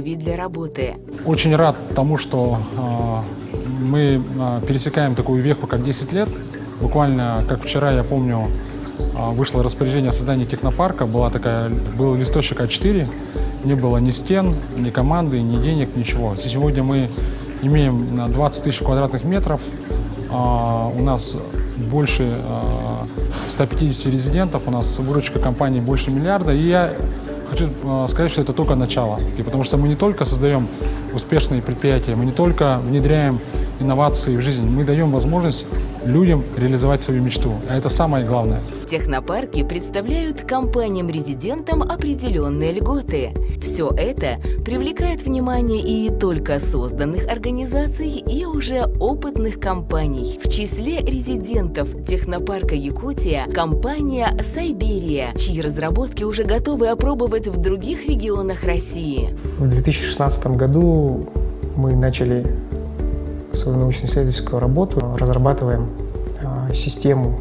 для работы. Очень рад тому, что мы пересекаем такую веху, как 10 лет. Буквально, как вчера, я помню, вышло распоряжение о создании технопарка. Был листочек А4, не было ни стен, ни команды, ни денег, ничего. Сегодня мы имеем 20 тысяч квадратных метров. У нас больше 150 резидентов, у нас выручка компании больше миллиарда. И я хочу сказать, что это только начало. Потому что мы не только создаем успешные предприятия, мы не только внедряем инновации в жизнь, мы даем возможность людям реализовать свою мечту. А это самое главное. Технопарки представляют компаниям-резидентам определенные льготы. Все это привлекает внимание и только созданных организаций, и уже опытных компаний. В числе резидентов технопарка Якутия компания «Сайберия», чьи разработки уже готовы опробовать в других регионах России. В 2016 году мы начали свою научно-исследовательскую работу, разрабатываем систему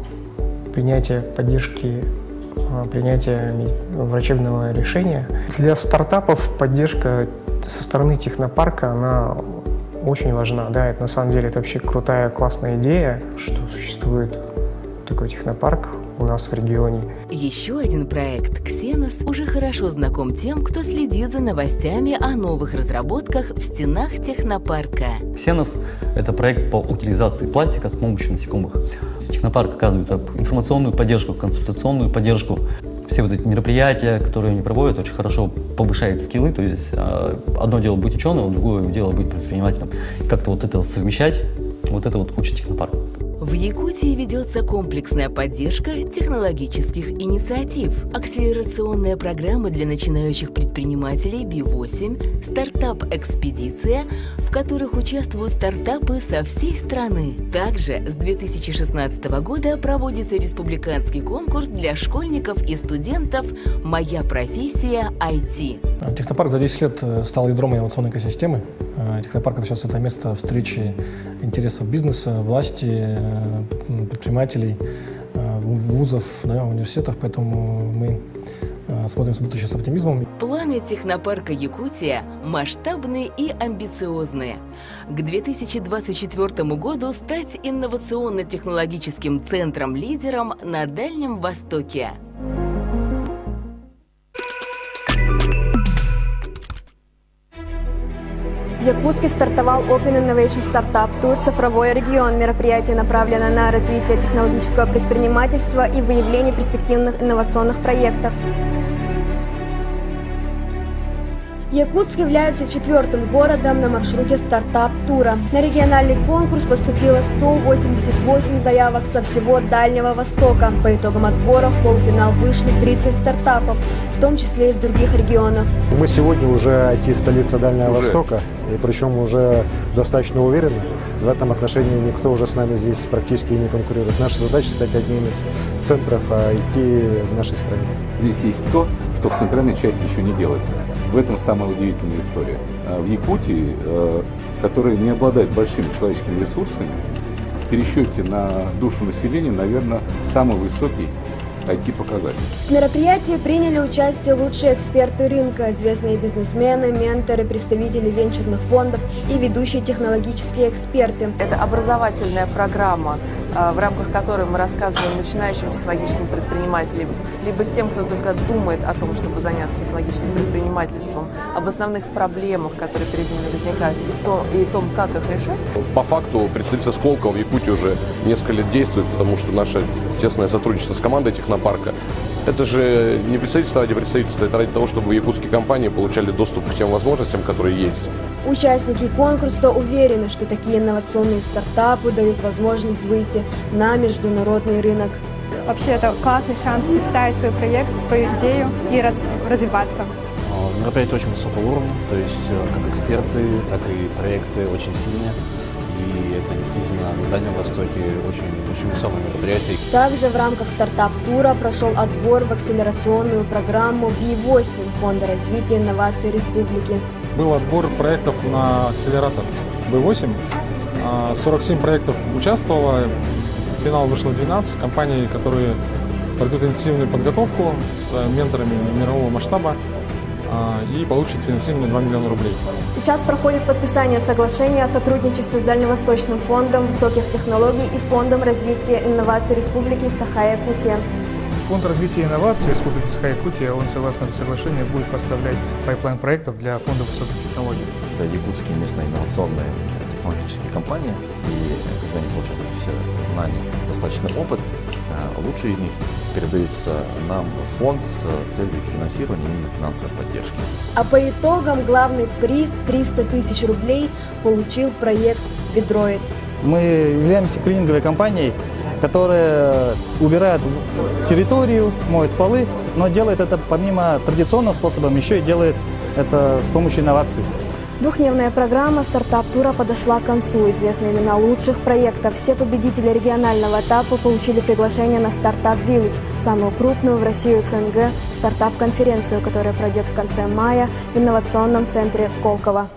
принятия поддержки, принятия врачебного решения. Для стартапов поддержка со стороны технопарка, она очень важна. Да, это на самом деле это вообще крутая, классная идея, что существует такой технопарк у нас в регионе. Еще один проект «Ксенос» уже хорошо знаком тем, кто следит за новостями о новых разработках в стенах технопарка. «Ксенос» — это проект по утилизации пластика с помощью насекомых. Технопарк оказывает информационную поддержку, консультационную поддержку. Все вот эти мероприятия, которые они проводят, очень хорошо повышает скиллы. То есть одно дело быть ученым, другое дело быть предпринимателем. И как-то вот это совмещать, вот это вот учит технопарк. В Якутии ведется комплексная поддержка технологических инициатив, акселерационная программа для начинающих предпринимателей B8, стартап-экспедиция, в которых участвуют стартапы со всей страны. Также с 2016 года проводится республиканский конкурс для школьников и студентов «Моя профессия IT». Технопарк за 10 лет стал ядром инновационной экосистемы. Технопарк сейчас это место встречи интересов бизнеса, власти, предпринимателей, вузов, университетов, поэтому мы смотрим в будущее с оптимизмом. Планы технопарка Якутия масштабные и амбициозные. К 2024 году стать инновационно-технологическим центром-лидером на Дальнем Востоке. В Якутске стартовал Open Innovation Startup Tour «Цифровой регион». Мероприятие направлено на развитие технологического предпринимательства и выявление перспективных инновационных проектов. Якутск является 4-м городом на маршруте стартап-тура. На региональный конкурс поступило 188 заявок со всего Дальнего Востока. По итогам отбора в полуфинал вышли 30 стартапов, в том числе из других регионов. Мы сегодня уже IT-столица Дальнего Востока, и причем уже достаточно уверенно. В этом отношении никто уже с нами здесь практически не конкурирует. Наша задача стать одним из центров IT в нашей стране. Здесь есть то, что в центральной части еще не делается. В этом самая удивительная история. В Якутии, которая не обладает большими человеческими ресурсами, в пересчете на душу населения, наверное, самый высокий IT-показатель. В мероприятии приняли участие лучшие эксперты рынка, известные бизнесмены, менторы, представители венчурных фондов и ведущие технологические эксперты. Это образовательная программа, в рамках которой мы рассказываем начинающим технологическим предпринимателям, либо тем, кто только думает о том, чтобы заняться технологическим предпринимательством, об основных проблемах, которые перед ними возникают, и том, как их решать. По факту представительство Сколково в Якутии уже несколько лет действует, потому что наше тесное сотрудничество с командой технопарка. Это же не представительство ради представительства, это ради того, чтобы якутские компании получали доступ к тем возможностям, которые есть. Участники конкурса уверены, что такие инновационные стартапы дают возможность выйти на международный рынок. Вообще это классный шанс представить свой проект, свою идею и развиваться. Мероприятие очень высокого уровня, то есть как эксперты, так и проекты очень сильные. И это действительно на Дальнем Востоке очень высокое мероприятие. Также в рамках стартап-тура прошел отбор в акселерационную программу B8 Фонда развития инноваций Республики. Был отбор проектов на акселератор B8. 47 проектов участвовало. В финал вышло 12 компаний, которые пройдут интенсивную подготовку с менторами мирового масштаба. и получит финансирование 2 миллиона рублей. Сейчас проходит подписание соглашения о сотрудничестве с Дальневосточным фондом высоких технологий и Фондом развития инноваций Республики Саха-Якутия. Фонд развития инноваций Республики Саха-Якутия, он, согласно этому соглашению, будет поставлять пайплайн проектов для Фонда высоких технологий. Это якутские местные инновационные технологические компании, и когда они получают все знания, достаточный опыт, лучшие из них передаются нам в фонд с целью их финансирования, именно финансовой поддержки. А по итогам главный приз 300 тысяч рублей получил проект «Ведроид». Мы являемся клининговой компанией, которая убирает территорию, моет полы, но делает это помимо традиционного способа, еще и делает это с помощью инноваций. Двухдневная программа стартап-тура подошла к концу. Известны имена лучших проектов. Все победители регионального этапа получили приглашение на Startup Village, самую крупную в России СНГ стартап-конференцию, которая пройдет в конце мая в инновационном центре Сколково.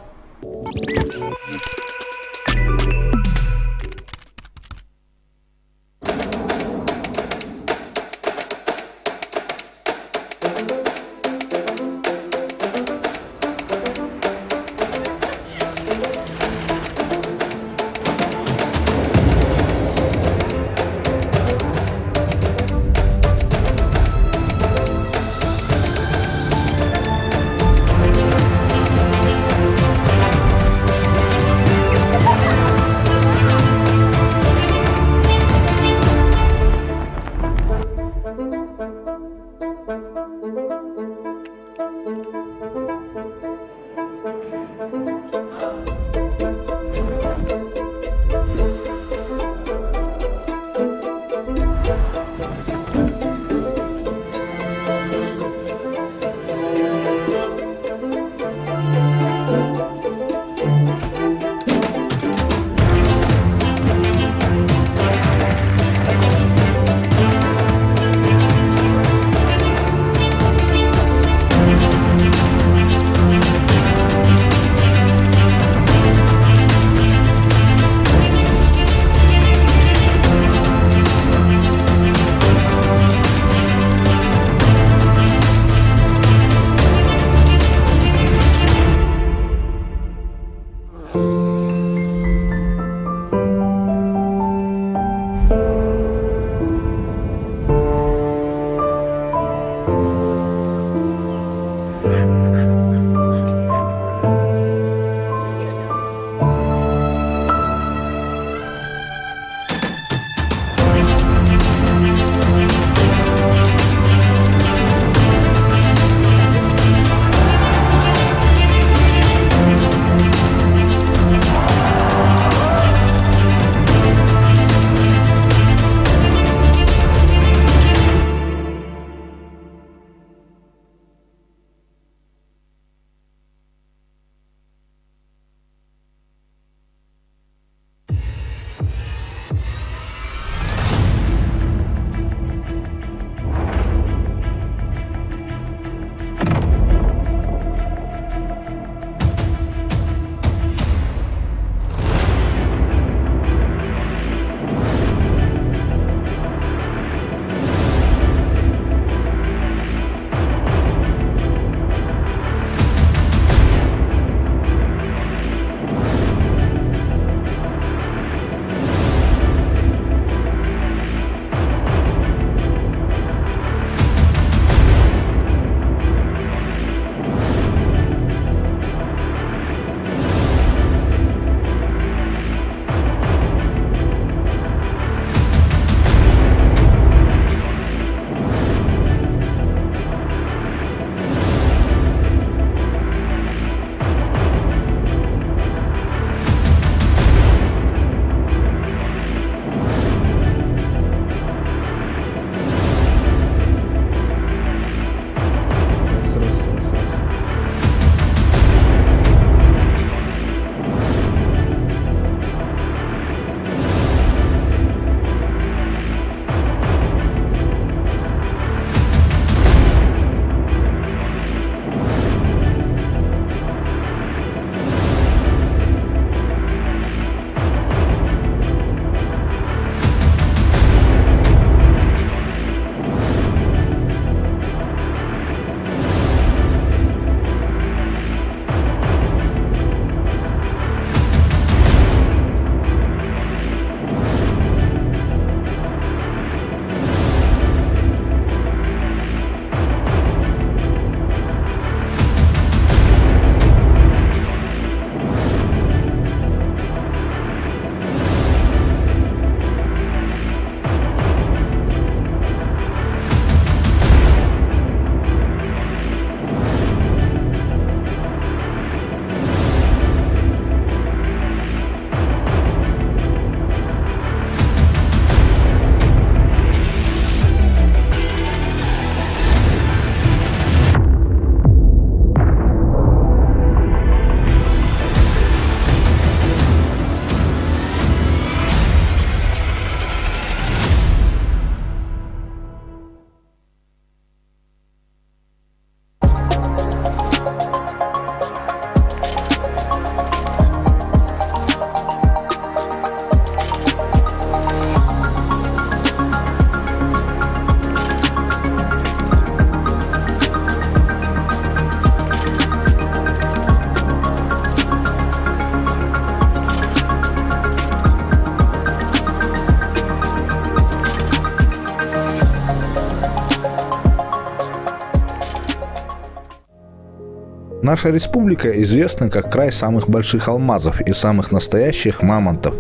Наша республика известна как край самых больших алмазов и самых настоящих мамонтов,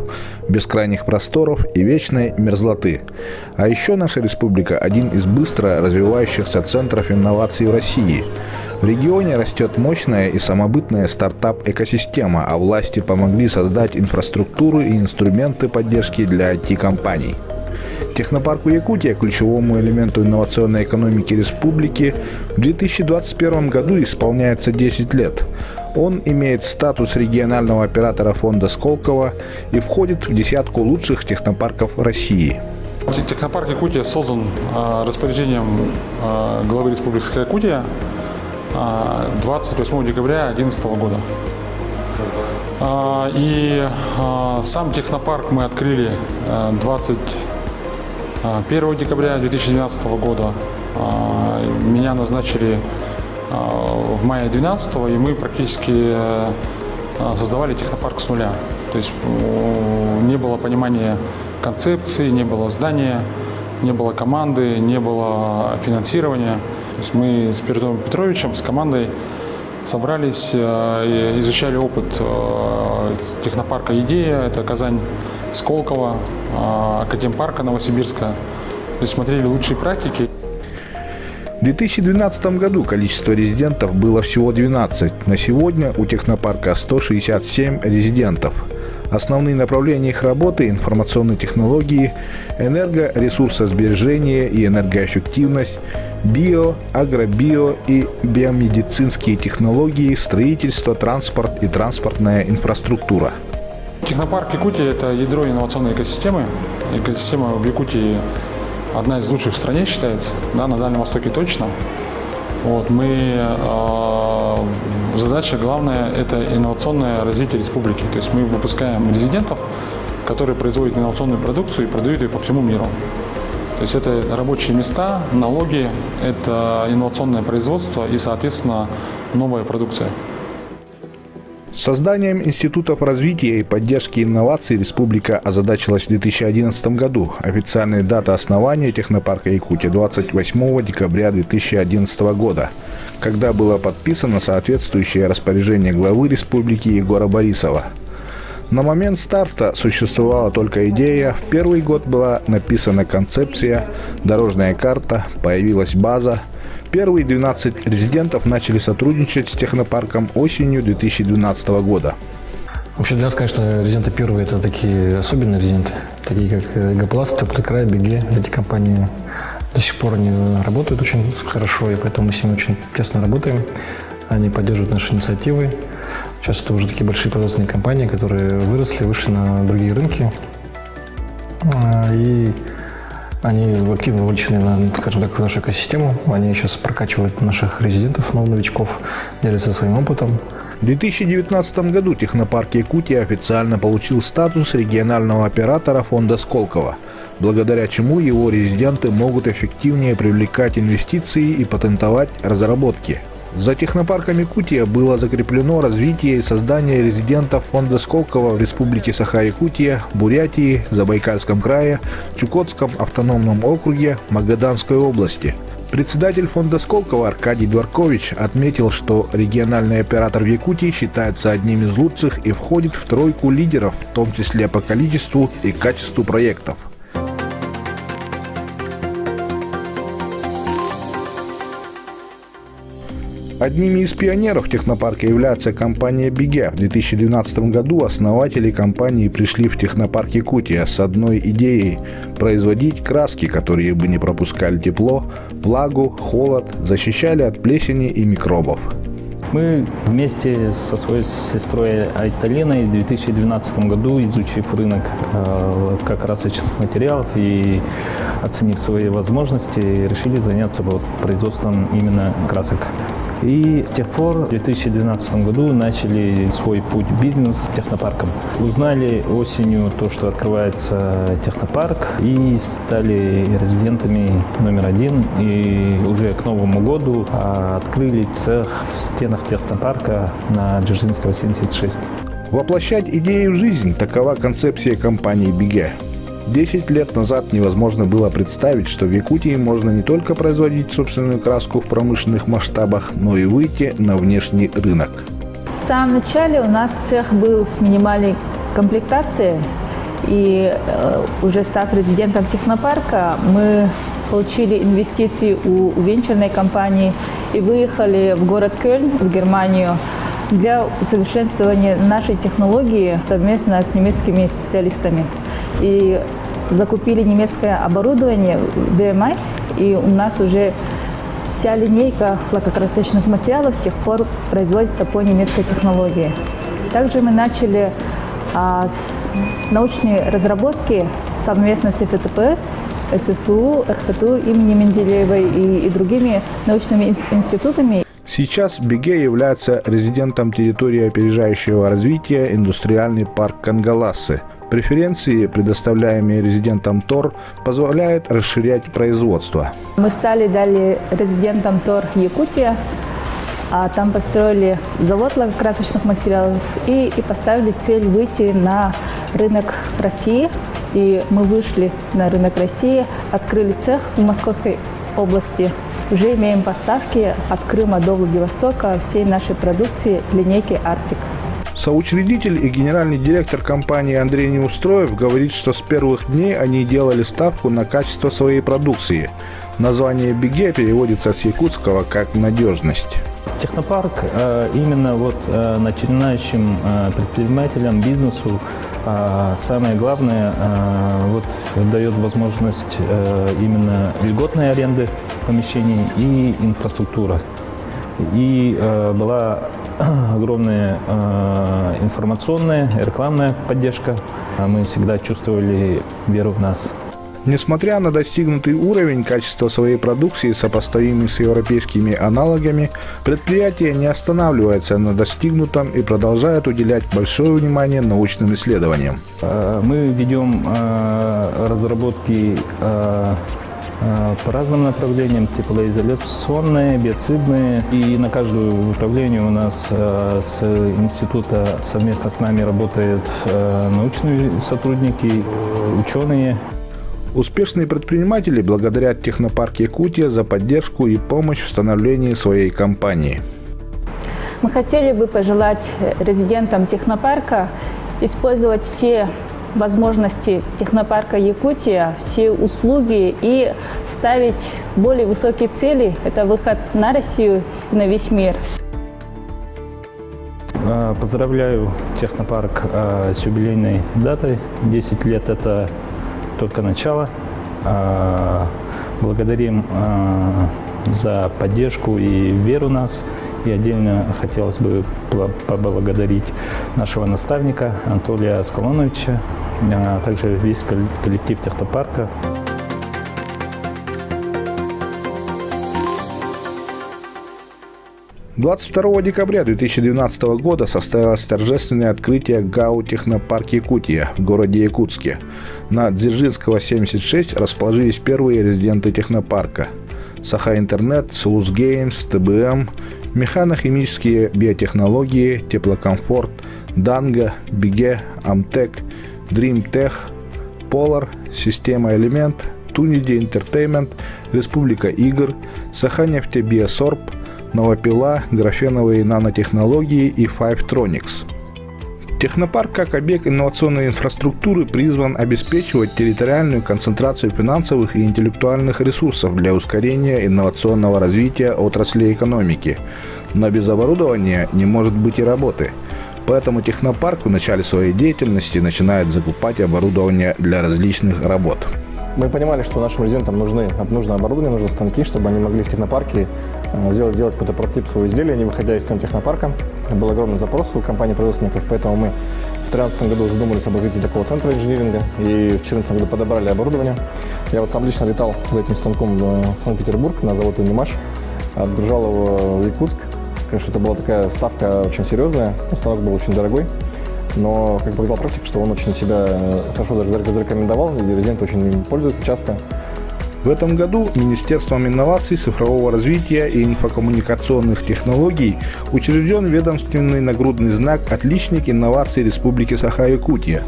бескрайних просторов и вечной мерзлоты. А еще наша республика – один из быстро развивающихся центров инноваций в России. В регионе растет мощная и самобытная стартап-экосистема, а власти помогли создать инфраструктуру и инструменты поддержки для IT-компаний. Технопарку Якутия, ключевому элементу инновационной экономики республики, в 2021 году исполняется 10 лет. Он имеет статус регионального оператора фонда Сколково и входит в десятку лучших технопарков России. Технопарк Якутия создан распоряжением главы Республики Якутия 28 декабря 2011 года. И сам технопарк мы открыли 21 декабря 2012 года. Меня назначили в мае 2012, и мы практически создавали технопарк с нуля. То есть не было понимания концепции, не было здания, не было команды, не было финансирования. То есть мы с Петром Петровичем, с командой собрались и изучали опыт технопарка «Идея». Это Казань, Сколково, Академпарка Новосибирска. То есть смотрели лучшие практики. В 2012 году количество резидентов было всего 12. На сегодня у технопарка 167 резидентов. Основные направления их работы – информационные технологии, энергоресурсосбережение и энергоэффективность, био, агробио и биомедицинские технологии, строительство, транспорт и транспортная инфраструктура. Технопарк Якутия – это ядро инновационной экосистемы. Экосистема в Якутии одна из лучших в стране считается, да, на Дальнем Востоке точно. Задача главная – это инновационное развитие республики. То есть мы выпускаем резидентов, которые производят инновационную продукцию и продают ее по всему миру. То есть это рабочие места, налоги, это инновационное производство и, соответственно, новая продукция. Созданием институтов развития и поддержки инноваций республика озадачилась в 2011 году. Официальная дата основания технопарка Якутия – 28 декабря 2011 года, когда было подписано соответствующее распоряжение главы республики Егора Борисова. На момент старта существовала только идея, в первый год была написана концепция, дорожная карта, появилась база. Первые 12 резидентов начали сотрудничать с технопарком осенью 2012 года. Вообще для нас, конечно, резиденты первые – это такие особенные резиденты, такие как Эгопласт, Теплый край, Беге. Эти компании до сих пор они работают очень хорошо, и поэтому мы с ними очень тесно работаем. Они поддерживают наши инициативы. Сейчас это уже такие большие производственные компании, которые выросли, вышли на другие рынки. И они активно вовлечены, скажем так, в нашу экосистему. Они сейчас прокачивают наших резидентов, новичков, делятся своим опытом. В 2019 году технопарк Якутия официально получил статус регионального оператора фонда Сколково, благодаря чему его резиденты могут эффективнее привлекать инвестиции и патентовать разработки. За технопарком Якутия было закреплено развитие и создание резидентов фонда Сколково в Республике Саха-Якутия, Бурятии, Забайкальском крае, Чукотском автономном округе, Магаданской области. Председатель фонда Сколково Аркадий Дворкович отметил, что региональный оператор в Якутии считается одним из лучших и входит в тройку лидеров, в том числе по количеству и качеству проектов. Одними из пионеров технопарка является компания «Беге». В 2012 году основатели компании пришли в технопарк Якутия с одной идеей – производить краски, которые бы не пропускали тепло, влагу, холод, защищали от плесени и микробов. Мы вместе со своей сестрой Айталиной в 2012 году, изучив рынок как красочных материалов и оценив свои возможности, решили заняться производством именно красок. И с тех пор в 2012 году начали свой путь в бизнес с технопарком. Узнали осенью то, что открывается технопарк, и стали резидентами номер 1. И уже к Новому году открыли цех в стенах технопарка на Дзержинского, 76. Воплощать идеи в жизнь – такова концепция компании «Беге». 10 лет назад невозможно было представить, что в Якутии можно не только производить собственную краску в промышленных масштабах, но и выйти на внешний рынок. В самом начале у нас цех был с минимальной комплектацией, и уже став резидентом технопарка, мы получили инвестиции у венчурной компании и выехали в город Кёльн, в Германию, для усовершенствования нашей технологии совместно с немецкими специалистами. И закупили немецкое оборудование VMI, и у нас уже вся линейка лакокрасочных материалов с тех пор производится по немецкой технологии. Также мы начали научные разработки совместно с ФТПС, СФУ, РХТУ имени Менделеевой и другими научными институтами. Сейчас Биге является резидентом территории опережающего развития индустриальный парк Кангалассы. Преференции, предоставляемые резидентом ТОР, позволяют расширять производство. Мы стали далее резидентом ТОР Якутия, а там построили завод лакокрасочных материалов и поставили цель выйти на рынок России. И мы вышли на рынок России, открыли цех в Московской области. Уже имеем поставки от Крыма до Владивостока всей нашей продукции линейки «Арктик». Соучредитель и генеральный директор компании Андрей Неустроев говорит, что с первых дней они делали ставку на качество своей продукции. Название Биге переводится с якутского как «надежность». Технопарк именно начинающим предпринимателям, бизнесу самое главное дает возможность именно льготной аренды помещений и инфраструктура. И была огромная информационная, рекламная поддержка. Мы всегда чувствовали веру в нас. Несмотря на достигнутый уровень качества своей продукции, сопоставимый с европейскими аналогами, предприятие не останавливается на достигнутом и продолжает уделять большое внимание научным исследованиям. Мы ведем разработки по разным направлениям, теплоизоляционные, биоцидные. И на каждое направление у нас с института совместно с нами работают научные сотрудники, ученые. Успешные предприниматели благодарят Технопарк Якутия за поддержку и помощь в становлении своей компании. Мы хотели бы пожелать резидентам технопарка использовать все возможности технопарка Якутия, все услуги и ставить более высокие цели. Это выход на Россию и на весь мир. Поздравляю Технопарк с юбилейной датой. 10 лет – это только начало. Благодарим за поддержку и веру в нас. И отдельно хотелось бы поблагодарить нашего наставника Анатолия Скалоновича, а также весь коллектив Технопарка. – 22 декабря 2012 года состоялось торжественное открытие ГАУ «Технопарк Якутия» в городе Якутске. На Дзержинского, 76 расположились первые резиденты технопарка – Саха-Интернет, Сулус-Геймс, ТБМ, механохимические биотехнологии, теплокомфорт, Данго, Биге, Амтек, Дримтех, Полар, Система Элемент, Туниди Интертеймент, Республика Игр, Саха-Нефтебиосорб, Новопила, графеновые нанотехнологии и Fivetronics. Технопарк как объект инновационной инфраструктуры призван обеспечивать территориальную концентрацию финансовых и интеллектуальных ресурсов для ускорения инновационного развития отрасли экономики. Но без оборудования не может быть и работы. Поэтому Технопарк в начале своей деятельности начинает закупать оборудование для различных работ. Мы понимали, что нашим резидентам нужно оборудование, нужны станки, чтобы они могли в технопарке делать какой-то прототип своего изделия, не выходя из стен технопарка. Был огромный запрос у компаний-производственников, поэтому мы в 2013 году задумались об открытии такого центра инжиниринга и в 2014 году подобрали оборудование. Я сам лично летал за этим станком в Санкт-Петербург на завод «Унимаш», отгружал его в Якутск. Конечно, это была такая ставка очень серьезная, станок был очень дорогой. Но, как показала практика, что он очень себя хорошо зарекомендовал, и резиденты очень им пользуются часто. В этом году Министерством инноваций, цифрового развития и инфокоммуникационных технологий учрежден ведомственный нагрудный знак «Отличник инноваций Республики Саха-Якутия».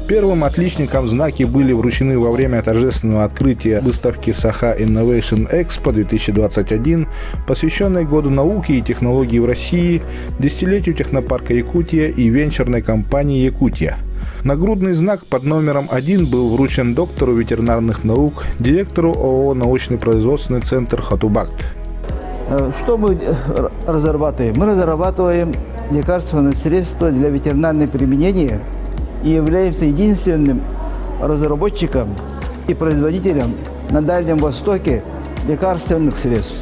Первым отличникам знаки были вручены во время торжественного открытия выставки Saha Innovation Expo 2021, посвященной Году науки и технологий в России, десятилетию технопарка Якутия и венчурной компании «Якутия». Нагрудный знак под номером 1 был вручен доктору ветеринарных наук, директору ООО «Научный производственный центр Хатубакт». Что мы разрабатываем? Мы разрабатываем лекарственные средства для ветеринарного применения и являемся единственным разработчиком и производителем на Дальнем Востоке лекарственных средств.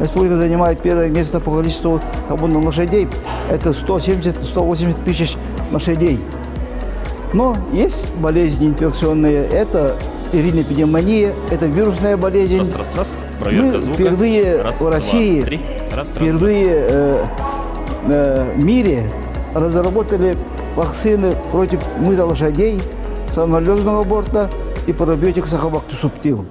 Республика занимает первое место по количеству табунных лошадей. Это 170-180 тысяч лошадей. Но есть болезни инфекционные. Это иринопневмония, это вирусная болезнь. Мы впервые в России, впервые в мире разработали вакцины против мыта лошадей, самолетного борта и пробиотик Сахабакту Субтил.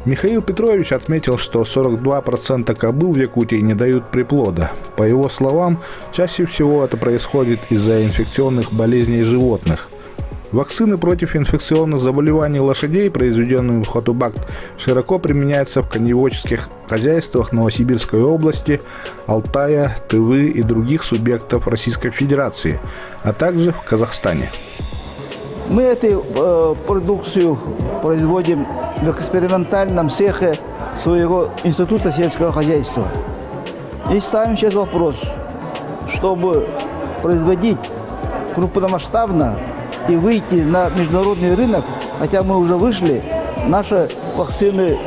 Михаил Петрович отметил, что 42% кобыл в Якутии не дают приплода. По его словам, чаще всего это происходит из-за инфекционных болезней животных. Вакцины против инфекционных заболеваний лошадей, произведенные в Хатубакт, широко применяются в коневодческих хозяйствах Новосибирской области, Алтая, Тывы и других субъектов Российской Федерации, а также в Казахстане. Мы эту продукцию производим в экспериментальном цехе своего института сельского хозяйства. И ставим сейчас вопрос, чтобы производить крупномасштабно и выйти на международный рынок, хотя мы уже вышли, наши вакцины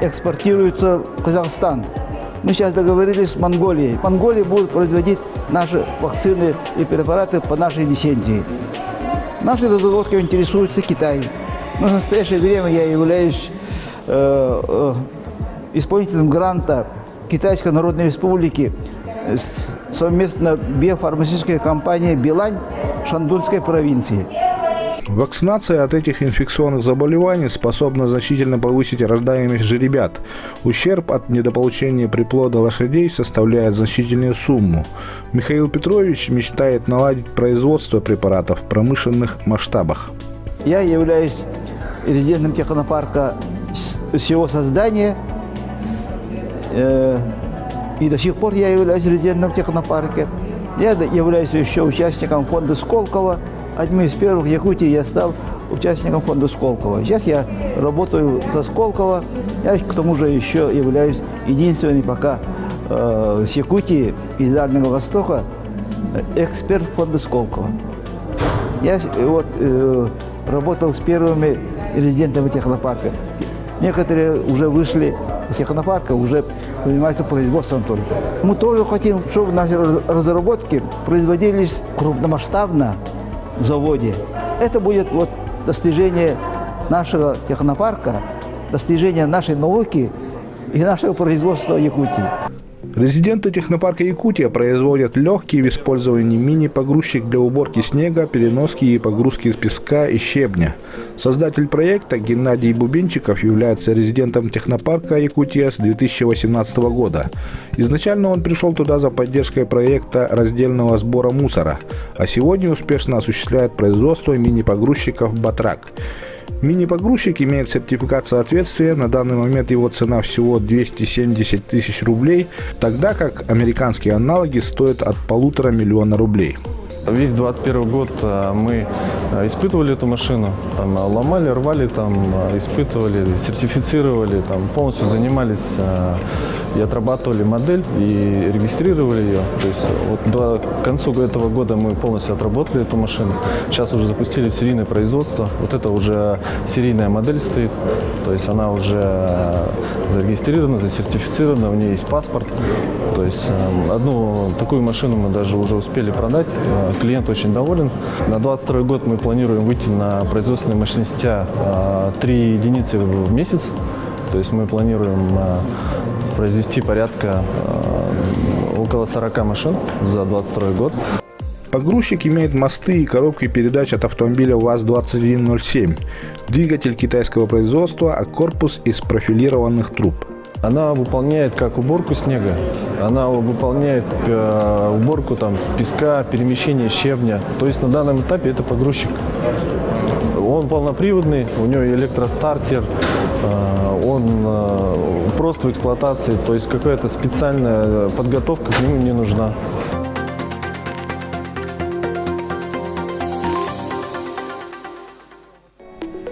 экспортируются в Казахстан. Мы сейчас договорились с Монголией. Монголия будет производить наши вакцины и препараты по нашей лицензии. Нашей разработкой интересуется Китай. Но в настоящее время я являюсь исполнителем гранта Китайской Народной Республики совместно биофармацевтической компании «Билань» Шандунской провинции. Вакцинация от этих инфекционных заболеваний способна значительно повысить рождаемость жеребят. Ущерб от недополучения приплода лошадей составляет значительную сумму. Михаил Петрович мечтает наладить производство препаратов в промышленных масштабах. Я являюсь резидентом технопарка с его создания. И до сих пор я являюсь резидентом технопарка. Я являюсь еще участником фонда Сколково. Одним из первых в Якутии я стал участником фонда Сколково. Сейчас я работаю со Сколково. Я к тому же еще являюсь единственный пока с Якутии и Дальнего Востока эксперт фонда Сколково. Я работал с первыми резидентами технопарка. Некоторые уже вышли из технопарка, уже занимаются производством только. Мы тоже хотим, чтобы наши разработки производились крупномасштабно в заводе. Это будет достижение нашего технопарка, достижение нашей науки и нашего производства в Якутии. Резиденты технопарка Якутия производят легкий в использовании мини-погрузчик для уборки снега, переноски и погрузки из песка и щебня. Создатель проекта Геннадий Бубенчиков является резидентом технопарка Якутия с 2018 года. Изначально он пришел туда за поддержкой проекта раздельного сбора мусора, а сегодня успешно осуществляет производство мини-погрузчиков «Батрак». Мини-погрузчик имеет сертификат соответствия, на данный момент его цена всего 270 тысяч рублей, тогда как американские аналоги стоят от 1,5 миллиона рублей. Весь 2021 год мы испытывали эту машину, там, ломали, рвали, там, испытывали, сертифицировали, там, полностью занимались и отрабатывали модель и регистрировали ее. То есть к концу этого года мы полностью отработали эту машину. Сейчас уже запустили серийное производство. Вот это уже серийная модель стоит. То есть она уже зарегистрирована, засертифицирована, у нее есть паспорт. То есть одну такую машину мы даже уже успели продать. Клиент очень доволен. На 2022 год мы планируем выйти на производственные мощности 3 единицы в месяц. То есть мы планируем произвести порядка около 40 машин за 2022 год. Погрузчик имеет мосты и коробки передач от автомобиля ВАЗ-2107, двигатель китайского производства, а корпус из профилированных труб. Она выполняет как уборку снега, она выполняет уборку там, песка, перемещение щебня. То есть на данном этапе это погрузчик. Он полноприводный, у него электростартер, он прост в эксплуатации, то есть какая-то специальная подготовка к нему не нужна.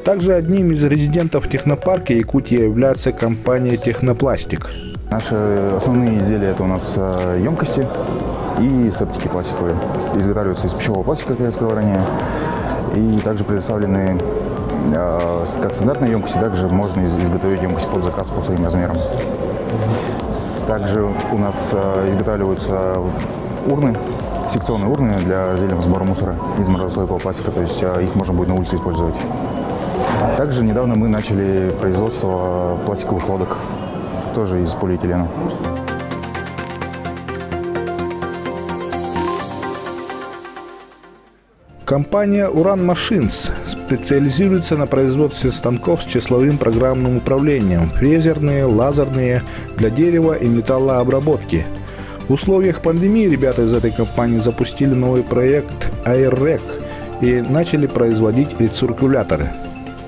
Также одним из резидентов технопарка Якутия является компания «Технопластик». Наши основные изделия – это у нас емкости и септики пластиковые. Изготавливаются из пищевого пластика, как я сказал ранее. И также предоставлены как стандартные емкости, также можно изготовить емкость под заказ по своим размерам. Также у нас изготавливаются урны, секционные урны для раздельного сбора мусора из морозостойкого пластика, то есть их можно будет на улице использовать. Также недавно мы начали производство пластиковых лодок, тоже из полиэтилена. Компания «Уран Машинс» специализируется на производстве станков с числовым программным управлением, фрезерные, лазерные, для дерева и металлообработки. В условиях пандемии ребята из этой компании запустили новый проект «Airrec» и начали производить рециркуляторы.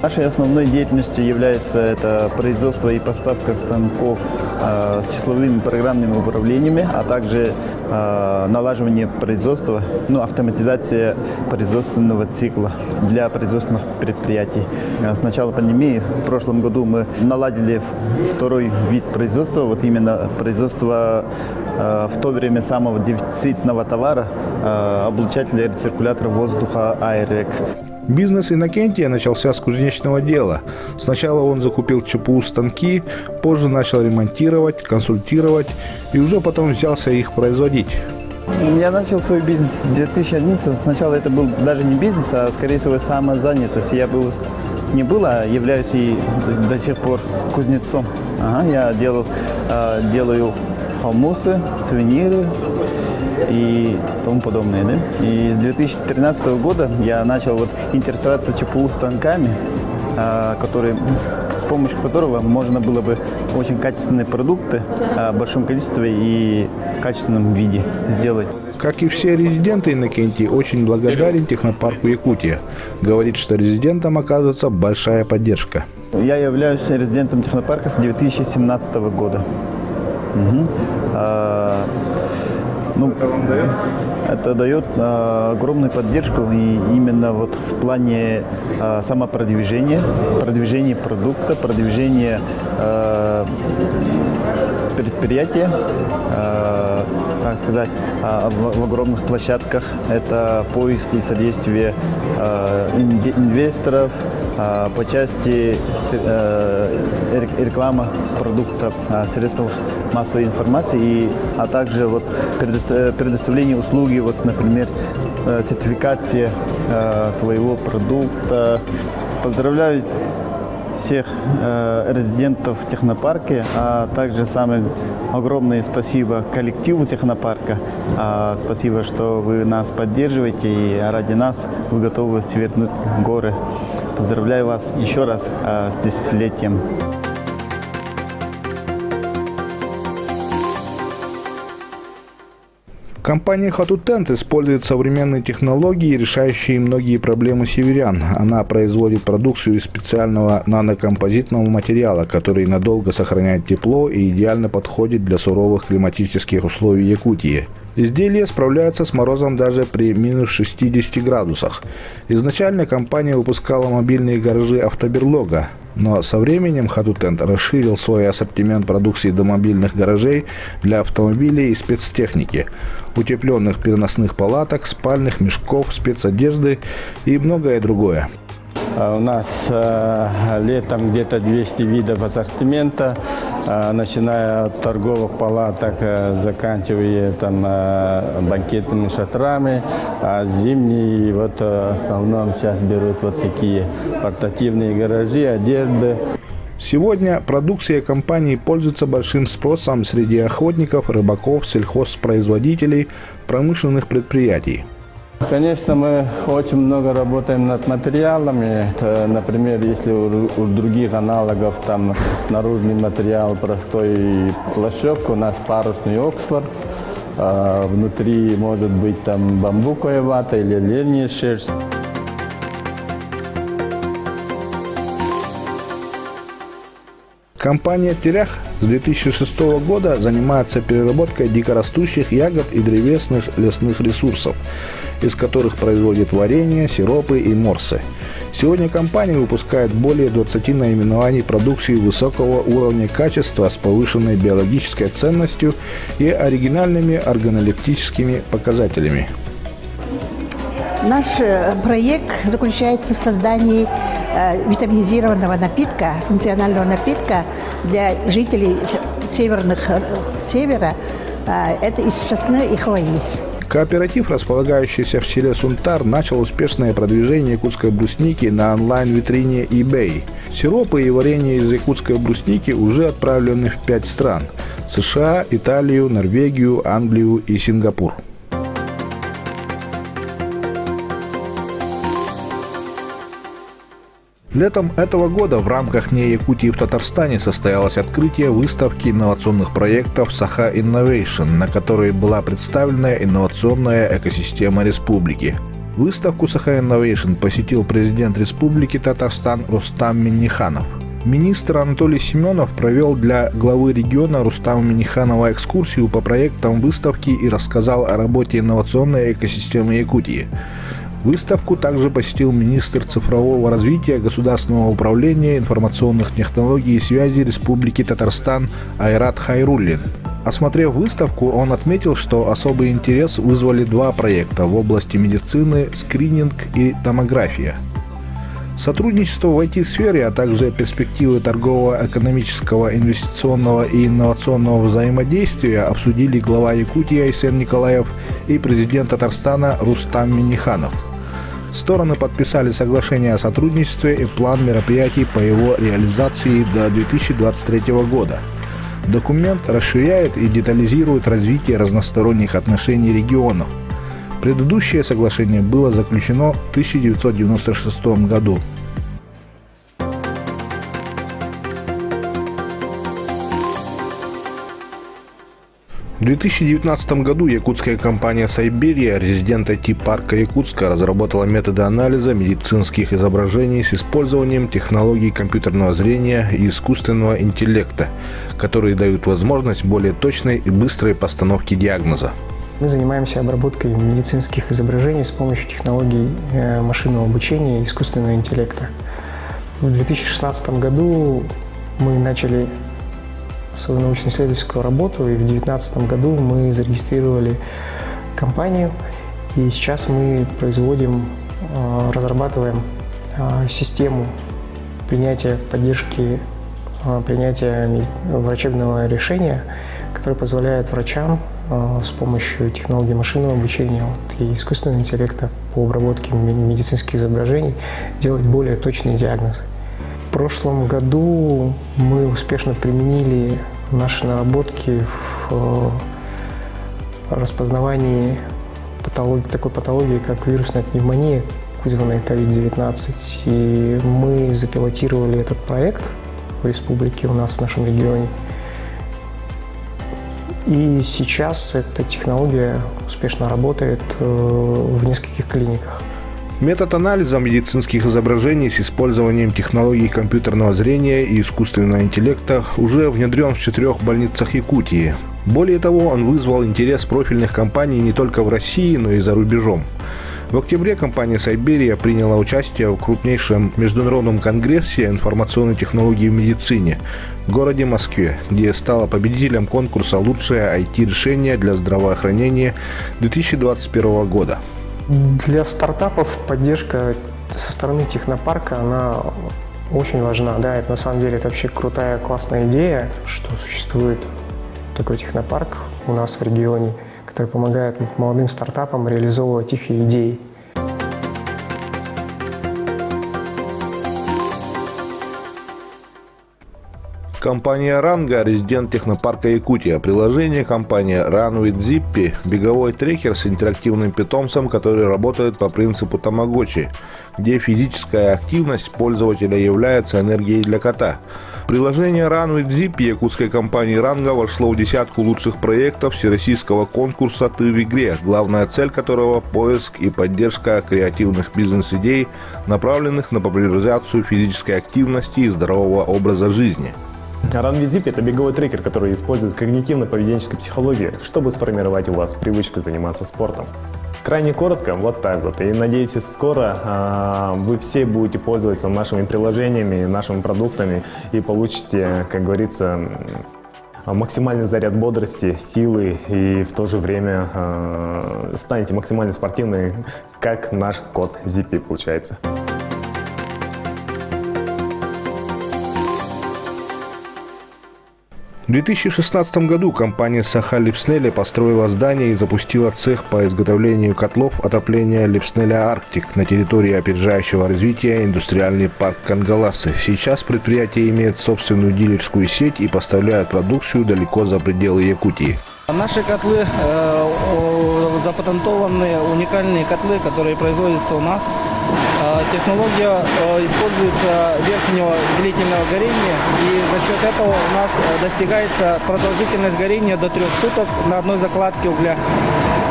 Нашей основной деятельностью является это производство и поставка станков с числовыми программными управлениями, а также налаживание производства, автоматизация производственного цикла для производственных предприятий. С начала пандемии в прошлом году мы наладили второй вид производства, вот именно производство в то время самого дефицитного товара облучателя рециркулятора воздуха «Airrec». Бизнес Иннокентия начался с кузнечного дела. Сначала он закупил ЧПУ станки, позже начал ремонтировать, консультировать и уже потом взялся их производить. Я начал свой бизнес в 2011. Сначала это был даже не бизнес, а скорее всего самозанятость. Я являюсь и до сих пор кузнецом. Я делаю хомусы, сувениры и тому подобное. Да? И с 2013 года я начал интересоваться ЧПУ станками, с помощью которого можно было бы очень качественные продукты в большом количестве и качественном виде сделать. Как и все резиденты Иннокентии, очень благодарен технопарку Якутия. Говорит, что резидентам оказывается большая поддержка. Я являюсь резидентом технопарка с 2017 года. Это дает огромную поддержку и именно в плане самопродвижения, продвижения продукта, продвижения предприятия, в огромных площадках. Это поиск и содействие инвесторов по части рекламы продуктов в средствах массовой информации, а также предоставление услуги, например, сертификация твоего продукта. Поздравляю всех резидентов технопарка, а также самое огромное спасибо коллективу технопарка. Спасибо, что вы нас поддерживаете, и ради нас вы готовы свернуть горы. Поздравляю вас еще раз с десятилетием. Компания Хатутент использует современные технологии, решающие многие проблемы северян. Она производит продукцию из специального нанокомпозитного материала, который надолго сохраняет тепло и идеально подходит для суровых климатических условий Якутии. Изделие справляется с морозом даже при минус 60 градусах. Изначально компания выпускала мобильные гаражи автоберлога, но со временем Хатутент расширил свой ассортимент продукции до мобильных гаражей для автомобилей и спецтехники, утепленных переносных палаток, спальных мешков, спецодежды и многое другое. У нас летом где-то 200 видов ассортимента, начиная от торговых палаток, заканчивая банкетными шатрами, а зимние в основном сейчас берут такие портативные гаражи, одежды. Сегодня продукция компании пользуется большим спросом среди охотников, рыбаков, сельхозпроизводителей, промышленных предприятий. Конечно, мы очень много работаем над материалами. Например, если у других аналогов там наружный материал простой плащевка, у нас парусный Оксфорд. Внутри может быть там бамбуковая вата или оленья шерсть. Компания «Терях» с 2006 года занимается переработкой дикорастущих ягод и древесных лесных ресурсов, из которых производит варенье, сиропы и морсы. Сегодня компания выпускает более 20 наименований продукции высокого уровня качества с повышенной биологической ценностью и оригинальными органолептическими показателями. Наш проект заключается в создании витаминизированного напитка, функционального напитка для жителей севера. Это из сосны и хвои. Кооператив, располагающийся в селе Сунтар, начал успешное продвижение якутской брусники на онлайн-витрине eBay. Сиропы и варенье из якутской брусники уже отправлены в 5 стран – США, Италию, Норвегию, Англию и Сингапур. Летом этого года в рамках Дней Якутии в Татарстане состоялось открытие выставки инновационных проектов Саха Innovation, на которой была представлена инновационная экосистема республики. Выставку Саха Innovation посетил президент Республики Татарстан Рустам Минниханов. Министр Анатолий Семенов провел для главы региона Рустама Минниханова экскурсию по проектам выставки и рассказал о работе инновационной экосистемы Якутии. Выставку также посетил министр цифрового развития, государственного управления, информационных технологий и связи Республики Татарстан Айрат Хайруллин. Осмотрев выставку, он отметил, что особый интерес вызвали 2 проекта в области медицины, скрининг и томография. Сотрудничество в IT-сфере, а также перспективы торгового, экономического, инвестиционного и инновационного взаимодействия обсудили глава Якутии Айсен Николаев и президент Татарстана Рустам Минниханов. Стороны подписали соглашение о сотрудничестве и план мероприятий по его реализации до 2023 года. Документ расширяет и детализирует развитие разносторонних отношений регионов. Предыдущее соглашение было заключено в 1996 году. В 2019 году якутская компания «Сайберия», резидент IT-парка Якутска, разработала методы анализа медицинских изображений с использованием технологий компьютерного зрения и искусственного интеллекта, которые дают возможность более точной и быстрой постановки диагноза. Мы занимаемся обработкой медицинских изображений с помощью технологий машинного обучения и искусственного интеллекта. В 2016 году мы начали свою научно-исследовательскую работу, и в 2019 году мы зарегистрировали компанию, и сейчас мы разрабатываем систему поддержки принятия врачебного решения, которое позволяет врачам с помощью технологий машинного обучения и искусственного интеллекта по обработке медицинских изображений делать более точные диагнозы. В прошлом году мы успешно применили наши наработки в распознавании такой патологии, как вирусная пневмония, вызванная COVID-19. И мы запилотировали этот проект в республике, у нас в нашем регионе. И сейчас эта технология успешно работает в нескольких клиниках. Метод анализа медицинских изображений с использованием технологий компьютерного зрения и искусственного интеллекта уже внедрен в 4 больницах Якутии. Более того, он вызвал интерес профильных компаний не только в России, но и за рубежом. В октябре компания «Сайберия» приняла участие в крупнейшем международном конгрессе информационной технологии в медицине в городе Москве, где стала победителем конкурса «Лучшее IT-решение для здравоохранения 2021 года». Для стартапов поддержка со стороны технопарка, она очень важна. Да, это на самом деле это вообще крутая, классная идея, что существует такой технопарк у нас в регионе, который помогает молодым стартапам реализовывать их идеи. Компания «Ранга» – резидент технопарка Якутия. Приложение компании Run with Zippy – беговой трекер с интерактивным питомцем, который работает по принципу тамагочи, где физическая активность пользователя является энергией для кота. Приложение Run with Zippy якутской компании «Ранга» вошло в десятку лучших проектов всероссийского конкурса «Ты в игре», главная цель которого – поиск и поддержка креативных бизнес-идей, направленных на популяризацию физической активности и здорового образа жизни. Run with Zippy – это беговой трекер, который использует когнитивно-поведенческой психологии, чтобы сформировать у вас привычку заниматься спортом. Крайне коротко, вот так вот. И надеюсь, скоро вы все будете пользоваться нашими приложениями, нашими продуктами и получите, как говорится, максимальный заряд бодрости, силы и в то же время станете максимально спортивны, как наш кот Zippy получается. В 2016 году компания Саха Липснеля построила здание и запустила цех по изготовлению котлов отопления Липснеля Арктик на территории опережающего развития индустриальный парк Кангаласы. Сейчас предприятие имеет собственную дилерскую сеть и поставляет продукцию далеко за пределы Якутии. Наши котлы запатентованные, уникальные котлы, которые производятся у нас. Технология используется верхнего длительного горения, и за счет этого у нас достигается продолжительность горения до 3 суток на одной закладке угля.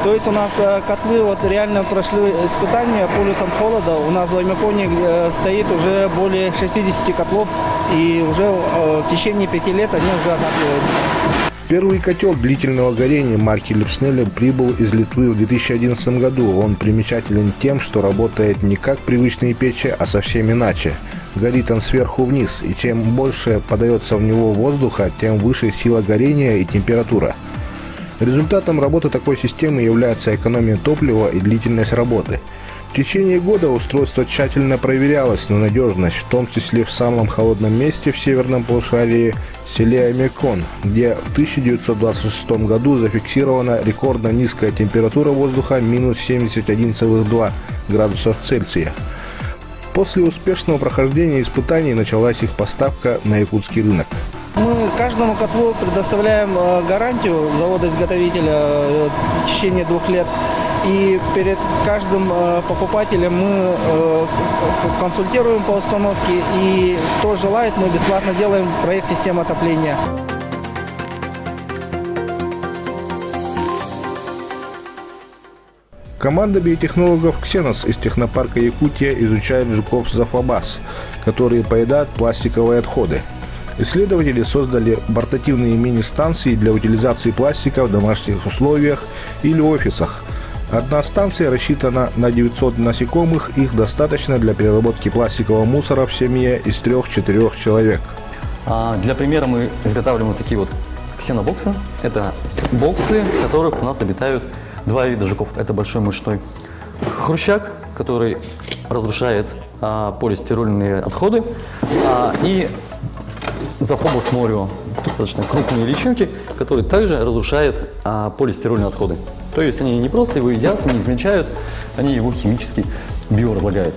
То есть у нас котлы реально прошли испытания полюсом холода. У нас в Аймаконе стоит уже более 60 котлов, и уже в течение 5 лет они уже отапливаются. Первый котел длительного горения марки Липснеля прибыл из Литвы в 2011 году. Он примечателен тем, что работает не как привычные печи, а совсем иначе. Горит он сверху вниз, и чем больше подается в него воздуха, тем выше сила горения и температура. Результатом работы такой системы является экономия топлива и длительность работы. В течение года устройство тщательно проверялось на надежность, в том числе в самом холодном месте в северном полушарии, селе Аймакон, где в 1926 году зафиксирована рекордно низкая температура воздуха минус 71,2 градусов Цельсия. После успешного прохождения испытаний началась их поставка на якутский рынок. Мы каждому котлу предоставляем гарантию завода-изготовителя в течение 2 лет. И перед каждым покупателем мы консультируем по установке, и кто желает, мы бесплатно делаем проект системы отопления. Команда биотехнологов «Ксенос» из технопарка Якутия изучает жуков зафабас, которые поедают пластиковые отходы. Исследователи создали портативные мини-станции для утилизации пластика в домашних условиях или офисах. Одна станция рассчитана на 900 насекомых, их достаточно для переработки пластикового мусора в семье из 3-4 человек. Для примера мы изготавливаем вот такие вот ксенобоксы. Это боксы, в которых у нас обитают 2 вида жуков. Это большой мучной хрущак, который разрушает полистирольные отходы, и зафобос морио, достаточно крупные личинки, которые также разрушают полистирольные отходы. То есть они не просто его едят, не измельчают, они его химически биоразлагают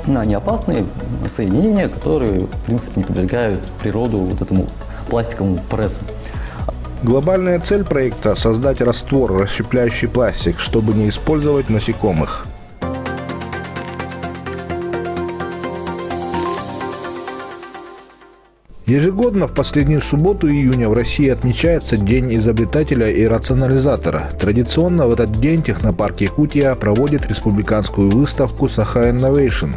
на неопасные соединения, которые, в принципе, не подвергают природу вот этому пластиковому прессу. Глобальная цель проекта – создать раствор, расщепляющий пластик, чтобы не использовать насекомых. Ежегодно в последнюю субботу июня в России отмечается День изобретателя и рационализатора. Традиционно в этот день технопарк Якутия проводит республиканскую выставку «Саха Innovation»,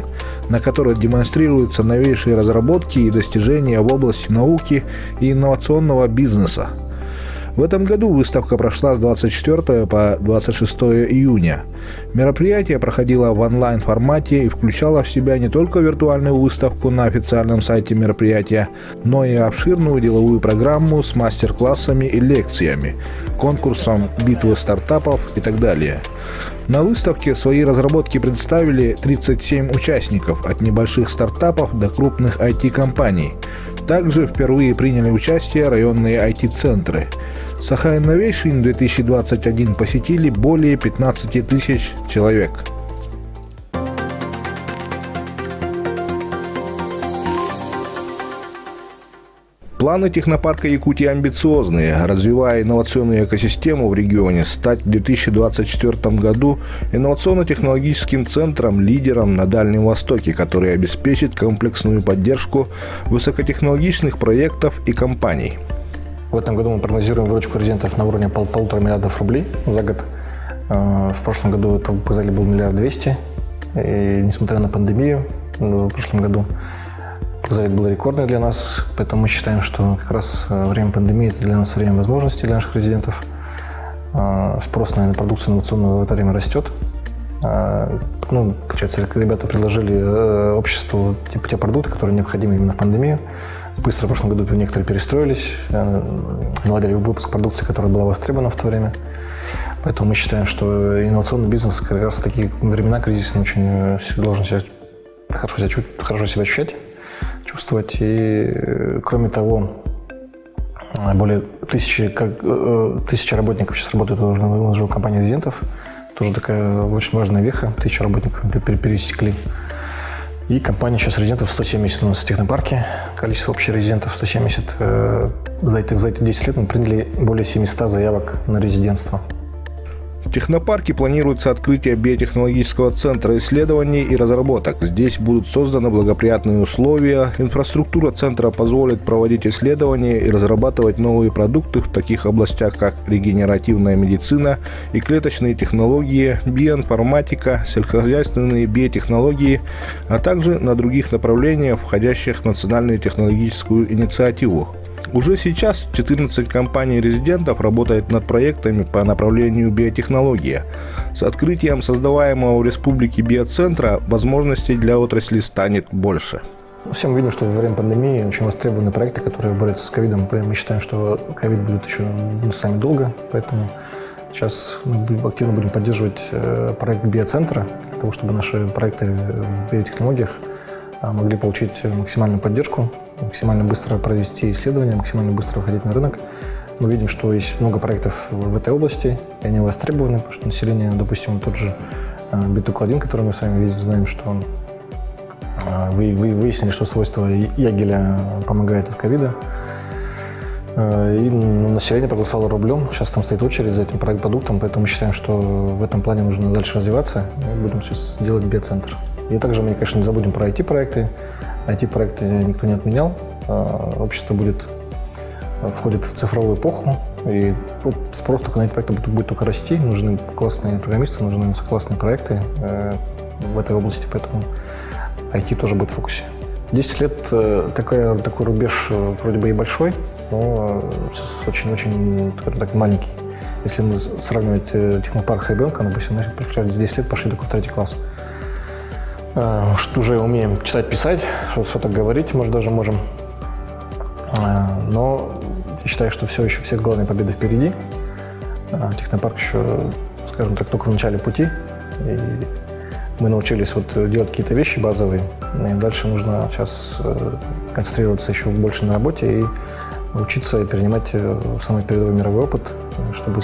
на которой демонстрируются новейшие разработки и достижения в области науки и инновационного бизнеса. В этом году выставка прошла с 24 по 26 июня. Мероприятие проходило в онлайн-формате и включало в себя не только виртуальную выставку на официальном сайте мероприятия, но и обширную деловую программу с мастер-классами и лекциями, конкурсом битвы стартапов и так далее. На выставке свои разработки представили 37 участников, от небольших стартапов до крупных IT-компаний. Также впервые приняли участие районные IT-центры. Саха Innovation 2021 посетили более 15 тысяч человек. Планы технопарка Якутии амбициозные. Развивая инновационную экосистему в регионе, стать в 2024 году инновационно-технологическим центром-лидером на Дальнем Востоке, который обеспечит комплексную поддержку высокотехнологичных проектов и компаний. В этом году мы прогнозируем выручку резидентов на уровне 1,5 миллиарда рублей за год. В прошлом году это показатель был 1 200 000 000. И несмотря на пандемию, в прошлом году показатель был рекордный для нас, поэтому мы считаем, что как раз время пандемии – это для нас время возможностей для наших резидентов. Спрос на продукцию инновационную в это время растет. Получается, ребята предложили обществу те продукты, которые необходимы именно в пандемию. Быстро в прошлом году некоторые перестроились, наладили выпуск продукции, которая была востребована в то время. Поэтому мы считаем, что инновационный бизнес как раз в такие времена кризисные очень должен хорошо себя ощущать, чувствовать. И кроме того, более 1000 работников сейчас работают уже в компании резидентов. Тоже такая очень важная веха. 1000 работников пересекли. И компания сейчас резидентов 170 у нас в технопарке. Количество общих резидентов 170. За эти 10 лет мы приняли более 700 заявок на резидентство. В технопарке планируется открытие биотехнологического центра исследований и разработок. Здесь будут созданы благоприятные условия. Инфраструктура центра позволит проводить исследования и разрабатывать новые продукты в таких областях, как регенеративная медицина и клеточные технологии, биоинформатика, сельскохозяйственные биотехнологии, а также на других направлениях, входящих в национальную технологическую инициативу. Уже сейчас 14 компаний-резидентов работают над проектами по направлению биотехнология. С открытием создаваемого в республике биоцентра возможностей для отрасли станет больше. Все мы видим, что во время пандемии очень востребованы проекты, которые борются с ковидом. Мы считаем, что ковид будет еще с нами долго, поэтому сейчас мы активно будем поддерживать проект биоцентра, для того, чтобы наши проекты в биотехнологиях могли получить максимальную поддержку, максимально быстро провести исследования, максимально быстро выходить на рынок. Мы видим, что есть много проектов в этой области, и они востребованы, потому что население, допустим, тот же бетукладин, который мы с вами знаем, что выяснили, что свойства ягеля помогает от ковида. И население проголосовало рублем. Сейчас там стоит очередь за этим продуктом, поэтому мы считаем, что в этом плане нужно дальше развиваться. Мы будем сейчас делать биоцентр. И также мы, конечно, не забудем про IT-проекты. IT-проекты никто не отменял. Общество входит в цифровую эпоху, и спрос только на эти проекты будет только расти. Нужны классные программисты, нужны классные проекты в этой области, поэтому IT тоже будет в фокусе. 10 лет такой рубеж вроде бы и большой, но очень так, маленький. Если мы сравнивать технопарк с ребенком, допустим, мы через 10 лет пошли только в 3 класс. Что уже умеем читать, писать, что-то говорить, может, даже можем. Но я считаю, что все главные победы впереди. Технопарк еще, скажем так, только в начале пути. И мы научились делать какие-то вещи базовые. И дальше нужно сейчас концентрироваться еще больше на работе и учиться и перенимать самый передовой мировой опыт, чтобы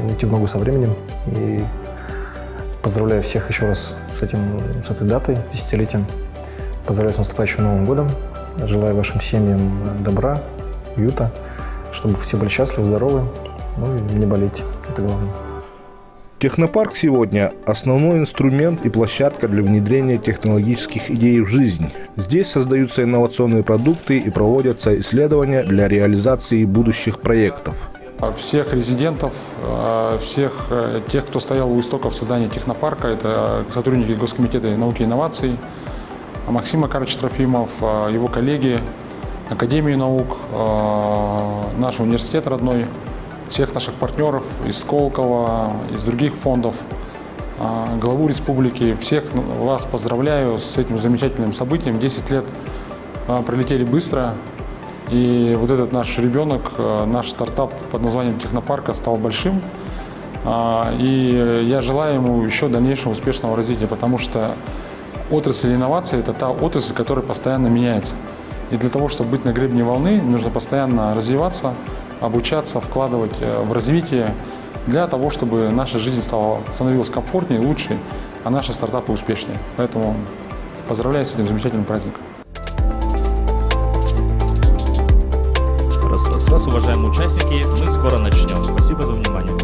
идти в ногу со временем. И поздравляю всех еще раз с этой датой, десятилетием. Поздравляю с наступающим Новым годом. Желаю вашим семьям добра, уюта, чтобы все были счастливы, здоровы, и не болеть. Это главное. Технопарк сегодня – основной инструмент и площадка для внедрения технологических идей в жизнь. Здесь создаются инновационные продукты и проводятся исследования для реализации будущих проектов. Всех резидентов, всех тех, кто стоял у истоков создания технопарка, это сотрудники Госкомитета науки и инноваций, Максим Макарович Трофимов, его коллеги, Академию наук, наш университет родной, всех наших партнеров из Сколково, из других фондов, главу республики. Всех вас поздравляю с этим замечательным событием. 10 лет пролетели быстро. И вот этот наш ребенок, наш стартап под названием Технопарка стал большим. И я желаю ему еще дальнейшего успешного развития, потому что отрасль инноваций – это та отрасль, которая постоянно меняется. И для того, чтобы быть на гребне волны, нужно постоянно развиваться, обучаться, вкладывать в развитие для того, чтобы наша жизнь становилась комфортнее, лучше, а наши стартапы успешнее. Поэтому поздравляю с этим замечательным праздником. с вас, уважаемые участники. Мы скоро начнем. Спасибо за внимание.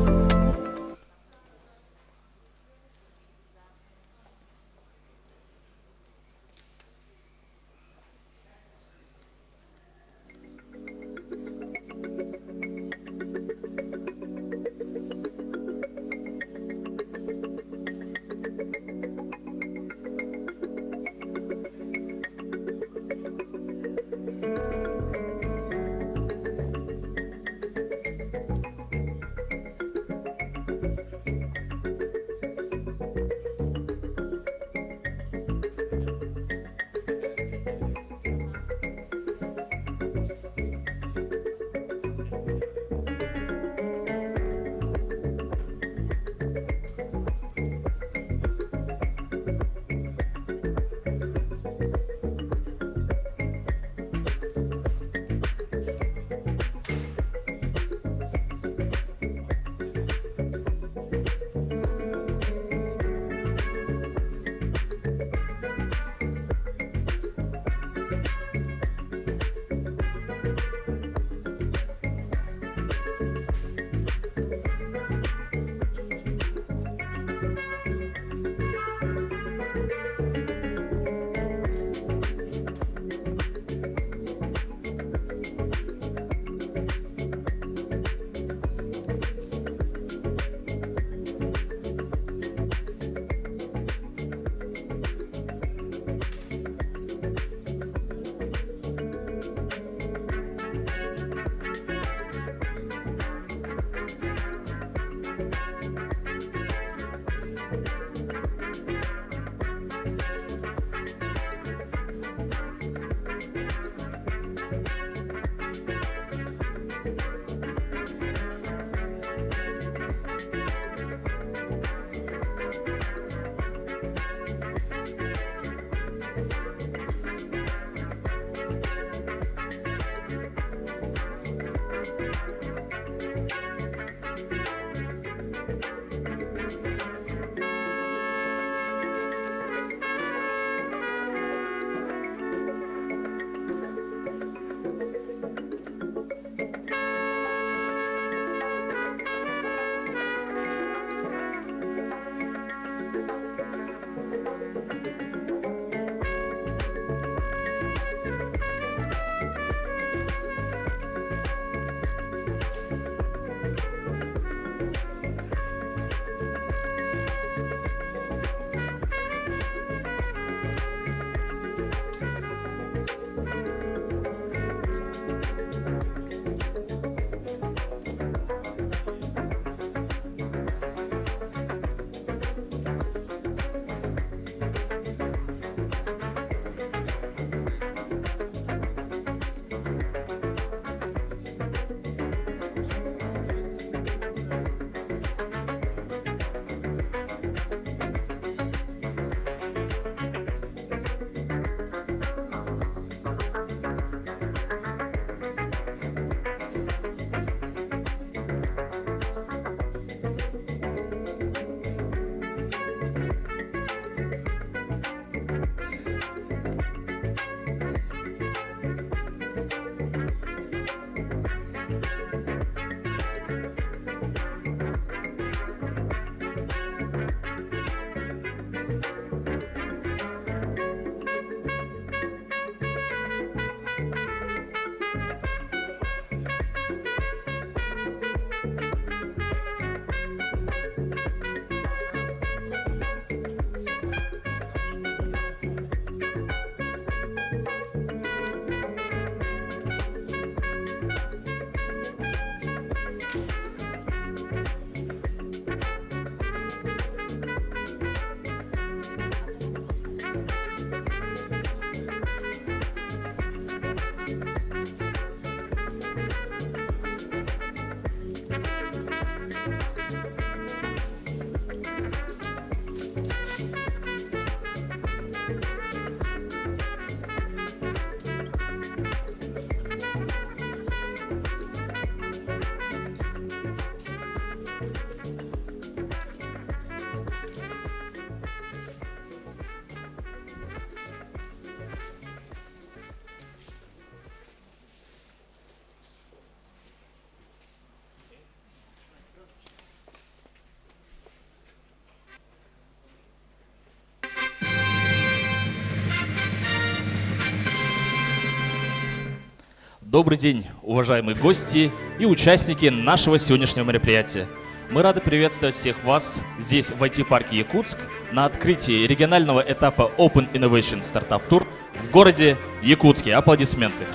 Добрый день, уважаемые гости и участники нашего сегодняшнего мероприятия. Мы рады приветствовать всех вас здесь, в IT-парке Якутск, на открытии регионального этапа Open Innovation Startup Tour в городе Якутске. Аплодисменты.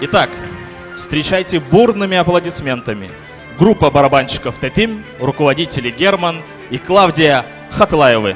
Итак, встречайте бурными аплодисментами группа барабанщиков Т-Тим, руководители Герман и Клавдия Хатылаевы.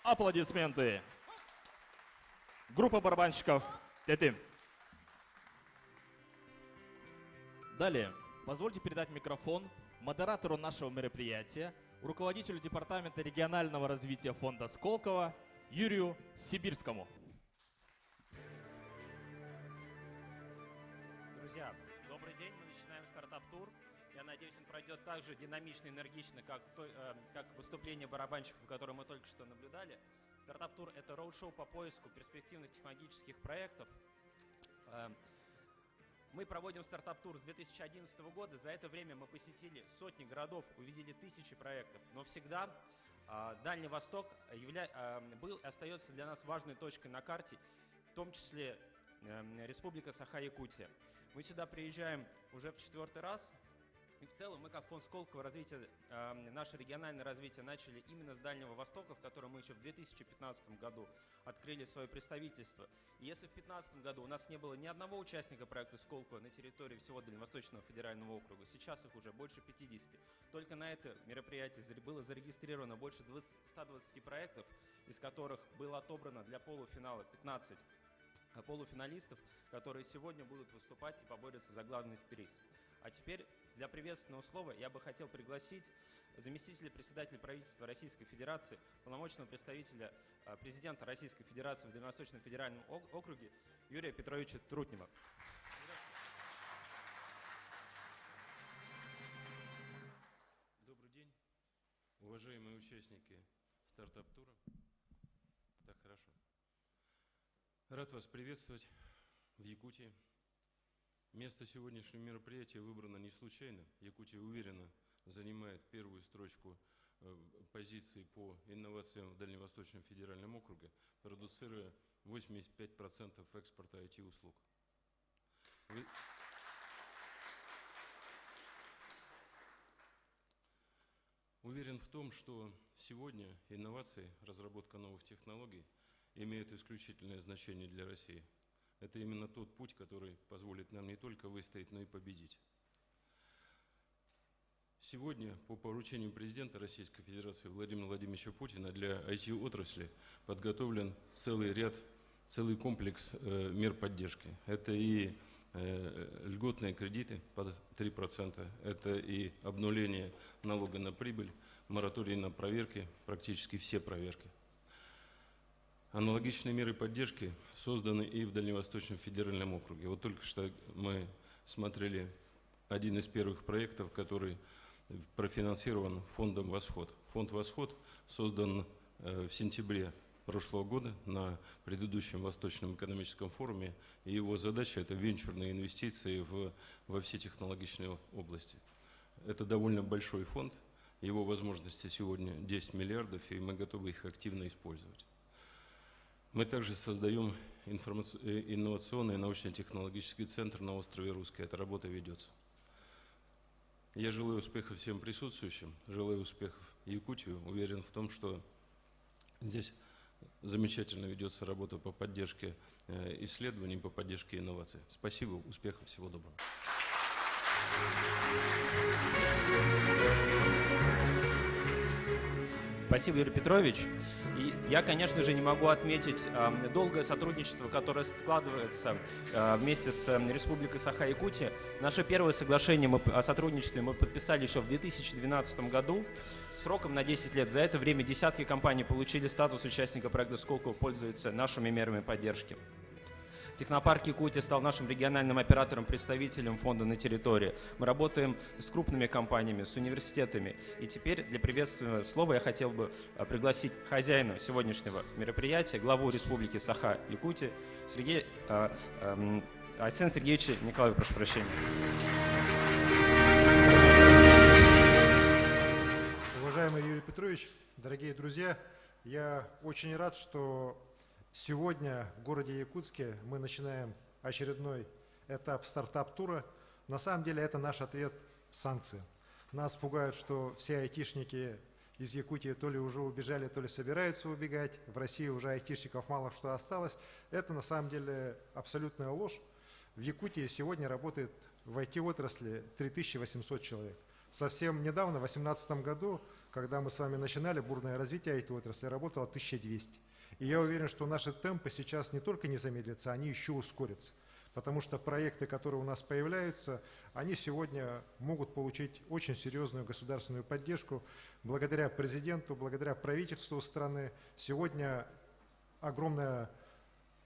Аплодисменты. Группа барабанщиков Т-Тим. Далее, позвольте передать микрофон модератору нашего мероприятия, руководителю департамента регионального развития фонда Сколково Юрию Сибирскому. Друзья, добрый день. Мы начинаем стартап-тур. Я надеюсь, он пройдет так же динамично, энергично, как выступление барабанщиков, которое мы только что наблюдали. Стартап-тур – это роуд-шоу по поиску перспективных технологических проектов. Мы проводим стартап-тур с 2011 года. За это время мы посетили сотни городов, увидели тысячи проектов. Но всегда Дальний Восток был и остается для нас важной точкой на карте, в том числе Республика Саха-Якутия. Мы сюда приезжаем уже в 4-й раз. И в целом мы, как фонд Сколково развития, наше региональное развитие начали именно с Дальнего Востока, в котором мы еще в 2015 году открыли свое представительство. И если в 2015 году у нас не было ни одного участника проекта Сколково на территории всего Дальневосточного федерального округа, сейчас их уже больше 50. Только на это мероприятие было зарегистрировано больше 120 проектов, из которых было отобрано для полуфинала 15 полуфиналистов, которые сегодня будут выступать и поборются за главный приз. А теперь для приветственного слова я бы хотел пригласить заместителя председателя правительства Российской Федерации, полномочного представителя президента Российской Федерации в Дальневосточном федеральном округе Юрия Петровича Трутнева. Добрый день, уважаемые участники стартап-тура. Так, хорошо. Рад вас приветствовать в Якутии. Место сегодняшнего мероприятия выбрано не случайно. Якутия уверенно занимает первую строчку позиций по инновациям в Дальневосточном федеральном округе, продуцируя 85% экспорта IT-услуг. Уверен в том, что сегодня инновации, разработка новых технологий имеют исключительное значение для России. Это именно тот путь, который позволит нам не только выстоять, но и победить. Сегодня по поручению президента Российской Федерации Владимира Владимировича Путина для IT-отрасли подготовлен целый комплекс мер поддержки. Это и льготные кредиты под 3%, это и обнуление налога на прибыль, мораторий на проверки, практически все проверки. Аналогичные меры поддержки созданы и в Дальневосточном федеральном округе. Вот только что мы смотрели один из первых проектов, который профинансирован фондом «Восход». Фонд «Восход» создан в сентябре прошлого года на предыдущем Восточном экономическом форуме, и его задача – это венчурные инвестиции во все технологичные области. Это довольно большой фонд, его возможности сегодня 10 миллиардов, и мы готовы их активно использовать. Мы также создаем инновационный научно-технологический центр на острове Русский. Эта работа ведется. Я желаю успехов всем присутствующим, желаю успехов Якутии. Уверен в том, что здесь замечательно ведется работа по поддержке исследований, по поддержке инноваций. Спасибо, успехов, всего доброго. Спасибо, Юрий Петрович. И я, конечно же, не могу отметить долгое сотрудничество, которое складывается вместе с Республикой Саха-Якутия. Наше первое соглашение о сотрудничестве мы подписали еще в 2012 году с сроком на 10 лет. За это время десятки компаний получили статус участника проекта «Сколково», пользуются нашими мерами поддержки. Технопарк Якутия стал нашим региональным оператором-представителем фонда на территории. Мы работаем с крупными компаниями, с университетами. И теперь для приветственного слова я хотел бы пригласить хозяина сегодняшнего мероприятия, главу Республики Саха-Якутия, Айсена Сергеевича Николаева, прошу прощения. Уважаемый Юрий Петрович, дорогие друзья, я очень рад, что сегодня в городе Якутске мы начинаем очередной этап стартап-тура. На самом деле это наш ответ санкциям. Нас пугают, что все айтишники из Якутии то ли уже убежали, то ли собираются убегать. В России уже айтишников мало что осталось. Это на самом деле абсолютная ложь. В Якутии сегодня работает в IT-отрасли 3800 человек. Совсем недавно, в 2018 году, когда мы с вами начинали бурное развитие IT-отрасли, работало 1200. И я уверен, что наши темпы сейчас не только не замедлятся, они еще ускорятся. Потому что проекты, которые у нас появляются, они сегодня могут получить очень серьезную государственную поддержку. Благодаря президенту, благодаря правительству страны сегодня огромная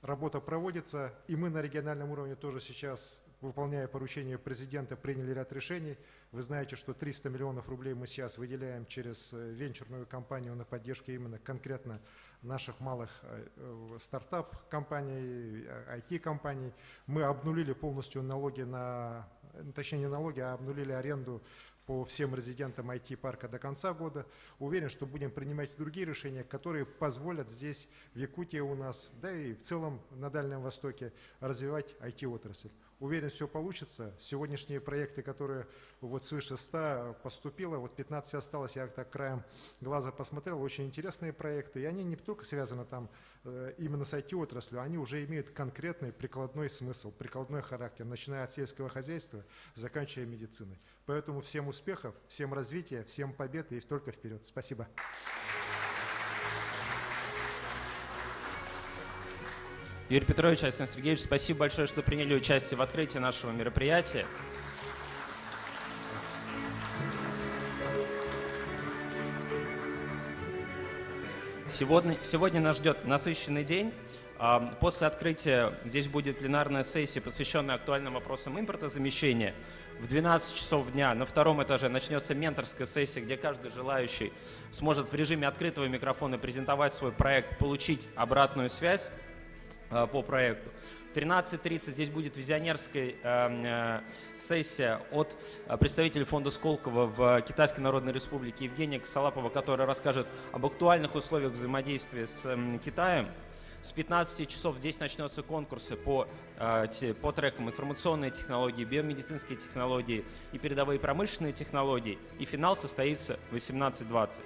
работа проводится. И мы на региональном уровне тоже сейчас, выполняя поручение президента, приняли ряд решений. Вы знаете, что 300 миллионов рублей мы сейчас выделяем через венчурную компанию на поддержку именно конкретно наших малых стартап-компаний, IT-компаний. Мы обнулили полностью налоги точнее не налоги, а обнулили аренду по всем резидентам IT-парка до конца года. Уверен, что будем принимать и другие решения, которые позволят здесь, в Якутии у нас, да и в целом на Дальнем Востоке, развивать IT-отрасль. Уверен, все получится. Сегодняшние проекты, которые вот свыше 100 поступило, вот 15 осталось, я так краем глаза посмотрел, очень интересные проекты. И они не только связаны там именно с IT-отраслью, они уже имеют конкретный прикладной смысл, прикладной характер, начиная от сельского хозяйства, заканчивая медициной. Поэтому всем успехов, всем развития, всем побед и только вперед. Спасибо. Юрий Петрович, Александр Сергеевич, спасибо большое, что приняли участие в открытии нашего мероприятия. Сегодня нас ждет насыщенный день. После открытия здесь будет пленарная сессия, посвященная актуальным вопросам импортозамещения. В 12 часов дня на втором этаже начнется менторская сессия, где каждый желающий сможет в режиме открытого микрофона презентовать свой проект, получить обратную связь по проекту. В 13:30 здесь будет визионерская сессия от представителей фонда Сколково в Китайской Народной Республике Евгения Косолапова, который расскажет об актуальных условиях взаимодействия с Китаем. С 15 часов здесь начнутся конкурсы по трекам информационные технологии, биомедицинские технологии и передовые промышленные технологии. И финал состоится в 18:20.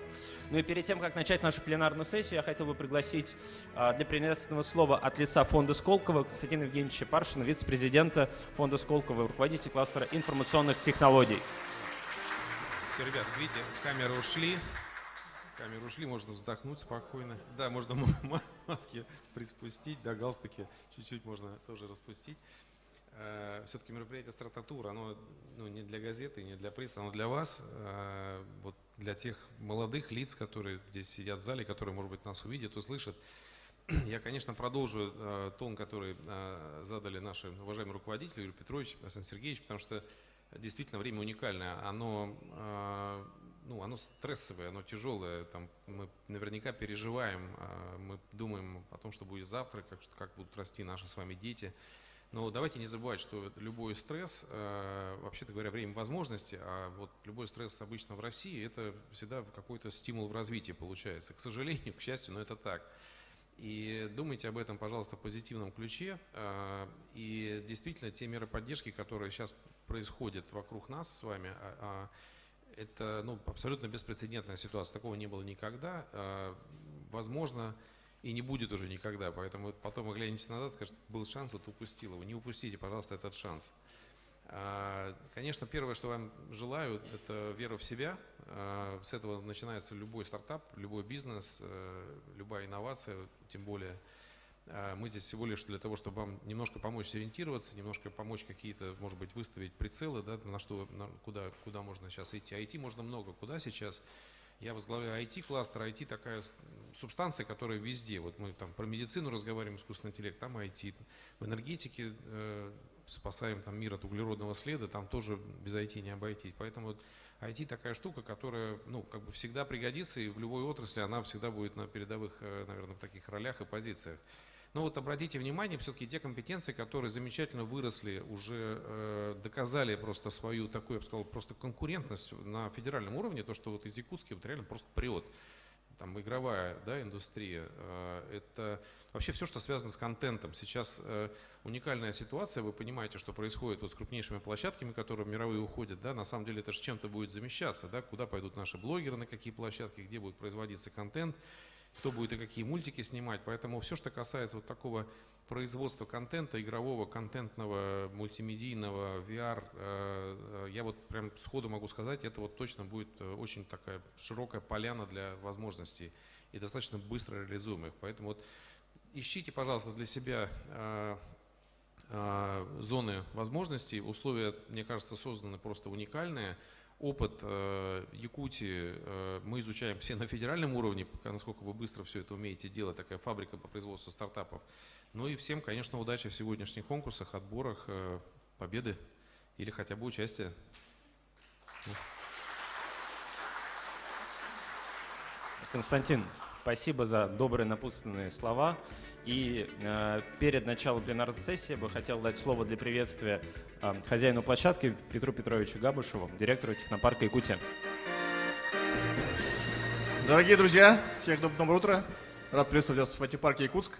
Ну и перед тем, как начать нашу пленарную сессию, я хотел бы пригласить для приветственного слова от лица фонда Сколково Константина Евгеньевича Паршина, вице-президента фонда Сколково, руководителя кластера информационных технологий. Все, ребят, видите, камеры ушли, можно вздохнуть спокойно. Да, можно маски приспустить, да, галстуки чуть-чуть можно тоже распустить. Все-таки мероприятие «Стартап-тур», оно не для газеты, не для прессы, оно для вас, вот для тех молодых лиц, которые здесь сидят в зале, которые, может быть, нас увидят, услышат. Я, конечно, продолжу тон, который задали наши уважаемые руководители, Юрий Петрович, Александр Сергеевич, потому что действительно время уникальное, оно стрессовое, оно тяжелое, мы наверняка переживаем, мы думаем о том, что будет завтра, как будут расти наши с вами дети. Но давайте не забывать, что любой стресс, вообще-то говоря, время возможности, а вот любой стресс обычно в России, это всегда какой-то стимул в развитии получается. К сожалению, к счастью, но это так. И думайте об этом, пожалуйста, в позитивном ключе. И действительно, те меры поддержки, которые сейчас происходят вокруг нас с вами, это абсолютно беспрецедентная ситуация. Такого не было никогда. Возможно, и не будет уже никогда. Поэтому потом вы глянетесь назад и скажете, был шанс, вот упустил его. Не упустите, пожалуйста, этот шанс. Конечно, первое, что вам желаю, это вера в себя. С этого начинается любой стартап, любой бизнес, любая инновация, тем более мы здесь всего лишь для того, чтобы вам немножко помочь сориентироваться, немножко помочь какие-то, может быть, выставить прицелы, да, куда можно сейчас идти. IT можно много, куда сейчас. Я возглавляю IT-кластер, IT такая субстанция, которая везде. Вот мы там про медицину разговариваем, искусственный интеллект, там IT. В энергетике спасаем там мир от углеродного следа, там тоже без IT не обойтись. Поэтому IT такая штука, которая всегда пригодится, и в любой отрасли она всегда будет на передовых, наверное, в таких ролях и позициях. Но вот обратите внимание, все-таки те компетенции, которые замечательно выросли, уже доказали просто свою такую, я бы сказал, просто конкурентность на федеральном уровне, то, что вот из Якутска вот реально просто прет. Там игровая, да, индустрия, это вообще все, что связано с контентом. Сейчас уникальная ситуация, вы понимаете, что происходит вот с крупнейшими площадками, которые мировые уходят, да, на самом деле это же чем-то будет замещаться, да, куда пойдут наши блогеры, на какие площадки, где будет производиться контент, кто будет и какие мультики снимать. Поэтому все, что касается вот такого производства контента, игрового, контентного, мультимедийного, VR, я вот прям сходу могу сказать, это вот точно будет очень такая широкая поляна для возможностей и достаточно быстро реализуемых. Поэтому вот ищите, пожалуйста, для себя зоны возможностей. Условия, мне кажется, созданы просто уникальные. Опыт Якутии мы изучаем все на федеральном уровне, насколько вы быстро все это умеете делать, такая фабрика по производству стартапов. Ну и всем, конечно, удачи в сегодняшних конкурсах, отборах, победы или хотя бы участия. Константин, спасибо за добрые напутственные слова. И перед началом пленарной сессии я бы хотел дать слово для приветствия хозяину площадки Петру Петровичу Габушеву, директору технопарка Якутия. Дорогие друзья, всех доброе утро. Рад приветствовать вас в IT-парке Якутск.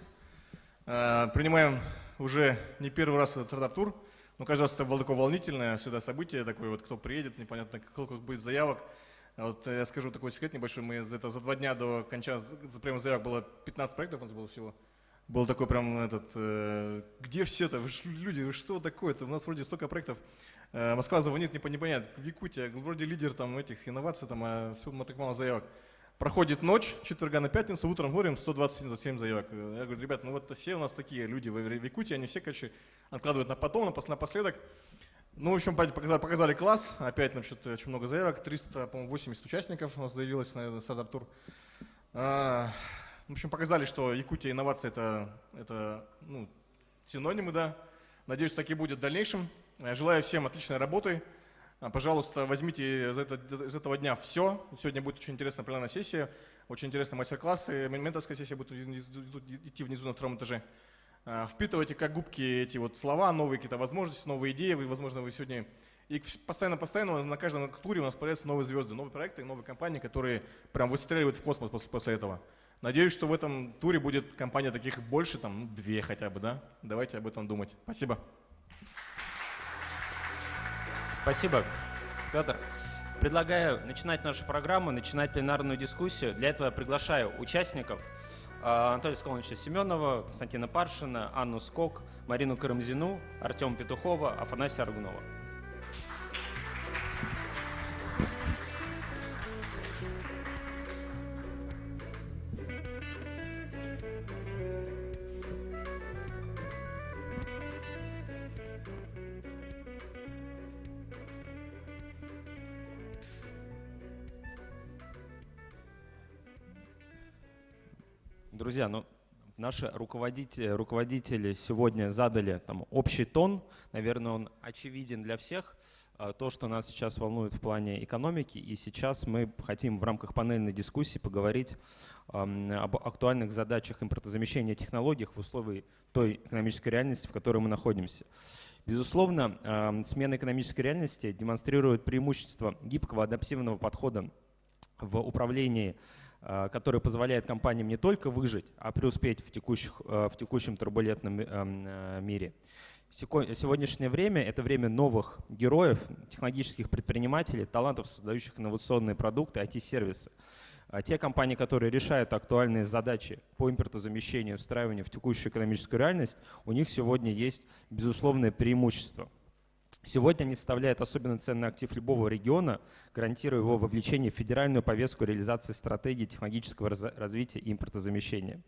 Принимаем уже не первый раз этот стартап-тур, но каждый раз это было такое волнительное всегда событие, такое вот, кто приедет, непонятно, сколько будет заявок. Вот я скажу такой секрет небольшой, мы за 2 дня до конца приема заявок было 15 проектов у нас было всего. Был такой прям где все-то, люди, вы что такое-то, у нас вроде столько проектов. Москва звонит, не понимает, в Якутии, вроде лидер там этих инноваций, там, а всего так мало заявок. Проходит ночь, четверга на пятницу, утром говорим 127 заявок. Я говорю, ребята, ну вот все у нас такие люди в Якутии, они все, короче, откладывают на потом, напоследок. Ну, в общем, показали класс, опять, значит, очень много заявок, 380 участников у нас заявилось на стартап-тур. В общем, показали, что Якутия инновации это ну, синонимы, да. Надеюсь, так и будет в дальнейшем. Желаю всем отличной работы. Пожалуйста, возьмите из этого дня все. Сегодня будет очень интересная пленарная сессия, очень интересные мастер-классы, менторская сессия будет идти внизу на втором этаже. Впитывайте как губки эти вот слова, новые какие-то возможности, новые идеи. Возможно, вы сегодня... И постоянно на каждом туре у нас появляются новые звезды, новые проекты, новые компании, которые прям выстреливают в космос после этого. Надеюсь, что в этом туре будет компания таких больше, там, 2 хотя бы, да? Давайте об этом думать. Спасибо. Спасибо, Петр. Предлагаю начинать нашу программу, начинать пленарную дискуссию. Для этого я приглашаю участников Анатолия Сколовича Семенова, Константина Паршина, Анну Скок, Марину Карамзину, Артема Петухова, Афанасия Аргунова. Друзья, ну, наши руководители сегодня задали там общий тон. Наверное, он очевиден для всех. То, что нас сейчас волнует в плане экономики. И сейчас мы хотим в рамках панельной дискуссии поговорить об актуальных задачах импортозамещения технологиях в условиях той экономической реальности, в которой мы находимся. Безусловно, смена экономической реальности демонстрирует преимущество гибкого адаптивного подхода в управлении, который позволяет компаниям не только выжить, а преуспеть в текущем турбулентном мире. Сегодняшнее время – это время новых героев, технологических предпринимателей, талантов, создающих инновационные продукты, IT-сервисы. Те компании, которые решают актуальные задачи по импортозамещению, встраиванию в текущую экономическую реальность, у них сегодня есть безусловное преимущество. Сегодня они составляют особенно ценный актив любого региона, гарантируя его вовлечение в федеральную повестку реализации стратегии технологического развития и импортозамещения.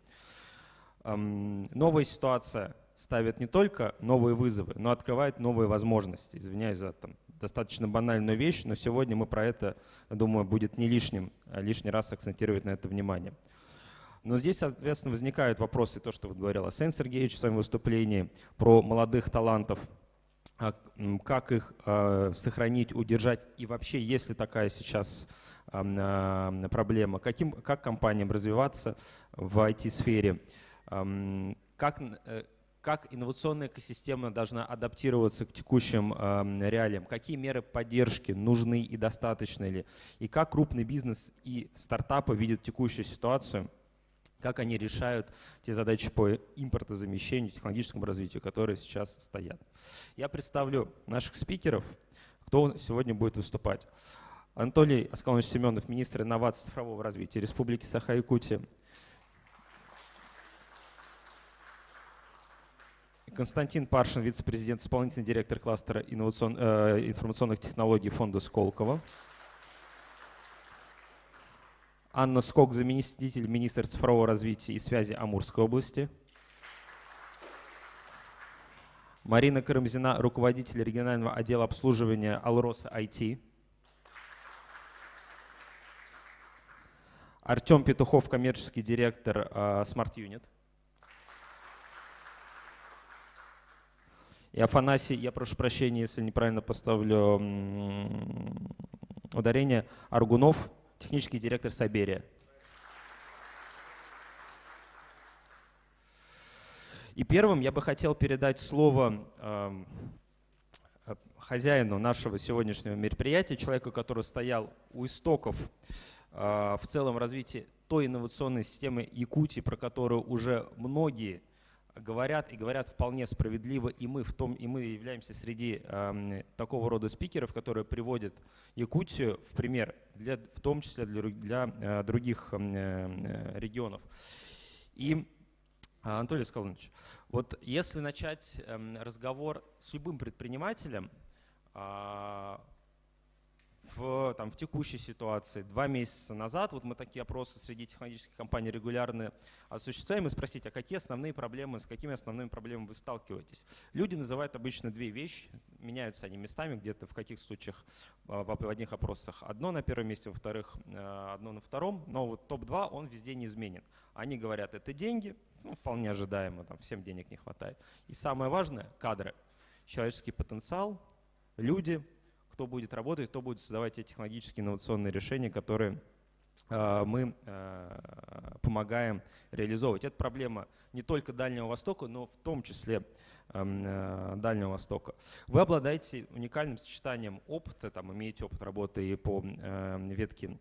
Новая ситуация ставит не только новые вызовы, но открывает новые возможности. Извиняюсь за достаточно банальную вещь, но сегодня мы про это, думаю, будет не лишний раз акцентировать на это внимание. Но здесь, соответственно, возникают вопросы, то, что говорил Арсений Сергеевич в своем выступлении, про молодых талантов, как их сохранить, удержать, и вообще, есть ли такая сейчас проблема, как компаниям развиваться в IT-сфере, как инновационная экосистема должна адаптироваться к текущим реалиям, какие меры поддержки нужны и достаточны ли, и как крупный бизнес и стартапы видят текущую ситуацию, как они решают те задачи по импортозамещению, технологическому развитию, которые сейчас стоят. Я представлю наших спикеров, кто сегодня будет выступать. Анатолий Аскалович Семенов, министр инноваций и цифрового развития Республики Саха-Якутия. Константин Паршин, вице-президент, исполнительный директор кластера информационных технологий фонда Сколково. Анна Скок, заместитель министра цифрового развития и связи Амурской области. Марина Карамзина, руководитель регионального отдела обслуживания Алроса IT. Артем Петухов, коммерческий директор Smart Unit. И Афанасий, я прошу прощения, если неправильно поставлю ударение, Аргунов, технический директор Саберия. И первым я бы хотел передать слово хозяину нашего сегодняшнего мероприятия, человеку, который стоял у истоков в целом развития той инновационной системы Якутии, про которую уже многие говорят и говорят вполне справедливо, и мы являемся среди такого рода спикеров, которые приводят Якутию в пример, в том числе для других регионов. И, Анатолий Сколович, вот если начать разговор с любым предпринимателем, в в текущей ситуации, 2 месяца назад, вот мы такие опросы среди технологических компаний регулярно осуществляем и спросить, а какие основные проблемы, с какими основными проблемами вы сталкиваетесь? Люди называют обычно 2 вещи, меняются они местами, где-то в каких случаях в одних опросах одно на первом месте, во-вторых, одно на втором, но вот топ-2 он везде неизменен. Они говорят, это деньги, вполне ожидаемо, всем денег не хватает. И самое важное – кадры, человеческий потенциал, люди, кто будет работать, кто будет создавать те технологические инновационные решения, которые мы помогаем реализовывать. Это проблема не только Дальнего Востока, но в том числе Дальнего Востока. Вы обладаете уникальным сочетанием опыта, имеете опыт работы и по ветке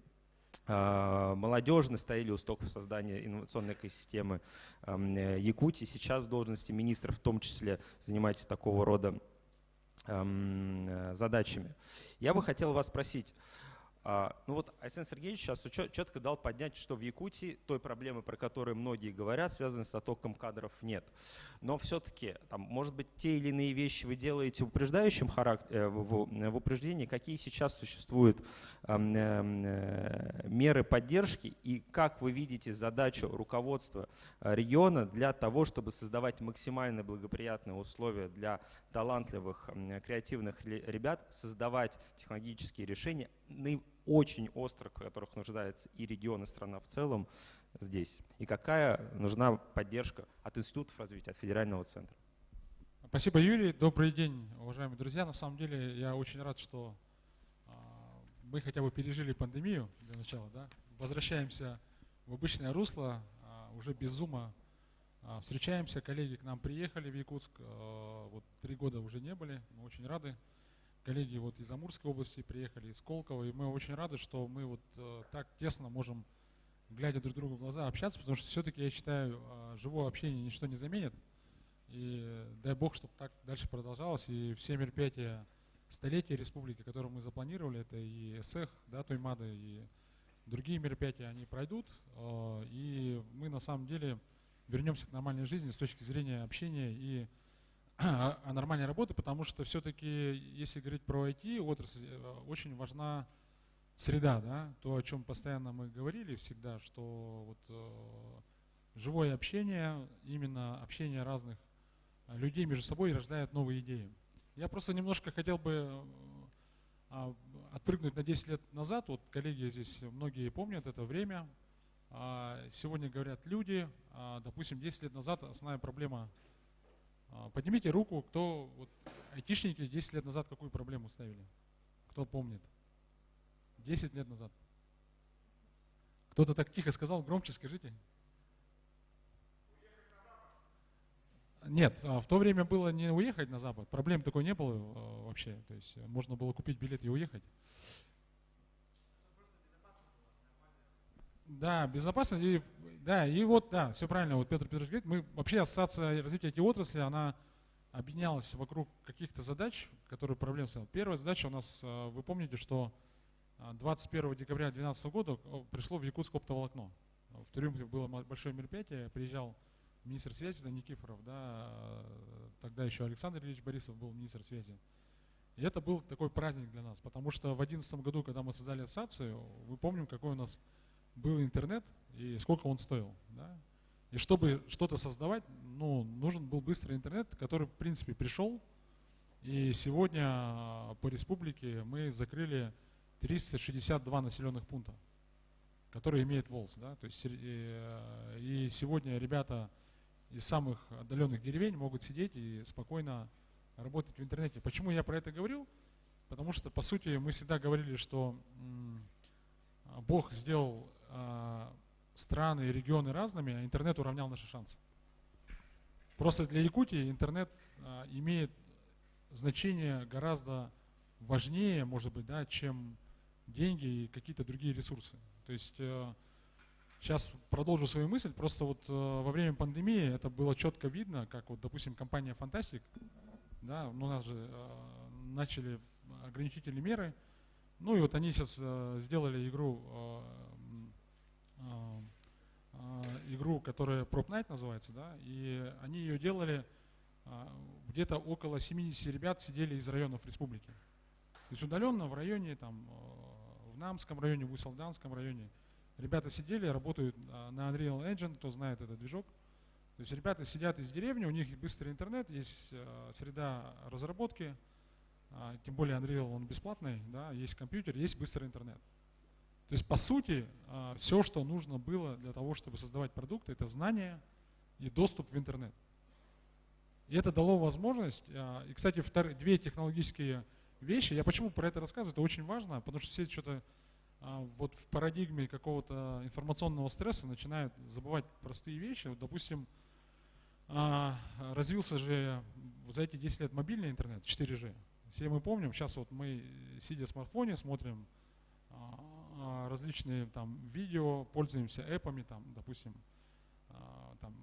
молодежи, стояли у истоков создания инновационной экосистемы Якутии. Сейчас в должности министра в том числе занимаетесь такого рода задачами. Я бы хотел вас спросить, Айсен Сергеевич сейчас четко дал поднять, что в Якутии той проблемы, про которую многие говорят, связанной с оттоком кадров, нет. Но все-таки, может быть, те или иные вещи вы делаете в упреждающем характере, в упреждении, какие сейчас существуют меры поддержки и как вы видите задачу руководства региона для того, чтобы создавать максимально благоприятные условия для талантливых, креативных ребят, создавать технологические решения, очень остро, в которых нуждается и регион, и страна в целом здесь. И какая нужна поддержка от институтов развития, от федерального центра? Спасибо, Юрий. Добрый день, уважаемые друзья. На самом деле я очень рад, что мы хотя бы пережили пандемию для начала. Да? Возвращаемся в обычное русло, уже без зума встречаемся. Коллеги к нам приехали в Якутск, 3 года уже не были, мы очень рады. Коллеги из Амурской области приехали, из Сколково, и мы очень рады, что мы так тесно можем, глядя друг другу в глаза, общаться, потому что все-таки я считаю, живое общение ничто не заменит. И дай бог, чтобы так дальше продолжалось, и все мероприятия столетия республики, которые мы запланировали, это и СЭХ, Тоймада, и другие мероприятия, они пройдут, и мы на самом деле вернемся к нормальной жизни с точки зрения общения и нормальной работы, потому что все-таки, если говорить про IT-отрасль, очень важна среда, да? То, о чем постоянно мы говорили всегда, что живое общение, именно общение разных людей между собой рождает новые идеи. Я просто немножко хотел бы отпрыгнуть на 10 лет назад. Коллеги здесь многие помнят это время. Сегодня говорят люди, допустим, 10 лет назад основная проблема. Поднимите руку, кто, айтишники 10 лет назад какую проблему ставили? Кто помнит? 10 лет назад. Кто-то так тихо сказал, громче скажите. Нет, в то время было не уехать на Запад, проблем такой не было вообще, то есть можно было купить билет и уехать. Да, безопасно. И все правильно, Петр Петрович говорит, мы вообще ассоциация развития IT-отрасли, она объединялась вокруг каких-то задач, которые проблемы ставят. Первая задача у нас, вы помните, что 21 декабря 2012 года пришло в Якутск оптоволокно. В Трюмфе было большое мероприятие, приезжал министр связи Никифоров, тогда еще Александр Ильич Борисов был министр связи. И это был такой праздник для нас, потому что в 2011 году, когда мы создали ассоциацию, вы помним, какой у нас был интернет и сколько он стоил. Да? И чтобы что-то создавать, нужен был быстрый интернет, который, в принципе, пришел. И сегодня по республике мы закрыли 362 населенных пункта, которые имеют ВОЛС. Да? То есть, и сегодня ребята из самых отдаленных деревень могут сидеть и спокойно работать в интернете. Почему я про это говорил? Потому что, по сути, мы всегда говорили, что Бог сделал страны и регионы разными, а интернет уравнял наши шансы. Просто для Якутии интернет имеет значение гораздо важнее, может быть, чем деньги и какие-то другие ресурсы. То есть сейчас продолжу свою мысль. Просто во время пандемии это было четко видно, как допустим, компания Fantastic, у нас же начали ограничительные меры. Ну и они сейчас сделали игру, которая Prop Night называется, и они ее делали, где-то около 70 ребят сидели из районов республики. То есть удаленно в районе Вьетнамском районе, в Усалданском районе. Ребята сидели, работают на Unreal Engine, кто знает этот движок. То есть ребята сидят из деревни, у них быстрый интернет, есть среда разработки, тем более Unreal он бесплатный, да, есть компьютер, есть быстрый интернет. То есть по сути все, что нужно было для того, чтобы создавать продукты, это знания и доступ в интернет. И это дало возможность, и, кстати, две технологические вещи, я почему про это рассказываю, это очень важно, потому что все что-то вот в парадигме какого-то информационного стресса начинают забывать простые вещи. Вот, допустим, развился же за эти 10 лет мобильный интернет, 4G. Все мы помним, сейчас вот мы, сидя в смартфоне, смотрим различные там видео, пользуемся эпами, там, допустим, там,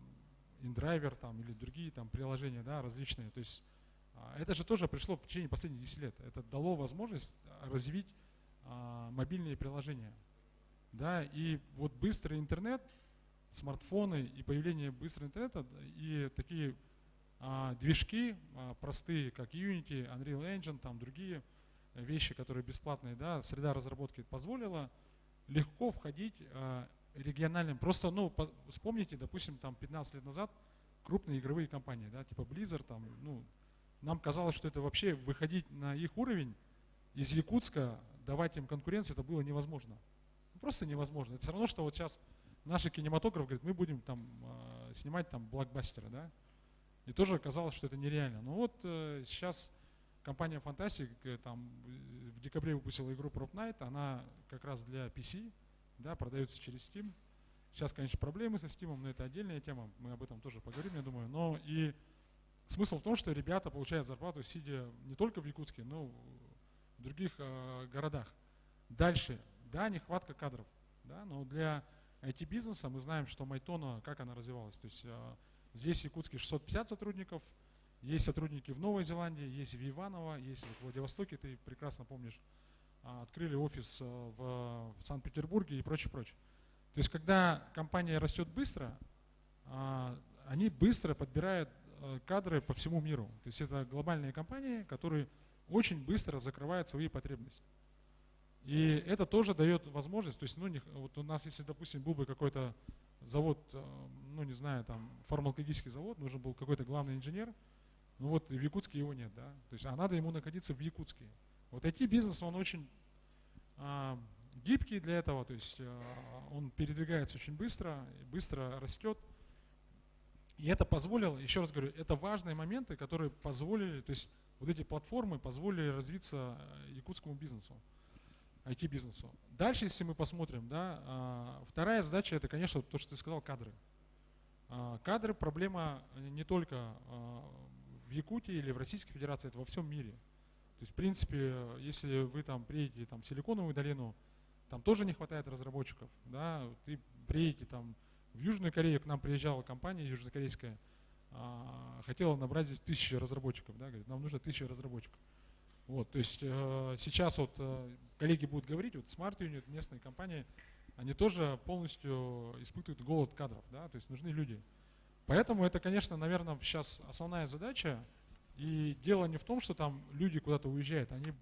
InDriver там, или другие там приложения, да, различные. То есть это же тоже пришло в течение последних 10 лет. Это дало возможность развить мобильные приложения. Да, и вот быстрый интернет, смартфоны и появление быстрого интернета и такие движки простые, как Unity, Unreal Engine, там другие вещи, которые бесплатные, да, среда разработки позволила легко входить региональным. Просто, ну, вспомните, допустим, там 15 лет назад крупные игровые компании, да, типа Blizzard, там, ну, нам казалось, что это вообще выходить на их уровень из Якутска, давать им конкуренцию, это было невозможно. Просто невозможно. Это все равно, что вот сейчас наши кинематограф говорит, мы будем там снимать там блокбастеры, да, и тоже оказалось, что это нереально. Но вот сейчас компания Fantastic там в декабре выпустила игру Prop Night, она как раз для PC, да, продается через Steam. Сейчас, конечно, проблемы со Steam, но это отдельная тема, мы об этом тоже поговорим, я думаю. Но и смысл в том, что ребята получают зарплату, сидя не только в Якутске, но в других городах. Дальше, да, нехватка кадров, да, но для IT-бизнеса мы знаем, что Майтона, как она развивалась. То есть здесь в Якутске 650 сотрудников, есть сотрудники в Новой Зеландии, есть в Иваново, есть в Владивостоке, ты прекрасно помнишь, открыли офис в Санкт-Петербурге и прочее, прочее. То есть когда компания растет быстро, они быстро подбирают кадры по всему миру. То есть это глобальные компании, которые очень быстро закрывают свои потребности. И это тоже дает возможность, то есть, ну, вот у нас, если, допустим, был бы какой-то завод, ну, не знаю, там, фармакологический завод, нужен был какой-то главный инженер, ну вот в Якутске его нет, да, то есть, а надо ему находиться в Якутске. Вот IT-бизнес, он очень гибкий для этого, то есть он передвигается очень быстро растет. И это позволило, еще раз говорю, это важные моменты, которые позволили, то есть вот эти платформы позволили развиться якутскому бизнесу, IT-бизнесу. Дальше, если мы посмотрим, да, вторая задача, это, конечно, то, что ты сказал, кадры. Кадры проблема не только в Якутии или в Российской Федерации, это во всем мире. То есть, в принципе, если вы там приедете там, в Силиконовую долину, там тоже не хватает разработчиков. Да? Ты приедете там в Южную Корею, к нам приезжала компания южнокорейская, хотела набрать здесь 1000 разработчиков. Да? Говорит, нам нужно 1000 разработчиков. Вот, то есть сейчас вот коллеги будут говорить, вот Smart Unit, местные компании, они тоже полностью испытывают голод кадров, да? То есть нужны люди. Поэтому это, конечно, наверное, сейчас основная задача. И дело не в том, что там люди куда-то уезжают, они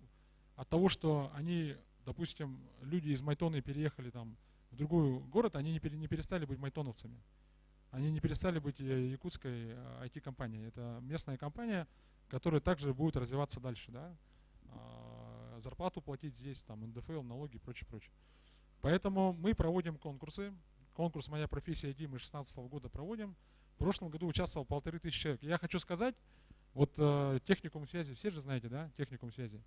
от того, что они, допустим, люди из Майтоны переехали там в другой город, они не перестали быть майтоновцами. Они не перестали быть якутской IT-компанией. Это местная компания, которая также будет развиваться дальше, да? Зарплату платить здесь, там, НДФЛ, налоги и прочее, прочее. Поэтому мы проводим конкурсы. Конкурс «Моя профессия ID» мы 2016 года проводим. В прошлом году участвовал 1500 человек. Я хочу сказать, вот техникум связи, все же знаете, да, техникум связи.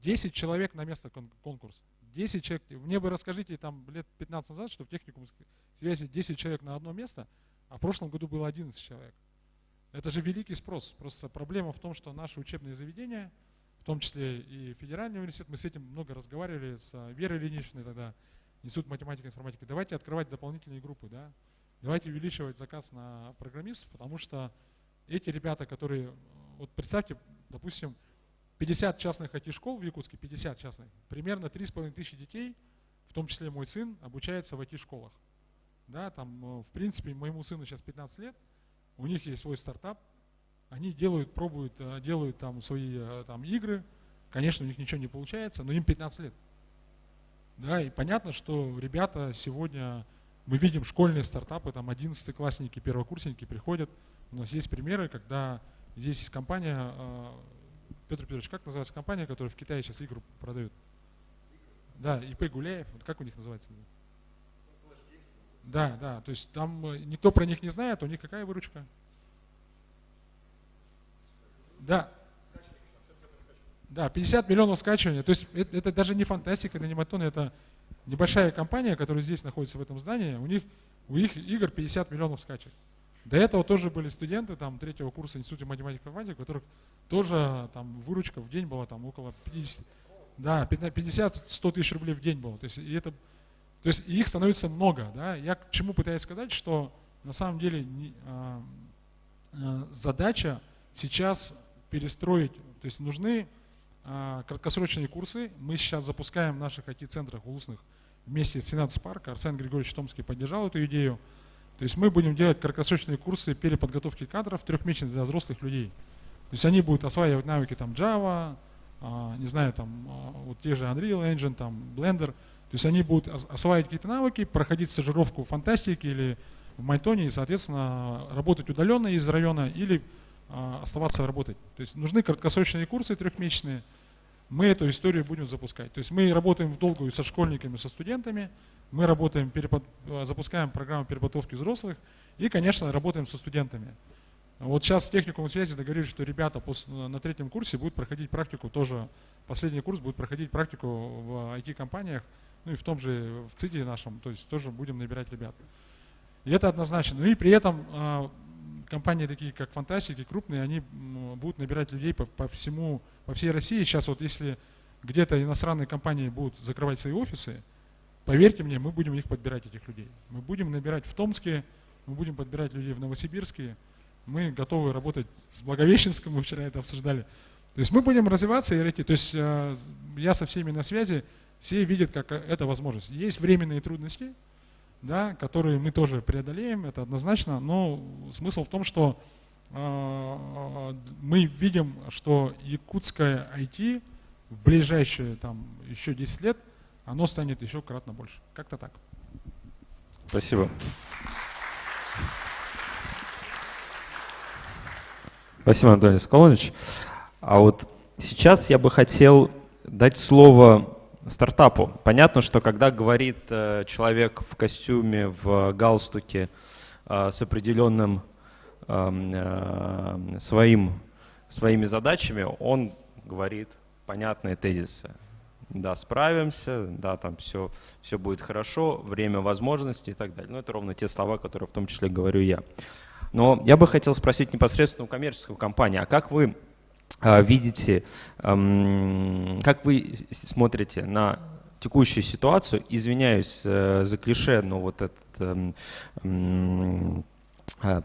10 человек на место конкурс. 10 человек. Мне бы расскажите там лет 15 назад, что в техникум связи 10 человек на одно место, а в прошлом году было 11 человек. Это же великий спрос. Просто проблема в том, что наши учебные заведения, в том числе и федеральный университет, мы с этим много разговаривали, с Верой Ильиничной тогда, Институт математики и информатики. Давайте открывать дополнительные группы, да? Давайте увеличивать заказ на программистов, потому что эти ребята, которые, вот представьте, допустим, 50 частных IT-школ в Якутске, 50 частных, примерно 3500 детей, в том числе мой сын, обучается в IT-школах. Да, там, в принципе, моему сыну сейчас 15 лет, у них есть свой стартап, они пробуют, делают там свои там, игры, конечно, у них ничего не получается, но им 15 лет. Да, и понятно, что ребята сегодня, мы видим школьные стартапы, там 11-классники, первокурсники приходят. У нас есть примеры, когда здесь есть компания, Петр Петрович, как называется компания, которая в Китае сейчас игру продает? Да, ИП Гуляев, как у них называется? Да, да, то есть там никто про них не знает, у них какая выручка? Да. Да, 50 миллионов скачиваний. То есть это даже не фантастика, это не матон, это небольшая компания, которая здесь находится в этом здании, у их игр 50 миллионов скачек. До этого тоже были студенты там 3-го курса Института математики и информатики, у которых тоже там выручка в день была там около 50, да, 50-100 тысяч рублей в день было. То есть их становится много. Да? Я к чему пытаюсь сказать, что на самом деле задача сейчас перестроить, то есть нужны краткосрочные курсы. Мы сейчас запускаем в наших IT-центрах улусных вместе с Сенат-Спарк. Арсен Григорьевич Томский поддержал эту идею. То есть мы будем делать краткосрочные курсы переподготовки кадров, 3-месячные для взрослых людей. То есть они будут осваивать навыки там Java, не знаю, там вот те же Unreal Engine, там Blender. То есть они будут осваивать какие-то навыки, проходить стажировку в фантастике или в Майтоне и, соответственно, работать удаленно из района или оставаться работать. То есть нужны краткосрочные курсы 3-месячные. Мы эту историю будем запускать. То есть мы работаем в долгую со школьниками, со студентами, мы работаем, запускаем программу переподготовки взрослых и, конечно, работаем со студентами. Вот сейчас в техникуме связи договорились, что ребята на 3-м курсе будут проходить практику тоже, последний курс будет проходить практику в IT-компаниях, ну и в том же, в ЦИТе нашем, то есть тоже будем набирать ребят. И это однозначно. Ну и при этом компании такие, как Фантастики, крупные, они будут набирать людей по всей России. Сейчас вот если где-то иностранные компании будут закрывать свои офисы, поверьте мне, мы будем их подбирать, этих людей. Мы будем набирать в Томске, мы будем подбирать людей в Новосибирске. Мы готовы работать с Благовещенском, мы вчера это обсуждали. То есть мы будем развиваться и расти. То есть я со всеми на связи, все видят, как это возможность. Есть временные трудности, да, которые мы тоже преодолеем, это однозначно, но смысл в том, что мы видим, что якутское IT в ближайшие там, еще 10 лет, оно станет еще кратно больше. Как-то так. Спасибо. Спасибо, Анатолий Соколович. А вот сейчас я бы хотел дать слово стартапу. Понятно, что когда говорит человек в костюме, в галстуке с определенным своими задачами, он говорит понятные тезисы. Да, справимся, да, там все будет хорошо, время возможностей и так далее. Но это ровно те слова, которые в том числе говорю я. Но я бы хотел спросить непосредственно у коммерческой компании, а как вы видите, как вы смотрите на текущую ситуацию? Извиняюсь за клише, но вот этот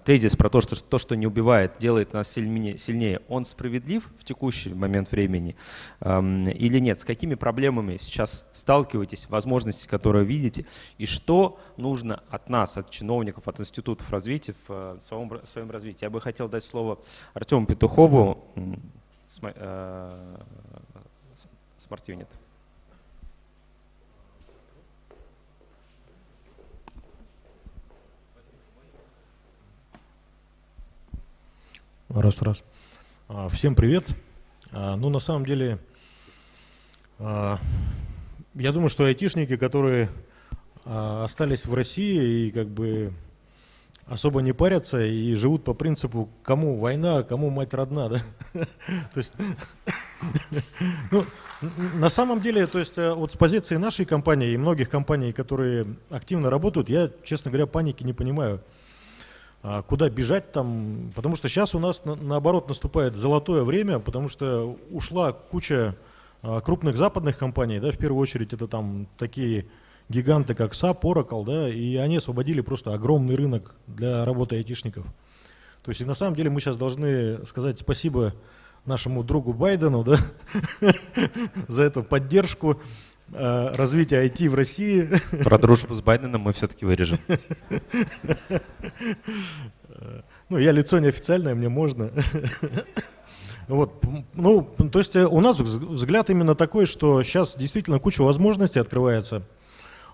тезис про то, что не убивает, делает нас сильнее, он справедлив в текущий момент времени или нет? С какими проблемами сейчас сталкиваетесь, возможности, которые видите, и что нужно от нас, от чиновников, от институтов развития в своем развитии? Я бы хотел дать слово Артему Петухову, Smart Unit. Раз. Всем привет. Ну, на самом деле, я думаю, что айтишники, которые остались в России и как бы особо не парятся и живут по принципу, кому война, кому мать родна, да? То есть, ну, на самом деле, то есть, вот с позиции нашей компании и многих компаний, которые активно работают, я, честно говоря, паники не понимаю. Куда бежать там, потому что сейчас у нас наоборот наступает золотое время, потому что ушла куча крупных западных компаний, да, в первую очередь это там такие гиганты, как SAP, Oracle, да, и они освободили просто огромный рынок для работы айтишников. То есть и на самом деле мы сейчас должны сказать спасибо нашему другу Байдену, да, за эту поддержку развития IT в России. Про дружбу с Байденом мы все-таки вырежем. Ну, я лицо неофициальное, мне можно. Вот, ну, то есть у нас взгляд именно такой, что сейчас действительно куча возможностей открывается,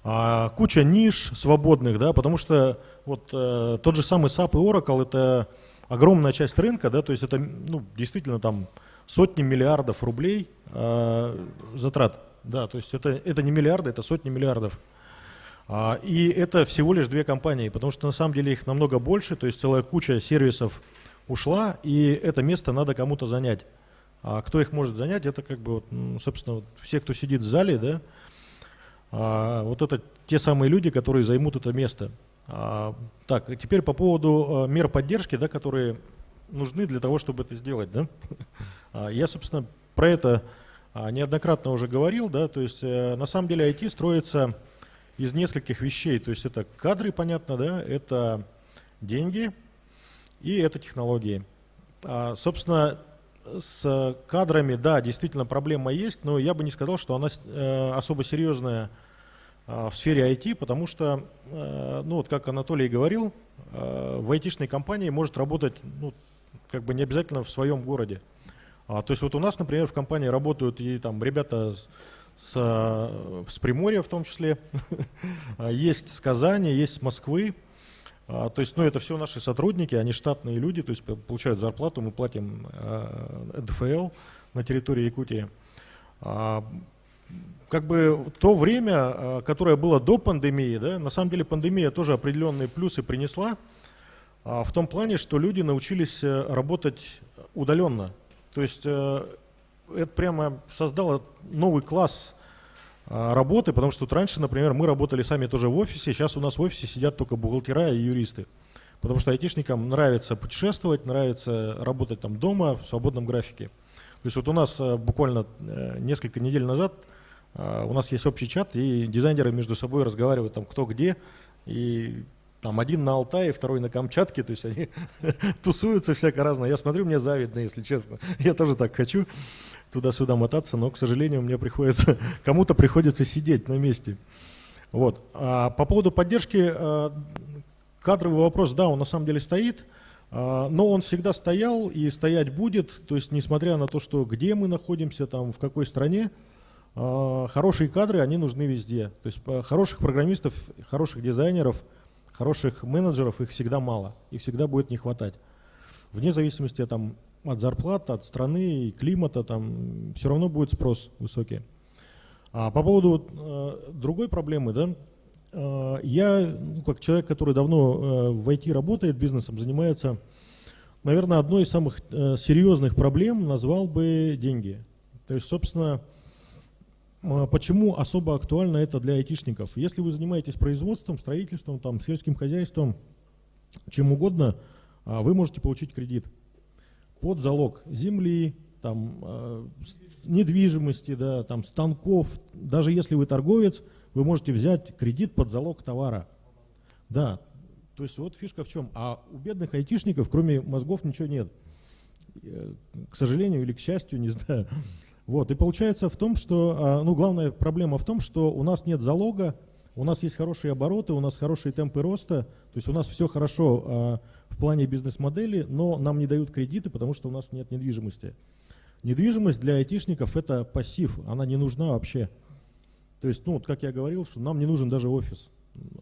куча ниш свободных, да, потому что вот тот же самый SAP и Oracle — это огромная часть рынка, да, то есть это, ну, действительно там сотни миллиардов рублей затрат, да, то есть это не миллиарды, это сотни миллиардов. И это всего лишь две компании, потому что на самом деле их намного больше, то есть целая куча сервисов ушла, и это место надо кому-то занять. А кто их может занять, это как бы, вот, собственно, вот все, кто сидит в зале, да, вот это те самые люди, которые займут это место. Так, теперь по поводу мер поддержки, да, которые нужны для того, чтобы это сделать. Да? Я, собственно, про это неоднократно уже говорил, да, то есть на самом деле IT строится из нескольких вещей, то есть это кадры, понятно, да, это деньги и это технологии. Собственно, с кадрами, да, действительно проблема есть, но я бы не сказал, что она особо серьезная в сфере IT, потому что, ну вот как Анатолий говорил, в IT-шной компании может работать, ну, как бы не обязательно в своем городе. То есть вот у нас, например, в компании работают и там ребята с Приморья в том числе, есть с Казани, есть с Москвы. То есть, ну, это все наши сотрудники, они штатные люди, то есть получают зарплату, мы платим НДФЛ на территории Якутии. Как бы то время, которое было до пандемии, да, на самом деле пандемия тоже определенные плюсы принесла, в том плане, что люди научились работать удаленно. То есть это прямо создало новый класс работы, потому что раньше, например, мы работали сами тоже в офисе, сейчас у нас в офисе сидят только бухгалтера и юристы, потому что айтишникам нравится путешествовать, нравится работать там дома в свободном графике. То есть вот у нас буквально несколько недель назад у нас есть общий чат, и дизайнеры между собой разговаривают там кто где, и там один на Алтае, второй на Камчатке, то есть они тусуются всяко разное. Я смотрю, мне завидно, если честно. Я тоже так хочу туда-сюда мотаться, но, к сожалению, мне приходится, кому-то приходится сидеть на месте. Вот. А по поводу поддержки, кадровый вопрос, да, он на самом деле стоит, но он всегда стоял и стоять будет, то есть несмотря на то, что где мы находимся, там, в какой стране, хорошие кадры, они нужны везде. То есть хороших программистов, хороших дизайнеров, хороших менеджеров, их всегда мало, их всегда будет не хватать. Вне зависимости там, от зарплат, от страны и климата, там все равно будет спрос высокий. А по поводу другой проблемы, да, я, ну, как человек, который давно в IT работает, бизнесом занимается, наверное, одной из самых серьезных проблем назвал бы деньги. То есть, собственно, почему особо актуально это для айтишников? Если вы занимаетесь производством, строительством, там, сельским хозяйством, чем угодно, вы можете получить кредит под залог земли, там, недвижимости, да, там, станков. Даже если вы торговец, вы можете взять кредит под залог товара. Да, то есть вот фишка в чем. А у бедных айтишников, кроме мозгов, ничего нет. К сожалению или к счастью, не знаю. Вот, и получается в том, что, ну, главная проблема в том, что у нас нет залога, у нас есть хорошие обороты, у нас хорошие темпы роста, то есть у нас все хорошо в плане бизнес-модели, но нам не дают кредиты, потому что у нас нет недвижимости. Недвижимость для айтишников — это пассив, она не нужна вообще. То есть, ну, вот как я говорил, что нам не нужен даже офис,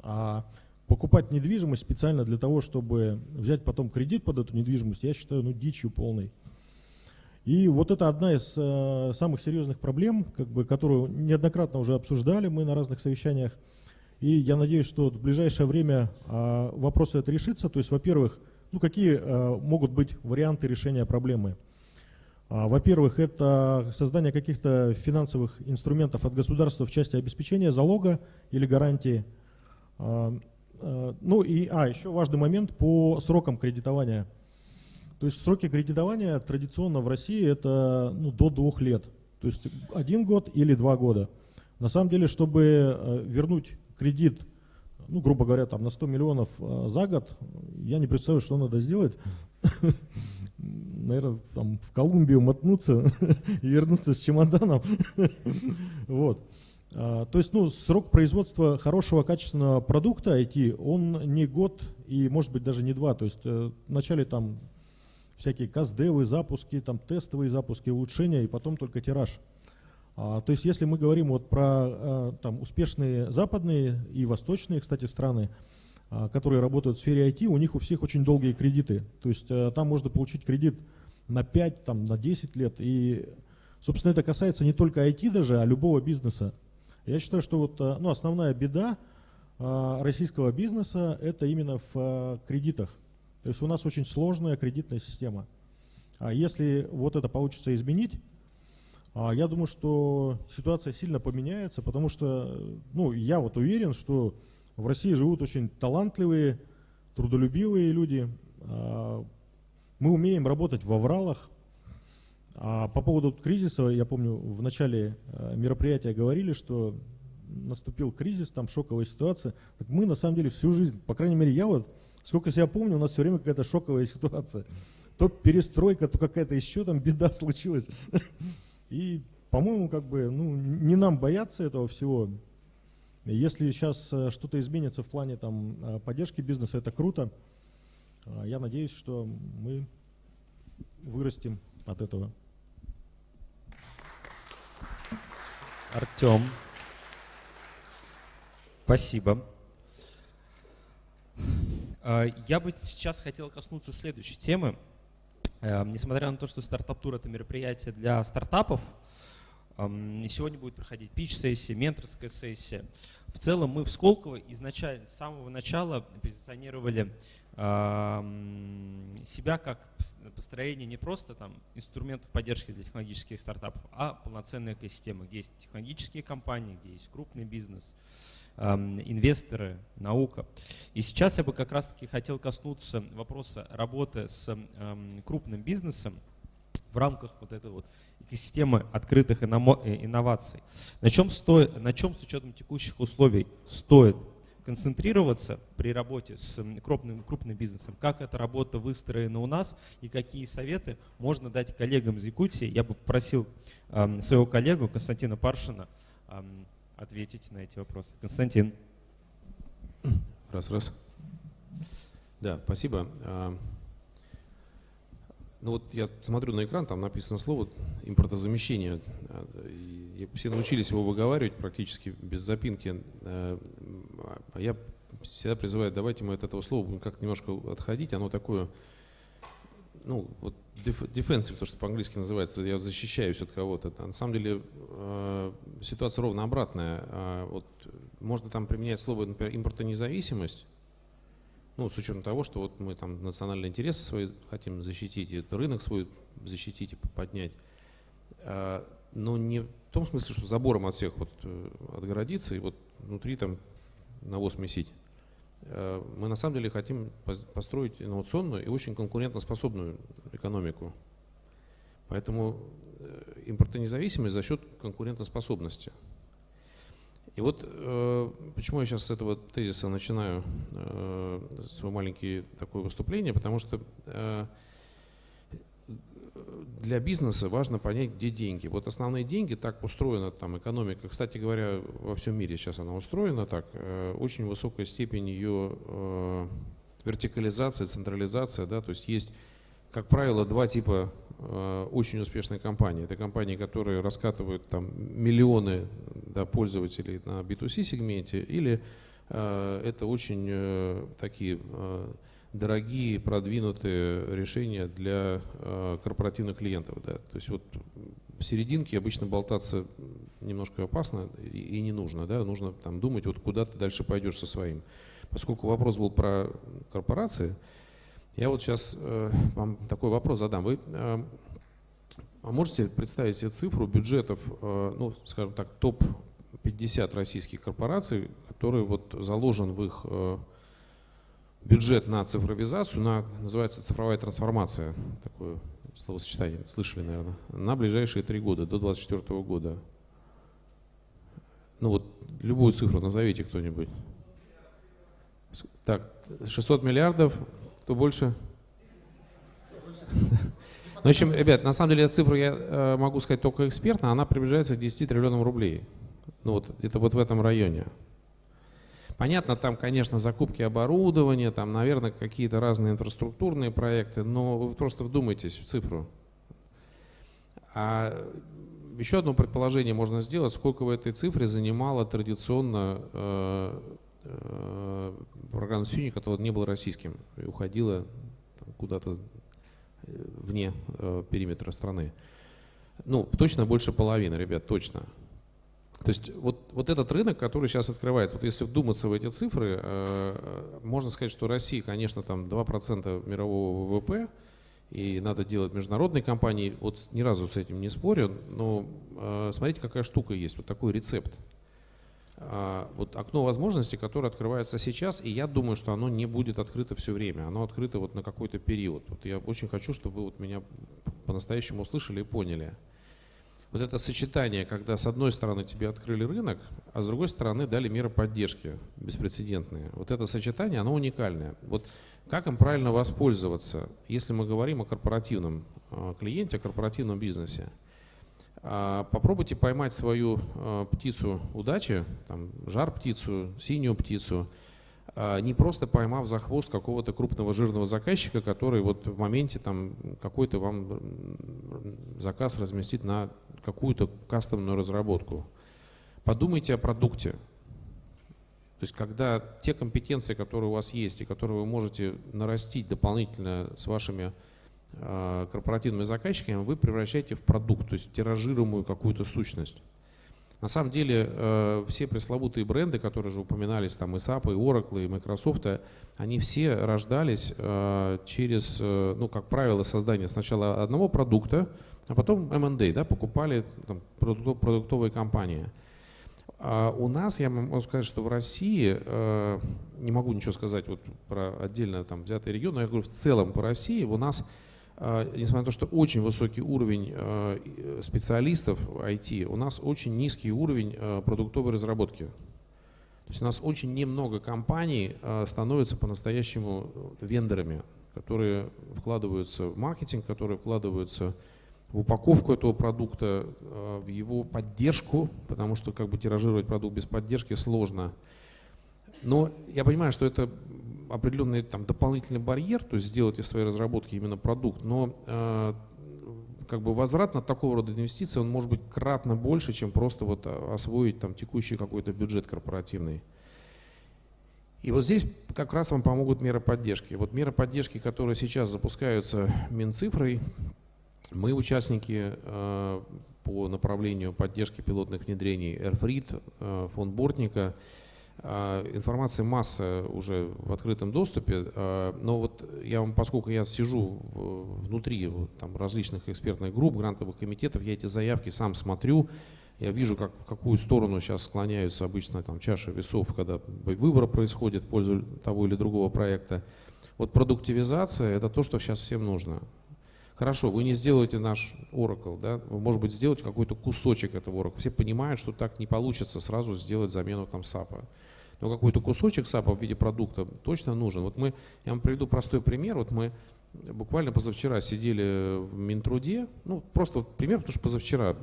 а покупать недвижимость специально для того, чтобы взять потом кредит под эту недвижимость, я считаю, ну, дичью полной. И вот это одна из самых серьезных проблем, как бы, которую неоднократно уже обсуждали мы на разных совещаниях. И я надеюсь, что в ближайшее время вопрос этот решится. То есть, во-первых, ну, какие могут быть варианты решения проблемы? Во-первых, это создание каких-то финансовых инструментов от государства в части обеспечения залога или гарантии. Ну и еще важный момент по срокам кредитования. То есть сроки кредитования традиционно в России это, ну, до 2 лет. То есть 1 год или 2 года. На самом деле, чтобы вернуть кредит, ну, грубо говоря, там, на 100 миллионов за год, я не представляю, что надо сделать. Наверное, там, в Колумбию мотнуться и вернуться с чемоданом. Вот. То есть, ну, срок производства хорошего качественного продукта IT, он не год и, может быть, даже не 2. То есть в начале там всякие каздевы, запуски, там, тестовые запуски, улучшения, и потом только тираж. То есть если мы говорим вот про там, успешные западные и восточные, кстати, страны, которые работают в сфере IT, у них у всех очень долгие кредиты. То есть там можно получить кредит на 5, там, на 10 лет. И, собственно, это касается не только IT даже, а любого бизнеса. Я считаю, что вот, ну, основная беда российского бизнеса – это именно в кредитах. То есть у нас очень сложная кредитная система. А если вот это получится изменить, я думаю, что ситуация сильно поменяется, потому что, ну, я вот уверен, что в России живут очень талантливые, трудолюбивые люди. Мы умеем работать в авралах. По поводу кризиса, я помню, в начале мероприятия говорили, что наступил кризис, там шоковая ситуация. Так мы на самом деле всю жизнь, по крайней мере, я вот, сколько себя помню, у нас все время какая-то шоковая ситуация. То перестройка, то какая-то еще там беда случилась. И, по-моему, как бы, ну, не нам бояться этого всего. Если сейчас что-то изменится в плане там, поддержки бизнеса, это круто. Я надеюсь, что мы вырастем от этого. Артем, спасибо. Я бы сейчас хотел коснуться следующей темы. Несмотря на то, что стартап-тур — это мероприятие для стартапов, и сегодня будет проходить пич-сессия, менторская сессия. В целом мы в Сколково изначально, с самого начала позиционировали себя как построение не просто там инструментов поддержки для технологических стартапов, а полноценная экосистема, где есть технологические компании, где есть крупный бизнес, инвесторы, наука. И сейчас я бы как раз-таки хотел коснуться вопроса работы с крупным бизнесом в рамках вот этой вот экосистемы открытых инноваций. На чем с учетом текущих условий стоит концентрироваться при работе с крупным бизнесом, как эта работа выстроена у нас и какие советы можно дать коллегам из Якутии. Я бы попросил своего коллегу Константина Паршина ответить на эти вопросы. Константин. Раз. Да, спасибо. Ну вот я смотрю на экран, там написано слово импортозамещение. Все научились его выговаривать практически без запинки. Я всегда призываю, давайте мы от этого слова будем как-то немножко отходить. Оно такое, ну, вот defensive, то, что по-английски называется, я защищаюсь от кого-то. На самом деле ситуация ровно обратная. Вот можно там применять слово, например, импортонезависимость, ну, с учетом того, что вот мы там национальные интересы свои хотим защитить, и рынок свой защитить и поднять. Но не в том смысле, что забором от всех вот отгородиться и вот внутри там навоз месить. Мы на самом деле хотим построить инновационную и очень конкурентоспособную экономику. Поэтому импортонезависимость за счет конкурентоспособности. И вот почему я сейчас с этого тезиса начинаю свое маленькое такое выступление, потому что для бизнеса важно понять, где деньги. Вот основные деньги, так устроена там экономика. Кстати говоря, во всем мире сейчас она устроена так. Очень высокая степень ее вертикализации, централизация. Да, то есть есть, как правило, два типа очень успешной компании. Это компании, которые раскатывают там миллионы, да, пользователей на B2C сегменте, или это очень такие дорогие, продвинутые решения для корпоративных клиентов. Да. То есть вот в серединке обычно болтаться немножко опасно и не нужно. Да. Нужно там думать, вот куда ты дальше пойдешь со своим. Поскольку вопрос был про корпорации, я вот сейчас вам такой вопрос задам. Вы можете представить себе цифру бюджетов, ну, скажем так, топ-50 российских корпораций, которые вот заложен в их бюджет на цифровизацию, называется цифровая трансформация, такое словосочетание, слышали, наверное, на ближайшие 3 года, до 2024 года. Ну вот любую цифру назовите кто-нибудь. Так, 600 миллиардов, кто больше? В общем, ребят, на самом деле эту цифру я могу сказать только экспертно, она приближается к 10 триллионам рублей. Ну вот где-то вот в этом районе. Понятно, там, конечно, закупки оборудования, там, наверное, какие-то разные инфраструктурные проекты, но вы просто вдумайтесь в цифру. А еще одно предположение можно сделать, сколько в этой цифре занимала традиционно программное обеспечение, которое не было российским и уходило куда-то вне периметра страны. Ну, точно больше половины, ребят, точно. То есть вот этот рынок, который сейчас открывается, вот если вдуматься в эти цифры, можно сказать, что Россия, конечно, там 2% мирового ВВП, и надо делать международные компании, вот ни разу с этим не спорю, но смотрите, какая штука есть, вот такой рецепт. Вот окно возможностей, которое открывается сейчас, и я думаю, что оно не будет открыто все время, оно открыто вот на какой-то период. Вот я очень хочу, чтобы вы вот меня по-настоящему услышали и поняли. Вот это сочетание, когда с одной стороны тебе открыли рынок, а с другой стороны дали меры поддержки беспрецедентные. Вот это сочетание, оно уникальное. Вот как им правильно воспользоваться, если мы говорим о корпоративном клиенте, о корпоративном бизнесе? Попробуйте поймать свою птицу удачи, там, жар-птицу, синюю птицу, не просто поймав за хвост какого-то крупного жирного заказчика, который вот в моменте там какой-то вам заказ разместит на какую-то кастомную разработку. Подумайте о продукте. То есть когда те компетенции, которые у вас есть и которые вы можете нарастить дополнительно с вашими корпоративными заказчиками, вы превращаете в продукт, то есть в тиражируемую какую-то сущность. На самом деле все пресловутые бренды, которые же упоминались, там и SAP, и Oracle, и Microsoft, они все рождались через, ну, как правило, создание сначала одного продукта, а потом M&A, да, покупали там, продуктовые компании. У нас, я могу сказать, что в России, не могу ничего сказать вот про отдельно там взятый регион, но я говорю в целом по России, у нас, несмотря на то, что очень высокий уровень специалистов IT, у нас очень низкий уровень продуктовой разработки. То есть у нас очень немного компаний становятся по-настоящему вендорами, которые вкладываются в маркетинг, которые вкладываются в упаковку этого продукта, в его поддержку, потому что как бы тиражировать продукт без поддержки сложно. Но я понимаю, что это определенный там дополнительный барьер, то есть сделать из своей разработки именно продукт, но как бы возврат на такого рода инвестиции, он может быть кратно больше, чем просто вот освоить там текущий какой-то бюджет корпоративный. И вот здесь как раз вам помогут меры поддержки. Вот меры поддержки, которые сейчас запускаются Минцифрой, мы участники по направлению поддержки пилотных внедрений AirFreed, фонд Бортника. Информации масса уже в открытом доступе, но вот я вам, поскольку я сижу внутри вот, там, различных экспертных групп, грантовых комитетов, я эти заявки сам смотрю, я вижу, в какую сторону сейчас склоняются обычно там, чаши весов, когда выбор происходит в пользу того или другого проекта. Вот продуктивизация – это то, что сейчас всем нужно. Хорошо, вы не сделаете наш Oracle, да? Вы, может быть, сделаете какой-то кусочек этого Oracle. Все понимают, что так не получится сразу сделать замену там SAP. Но какой-то кусочек SAP в виде продукта точно нужен. Вот я вам приведу простой пример. Вот мы буквально позавчера сидели в Минтруде, ну просто вот пример, потому что позавчера,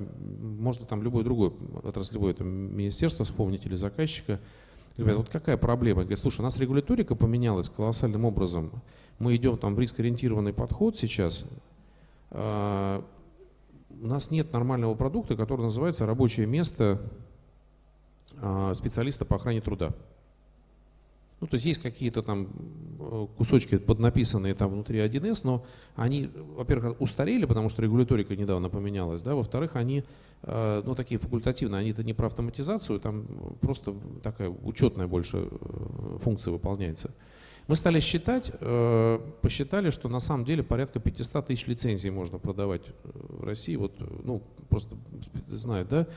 можно там любое другое отраслевое там, министерство вспомнить или заказчика. Ребята, вот какая проблема? Говорят, слушай, у нас регуляторика поменялась колоссальным образом. Мы идем там в риск-ориентированный подход сейчас. У нас нет нормального продукта, который называется рабочее место специалиста по охране труда. Ну, то есть есть какие-то там кусочки поднаписанные там внутри 1С, но они, во-первых, устарели, потому что регуляторика недавно поменялась, да, во-вторых, они, ну, такие факультативные, они-то не про автоматизацию, там просто такая учетная больше функция выполняется. Мы стали считать, посчитали, что на самом деле порядка 500 тысяч лицензий можно продавать в России. Вот, ну, просто знают, да?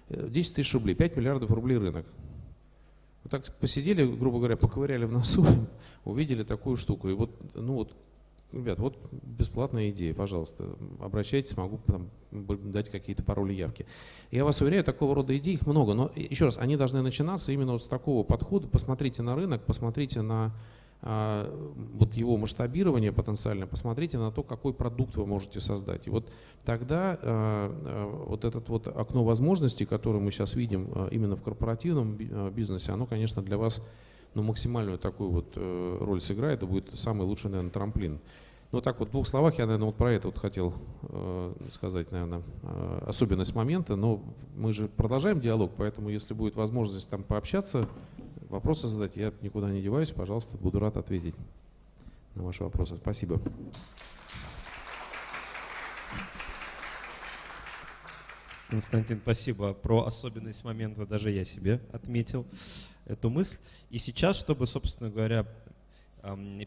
10 тысяч рублей, 5 миллиардов рублей рынок. Вот так посидели, грубо говоря, поковыряли в носу, увидели такую штуку. И вот, ну вот, ребят, вот бесплатная идея, пожалуйста, обращайтесь, могу там, дать какие-то пароли, явки. Я вас уверяю, такого рода идей их много, но еще раз, они должны начинаться именно вот с такого подхода. Посмотрите на рынок, посмотрите на вот его масштабирование потенциально, посмотрите на то, какой продукт вы можете создать. И вот тогда вот это вот окно возможностей, которое мы сейчас видим именно в корпоративном бизнесе, оно, конечно, для вас но максимальную такую вот роль сыграет, это будет самый лучший, наверное, трамплин. Ну так вот в двух словах я, наверное, вот про это вот хотел сказать, наверное, особенность момента, но мы же продолжаем диалог, поэтому если будет возможность там пообщаться, вопросы задать, я никуда не деваюсь, пожалуйста, буду рад ответить на ваши вопросы. Спасибо. Константин, спасибо. Про особенность момента даже я себе отметил эту мысль. И сейчас, чтобы, собственно говоря,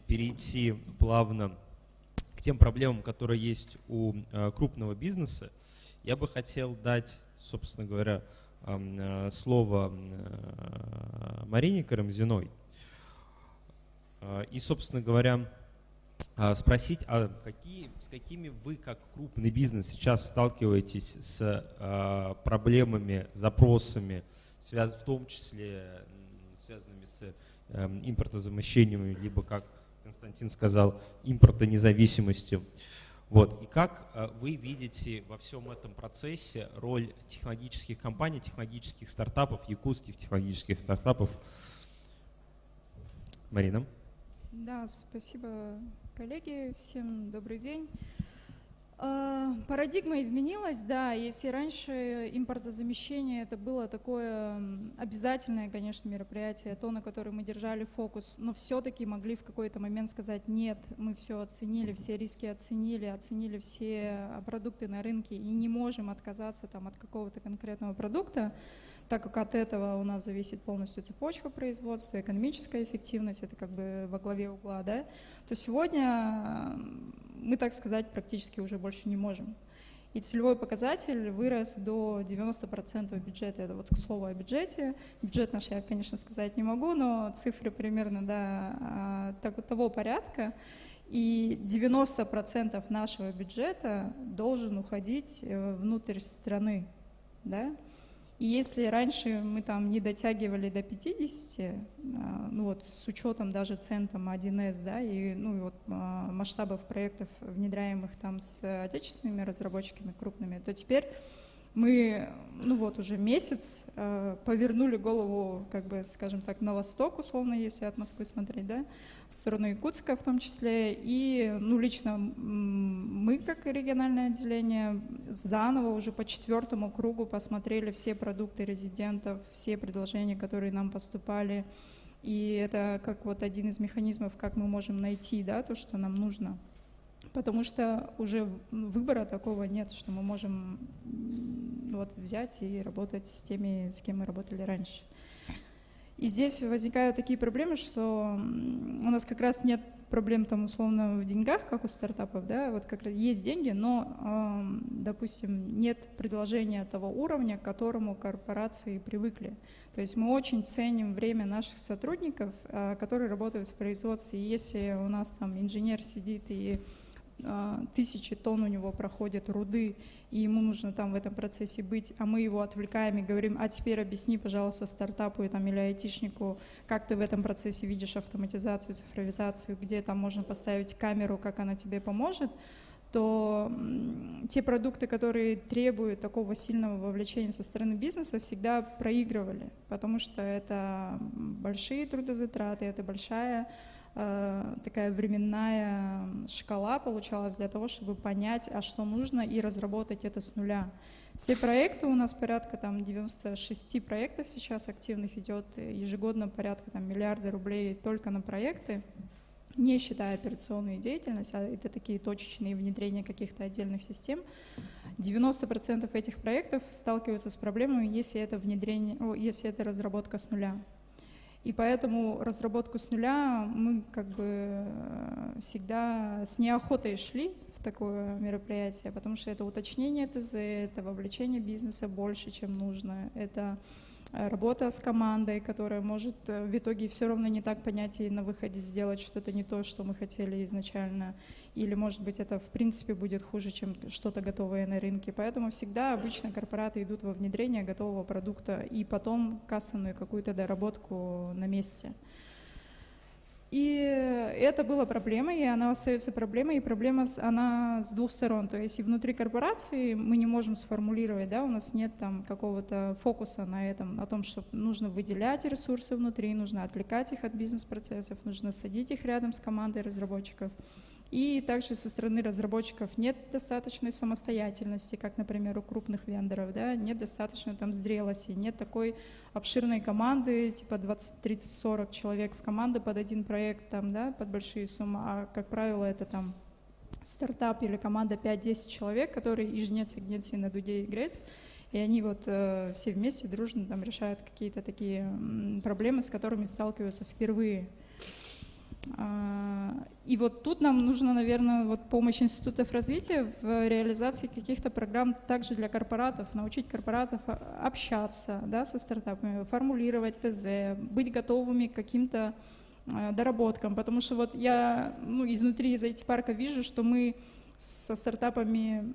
перейти плавно к тем проблемам, которые есть у крупного бизнеса, я бы хотел дать, собственно говоря, слово Марине Карамзиной. И, собственно говоря, спросить, с какими вы, как крупный бизнес, сейчас сталкиваетесь с проблемами, запросами, в том числе связанными с импортозамещением, либо, как Константин сказал, импортонезависимостью. Вот. И как вы видите во всем этом процессе роль технологических компаний, технологических стартапов, якутских технологических стартапов? Марина. Да, спасибо, коллеги. Всем добрый день. Парадигма изменилась, да. Если раньше импортозамещение это было такое обязательное, конечно, мероприятие, то, на которое мы держали фокус, но все-таки могли в какой-то момент сказать: нет, мы все оценили, все риски оценили все продукты на рынке и не можем отказаться там от какого-то конкретного продукта, так как от этого у нас зависит полностью цепочка производства, экономическая эффективность, это как бы во главе угла, да, то сегодня мы, так сказать, практически уже больше не можем. И целевой показатель вырос до 90% бюджета. Это вот к слову о бюджете. Бюджет наш я, конечно, сказать не могу, но цифры примерно того порядка. И 90% нашего бюджета должен уходить внутрь страны. Да? И если раньше мы там не дотягивали до 50, ну вот с учетом даже цен там 1С, да, и, ну, и вот масштабов проектов, внедряемых там с отечественными разработчиками крупными, то теперь мы, ну вот уже месяц повернули голову, как бы, скажем так, на восток, условно, если от Москвы смотреть, да, в сторону Якутска в том числе. И, ну, лично мы, как и региональное отделение, заново уже по 4-му кругу посмотрели все продукты резидентов, все предложения, которые нам поступали. И это как вот один из механизмов, как мы можем найти, да, то, что нам нужно. Потому что уже выбора такого нет, что мы можем вот взять и работать с теми, с кем мы работали раньше. И здесь возникают такие проблемы, что у нас как раз нет проблем там условно в деньгах, как у стартапов, да, вот как раз есть деньги, но, допустим, нет предложения того уровня, к которому корпорации привыкли. То есть мы очень ценим время наших сотрудников, которые работают в производстве. И если у нас там инженер сидит и 1000 тонн у него проходят руды, и ему нужно там в этом процессе быть, а мы его отвлекаем и говорим: а теперь объясни, пожалуйста, стартапу там, или айтишнику, как ты в этом процессе видишь автоматизацию, цифровизацию, где там можно поставить камеру, как она тебе поможет, то те продукты, которые требуют такого сильного вовлечения со стороны бизнеса, всегда проигрывали, потому что это большие трудозатраты, это большая такая временная шкала получалась для того, чтобы понять, а что нужно, и разработать это с нуля. Все проекты у нас порядка там 96 проектов сейчас активных идет, ежегодно порядка там миллиарда рублей только на проекты, не считая операционную деятельность, а это такие точечные внедрения каких-то отдельных систем. 90% этих проектов сталкиваются с проблемами, если это внедрение, если это разработка с нуля. И поэтому разработку с нуля мы как бы всегда с неохотой шли в такое мероприятие, потому что это уточнение ТЗ, это вовлечение бизнеса больше, чем нужно, это работа с командой, которая может в итоге все равно не так понять и на выходе сделать что-то не то, что мы хотели изначально, или, может быть, это в принципе будет хуже, чем что-то готовое на рынке. Поэтому всегда обычно корпораты идут во внедрение готового продукта и потом кастомную какую-то доработку на месте. И это была проблема, и она остается проблемой, и проблема она с двух сторон. То есть и внутри корпорации мы не можем сформулировать, да, у нас нет там какого-то фокуса на этом, на том, что нужно выделять ресурсы внутри, нужно отвлекать их от бизнес-процессов, нужно садить их рядом с командой разработчиков. И также со стороны разработчиков нет достаточной самостоятельности, как, например, у крупных вендоров, да, нет достаточной там зрелости, нет такой обширной команды, типа 20, 30, 40 человек в команду под один проект, там, да, под большие суммы, а, как правило, это там стартап или команда 5-10 человек, которые и жнец, и гнец, и на дуде, и грец, и они вот все вместе дружно там решают какие-то такие проблемы, с которыми сталкиваются впервые. И вот тут нам нужно, наверное, вот помощь институтов развития в реализации каких-то программ также для корпоратов, научить корпоратов общаться, да, со стартапами, формулировать ТЗ, быть готовыми к каким-то доработкам, потому что вот я изнутри из IT-парка вижу, что мы со стартапами,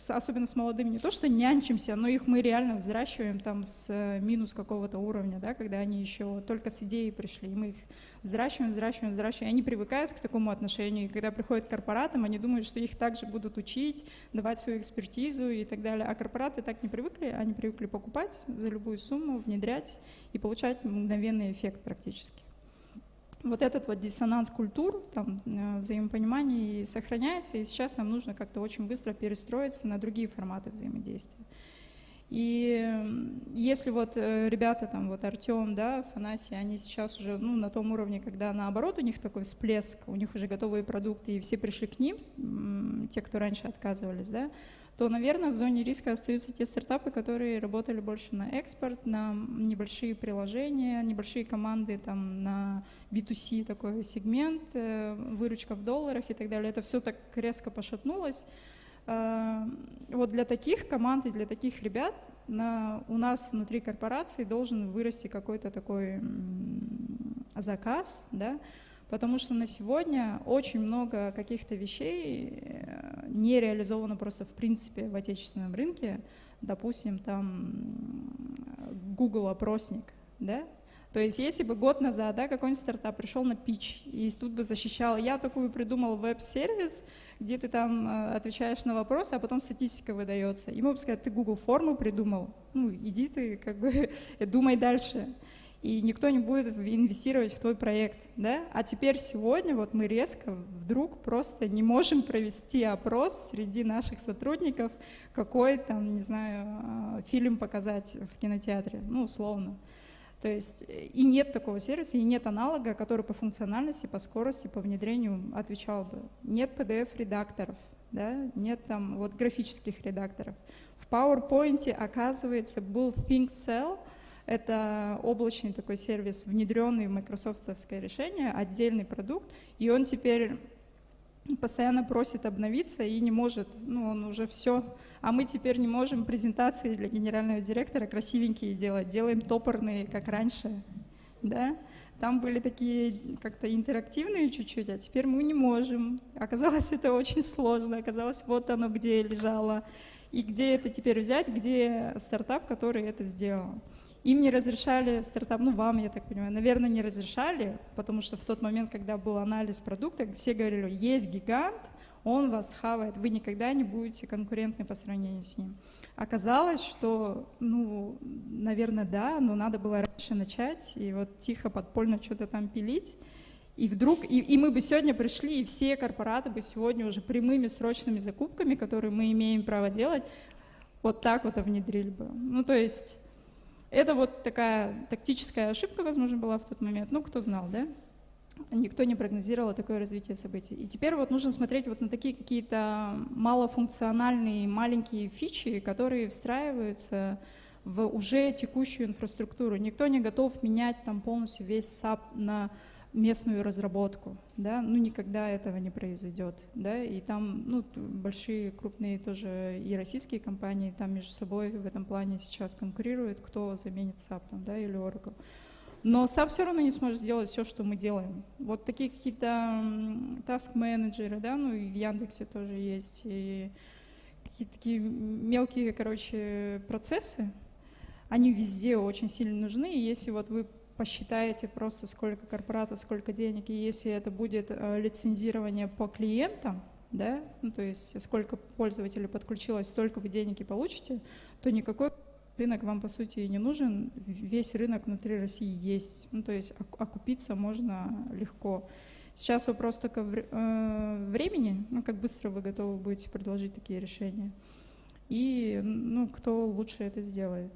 особенно с молодыми, не то что нянчимся, но их мы реально взращиваем там с минус какого-то уровня, да, когда они еще только с идеей пришли, и мы их взращиваем, и они привыкают к такому отношению, и когда приходят к корпоратам, они думают, что их также будут учить, давать свою экспертизу и так далее, а корпораты так не привыкли, они привыкли покупать за любую сумму, внедрять и получать мгновенный эффект практически. Вот этот вот диссонанс культур, там, взаимопонимания сохраняется, и сейчас нам нужно как-то очень быстро перестроиться на другие форматы взаимодействия. И если вот ребята, там, вот Артем, да, Афанасий, они сейчас уже на том уровне, когда наоборот у них такой всплеск, у них уже готовые продукты, и все пришли к ним, те, кто раньше отказывались, да, то, наверное, в зоне риска остаются те стартапы, которые работали больше на экспорт, на небольшие приложения, небольшие команды там, на B2C такой сегмент, выручка в долларах и так далее. Это все так резко пошатнулось. Вот для таких команд и для таких ребят у нас внутри корпорации должен вырасти какой-то такой заказ, да, потому что на сегодня очень много каких-то вещей не реализовано просто в принципе в отечественном рынке. Допустим, там Google опросник, да? То есть если бы год назад, да, какой-нибудь стартап пришел на питч и тут бы защищал, я такую придумал веб-сервис, где ты там отвечаешь на вопросы, а потом статистика выдается. Ему бы сказать, ты Google форму придумал, иди ты как бы думай дальше. И никто не будет инвестировать в твой проект, да? А теперь сегодня вот мы резко вдруг просто не можем провести опрос среди наших сотрудников, какой там, не знаю, фильм показать в кинотеатре, условно. То есть и нет такого сервиса, и нет аналога, который по функциональности, по скорости, по внедрению отвечал бы. Нет PDF-редакторов, да? Нет там вот графических редакторов. В PowerPoint, оказывается, был ThinkCell. Это облачный такой сервис, внедренный в майкрософтовское решение, отдельный продукт, и он теперь постоянно просит обновиться и не может, он уже все, а мы теперь не можем презентации для генерального директора красивенькие делать, делаем топорные, как раньше, да? Там были такие как-то интерактивные чуть-чуть, а теперь мы не можем. Оказалось, это очень сложно, оказалось, вот оно где лежало. И где это теперь взять, где стартап, который это сделал. Им не разрешали стартап, вам, я так понимаю, наверное, не разрешали, потому что в тот момент, когда был анализ продукта, все говорили, есть гигант, он вас хавает, вы никогда не будете конкурентны по сравнению с ним. Оказалось, что, наверное, да, но надо было раньше начать и вот тихо, подпольно что-то там пилить. И вдруг, и мы бы сегодня пришли, и все корпораты бы сегодня уже прямыми срочными закупками, которые мы имеем право делать, вот так вот внедрили бы. То есть это вот такая тактическая ошибка, возможно, была в тот момент. Кто знал, да? Никто не прогнозировал такое развитие событий. И теперь вот нужно смотреть вот на такие какие-то малофункциональные маленькие фичи, которые встраиваются в уже текущую инфраструктуру. Никто не готов менять там полностью весь SAP на местную разработку, да, никогда этого не произойдет, да, и там, большие, крупные тоже и российские компании там между собой в этом плане сейчас конкурируют, кто заменит SAP, там, да, или Oracle. Но SAP все равно не сможет сделать все, что мы делаем. Вот такие какие-то task-менеджеры, да, и в Яндексе тоже есть, и какие-то такие мелкие, процессы, они везде очень сильно нужны, и если вот вы посчитаете просто, сколько корпоратов, сколько денег, и если это будет лицензирование по клиентам, да, ну, то есть сколько пользователей подключилось, столько вы денег и получите, то никакой рынок вам, по сути, и не нужен. Весь рынок внутри России есть. Ну, то есть окупиться можно легко. Сейчас вопрос только времени, ну, как быстро вы готовы будете предложить такие решения. И ну, кто лучше это сделает.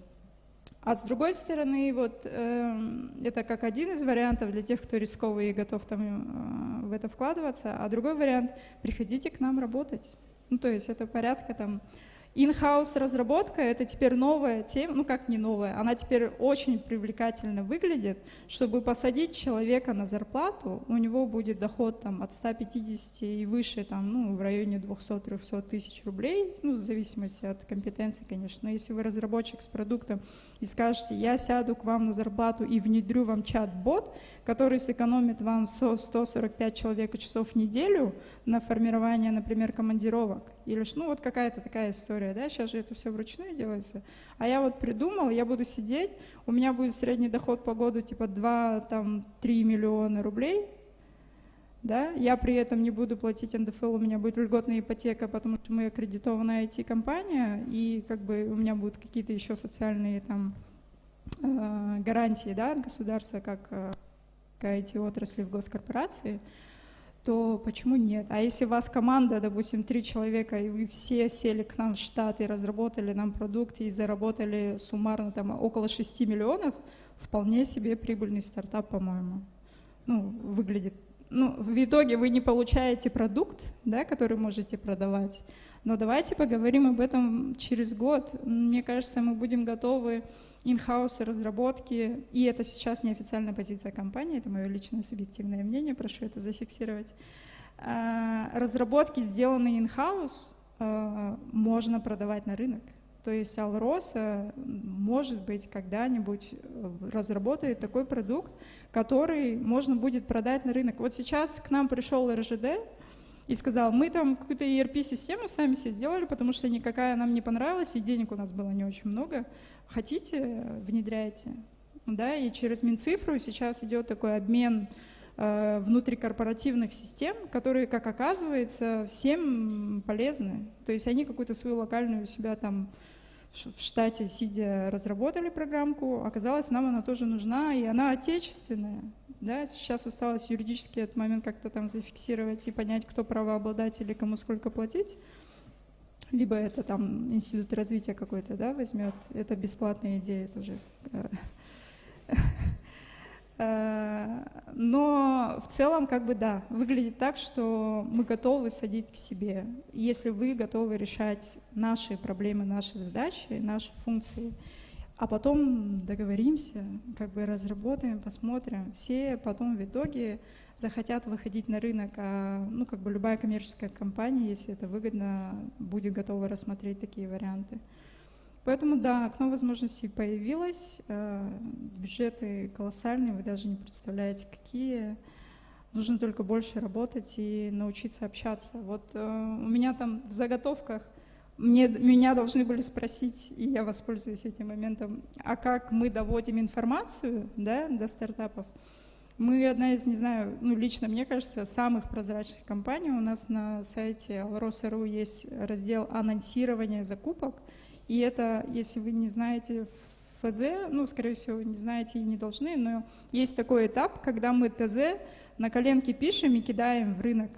А с другой стороны, вот это как один из вариантов для тех, кто рисковый и готов там в это вкладываться, а другой вариант — приходите к нам работать. Ну, то есть это порядка там in-house разработка — это теперь новая тема, ну как не новая, она теперь очень привлекательно выглядит. Чтобы посадить человека на зарплату, у него будет доход там, от 150 и выше, там, ну, в районе 200-300 тысяч рублей, ну, в зависимости от компетенции, конечно. Но если вы разработчик с продуктом и скажете: я сяду к вам на зарплату и внедрю вам чат-бот, который сэкономит вам 145 человека часов в неделю на формирование, например, командировок, или ну вот какая-то такая история, да, сейчас же это все вручную делается, а я вот придумал, я буду сидеть, у меня будет средний доход по году типа 2-3 миллиона рублей, да, я при этом не буду платить НДФЛ, у меня будет льготная ипотека, потому что мы аккредитованная IT-компания, и как бы у меня будут какие-то еще социальные там гарантии, да, от государства, как IT-отрасли в госкорпорации, то почему нет? А если у вас команда, допустим, 3 человека, и вы все сели к нам в штат и разработали нам продукт и заработали суммарно там около 6 миллионов, вполне себе прибыльный стартап, по-моему. Ну, выглядит. Ну, в итоге вы не получаете продукт, да, который можете продавать, но давайте поговорим об этом через год. Мне кажется, мы будем готовы in-house разработки, и это сейчас неофициальная позиция компании, это мое личное субъективное мнение, прошу это зафиксировать. Разработки, сделанные in-house, можно продавать на рынок. То есть Alrosa, может быть, когда-нибудь разработает такой продукт, который можно будет продать на рынок. Вот сейчас к нам пришел РЖД и сказал: мы там какую-то ERP-систему сами себе сделали, потому что никакая нам не понравилась, и денег у нас было не очень много. Хотите, внедряйте. Да, и через Минцифру сейчас идет такой обмен внутрикорпоративных систем, которые, как оказывается, всем полезны. То есть они какую-то свою локальную у себя там в штате сидя разработали программку, оказалось, нам она тоже нужна, и она отечественная. Да, сейчас осталось юридически этот момент как-то там зафиксировать и понять, кто правообладатель и кому сколько платить. Либо это там институт развития какой-то, да, возьмет. Это бесплатная идея тоже. Но в целом, как бы, да, выглядит так, что мы готовы садить к себе. Если вы готовы решать наши проблемы, наши задачи, наши функции, а потом договоримся, как бы разработаем, посмотрим. Все потом в итоге захотят выходить на рынок, ну, как бы любая коммерческая компания, если это выгодно, будет готова рассмотреть такие варианты. Поэтому, да, окно возможностей появилось, бюджеты колоссальные, вы даже не представляете, какие. Нужно только больше работать и научиться общаться. Вот у меня там в заготовках, меня должны были спросить, и я воспользуюсь этим моментом, а как мы доводим информацию, да, до стартапов. Мы одна из, не знаю, ну лично мне кажется, самых прозрачных компаний. У нас на сайте Alrosa.ru есть раздел анонсирования закупок. И это, если вы не знаете ФЗ, ну, скорее всего, не знаете и не должны, но есть такой этап, когда мы ТЗ на коленке пишем и кидаем в рынок.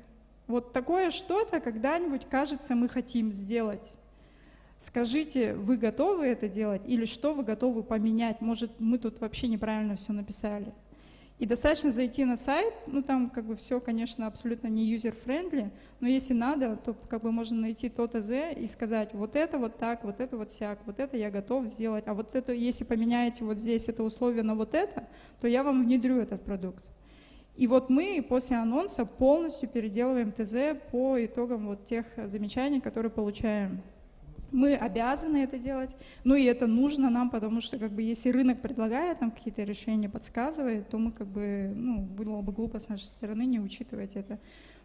Вот такое что-то когда-нибудь, кажется, мы хотим сделать. Скажите, вы готовы это делать или что вы готовы поменять? Может, мы тут вообще неправильно все написали. И достаточно зайти на сайт, ну там как бы все, конечно, абсолютно не user-friendly, но если надо, то как бы можно найти то ТЗ и сказать, вот это вот так, вот это вот сяк, вот это я готов сделать, а вот это, если поменяете вот здесь это условие на вот это, то я вам внедрю этот продукт. И вот мы после анонса полностью переделываем ТЗ по итогам вот тех замечаний, которые получаем. Мы обязаны это делать, ну и это нужно нам, потому что как бы если рынок предлагает нам какие-то решения, подсказывает, то мы как бы, ну, было бы глупо с нашей стороны не учитывать это.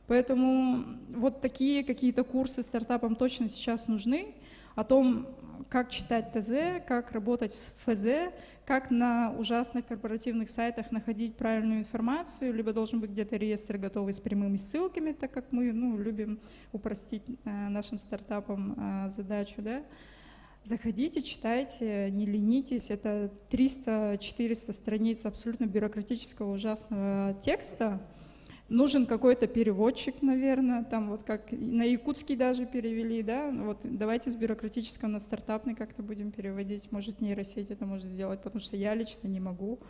Поэтому вот такие какие-то курсы стартапам точно сейчас нужны, о том, как читать ТЗ, как работать с ФЗ, как на ужасных корпоративных сайтах находить правильную информацию, либо должен быть где-то реестр готовый с прямыми ссылками, так как мы любим упростить нашим стартапам задачу. Да? Заходите, читайте, не ленитесь. Это 300-400 страниц абсолютно бюрократического ужасного текста. Нужен какой-то переводчик, наверное, там вот как на якутский даже перевели, да, вот давайте с бюрократического на стартапный как-то будем переводить, может нейросеть это может сделать, потому что я лично не могу.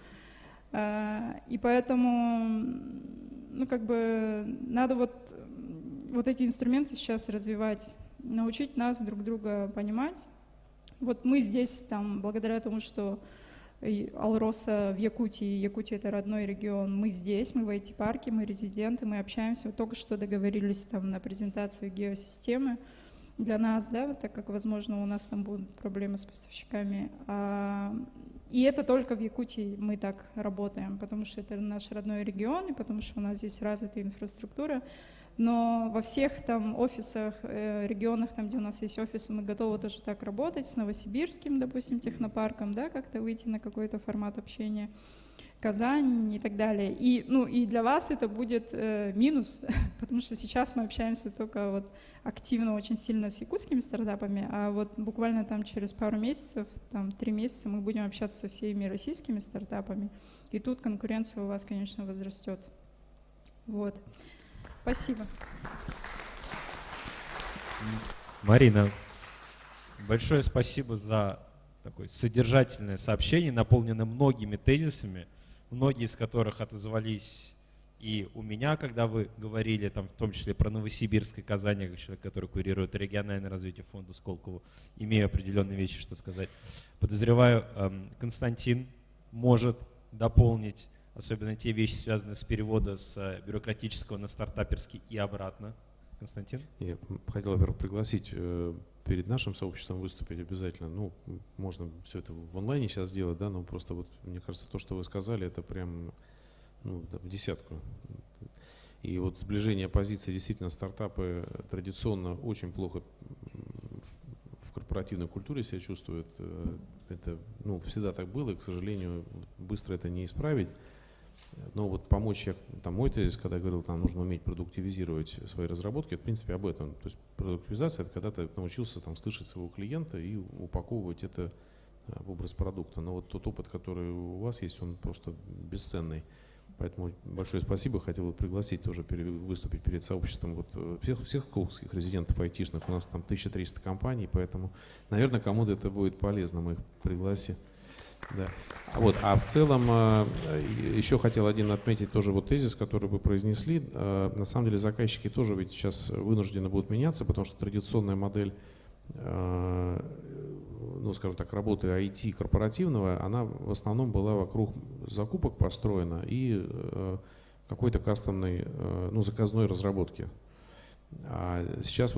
И поэтому, надо вот эти инструменты сейчас развивать, научить нас друг друга понимать. Вот мы здесь, благодаря тому, что Алроса в Якутии, Якутия — это родной регион, мы здесь, мы в IT-парке, мы резиденты, мы общаемся, вот только что договорились на презентацию геосистемы для нас, да, так как, возможно, у нас там будут проблемы с поставщиками. И это только в Якутии мы так работаем, потому что это наш родной регион, и потому что у нас здесь развитая инфраструктура. Но во всех офисах, регионах, где у нас есть офисы, мы готовы тоже так работать, с Новосибирским, допустим, технопарком, да, как-то выйти на какой-то формат общения, Казань и так далее. И для вас это будет минус, потому что сейчас мы общаемся только активно, очень сильно с якутскими стартапами, а буквально через пару месяцев, 3 месяца мы будем общаться со всеми российскими стартапами, и тут конкуренция у вас, конечно, возрастет. Вот. Спасибо. Марина, большое спасибо за такое содержательное сообщение, наполненное многими тезисами, многие из которых отозвались и у меня, когда вы говорили, в том числе про Новосибирск и Казань, как человек, который курирует региональное развитие фонда Сколково, имею определенные вещи, что сказать. Подозреваю, Константин может дополнить, особенно те вещи, связанные с переводом с бюрократического на стартаперский и обратно. Константин? Я хотел, во-первых, пригласить перед нашим сообществом выступить обязательно. Можно все это в онлайне сейчас сделать, да, но просто мне кажется, то, что вы сказали, это прям в десятку. И сближение позиций, действительно, стартапы традиционно очень плохо в корпоративной культуре себя чувствуют. Это всегда так было, и, к сожалению, быстро это не исправить. Но помочь, мой тезис, когда я говорил, нужно уметь продуктивизировать свои разработки, это, в принципе, об этом. То есть продуктивизация — это когда ты научился слышать своего клиента и упаковывать это в образ продукта. Но тот опыт, который у вас есть, он просто бесценный. Поэтому большое спасибо. Хотел бы пригласить тоже выступить перед сообществом всех сколковских резидентов айтишных. У нас там 1300 компаний, поэтому, наверное, кому-то это будет полезно. Мы их пригласим. Да. А в целом еще хотел отметить тоже тезис, который вы произнесли. На самом деле заказчики тоже ведь сейчас вынуждены будут меняться, потому что традиционная модель, скажем так, работы IT корпоративного, она в основном была вокруг закупок построена и какой-то кастомной, заказной разработки. А сейчас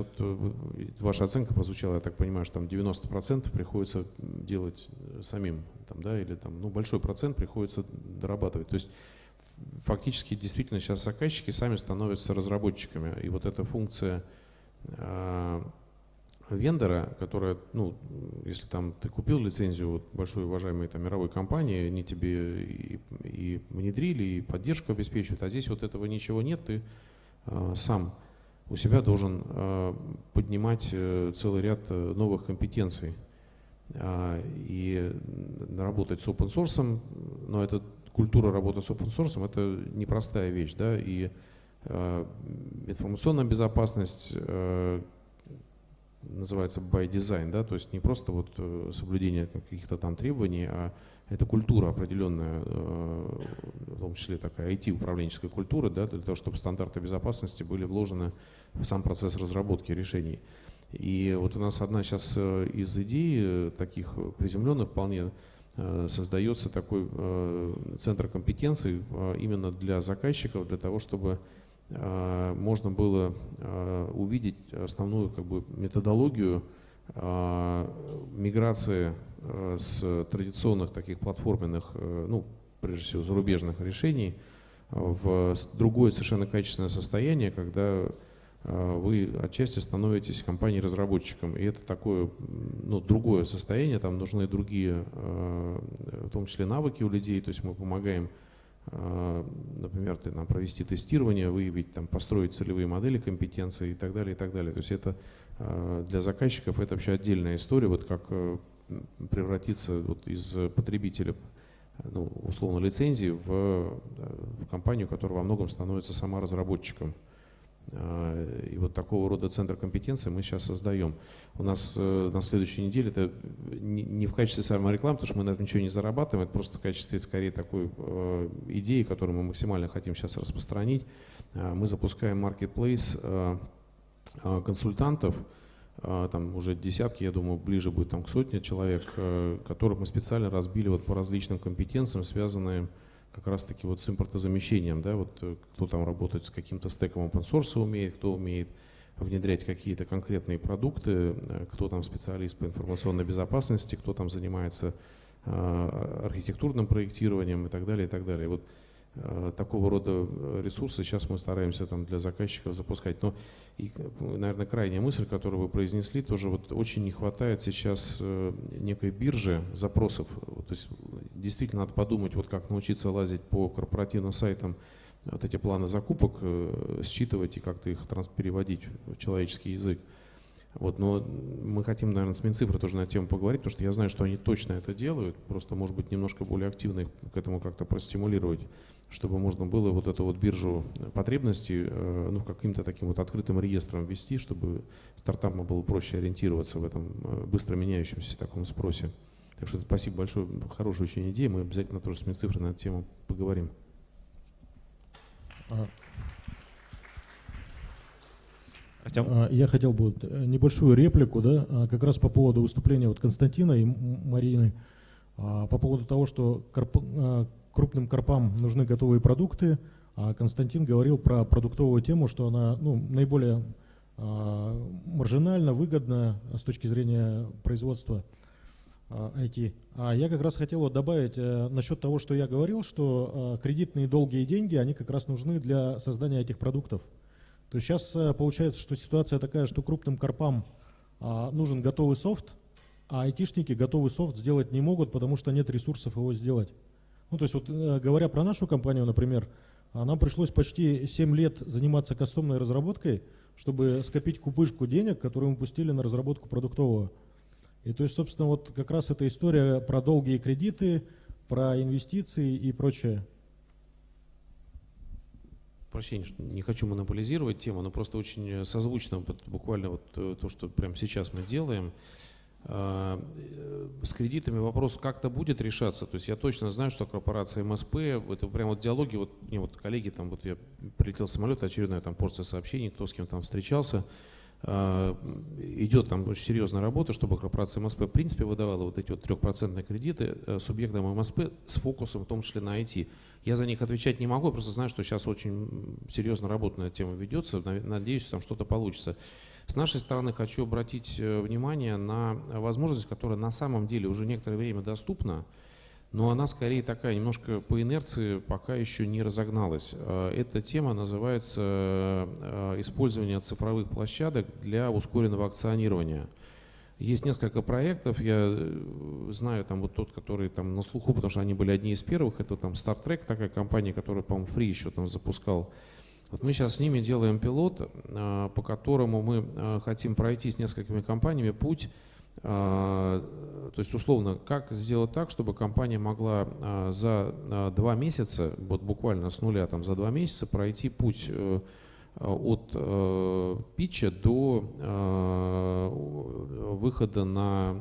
ваша оценка прозвучала, я так понимаю, что 90% приходится делать самим, или большой процент приходится дорабатывать. То есть фактически действительно сейчас заказчики сами становятся разработчиками. И эта функция вендора, которая, если ты купил лицензию большой уважаемой мировой компании, они тебе и внедрили, и поддержку обеспечивают, а здесь этого ничего нет, ты сам у себя должен поднимать целый ряд новых компетенций и работать с open source, но эта культура работы с open source — это непростая вещь, да, и информационная безопасность называется by design, да, то есть не просто соблюдение каких-то требований, а это культура определенная, в том числе такая IT-управленческая культура, да, для того, чтобы стандарты безопасности были вложены в сам процесс разработки решений. И у нас одна сейчас из идей, таких приземленных вполне, создается такой центр компетенций именно для заказчиков, для того, чтобы можно было увидеть основную методологию миграции с традиционных таких платформенных, прежде всего зарубежных решений в другое совершенно качественное состояние, когда вы отчасти становитесь компанией-разработчиком. И это такое, ну, другое состояние, там нужны другие, в том числе навыки у людей, то есть мы помогаем, например, нам провести тестирование, выявить, там, построить целевые модели компетенции и так далее, и так далее. То есть это для заказчиков это вообще отдельная история, вот как превратиться вот из потребителя, ну, условно, лицензии в компанию, которая во многом становится сама разработчиком. И вот такого рода центр компетенции мы сейчас создаем. У нас на следующей неделе, это не в качестве саморекламы, потому что мы на этом ничего не зарабатываем, это просто в качестве скорее такой идеи, которую мы максимально хотим сейчас распространить. Мы запускаем marketplace консультантов, там уже десятки, я думаю, ближе будет там к сотне человек, которых мы специально разбили вот по различным компетенциям, связанным как раз-таки вот с импортозамещением, да, вот кто там работает с каким-то стеком open source умеет, кто умеет внедрять какие-то конкретные продукты, кто там специалист по информационной безопасности, кто там занимается архитектурным проектированием и так далее, и так далее. Вот такого рода ресурсы сейчас мы стараемся там для заказчиков запускать. Но и, наверное, крайняя мысль, которую вы произнесли, тоже вот очень не хватает сейчас некой биржи запросов. То есть действительно надо подумать, вот как научиться лазить по корпоративным сайтам, вот эти планы закупок считывать и как-то их переводить в человеческий язык. Вот, но мы хотим, наверное, с Минцифрой тоже на эту тему поговорить, потому что я знаю, что они точно это делают, просто, может быть, немножко более активно их к этому как-то простимулировать, чтобы можно было вот эту вот биржу потребностей, ну, каким-то таким вот открытым реестром ввести, чтобы стартапам было проще ориентироваться в этом быстро меняющемся таком спросе. Так что спасибо большое, хорошая очень идея, мы обязательно тоже с Минцифрой на эту тему поговорим. Я хотел бы небольшую реплику, да, как раз по поводу выступления вот Константина и Марины, по поводу того, что крупным корпам нужны готовые продукты. Константин говорил про продуктовую тему, что она, ну, наиболее маржинально, выгодна с точки зрения производства IT. А я как раз хотел вот добавить насчет того, что я говорил, что кредитные долгие деньги, они как раз нужны для создания этих продуктов. То есть сейчас получается, что ситуация такая, что крупным корпам нужен готовый софт, а айтишники готовый софт сделать не могут, потому что нет ресурсов его сделать. Ну, то есть вот говоря про нашу компанию, например, нам пришлось почти 7 лет заниматься кастомной разработкой, чтобы скопить купышку денег, которую мы пустили на разработку продуктового. И то есть, собственно, вот как раз эта история про долгие кредиты, про инвестиции и прочее. Прощения, не хочу монополизировать тему, но просто очень созвучно буквально вот то, что прямо сейчас мы делаем. С кредитами вопрос как-то будет решаться. То есть я точно знаю, что корпорация МСП, это прямо вот диалоги, вот мне вот коллеги, там вот я прилетел в самолет, очередная там порция сообщений, кто с кем там встречался. Идет там очень серьезная работа, чтобы корпорация МСП в принципе выдавала вот эти вот 3% кредиты субъектам МСП с фокусом в том числе на IT. Я за них отвечать не могу, я просто знаю, что сейчас очень серьезно работа на эту тему ведется, надеюсь, там что-то получится. С нашей стороны хочу обратить внимание на возможность, которая на самом деле уже некоторое время доступна, но она скорее такая, немножко по инерции пока еще не разогналась. Эта тема называется использование цифровых площадок для ускоренного акционирования. Есть несколько проектов, я знаю там вот тот, который там на слуху, потому что они были одни из первых, это там Star Trek, такая компания, которая, по-моему, Free еще там запускал. Вот мы сейчас с ними делаем пилот, по которому мы хотим пройти с несколькими компаниями путь, то есть условно, как сделать так, чтобы компания могла за 2 месяца, вот буквально с нуля там за 2 месяца пройти путь от питча до выхода на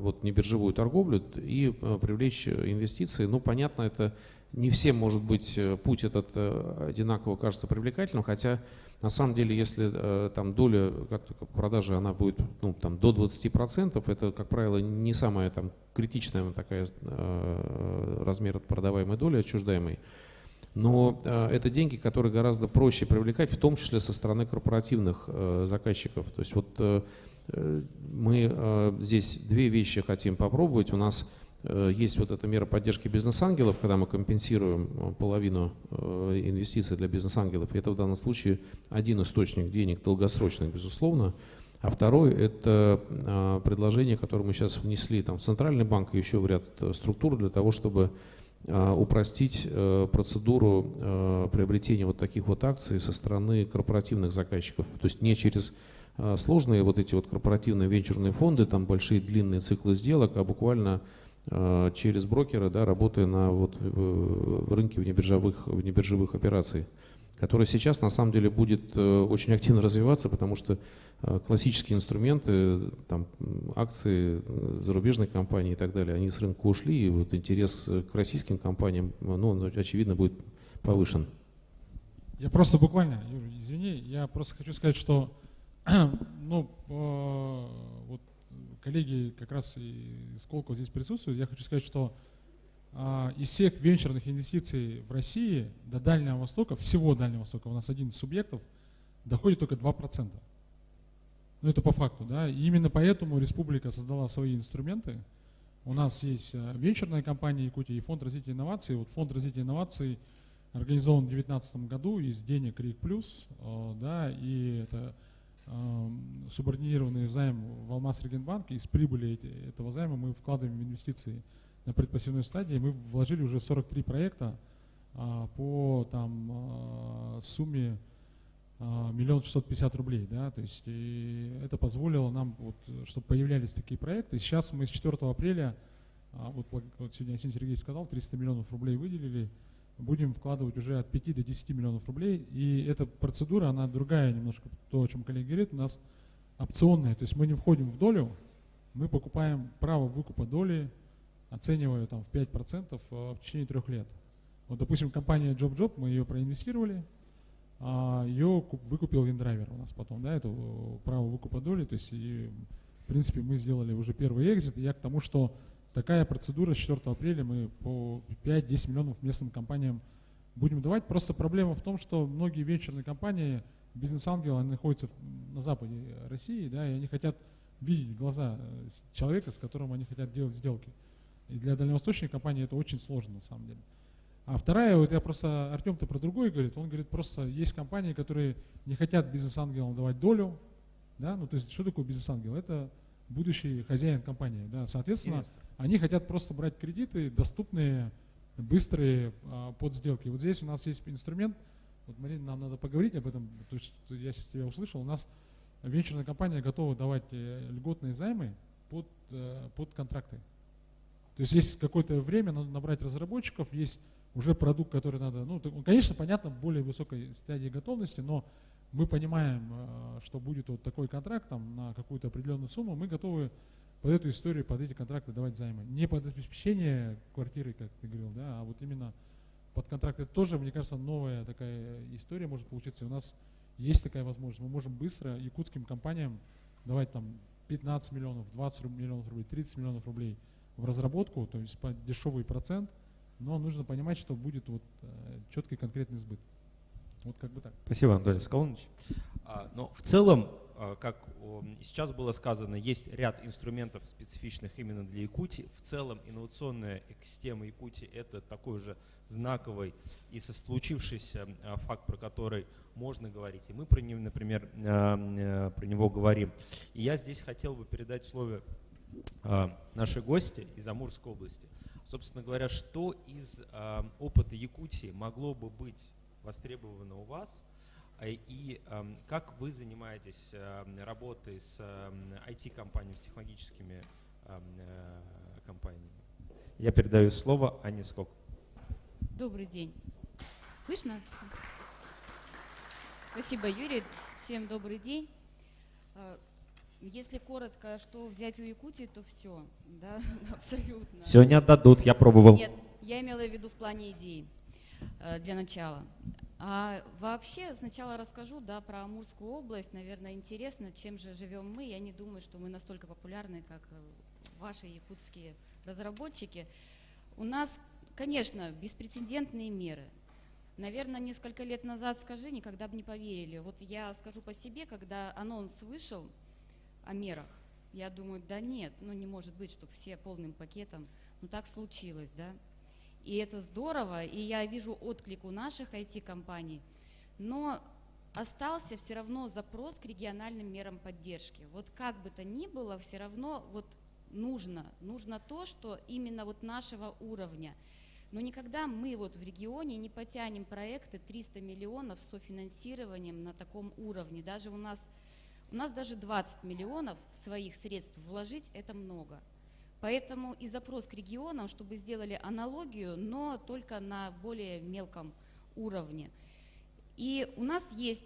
вот небиржевую торговлю и привлечь инвестиции. Ну, понятно, это не всем, может быть, путь этот одинаково кажется привлекательным, хотя на самом деле, если там доля продажи она будет, ну, там, до 20%, это, как правило, не самая там критичная такая размер продаваемой доли, отчуждаемой. Но это деньги, которые гораздо проще привлекать, в том числе со стороны корпоративных заказчиков. То есть вот мы здесь 2 вещи хотим попробовать. У нас есть вот эта мера поддержки бизнес-ангелов, когда мы компенсируем половину инвестиций для бизнес-ангелов. Это в данном случае один источник денег долгосрочных, безусловно. А второй – это предложение, которое мы сейчас внесли там, в Центральный банк и еще в ряд структур для того, чтобы упростить процедуру приобретения вот таких вот акций со стороны корпоративных заказчиков. То есть не через сложные вот эти вот корпоративные венчурные фонды, там большие длинные циклы сделок, а буквально через брокера, да, работая на вот, рынке внебиржевых операций, который сейчас на самом деле будет очень активно развиваться, потому что классические инструменты, там, акции зарубежных компаний и так далее, они с рынка ушли, и вот интерес к российским компаниям, ну, он, очевидно, будет повышен. Я просто буквально, Юрий, извини, я просто хочу сказать, что ну, вот коллеги как раз из Сколково здесь присутствуют, я хочу сказать, что из всех венчурных инвестиций в России до Дальнего Востока, всего Дальнего Востока, у нас 11 субъектов, доходит только 2%. Ну, это по факту, да. И именно поэтому республика создала свои инструменты. У нас есть венчурная компания Якутии и фонд развития инноваций. Вот фонд развития инноваций организован в 2019 году из денег РИК Плюс, да, и это субординированный займ в Алмаз-Регенбанк. Из прибыли этого займа мы вкладываем в инвестиции на предпосевной стадии. Мы вложили уже в 43 проекта по там, сумме 1 650 000 рублей, да, то есть и это позволило нам, вот, чтобы появлялись такие проекты. Сейчас мы с 4 апреля, вот сегодня Арсений Сергеевич сказал, 300 миллионов рублей выделили, будем вкладывать уже от 5 до 10 миллионов рублей, и эта процедура, она другая немножко, то, о чем коллега говорит, у нас опционная, то есть мы не входим в долю, мы покупаем право выкупа доли, оценивая там в 5% в течение 3 лет. Вот, допустим, компания JobJob, мы ее проинвестировали, ее выкупил Виндрайвер у нас потом, да, это право выкупа доли, то есть, и, в принципе, мы сделали уже первый экзит, и я к тому, что такая процедура с 4 апреля мы по 5-10 миллионов местным компаниям будем давать. Просто проблема в том, что многие венчурные компании, бизнес-ангелы, они находятся на западе России, да, и они хотят видеть глаза человека, с которым они хотят делать сделки. И для дальневосточной компании это очень сложно на самом деле. А вторая, вот я просто, Артем-то про другое говорит, он говорит, просто есть компании, которые не хотят бизнес-ангелам давать долю, да, ну то есть что такое бизнес-ангел? Это будущий хозяин компании, да, соответственно, они хотят просто брать кредиты доступные, быстрые под сделки. Вот здесь у нас есть инструмент, вот, Марина, нам надо поговорить об этом, то есть я сейчас тебя услышал, у нас венчурная компания готова давать льготные займы под контракты. То есть есть какое-то время, надо набрать разработчиков, есть уже продукт, который надо, ну, конечно, понятно, в более высокой стадии готовности, но мы понимаем, что будет вот такой контракт там, на какую-то определенную сумму, мы готовы под эту историю, под эти контракты давать займы. Не под обеспечение квартиры, как ты говорил, да, а вот именно под контракты. Это тоже, мне кажется, новая такая история может получиться. И у нас есть такая возможность. Мы можем быстро якутским компаниям давать там 15 миллионов, 20 миллионов рублей, 30 миллионов рублей в разработку, то есть под дешевый процент, но нужно понимать, что будет вот четкий конкретный сбыт. Вот как бы так. Спасибо, Анатолий Скалонович. Но в целом, как сейчас было сказано, есть ряд инструментов специфичных именно для Якутии. В целом инновационная экосистема Якутии – это такой же знаковый и случившийся факт, про который можно говорить. И мы про него, например, про него говорим. И я здесь хотел бы передать слово нашей гости из Амурской области. Собственно говоря, что из опыта Якутии могло бы быть востребовано у вас, и как вы занимаетесь работой с IT-компаниями, с технологическими компаниями? Я передаю слово Анне Скок. Добрый день. Слышно? Спасибо, Юрий. Всем добрый день. Если коротко, что взять у Якутии, то все, да, абсолютно. Все не отдадут, я пробовал. Нет, я имела в виду в плане идей для начала. А вообще сначала расскажу, да, про Амурскую область. Наверное, интересно, чем же живем мы. Я не думаю, что мы настолько популярны, как ваши якутские разработчики. У нас, конечно, беспрецедентные меры. Наверное, несколько лет назад, скажи, никогда бы не поверили. Вот я скажу по себе, когда анонс вышел о мерах, Я думаю, да нет, ну не может быть, чтобы все полным пакетом. Ну так случилось, да. И это здорово, и я вижу отклик у наших IT-компаний, но остался все равно запрос к региональным мерам поддержки. Вот как бы то ни было, все равно вот нужно то, что именно вот нашего уровня. Но никогда мы вот в регионе не потянем проекты 300 миллионов с софинансированием на таком уровне. Даже у нас даже 20 миллионов своих средств вложить – это много. Поэтому и запрос к регионам, чтобы сделали аналогию, но только на более мелком уровне. И у нас есть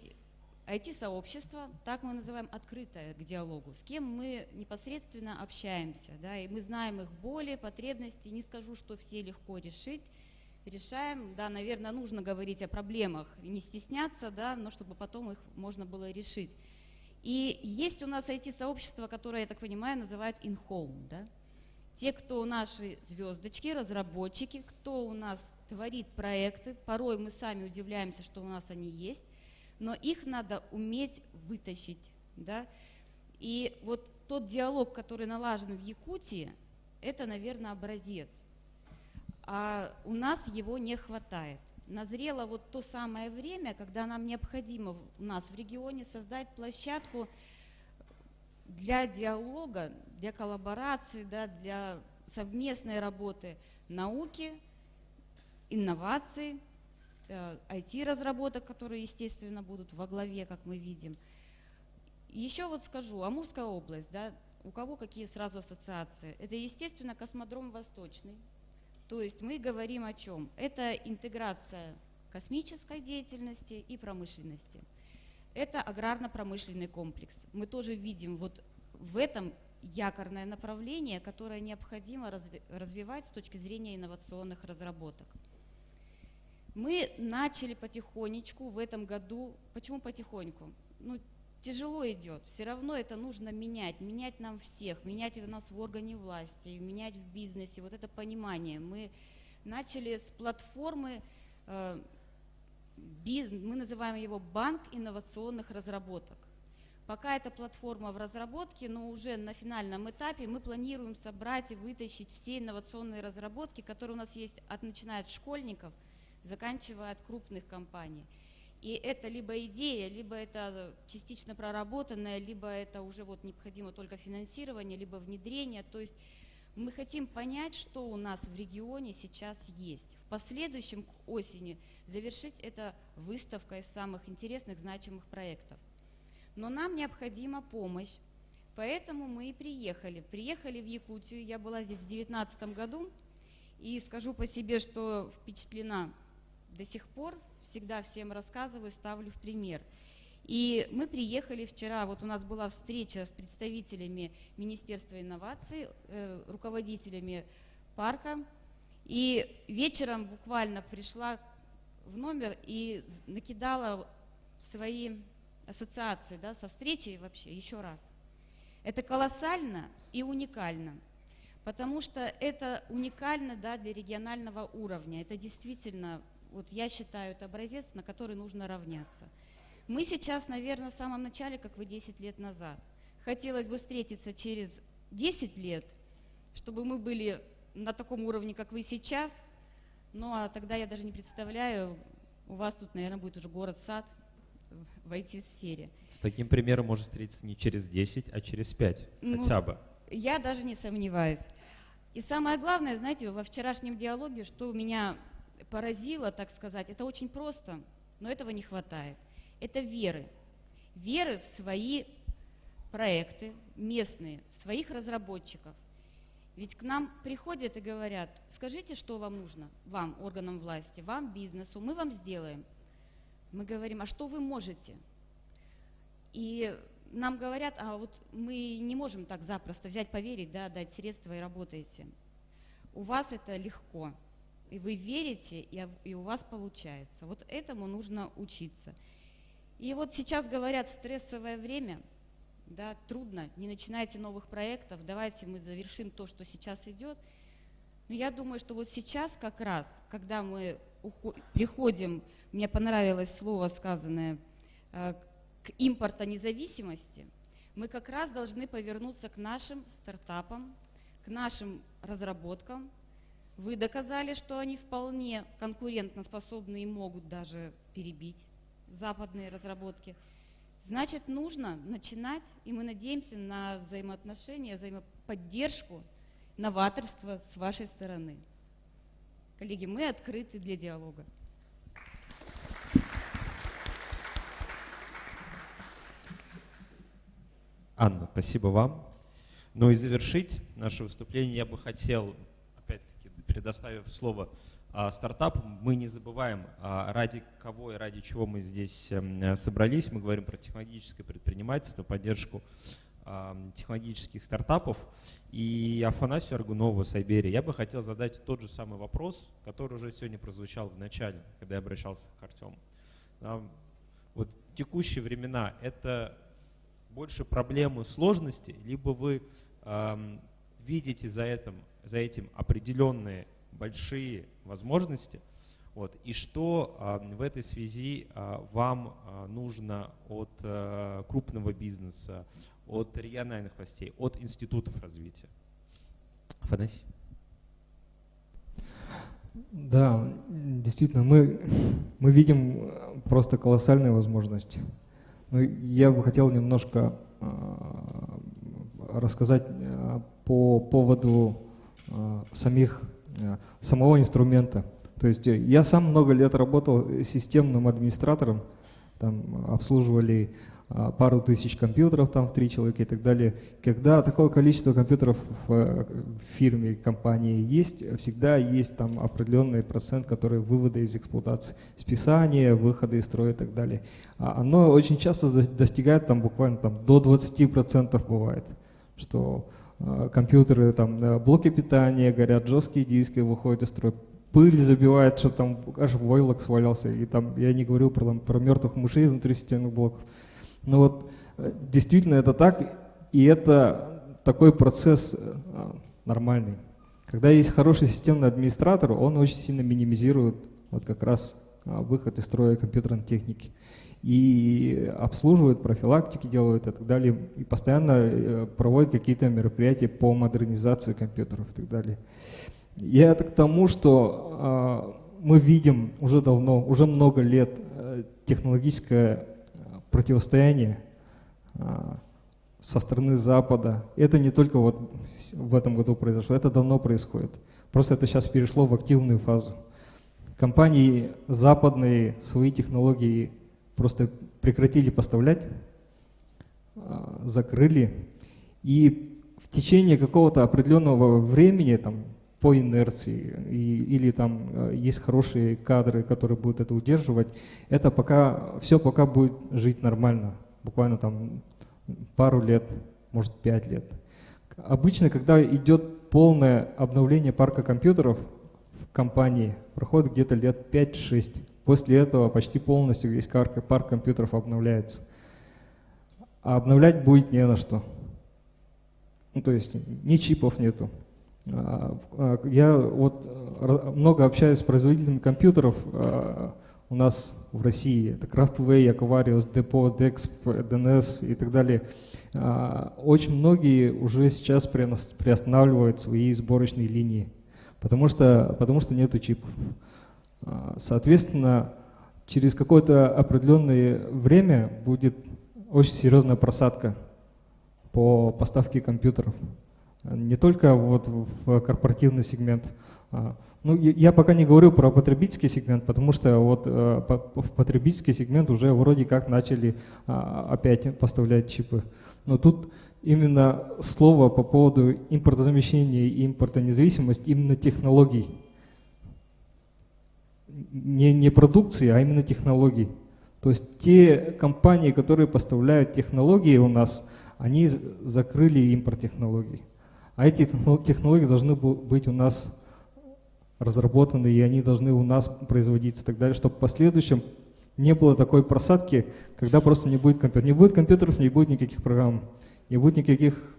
IT-сообщество, так мы называем, открытое к диалогу, с кем мы непосредственно общаемся, да, и мы знаем их боли, потребности, не скажу, что все легко решаем, да, наверное, нужно говорить о проблемах, не стесняться, да, но чтобы потом их можно было решить. И есть у нас IT-сообщество, которое, я так понимаю, называют in-home, да. Те, кто наши звездочки, разработчики, кто у нас творит проекты, порой мы сами удивляемся, что у нас они есть, но их надо уметь вытащить, да. И вот тот диалог, который налажен в Якутии, это, наверное, образец, а у нас его не хватает. Назрело вот то самое время, когда нам необходимо у нас в регионе создать площадку для диалога, для коллаборации, да, для совместной работы науки, инноваций, IT-разработок, которые, естественно, будут во главе, как мы видим. Еще вот скажу, Амурская область, да, у кого какие сразу ассоциации? Это, естественно, космодром Восточный. То есть мы говорим о чем? Это интеграция космической деятельности и промышленности. Это аграрно-промышленный комплекс. Мы тоже видим вот в этом якорное направление, которое необходимо развивать с точки зрения инновационных разработок. Мы начали потихонечку в этом году. Почему потихоньку? Ну, тяжело идет. Все равно это нужно менять. Менять нам всех. Менять у нас в органе власти, менять в бизнесе. Вот это понимание. Мы начали с платформы, мы называем его банк инновационных разработок. Пока эта платформа в разработке, но уже на финальном этапе мы планируем собрать и вытащить все инновационные разработки, которые у нас есть, начиная от школьников, заканчивая от крупных компаний. И это либо идея, либо это частично проработанная, либо это уже вот необходимо только финансирование, либо внедрение. То есть мы хотим понять, что у нас в регионе сейчас есть. В последующем, к осени, завершить это выставкой из самых интересных, значимых проектов. Но нам необходима помощь, поэтому мы и приехали. Приехали в Якутию, я была здесь в 2019 году, и скажу по себе, что впечатлена до сих пор, всегда всем рассказываю, ставлю в пример. И мы приехали вчера, вот у нас была встреча с представителями Министерства инноваций, руководителями парка, и вечером буквально пришла в номер и накидала свои ассоциации, да, со встречей вообще еще раз. Это колоссально и уникально, потому что это уникально, да, для регионального уровня. Это действительно, вот я считаю, это образец, на который нужно равняться. Мы сейчас, наверное, в самом начале, как вы 10 лет назад. Хотелось бы встретиться через 10 лет, чтобы мы были на таком уровне, как вы сейчас. Ну а тогда я даже не представляю, у вас тут, наверное, будет уже город-сад в IT-сфере. С таким примером можно встретиться не через 10, а через 5 хотя бы. Я даже не сомневаюсь. И самое главное, знаете, во вчерашнем диалоге, что меня поразило, так сказать, это очень просто, но этого не хватает. Это веры. Веры в свои проекты местные, в своих разработчиков. Ведь к нам приходят и говорят: скажите, что вам нужно, вам, органам власти, вам, бизнесу, мы вам сделаем. Мы говорим: а что вы можете? И нам говорят: а вот мы не можем так запросто взять, поверить, да, дать средства и работаете. У вас это легко, и вы верите, и у вас получается. Вот этому нужно учиться. И вот сейчас говорят: стрессовое время, да, трудно, не начинайте новых проектов, давайте мы завершим то, что сейчас идет. Но я думаю, что вот сейчас как раз, когда мы приходим, мне понравилось слово сказанное, к импортонезависимости, Мы как раз должны повернуться к нашим стартапам, к нашим разработкам. Вы доказали, что они вполне конкурентоспособны и могут даже перебить западные разработки. Значит, нужно начинать, и мы надеемся на взаимоотношения, взаимоподдержку, новаторство с вашей стороны. Коллеги, мы открыты для диалога. Анна, спасибо вам. Ну и завершить наше выступление я бы хотел, опять-таки, предоставив слово стартапам, мы не забываем, ради кого и ради чего мы здесь собрались. Мы говорим про технологическое предпринимательство, поддержку технологических стартапов. И Афанасию Аргунову с Айбери я бы хотел задать тот же самый вопрос, который уже сегодня прозвучал в начале, когда я обращался к Артему. Вот текущие времена — это больше проблемы сложности, либо вы видите за этим определенные большие возможности, вот, и что в этой связи вам нужно от крупного бизнеса, от региональных властей, от институтов развития? Афанасий. Да, действительно, мы видим просто колоссальные возможности. Но я бы хотел немножко рассказать по поводу самого инструмента. То есть я сам много лет работал системным администратором, там обслуживали пару тысяч компьютеров, там в 3 человека и так далее. Когда такое количество компьютеров в фирме, компании есть, всегда есть там определенный процент, который вывода из эксплуатации, списания, выхода из строя и так далее. Оно очень часто достигает там буквально там, до 20% бывает, что компьютеры, там блоки питания горят, жесткие диски выходят из строя, пыль забивает, что там аж войлок свалялся, и там я не говорю про мертвых мышей внутри системных блоков. Но вот действительно это так, и это такой процесс нормальный. Когда есть хороший системный администратор, он очень сильно минимизирует вот как раз выход из строя компьютерной техники. И обслуживает, профилактики делают и так далее, и постоянно проводит какие-то мероприятия по модернизации компьютеров и так далее. Я это к тому, что мы видим уже давно, уже много лет технологическое противостояние со стороны Запада. Это не только вот в этом году произошло, это давно происходит. Просто это сейчас перешло в активную фазу. Компании западные свои технологии просто прекратили поставлять, закрыли. И в течение какого-то определенного времени, там, по инерции, или там есть хорошие кадры, которые будут это удерживать, это пока будет жить нормально, буквально там пару лет, может 5 лет. Обычно, когда идет полное обновление парка компьютеров в компании, проходит где-то лет 5-6. После этого почти полностью весь парк компьютеров обновляется. А обновлять будет не на что. Ну, то есть ни чипов нету. Я вот много общаюсь с производителями компьютеров у нас в России. Это Craftway, Aquarius, Depot, Dexp, DNS и так далее. Очень многие уже сейчас приостанавливают свои сборочные линии, потому что нету чипов. Соответственно, через какое-то определенное время будет очень серьезная просадка по поставке компьютеров. Не только вот в корпоративный сегмент. Ну, я пока не говорю про потребительский сегмент, потому что вот в потребительский сегмент уже вроде как начали опять поставлять чипы. Но тут именно слово по поводу импортозамещения и импортонезависимости, именно технологий. Не продукции, а именно технологий. То есть те компании, которые поставляют технологии у нас, они закрыли импорт технологий. А эти технологии должны быть у нас разработаны, и они должны у нас производиться и так далее, чтобы в последующем не было такой просадки, когда просто не будет компьютеров. Не будет компьютеров, не будет никаких программ, не будет никаких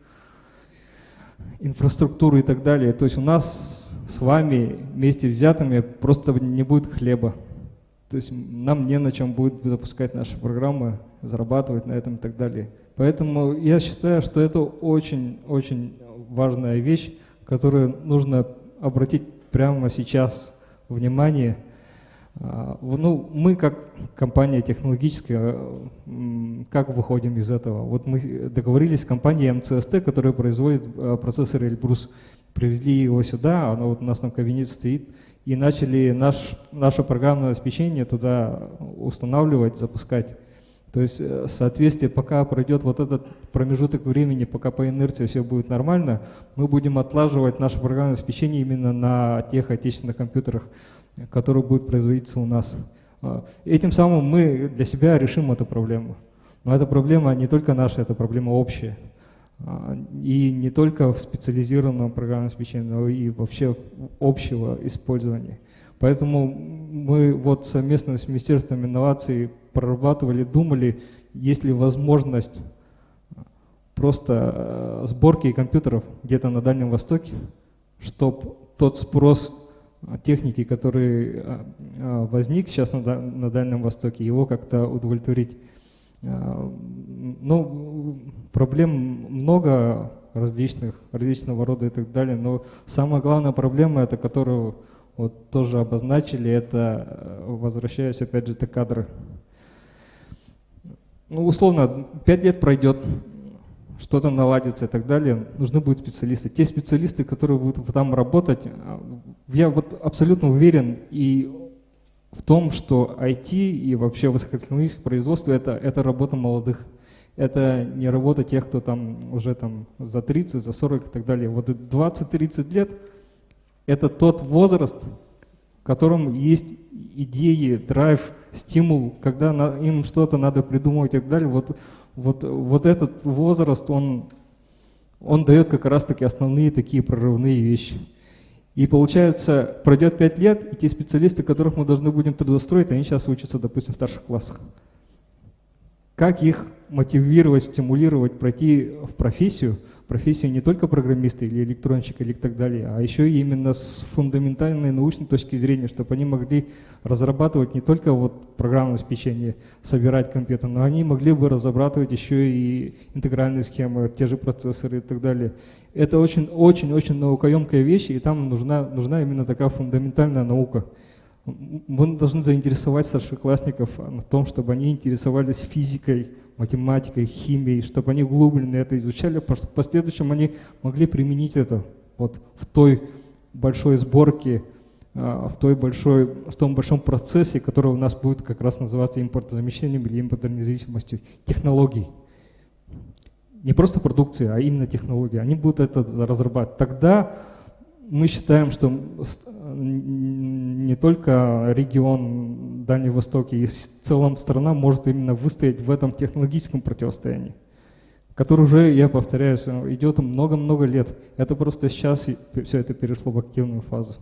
инфраструктуры и так далее. То есть у нас с вами вместе взятыми просто не будет хлеба. То есть нам не на чем будет запускать наши программы, зарабатывать на этом и так далее. Поэтому я считаю, что это очень-очень важная вещь, которую нужно обратить прямо сейчас внимание. Ну, мы как компания технологическая, как выходим из этого? Вот мы договорились с компанией МЦСТ, которая производит процессор Эльбрус. Привезли его сюда, оно вот у нас на кабинете стоит, и начали наше программное обеспечение туда устанавливать, запускать. То есть, соответствие, пока пройдет вот этот промежуток времени, пока по инерции все будет нормально, мы будем отлаживать наше программное обеспечение именно на тех отечественных компьютерах, которые будут производиться у нас. Этим самым мы для себя решим эту проблему. Но эта проблема не только наша, это проблема общая. И не только в специализированном программном обеспечении, но и вообще общего использования. Поэтому мы вот совместно с Министерством инноваций прорабатывали, думали, есть ли возможность просто сборки компьютеров где-то на Дальнем Востоке, чтобы тот спрос техники, который возник сейчас на Дальнем Востоке, его как-то удовлетворить. Ну, проблем много различного рода и так далее, но самая главная проблема, это которую вот тоже обозначили, это, возвращаясь опять же, это кадры. Ну, условно, 5 лет пройдет, что-то наладится и так далее, нужны будут специалисты. Те специалисты, которые будут там работать, я вот абсолютно уверен и в том, что IT и вообще высокотехнологическое производство это работа молодых. Это не работа тех, кто там уже там за 30, за 40 и так далее. Вот 20-30 лет – это тот возраст, в котором есть идеи, драйв, стимул, когда им что-то надо придумывать и так далее. Вот этот возраст, он дает как раз-таки основные такие прорывные вещи. И получается, пройдет 5 лет, и те специалисты, которых мы должны будем трудоустроить, они сейчас учатся, допустим, в старших классах. Как их мотивировать, стимулировать, пройти в профессию не только программиста или электронщика или так далее, а еще и именно с фундаментальной научной точки зрения, чтобы они могли разрабатывать не только вот программное обеспечение, собирать компьютер, но они могли бы разрабатывать еще и интегральные схемы, те же процессоры и так далее. Это очень наукоемкая вещь, и там нужна именно такая фундаментальная наука. Мы должны заинтересовать старшеклассников в том, чтобы они интересовались физикой, математикой, химией, чтобы они углубленно это изучали, потому что в последующем они могли применить это вот в той большой сборке, в том большом процессе, который у нас будет как раз называться импортозамещением или импортной независимостью технологий. Не просто продукции, а именно технологии. Они будут это разрабатывать. Тогда мы считаем, что не только регион Дальнего Востока, и в целом страна может именно выстоять в этом технологическом противостоянии, который уже, я повторяюсь, идет много-много лет. Это просто сейчас все это перешло в активную фазу.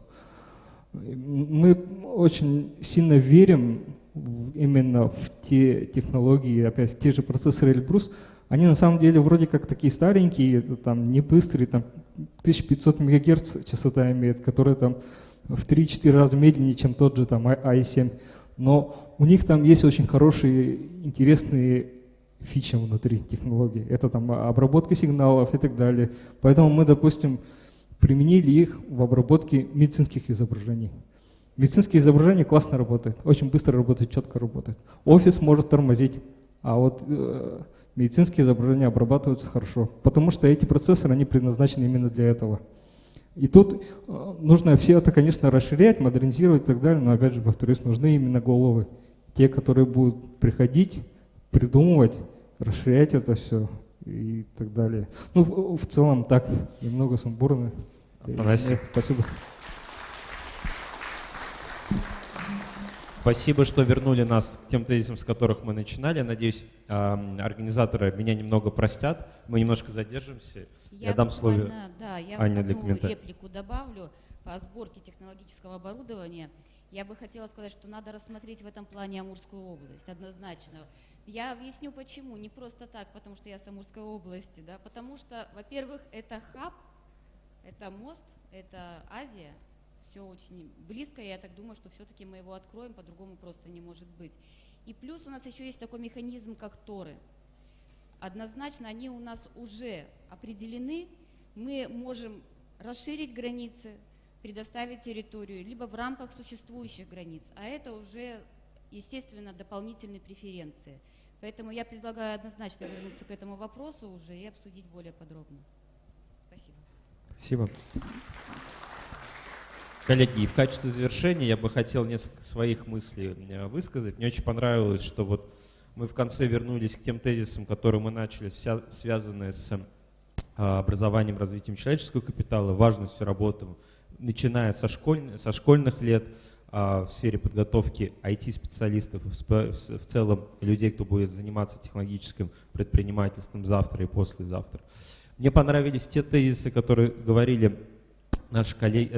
Мы очень сильно верим именно в те технологии, опять в те же процессоры Эльбрус. Они на самом деле вроде как такие старенькие, там, не быстрые, там 1500 МГц частота имеет, которые там в 3-4 раза медленнее, чем тот же там i7. Но у них там есть очень хорошие, интересные фичи внутри технологии. Это там обработка сигналов и так далее. Поэтому мы, допустим, применили их в обработке медицинских изображений. Медицинские изображения классно работают, очень быстро работают, четко работают. Офис может тормозить, а вот медицинские изображения обрабатываются хорошо, потому что эти процессоры, они предназначены именно для этого. И тут нужно все это, конечно, расширять, модернизировать и так далее, но опять же, повторюсь, нужны именно головы. Те, которые будут приходить, придумывать, расширять это все и так далее. Ну, в целом так, немного сумбурно. Спасибо. Спасибо, что вернули нас к тем тезисам, с которых мы начинали. Надеюсь, организаторы меня немного простят. Мы немножко задержимся. Я дам слово Анне для комментариев. Реплику добавлю по сборке технологического оборудования. Я бы хотела сказать, что надо рассмотреть в этом плане Амурскую область, однозначно. Я объясню почему. Не просто так, потому что я с Амурской области, да, потому что, во-первых, это хаб, это мост, это Азия. Все очень близко, я так думаю, что все-таки мы его откроем, по-другому просто не может быть. И плюс у нас еще есть такой механизм, как торы. однозначно они у нас уже определены. Мы можем расширить границы, предоставить территорию, либо в рамках существующих границ. А это уже, естественно, дополнительные преференции. Поэтому я предлагаю однозначно вернуться к этому вопросу уже и обсудить более подробно. Спасибо. Спасибо. Коллеги, и в качестве завершения я бы хотел несколько своих мыслей высказать. Мне очень понравилось, что вот мы в конце вернулись к тем тезисам, которые мы начали, связанные с образованием, развитием человеческого капитала, важностью работы, начиная со школьных лет, в сфере подготовки IT-специалистов, в целом людей, кто будет заниматься технологическим предпринимательством завтра и послезавтра. Мне понравились те тезисы, которые говорили наши коллеги,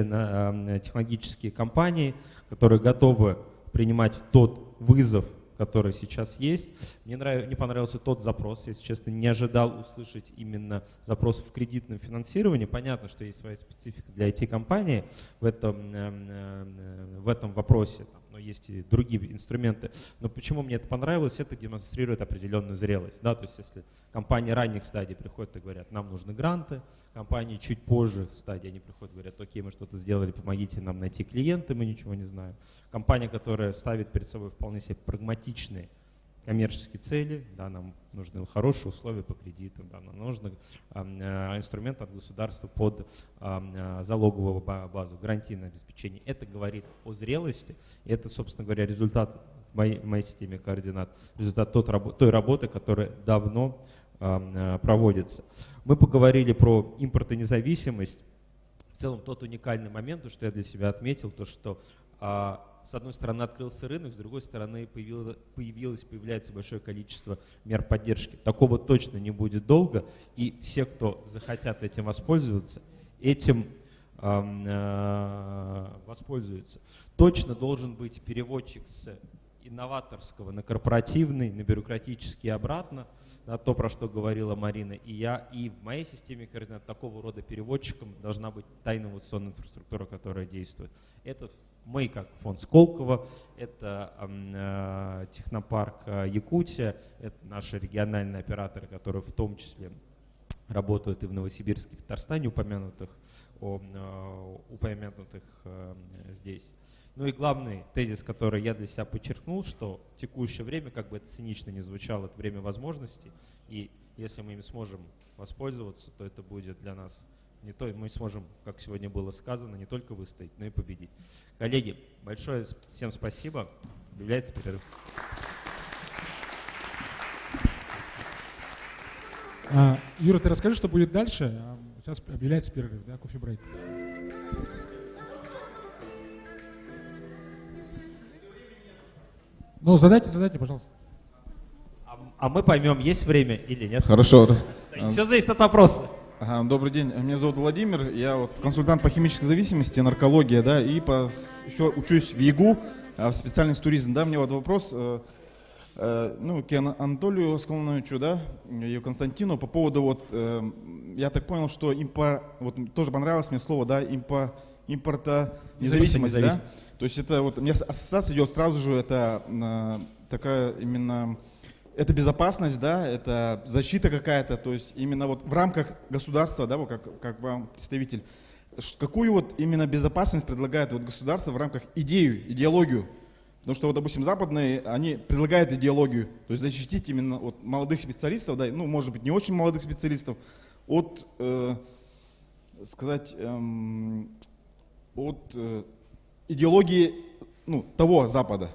технологические компании, которые готовы принимать тот вызов, который сейчас есть. Мне понравился тот запрос, если честно, не ожидал услышать именно запрос в кредитном финансировании. Понятно, что есть своя специфика для IT-компании в этом вопросе, но есть и другие инструменты. Но почему мне это понравилось? Это демонстрирует определенную зрелость. Да? То есть если компании ранних стадий приходят и говорят, нам нужны гранты, компании чуть позже стадии, они приходят и говорят, окей, мы что-то сделали, помогите нам найти клиенты, мы ничего не знаем. Компания, которая ставит перед собой вполне себе прагматичные коммерческие цели, да, нам нужны хорошие условия по кредитам, да, нам нужны инструменты от государства под залоговую базу, гарантийное обеспечение. Это говорит о зрелости, и это, собственно говоря, результат в моей системе координат, результат той работы, которая давно проводится. Мы поговорили про импортонезависимость. В целом тот уникальный момент, что я для себя отметил, то что с одной стороны открылся рынок, с другой стороны появляется большое количество мер поддержки. Такого точно не будет долго, и все, кто захотят этим воспользоваться, этим воспользуются. Точно должен быть переводчик с инноваторского на корпоративный, на бюрократический и обратно, на то, про что говорила Марина и я. И в моей системе координат такого рода переводчиком должна быть та инновационная инфраструктура, которая действует. Это мы, как фонд Сколково, это технопарк Якутия, это наши региональные операторы, которые в том числе работают и в Новосибирске, и в Татарстане, упомянутых здесь. Ну и главный тезис, который я для себя подчеркнул, что текущее время, как бы это цинично не звучало, это время возможностей, и если мы им сможем воспользоваться, то это будет для нас не то, мы сможем, как сегодня было сказано, не только выстоять, но и победить. Коллеги, большое всем спасибо. Объявляется перерыв. Юра, ты расскажи, что будет дальше. Сейчас объявляется перерыв, да, кофе-брейк. Ну, задайте, пожалуйста. А мы поймем, есть время или нет. Хорошо. Все зависит от вопроса. Ага, добрый день, меня зовут Владимир, я вот консультант по химической зависимости, наркология, да, и еще учусь в ЕГУ, в специальность туризм, да, мне вот вопрос, к Анатолию Скалановичу, да, и Константину по поводу вот, я так понял, что вот тоже понравилось мне слово, да, импортонезависимость, да, то есть это вот, у меня ассоциация идет сразу же, это такая именно... Это безопасность, да, это защита какая-то, то есть именно вот в рамках государства, да, вот как вам представитель, какую вот именно безопасность предлагает вот государство в рамках идеологию? Потому что, вот, допустим, западные, они предлагают идеологию, то есть защитить именно от молодых специалистов, да, ну, может быть, не очень молодых специалистов, от идеологии, ну, того Запада.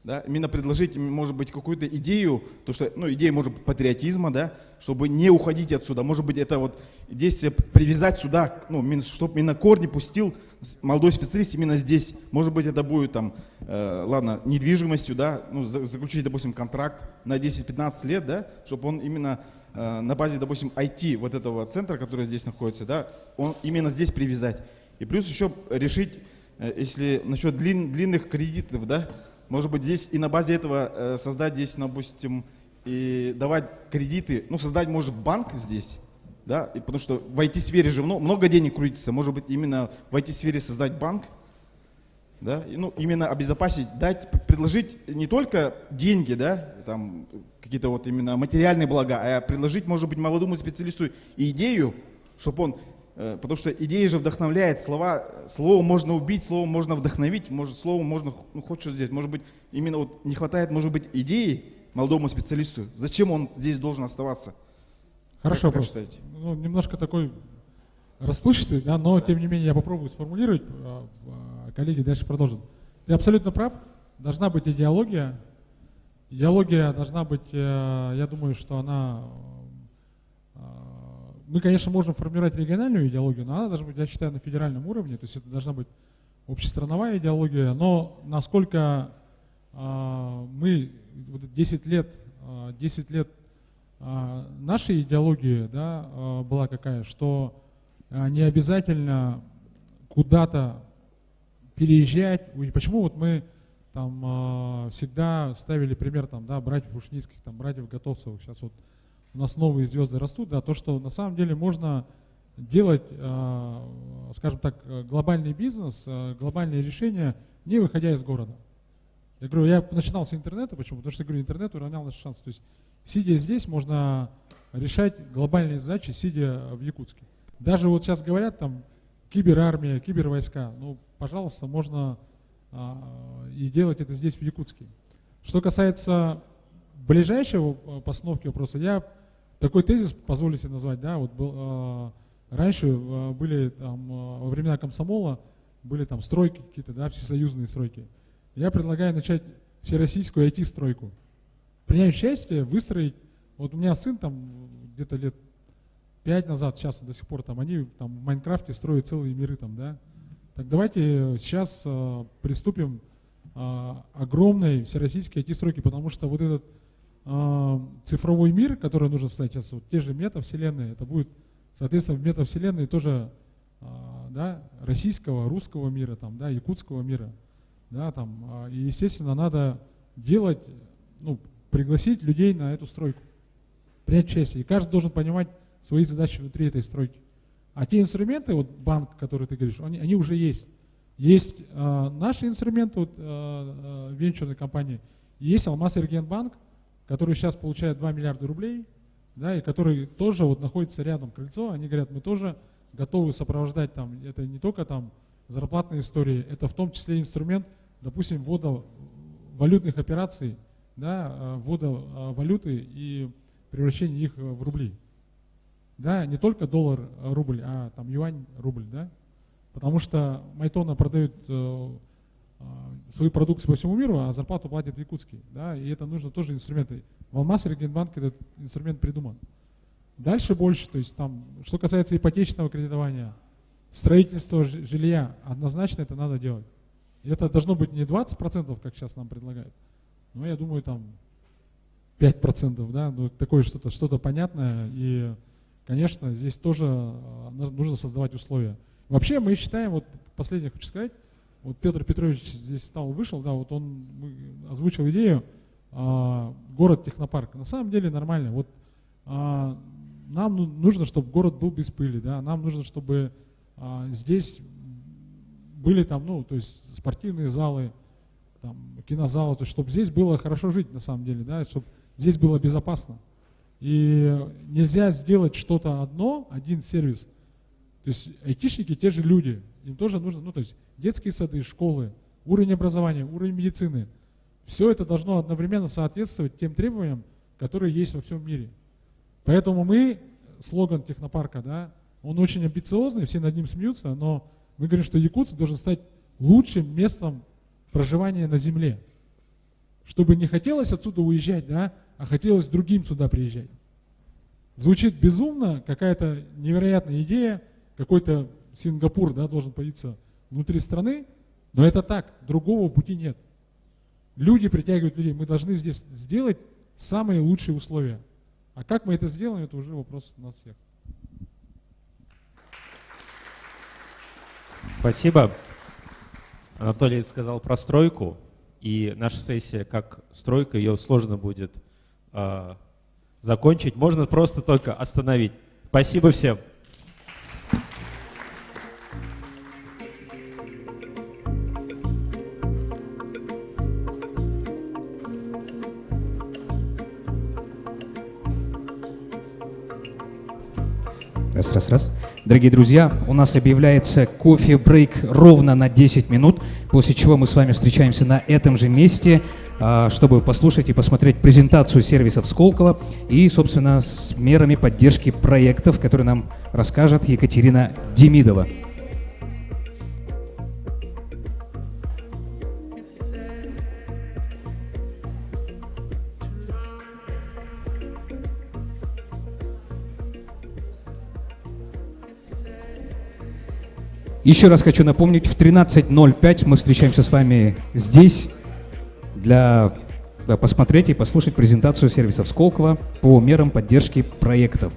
Да, именно предложить, может быть, какую-то идею, то что, ну, идея, может быть, патриотизма, да, чтобы не уходить отсюда. Может быть, это вот действие привязать сюда, ну, чтобы именно корни пустил молодой специалист именно здесь. Может быть, это будет там, ладно, недвижимостью, да, ну, заключить, допустим, контракт на 10-15 лет, да, чтобы он именно на базе, допустим, IT вот этого центра, который здесь находится, да, он именно здесь привязать. И плюс еще решить, если насчет длинных кредитов, да, может быть, здесь и на базе этого создать здесь, допустим, и давать кредиты, ну, создать, может, банк здесь, да, и потому что в IT-сфере же много денег крутится, может быть, именно в IT-сфере создать банк, да, ну, именно обезопасить, дать, предложить не только деньги, да, там, какие-то вот именно материальные блага, а предложить, может быть, молодому специалисту идею, чтобы он, потому что идея же вдохновляет, словом можно убить, словом можно вдохновить, словом можно, ну, хоть что сделать, может быть, именно вот не хватает, может быть, идеи молодому специалисту, зачем он здесь должен оставаться? Хорошо, как просто, считаете? ну, немножко такой расплывчатый, да, но тем не менее я попробую сформулировать, коллеги дальше продолжат. Ты абсолютно прав, должна быть идеология. Идеология должна быть, я думаю, что она... Мы, конечно, можем формировать региональную идеологию, но она должна быть, я считаю, на федеральном уровне, то есть это должна быть общестрановая идеология, но насколько мы 10 лет нашей идеологии, да, была какая, что не обязательно куда-то переезжать. Почему вот мы там всегда ставили пример там, да, братьев Ушницких, там, братьев Готовцевых, сейчас вот у нас новые звезды растут, да, то, что на самом деле можно делать, скажем так, глобальный бизнес, глобальные решения, не выходя из города. Я говорю, я начинал с интернета, почему? Потому что, я говорю, интернет уравнял наши шансы. То есть, сидя здесь, можно решать глобальные задачи, сидя в Якутске. Даже вот сейчас говорят, там, киберармия, кибервойска, ну, пожалуйста, можно и делать это здесь, в Якутске. Что касается ближайшего постановки вопроса, я такой тезис позволю себе назвать, да, вот был, раньше были там, во времена комсомола, были там стройки какие-то, да, всесоюзные стройки. Я предлагаю начать всероссийскую IT-стройку. Принять участие, выстроить. Вот у меня сын там где-то лет 5 назад, сейчас до сих пор там, они там в Майнкрафте строят целые миры там, да. Так давайте сейчас приступим огромной всероссийской IT-стройки, потому что вот этот цифровой мир, который нужно создать сейчас, вот те же метавселенные, это будет, соответственно, в метавселенной тоже, да, российского, русского мира, там, да, якутского мира. Да, там, и, естественно, надо делать, ну, пригласить людей на эту стройку, принять участие. И каждый должен понимать свои задачи внутри этой стройки. А те инструменты, вот банк, который ты говоришь, они уже есть. Есть наши инструменты, вот, венчурной компании, есть Алмаз-Эргенбанк, который сейчас получает 2 миллиарда рублей, да, и который тоже вот находится рядом, кольцо. Они говорят, мы тоже готовы сопровождать там, это не только там зарплатные истории, это в том числе инструмент, допустим, ввода валютных операций, да, ввода валюты и превращения их в рубли. Да, не только доллар-рубль, а там юань-рубль, да, потому что Майтона продает свою продукцию по всему миру, а зарплату платят в Якутске, да, и это нужно тоже инструменты. В Алмаз-Эргенбанке этот инструмент придуман. Дальше больше, то есть там, что касается ипотечного кредитования, строительство жилья, однозначно это надо делать. И это должно быть не 20%, как сейчас нам предлагают, но я думаю, там 5%, да, ну, такое что-то понятное. И, конечно, здесь тоже нужно создавать условия. Вообще мы считаем, вот последнее хочу сказать, вот Петр Петрович здесь вышел, да, вот он озвучил идею город-технопарк. На самом деле нормально. Вот нам нужно, чтобы город был без пыли, да, нам нужно, чтобы здесь были там, ну, то есть спортивные залы, там, кинозалы, то есть, чтобы здесь было хорошо жить на самом деле, да, чтобы здесь было безопасно. И нельзя сделать что-то одно, один сервис. То есть айтишники те же люди, им тоже нужно, ну, то есть детские сады, школы, уровень образования, уровень медицины. Все это должно одновременно соответствовать тем требованиям, которые есть во всем мире. Поэтому слоган технопарка, да, он очень амбициозный, все над ним смеются, но мы говорим, что Якутск должен стать лучшим местом проживания на земле. Чтобы не хотелось отсюда уезжать, да, а хотелось другим сюда приезжать. Звучит безумно, какая-то невероятная идея, какой-то Сингапур, да, должен появиться внутри страны, но это так, другого пути нет. Люди притягивают людей, мы должны здесь сделать самые лучшие условия. А как мы это сделаем, это уже вопрос нас всех. Спасибо. Анатолий сказал про стройку, и наша сессия как стройка, ее сложно будет закончить, можно просто только остановить. Спасибо всем. Раз. Дорогие друзья, у нас объявляется кофе-брейк ровно на 10 минут, после чего мы с вами встречаемся на этом же месте, чтобы послушать и посмотреть презентацию сервисов Сколково и, собственно, с мерами поддержки проектов, которые нам расскажет Екатерина Демидова. Еще раз хочу напомнить, в 13:05 мы встречаемся с вами здесь для посмотреть и послушать презентацию сервисов Сколково по мерам поддержки проектов.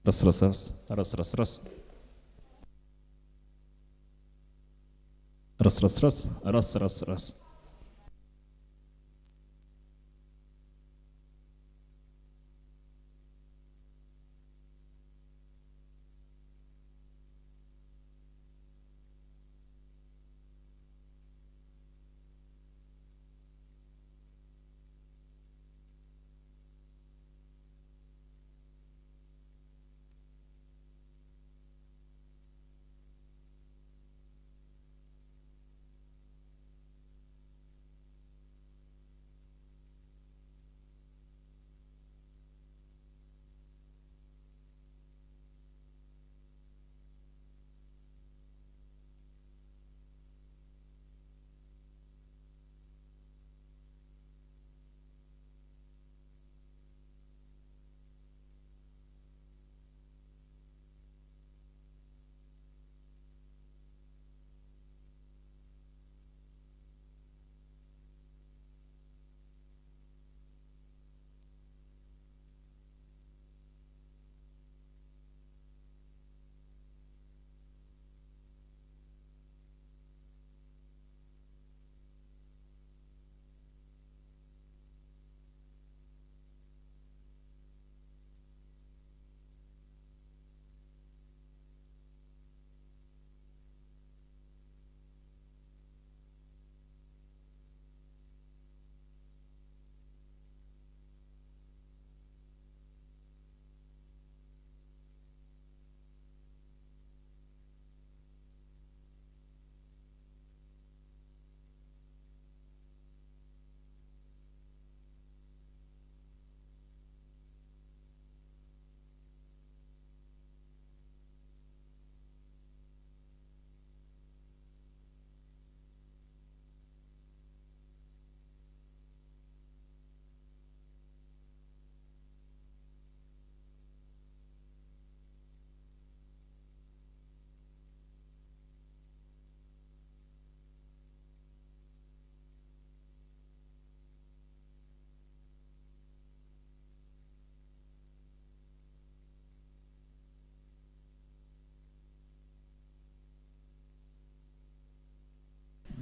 Раз, раз, раз. Раз, раз, раз. Раз, раз, раз. Раз, раз, раз.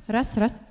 Раз, раз.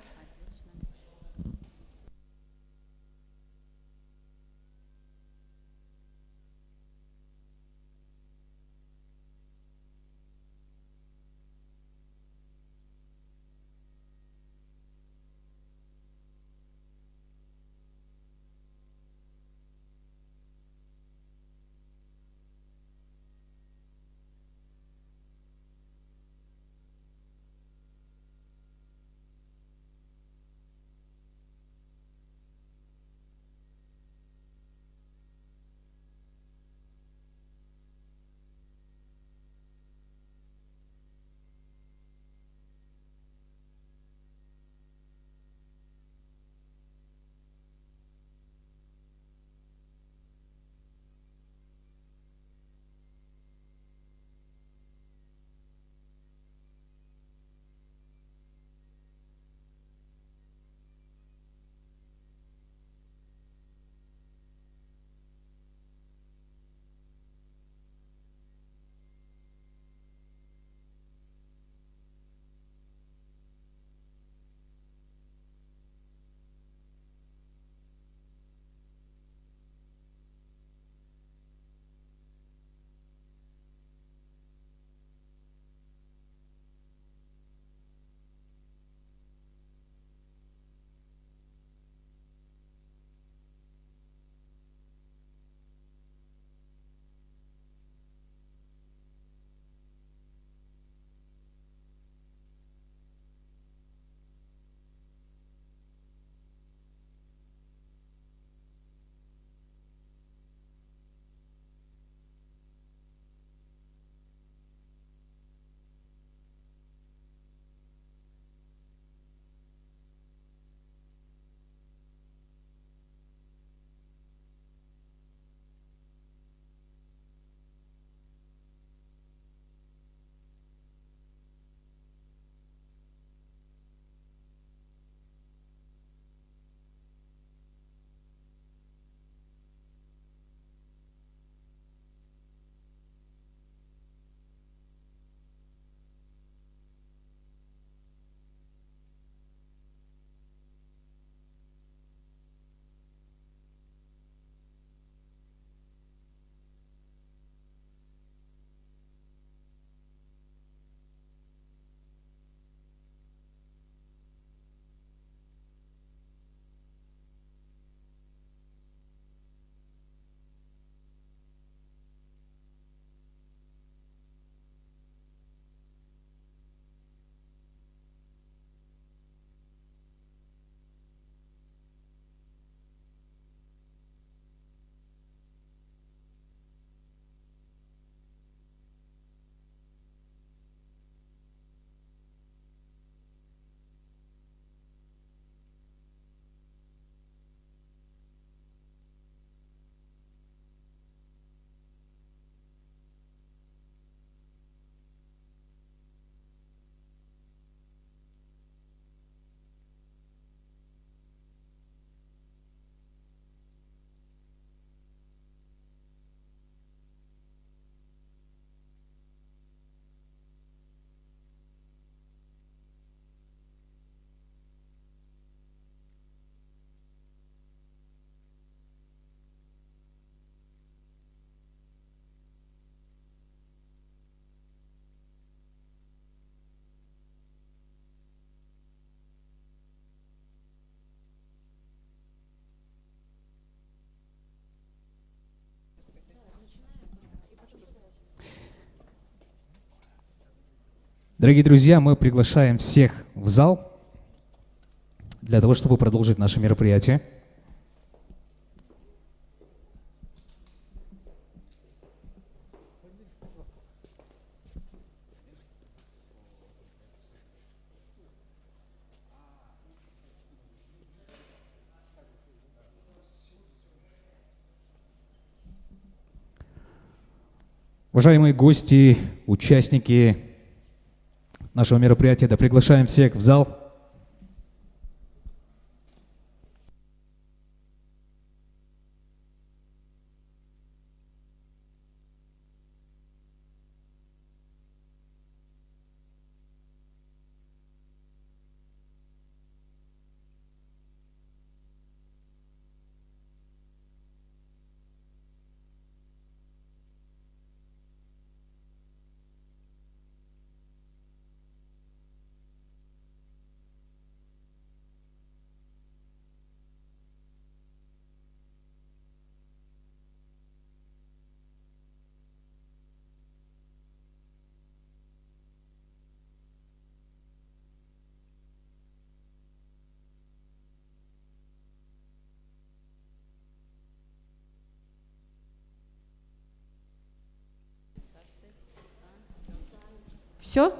Дорогие друзья, мы приглашаем всех в зал для того, чтобы продолжить наше мероприятие. Уважаемые гости, участники нашего мероприятия, да, приглашаем всех в зал. Все?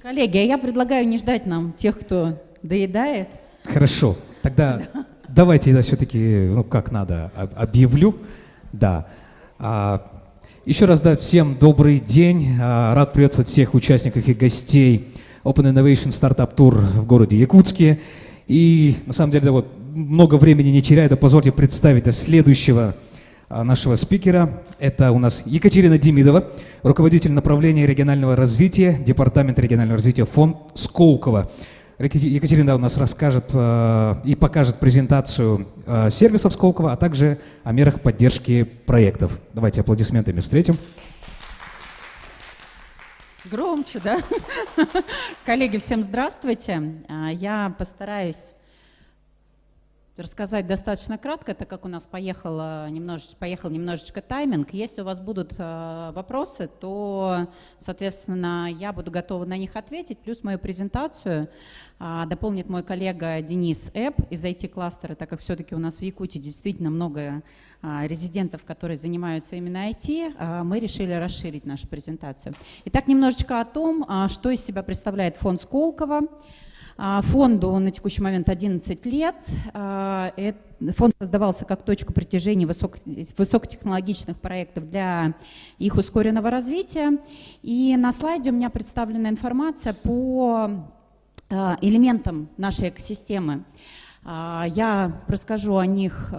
Коллеги, а я предлагаю не ждать нам тех, кто доедает. Хорошо, тогда давайте я все-таки, ну как надо, объявлю. Да. Еще раз, да, всем добрый день. Рад приветствовать всех участников и гостей Open Innovation Startup Tour в городе Якутске. И на самом деле, да, вот много времени не теряя, да, позвольте представить следующего нашего спикера. Это у нас Екатерина Демидова, руководитель направления регионального развития, Департамент регионального развития, фонд Сколково. Екатерина у нас расскажет и покажет презентацию сервисов Сколково, а также о мерах поддержки проектов. Давайте аплодисментами встретим. Громче, да? Коллеги, всем здравствуйте. Я постараюсь рассказать достаточно кратко, так как у нас поехал немножечко тайминг. Если у вас будут вопросы, то, соответственно, я буду готова на них ответить, плюс мою презентацию дополнит мой коллега Денис Эб из IT-кластера, так как все-таки у нас в Якутии действительно много резидентов, которые занимаются именно IT, мы решили расширить нашу презентацию. Итак, немножечко о том, что из себя представляет фонд Сколково. Фонду на текущий момент 11 лет. Фонд создавался как точка притяжения высокотехнологичных проектов для их ускоренного развития. И на слайде у меня представлена информация по элементам нашей экосистемы. Я расскажу о них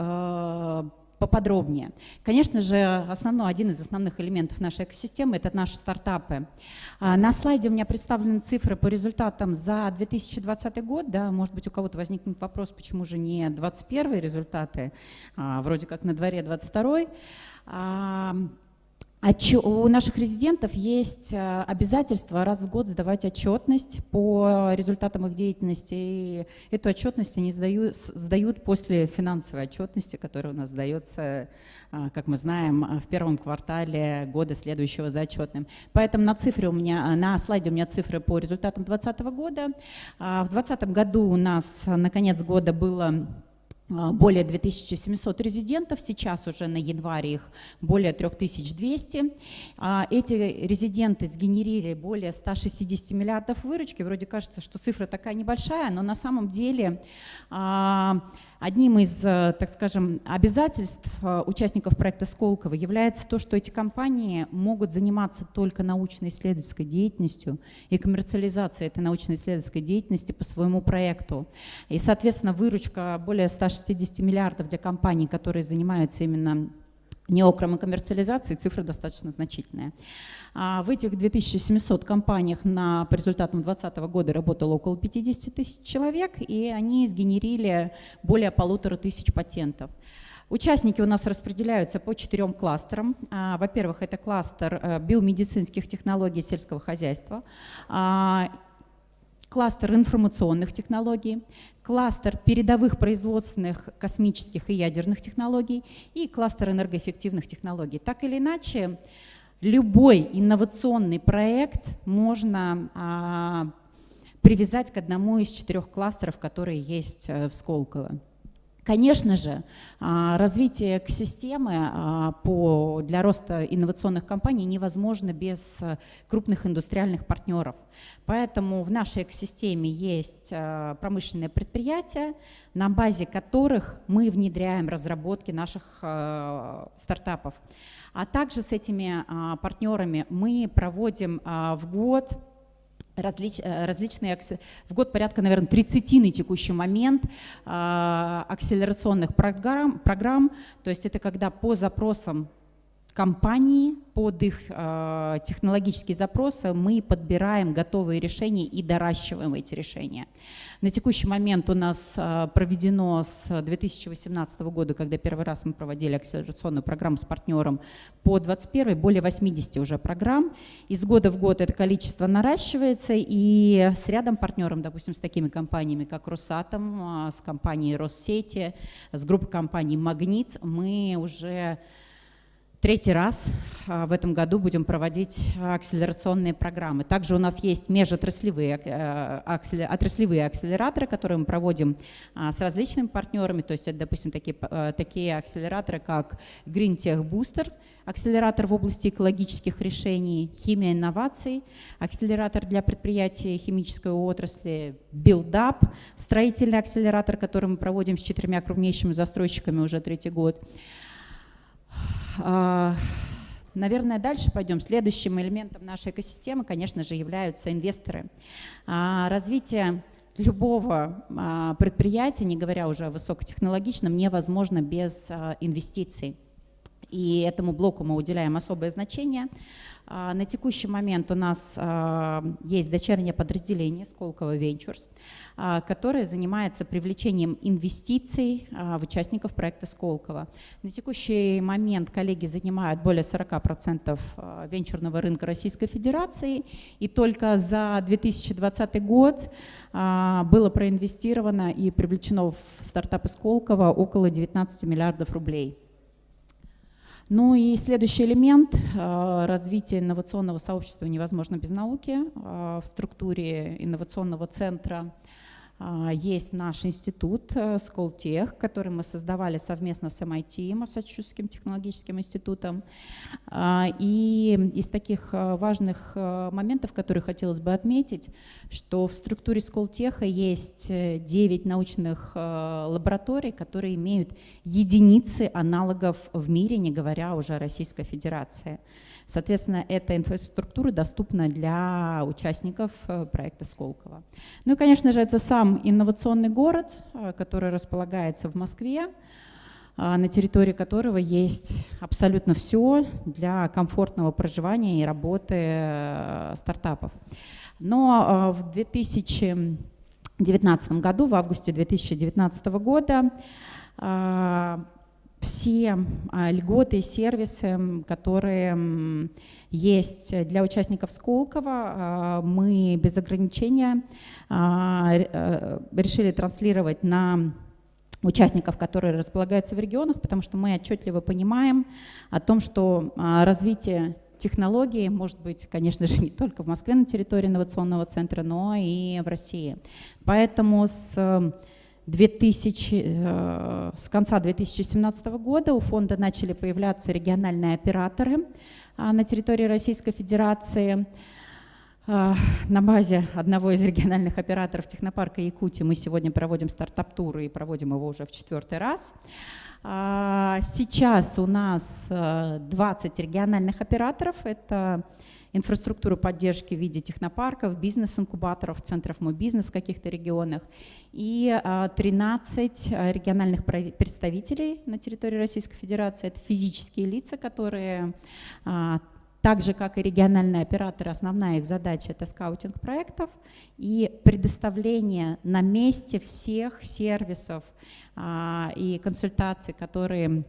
поподробнее. Конечно же, один из основных элементов нашей экосистемы – это наши стартапы. На слайде у меня представлены цифры по результатам за 2020 год. Да, может быть, у кого-то возникнет вопрос, почему же не 2021 результаты, вроде как на дворе 2022. У наших резидентов есть обязательство раз в год сдавать отчетность по результатам их деятельности. И эту отчетность они сдают после финансовой отчетности, которая у нас сдается, как мы знаем, в первом квартале года, следующего за отчетным. Поэтому на слайде у меня цифры по результатам 2020 года. В 2020 году у нас на конец года было более 2700 резидентов, сейчас уже на январь их более 3200. Эти резиденты сгенерировали более 160 миллиардов выручки. Вроде кажется, что цифра такая небольшая, но на самом деле одним из, так скажем, обязательств участников проекта Сколково является то, что эти компании могут заниматься только научно-исследовательской деятельностью и коммерциализацией этой научно-исследовательской деятельности по своему проекту. И, соответственно, выручка более 160 миллиардов для компаний, которые занимаются именно неокром и коммерциализацией, цифра достаточно значительная. В этих 2700 компаниях по результатам 2020 года работало около 50 тысяч человек, и они сгенерили более 1500 патентов. Участники у нас распределяются по 4 кластерам. Во-первых, это кластер биомедицинских технологий сельского хозяйства, кластер информационных технологий, кластер передовых производственных космических и ядерных технологий и кластер энергоэффективных технологий. Так или иначе, любой инновационный проект можно привязать к одному из 4 кластеров, которые есть в Сколково. Конечно же, развитие экосистемы для роста инновационных компаний невозможно без крупных индустриальных партнеров. Поэтому в нашей экосистеме есть промышленные предприятия, на базе которых мы внедряем разработки наших стартапов. А также с этими партнерами мы проводим в год различные, в год порядка, наверное, 30 на текущий момент акселерационных программ. То есть это когда по запросам компании, под их технологические запросы мы подбираем готовые решения и доращиваем эти решения. На текущий момент у нас проведено с 2018 года, когда первый раз мы проводили акселерационную программу с партнером, по 2021 более 80 уже программ. Из года в год это количество наращивается, и с рядом партнеров, допустим, с такими компаниями, как Росатом, с компанией Россети, с группой компаний Магнит, мы уже 3-й раз в этом году будем проводить акселерационные программы. Также у нас есть межотраслевые отраслевые акселераторы, которые мы проводим с различными партнерами. То есть это, допустим, такие акселераторы, как Green Tech Booster, акселератор в области экологических решений, химия инноваций, акселератор для предприятий химической отрасли, Build Up, строительный акселератор, который мы проводим с 4 крупнейшими застройщиками уже 3-й год. Наверное, дальше пойдем. Следующим элементом нашей экосистемы, конечно же, являются инвесторы. Развитие любого предприятия, не говоря уже о высокотехнологичном, невозможно без инвестиций. И этому блоку мы уделяем особое значение. На текущий момент у нас есть дочернее подразделение Сколково Ventures, которое занимается привлечением инвестиций в участников проекта Сколково. На текущий момент коллеги занимают более 40% венчурного рынка Российской Федерации, и только за 2020 год было проинвестировано и привлечено в стартапы Сколково около 19 миллиардов рублей. Ну и следующий элемент – развитие инновационного сообщества невозможно без науки. В структуре инновационного центра есть наш институт Сколтех, который мы создавали совместно с MIT, Массачусетским технологическим институтом. И из таких важных моментов, которые хотелось бы отметить, что в структуре Сколтеха есть 9 научных лабораторий, которые имеют единицы аналогов в мире, не говоря уже о Российской Федерации. Соответственно, эта инфраструктура доступна для участников проекта Сколково. Ну и, конечно же, это сам инновационный город, который располагается в Москве, на территории которого есть абсолютно все для комфортного проживания и работы стартапов. Но в 2019 году, в августе 2019 года, все льготы и сервисы, которые есть для участников Сколково, мы без ограничения решили транслировать на участников, которые располагаются в регионах, потому что мы отчетливо понимаем о том, что развитие технологий может быть, конечно же, не только в Москве на территории инновационного центра, но и в России. Поэтому с конца 2017 года у фонда начали появляться региональные операторы на территории Российской Федерации. На базе одного из региональных операторов технопарка Якутия мы сегодня проводим стартап-тур и проводим его уже в 4-й раз. Сейчас у нас 20 региональных операторов. Это инфраструктуру поддержки в виде технопарков, бизнес-инкубаторов, центров «Мой бизнес» в каких-то регионах и 13 региональных представителей на территории Российской Федерации. Это физические лица, которые, так же как и региональные операторы, основная их задача – это скаутинг проектов и предоставление на месте всех сервисов и консультаций, которые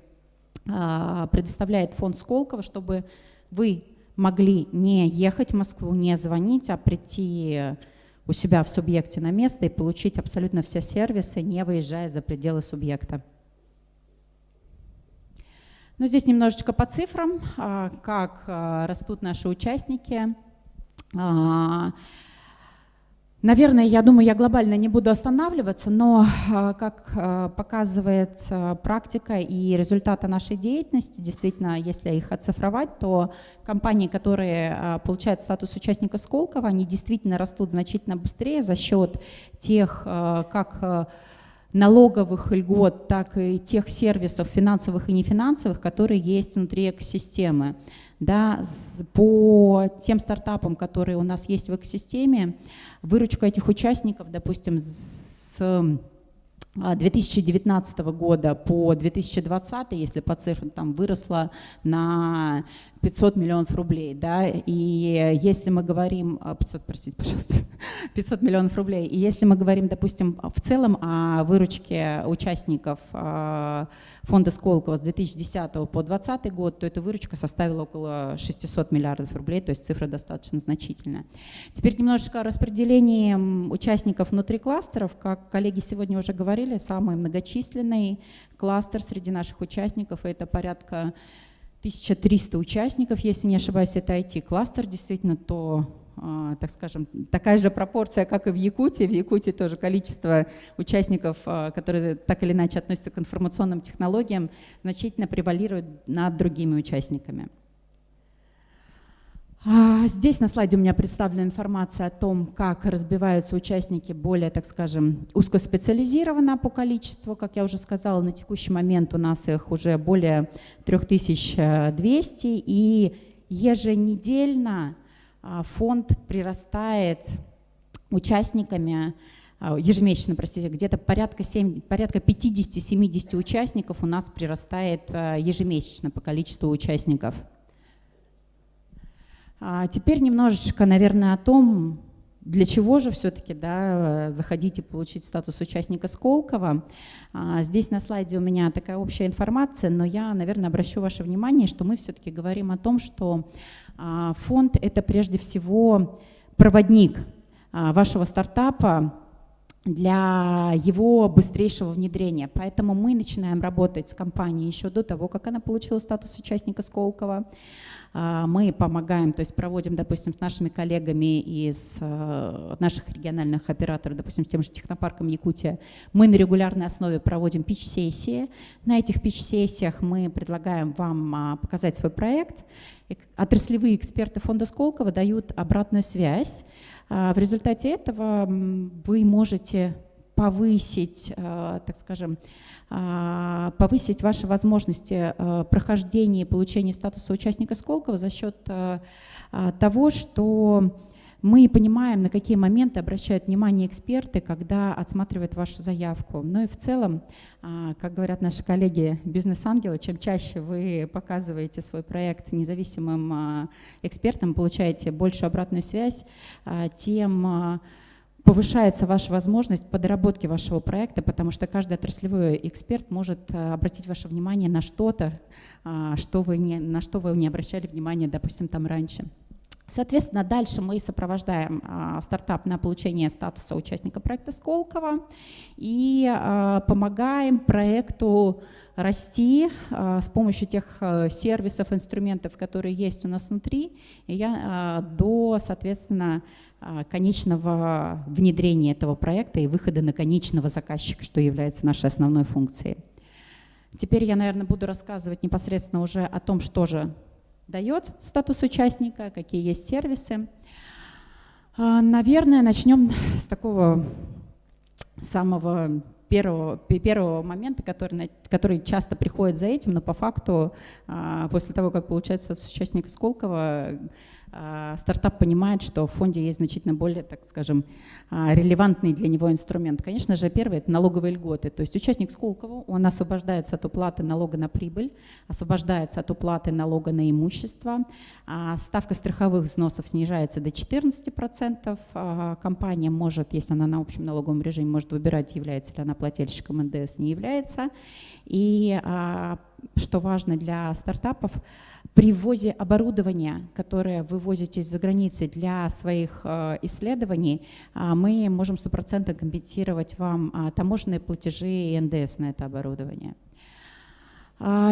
предоставляет фонд Сколково, чтобы вы могли не ехать в Москву, не звонить, а прийти у себя в субъекте на место и получить абсолютно все сервисы, не выезжая за пределы субъекта. Ну, здесь немножечко по цифрам, как растут наши участники. Наверное, я думаю, я глобально не буду останавливаться, но как показывает практика и результаты нашей деятельности, действительно, если их оцифровать, то компании, которые получают статус участника Сколково, они действительно растут значительно быстрее за счет тех, как налоговых льгот, так и тех сервисов финансовых и нефинансовых, которые есть внутри экосистемы. Да, по тем стартапам, которые у нас есть в экосистеме, выручка этих участников, допустим, с 2019 года по 2020, если по цифрам, там выросла на 500 миллионов рублей, да, и если мы говорим, 500 миллионов рублей, и если мы говорим, допустим, в целом о выручке участников фонда Сколково с 2010 по 2020 год, то эта выручка составила около 600 миллиардов рублей, то есть цифра достаточно значительная. Теперь немножечко о распределении участников внутри кластеров. Как коллеги сегодня уже говорили, самый многочисленный кластер среди наших участников — это порядка 1300 участников, если не ошибаюсь, это IT-кластер, действительно, то, так скажем, такая же пропорция, как и в Якутии. В Якутии тоже количество участников, которые так или иначе относятся к информационным технологиям, значительно превалирует над другими участниками. Здесь на слайде у меня представлена информация о том, как разбиваются участники более, так скажем, узкоспециализированно по количеству. Как я уже сказала, на текущий момент у нас их уже более 3200, и еженедельно фонд прирастает участниками, ежемесячно, простите, где-то порядка 50-70 участников у нас прирастает ежемесячно по количеству участников. Теперь немножечко, наверное, о том, для чего же все-таки, да, заходить и получить статус участника Сколково. Здесь на слайде у меня такая общая информация, но я, наверное, обращу ваше внимание, что мы все-таки говорим о том, что фонд — это прежде всего проводник вашего стартапа для его быстрейшего внедрения. Поэтому мы начинаем работать с компанией еще до того, как она получила статус участника Сколково. Мы помогаем, то есть проводим, допустим, с нашими коллегами из наших региональных операторов, допустим, с тем же технопарком Якутия, мы на регулярной основе проводим питч-сессии. На этих питч-сессиях мы предлагаем вам показать свой проект. Отраслевые эксперты фонда Сколково дают обратную связь. В результате этого вы можете повысить, так скажем, повысить ваши возможности прохождения и получения статуса участника Сколково за счет того, что мы понимаем, на какие моменты обращают внимание эксперты, когда отсматривают вашу заявку. Ну и в целом, как говорят наши коллеги бизнес-ангелы, чем чаще вы показываете свой проект независимым экспертам, получаете большую обратную связь, тем повышается ваша возможность по доработке вашего проекта, потому что каждый отраслевой эксперт может обратить ваше внимание на что-то, на что вы не обращали внимания, допустим, там раньше. Соответственно, дальше мы сопровождаем стартап на получение статуса участника проекта Сколково и помогаем проекту расти с помощью тех сервисов, инструментов, которые есть у нас внутри, до, соответственно, конечного внедрения этого проекта и выхода на конечного заказчика, что является нашей основной функцией. Теперь я, наверное, буду рассказывать непосредственно уже о том, что же дает статус участника, какие есть сервисы. Наверное, начнем с такого самого первого момента, который часто приходит за этим, но по факту после того, как получается статус участника Сколково, стартап понимает, что в фонде есть значительно более, так скажем, релевантный для него инструмент. Конечно же, первый — это налоговые льготы. То есть участник Сколково, он освобождается от уплаты налога на прибыль, освобождается от уплаты налога на имущество, ставка страховых взносов снижается до 14%. Компания может, если она на общем налоговом режиме, может выбирать, является ли она плательщиком НДС, не является. И что важно для стартапов, при ввозе оборудования, которое вы ввозите из-за границы для своих исследований, мы можем 100% компенсировать вам таможенные платежи и НДС на это оборудование.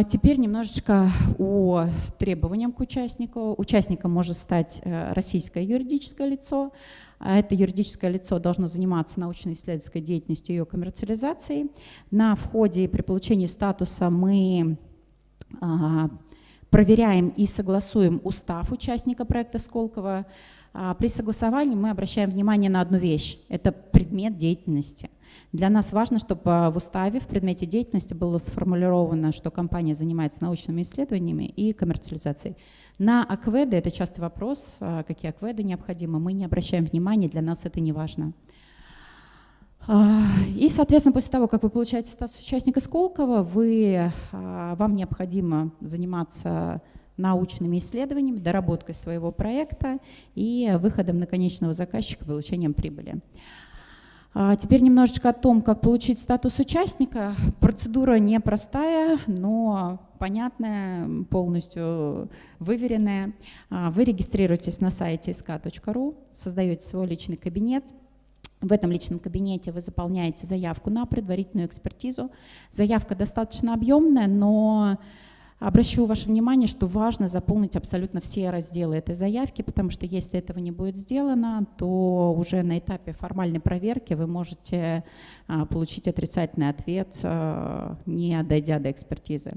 Теперь немножечко о требованиям к участнику. Участником может стать российское юридическое лицо. Это юридическое лицо должно заниматься научно-исследовательской деятельностью и ее коммерциализацией. На входе при получении статуса мы проверяем и согласуем устав участника проекта Сколково. При согласовании мы обращаем внимание на одну вещь – это предмет деятельности. Для нас важно, чтобы в уставе, в предмете деятельности было сформулировано, что компания занимается научными исследованиями и коммерциализацией. На акведы, это частый вопрос, какие акведы необходимы, мы не обращаем внимания, для нас это не важно. И, соответственно, после того, как вы получаете статус участника Сколково, вам необходимо заниматься научными исследованиями, доработкой своего проекта и выходом на конечного заказчика, получением прибыли. Теперь немножечко о том, как получить статус участника. Процедура непростая, но понятная, полностью выверенная. Вы регистрируетесь на сайте sk.ru, создаете свой личный кабинет. В этом личном кабинете вы заполняете заявку на предварительную экспертизу. Заявка достаточно объемная, но обращу ваше внимание, что важно заполнить абсолютно все разделы этой заявки, потому что если этого не будет сделано, то уже на этапе формальной проверки вы можете получить отрицательный ответ, не дойдя до экспертизы.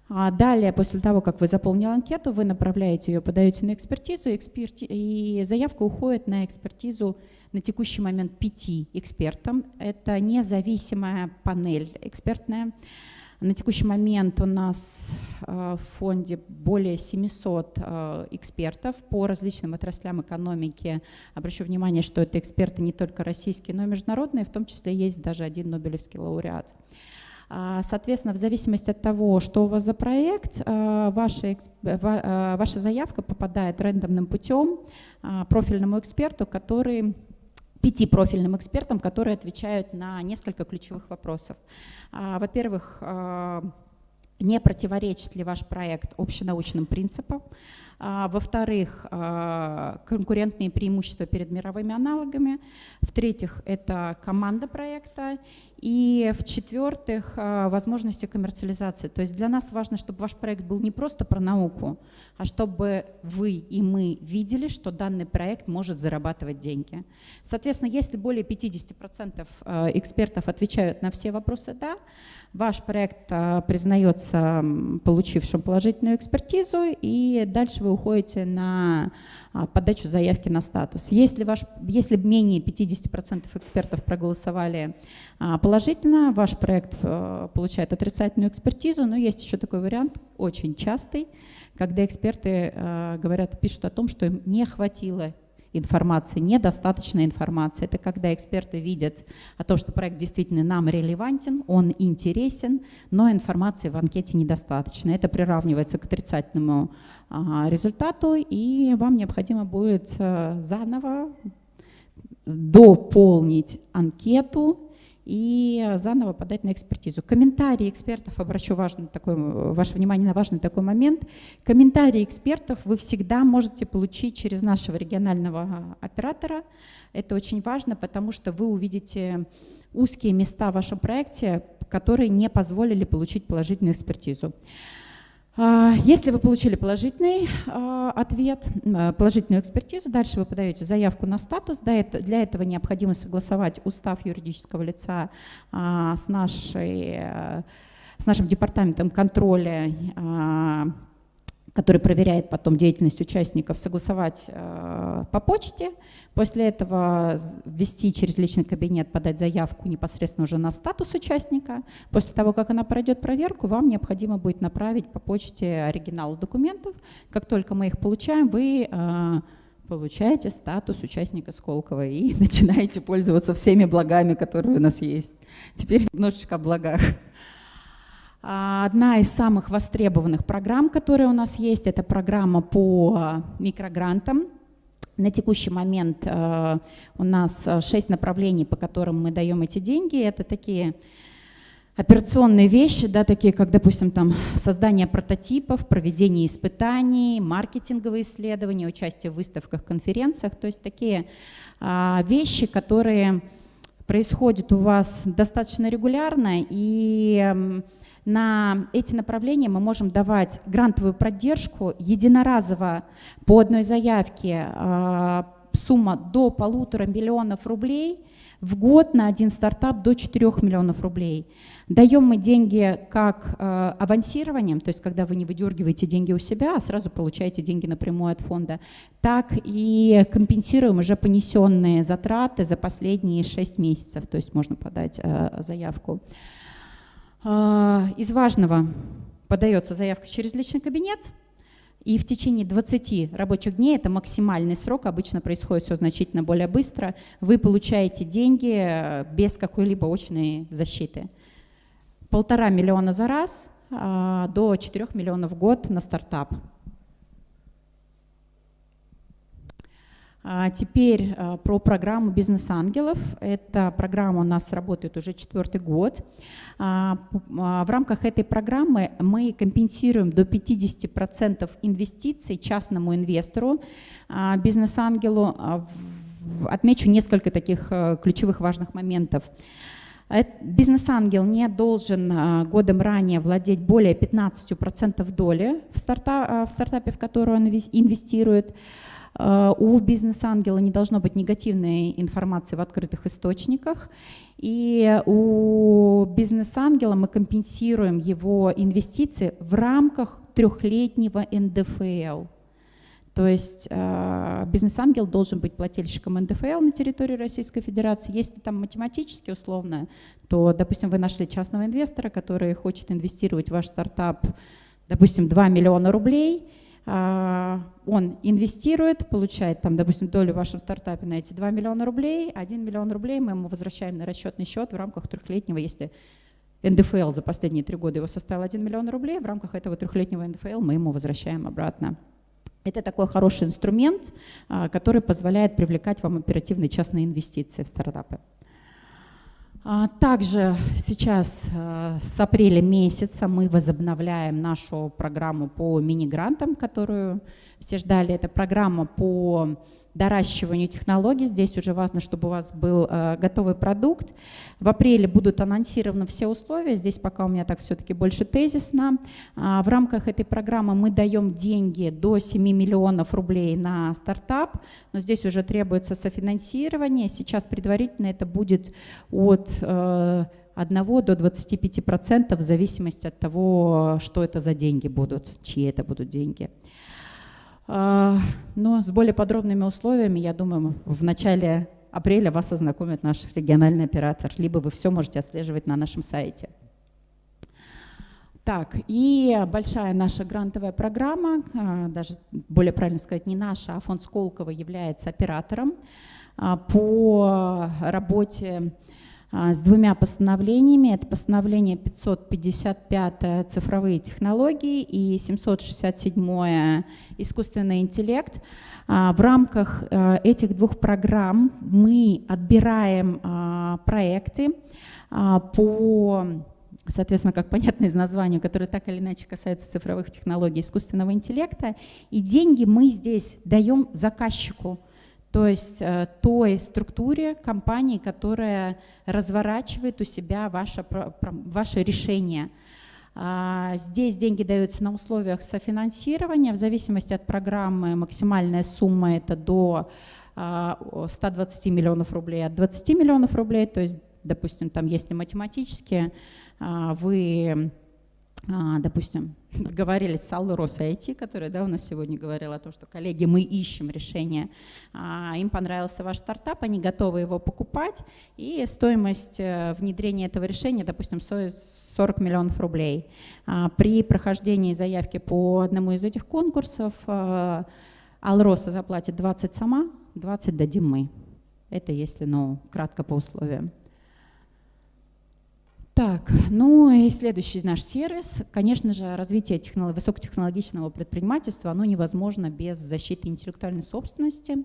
Далее, после того, как вы заполнили анкету, вы направляете ее, подаете на экспертизу, и заявка уходит на экспертизу на текущий момент 5 экспертам. Это независимая панель экспертная. На текущий момент у нас в фонде более 700 экспертов по различным отраслям экономики. Обращу внимание, что это эксперты не только российские, но и международные, в том числе есть даже один нобелевский лауреат. Соответственно, в зависимости от того, что у вас за проект, ваша заявка попадает рандомным путем профильному эксперту, 5 профильным экспертам, которые отвечают на несколько ключевых вопросов. Во-первых, не противоречит ли ваш проект общенаучным принципам? Во-вторых, конкурентные преимущества перед мировыми аналогами. В-третьих, это команда проекта. И в-четвертых, возможности коммерциализации. То есть для нас важно, чтобы ваш проект был не просто про науку, а чтобы вы и мы видели, что данный проект может зарабатывать деньги. Соответственно, если более 50% экспертов отвечают на все вопросы «да», ваш проект признается получившим положительную экспертизу, и дальше вы уходите на подачу заявки на статус. Если менее 50% экспертов проголосовали положительно, ваш проект получает отрицательную экспертизу, но есть еще такой вариант, очень частый, когда эксперты пишут о том, что им не хватило информации, недостаточно информации. Это когда эксперты видят о том, что проект действительно нам релевантен, он интересен, но информации в анкете недостаточно. Это приравнивается к отрицательному результату, и вам необходимо будет заново дополнить анкету и заново подать на экспертизу. Комментарии экспертов, обращу ваше внимание на важный такой момент. Комментарии экспертов вы всегда можете получить через нашего регионального оператора. Это очень важно, потому что вы увидите узкие места в вашем проекте, которые не позволили получить положительную экспертизу. Если вы получили положительный ответ, положительную экспертизу, дальше вы подаете заявку на статус. Для этого необходимо согласовать устав юридического лица с нашим департаментом контроля, который проверяет потом деятельность участников, согласовать по почте. После этого ввести через личный кабинет, подать заявку непосредственно уже на статус участника. После того, как она пройдет проверку, вам необходимо будет направить по почте оригинал документов. Как только мы их получаем, вы получаете статус участника Сколково и начинаете пользоваться всеми благами, которые у нас есть. Теперь немножечко о благах. Одна из самых востребованных программ, которая у нас есть, это программа по микрогрантам. На текущий момент у нас 6 направлений, по которым мы даем эти деньги. Это такие операционные вещи, да, такие как, допустим, создание прототипов, проведение испытаний, маркетинговые исследования, участие в выставках, конференциях. То есть такие вещи, которые происходят у вас достаточно регулярно, и На эти направления мы можем давать грантовую поддержку единоразово по одной заявке, сумма до 1,5 миллиона рублей, в год на один стартап до 4 миллионов рублей. Даем мы деньги как авансированием, то есть когда вы не выдергиваете деньги у себя, а сразу получаете деньги напрямую от фонда, так и компенсируем уже понесенные затраты за последние 6 месяцев, то есть можно подать заявку. Из важного: подается заявка через личный кабинет, и в течение 20 рабочих дней, это максимальный срок, обычно происходит все значительно более быстро, вы получаете деньги без какой-либо очной защиты. 1,5 миллиона за раз, до 4 миллионов в год на стартап. Теперь про программу «Бизнес-ангелов». Эта программа у нас работает уже 4-й год. В рамках этой программы мы компенсируем до 50% инвестиций частному инвестору, бизнес-ангелу. Отмечу несколько таких ключевых важных моментов. Бизнес-ангел не должен годом ранее владеть более 15% доли в стартапе, в который он инвестирует. У бизнес-ангела не должно быть негативной информации в открытых источниках. И у бизнес-ангела мы компенсируем его инвестиции в рамках 3-летнего НДФЛ. То есть бизнес-ангел должен быть плательщиком НДФЛ на территории Российской Федерации. Если там математически условно, то, допустим, вы нашли частного инвестора, который хочет инвестировать в ваш стартап, допустим, 2 миллиона рублей, он инвестирует, получает, там, допустим, долю в вашем стартапе на эти 2 миллиона рублей, 1 миллион рублей мы ему возвращаем на расчетный счет в рамках 3-летнего, если НДФЛ за последние 3 года его составил 1 миллион рублей, в рамках этого 3-летнего НДФЛ мы ему возвращаем обратно. Это такой хороший инструмент, который позволяет привлекать вам оперативные частные инвестиции в стартапы. Также сейчас с апреля месяца мы возобновляем нашу программу по мини-грантам, которую все ждали. Это программа по доращиванию технологий. Здесь уже важно, чтобы у вас был готовый продукт. В апреле будут анонсированы все условия. Здесь пока у меня так все-таки больше тезисно. В рамках этой программы мы даем деньги до 7 миллионов рублей на стартап, но здесь уже требуется софинансирование. Сейчас предварительно это будет от 1 до 25% в зависимости от того, что это за деньги будут, чьи это будут деньги. Но с более подробными условиями, я думаю, в начале апреля вас ознакомит наш региональный оператор, либо вы все можете отслеживать на нашем сайте. Так, и большая наша грантовая программа, даже более правильно сказать, не наша, а фонд Сколково является оператором по работе с 2 постановлениями. Это постановление 555 «Цифровые технологии» и 767 «Искусственный интеллект». В рамках этих 2 программ мы отбираем проекты по, соответственно, как понятно из названия, которые так или иначе касаются цифровых технологий, искусственного интеллекта. И деньги мы здесь даем заказчику, то есть той структуре компании, которая разворачивает у себя ваше решение. Здесь деньги даются на условиях софинансирования. В зависимости от программы максимальная сумма это до 120 миллионов рублей, от 20 миллионов рублей. То есть, допустим, там, если математически вы, допустим, договорились с Аллой Росайти, которая у нас сегодня говорила о том, что, коллеги, мы ищем решение. Им понравился ваш стартап, они готовы его покупать, и стоимость внедрения этого решения, допустим, стоит 40 миллионов рублей. При прохождении заявки по одному из этих конкурсов Алроса заплатит 20 сама, 20 дадим мы. Это если, кратко по условиям. Так, и следующий наш сервис. Конечно же, развитие высокотехнологичного предпринимательства, оно невозможно без защиты интеллектуальной собственности.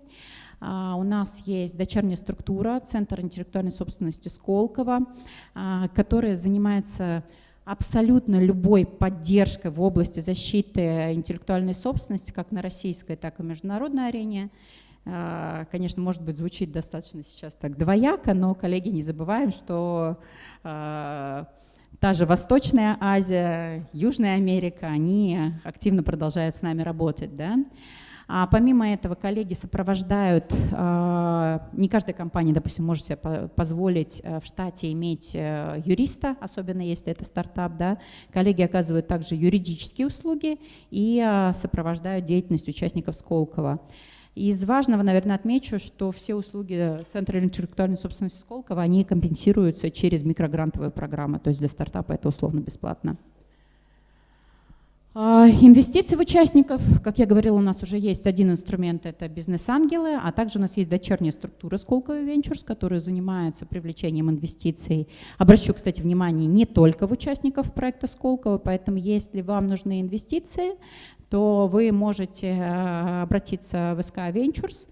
У нас есть дочерняя структура, Центр интеллектуальной собственности Сколково, которая занимается абсолютно любой поддержкой в области защиты интеллектуальной собственности, как на российской, так и международной арене. Конечно, может быть, звучит достаточно сейчас так двояко, но, коллеги, не забываем, что та же Восточная Азия, Южная Америка, они активно продолжают с нами работать, да. А помимо этого коллеги сопровождают, не каждая компания, допустим, может себе позволить в штате иметь юриста, особенно если это стартап, да. Коллеги оказывают также юридические услуги и сопровождают деятельность участников Сколково. Из важного, наверное, отмечу, что все услуги Центра интеллектуальной собственности Сколково, они компенсируются через микрогрантовые программы, то есть для стартапа это условно бесплатно. Инвестиции в участников, как я говорила, у нас уже есть один инструмент, это бизнес-ангелы, а также у нас есть дочерняя структура Сколково Ventures, которая занимается привлечением инвестиций. Обращу, кстати, внимание не только в участников проекта Сколково, поэтому если вам нужны инвестиции, то вы можете обратиться в СК Ventures,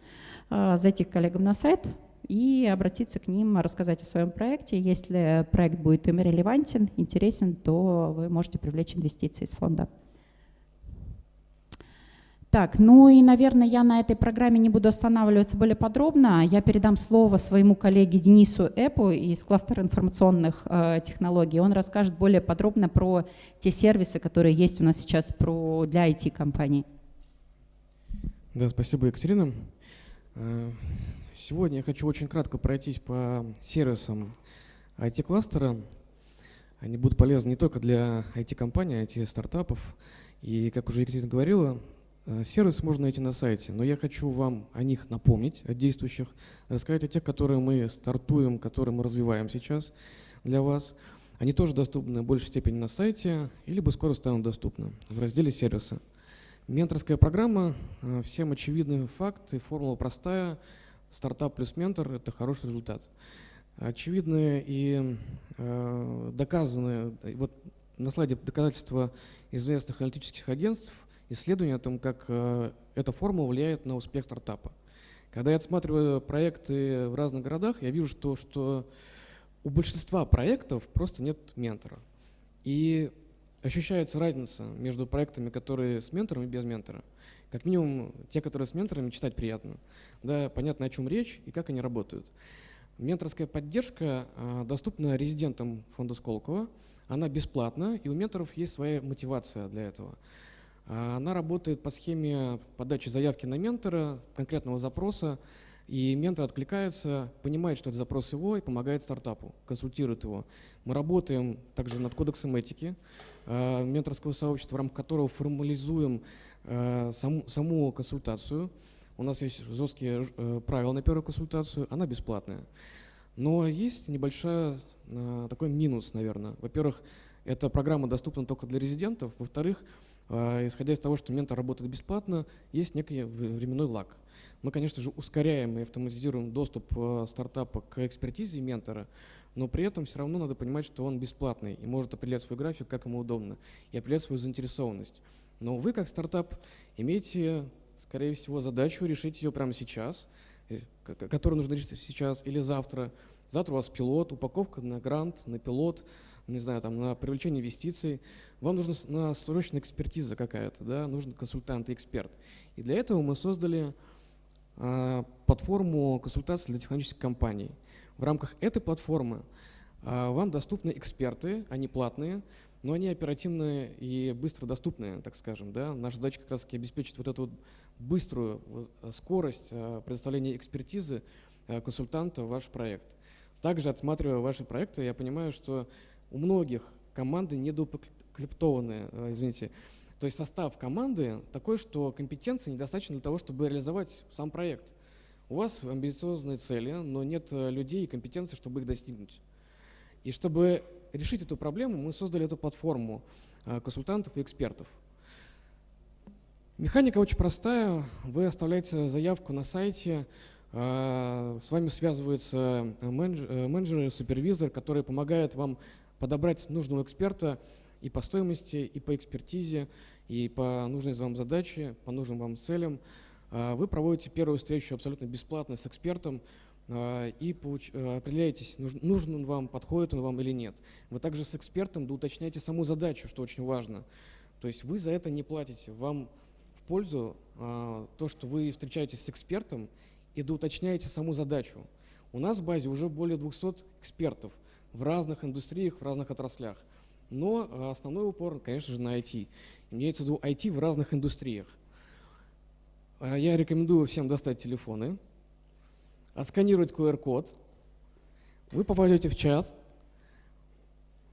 зайти к коллегам на сайт и обратиться к ним, рассказать о своем проекте. Если проект будет им релевантен, интересен, то вы можете привлечь инвестиции из фонда. Так, ну и, наверное, я на этой программе не буду останавливаться более подробно. Я передам слово своему коллеге Денису Эпу из кластера информационных технологий. Он расскажет более подробно про те сервисы, которые есть у нас сейчас для IT-компаний. Да, спасибо, Екатерина. Сегодня я хочу очень кратко пройтись по сервисам IT-кластера. Они будут полезны не только для IT-компаний, IT-стартапов. И, как уже Екатерина говорила, сервис можно найти на сайте, но я хочу вам о них напомнить, о действующих, рассказать о тех, которые мы стартуем, которые мы развиваем сейчас для вас. Они тоже доступны в большей степени на сайте, либо скоро станут доступны в разделе «Сервисы». Менторская программа, всем очевидный факт и формула простая. Стартап плюс ментор – это хороший результат. Очевидные и доказанные, вот на слайде доказательства известных аналитических агентств, исследования о том, как эта формула влияет на успех стартапа. Когда я отсматриваю проекты в разных городах, я вижу, что у большинства проектов просто нет ментора. И ощущается разница между проектами, которые с ментором и без ментора. Как минимум, те, которые с менторами, читать приятно. Да, понятно, о чем речь и как они работают. Менторская поддержка доступна резидентам фонда Сколково. Она бесплатна, и у менторов есть своя мотивация для этого. Она работает по схеме подачи заявки на ментора, конкретного запроса, и ментор откликается, понимает, что это запрос его, и помогает стартапу, консультирует его. Мы работаем также над кодексом этики менторского сообщества, в рамках которого формализуем саму консультацию. У нас есть жесткие правила на первую консультацию, она бесплатная. Но есть небольшой такой минус, наверное. Во-первых, эта программа доступна только для резидентов. Во-вторых, исходя из того, что ментор работает бесплатно, есть некий временной лаг. Мы, конечно же, ускоряем и автоматизируем доступ стартапа к экспертизе ментора, но при этом все равно надо понимать, что он бесплатный и может определять свой график, как ему удобно, и определять свою заинтересованность. Но вы, как стартап, имеете, скорее всего, задачу решить ее прямо сейчас, которую нужно решить сейчас или завтра. Завтра у вас пилот, упаковка на грант, на пилот, не знаю, там, на привлечение инвестиций. Вам нужна срочная экспертиза какая-то, да? Нужен консультант и эксперт. И для этого мы создали платформу консультаций для технологических компаний. В рамках этой платформы вам доступны эксперты, они платные, но они оперативные и быстро доступные, так скажем. Да? Наша задача как раз таки обеспечить вот эту вот быструю скорость предоставления экспертизы консультанта в ваш проект. Также, отсматривая ваши проекты, я понимаю, что у многих команды недоукомплектованные, извините. То есть состав команды такой, что компетенции недостаточно для того, чтобы реализовать сам проект. У вас амбициозные цели, но нет людей и компетенций, чтобы их достигнуть. И чтобы решить эту проблему, мы создали эту платформу консультантов и экспертов. Механика очень простая. Вы оставляете заявку на сайте, с вами связывается менеджер, супервизор, который помогает вам подобрать нужного эксперта и по стоимости, и по экспертизе, и по нужной вам задаче, по нужным вам целям. Вы проводите первую встречу абсолютно бесплатно с экспертом и определяетесь, нужен он вам, подходит он вам или нет. Вы также с экспертом доуточняете саму задачу, что очень важно. То есть вы за это не платите. Вам в пользу то, что вы встречаетесь с экспертом и доуточняете саму задачу. У нас в базе уже более 200 экспертов в разных индустриях, в разных отраслях. Но основной упор, конечно же, на IT. Имеется в виду IT в разных индустриях. Я рекомендую всем достать телефоны, отсканировать QR-код, вы попадете в чат,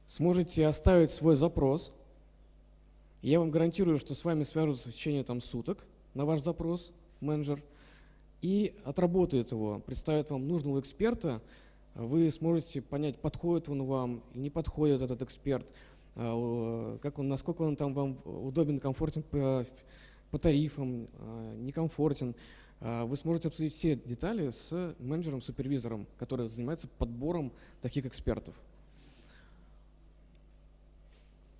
сможете оставить свой запрос. Я вам гарантирую, что с вами свяжутся в течение суток на ваш запрос менеджер и отработает его, представит вам нужного эксперта. Вы сможете понять, подходит он вам, не подходит этот эксперт, насколько он вам удобен, комфортен по тарифам, некомфортен. Вы сможете обсудить все детали с менеджером-супервизором, который занимается подбором таких экспертов.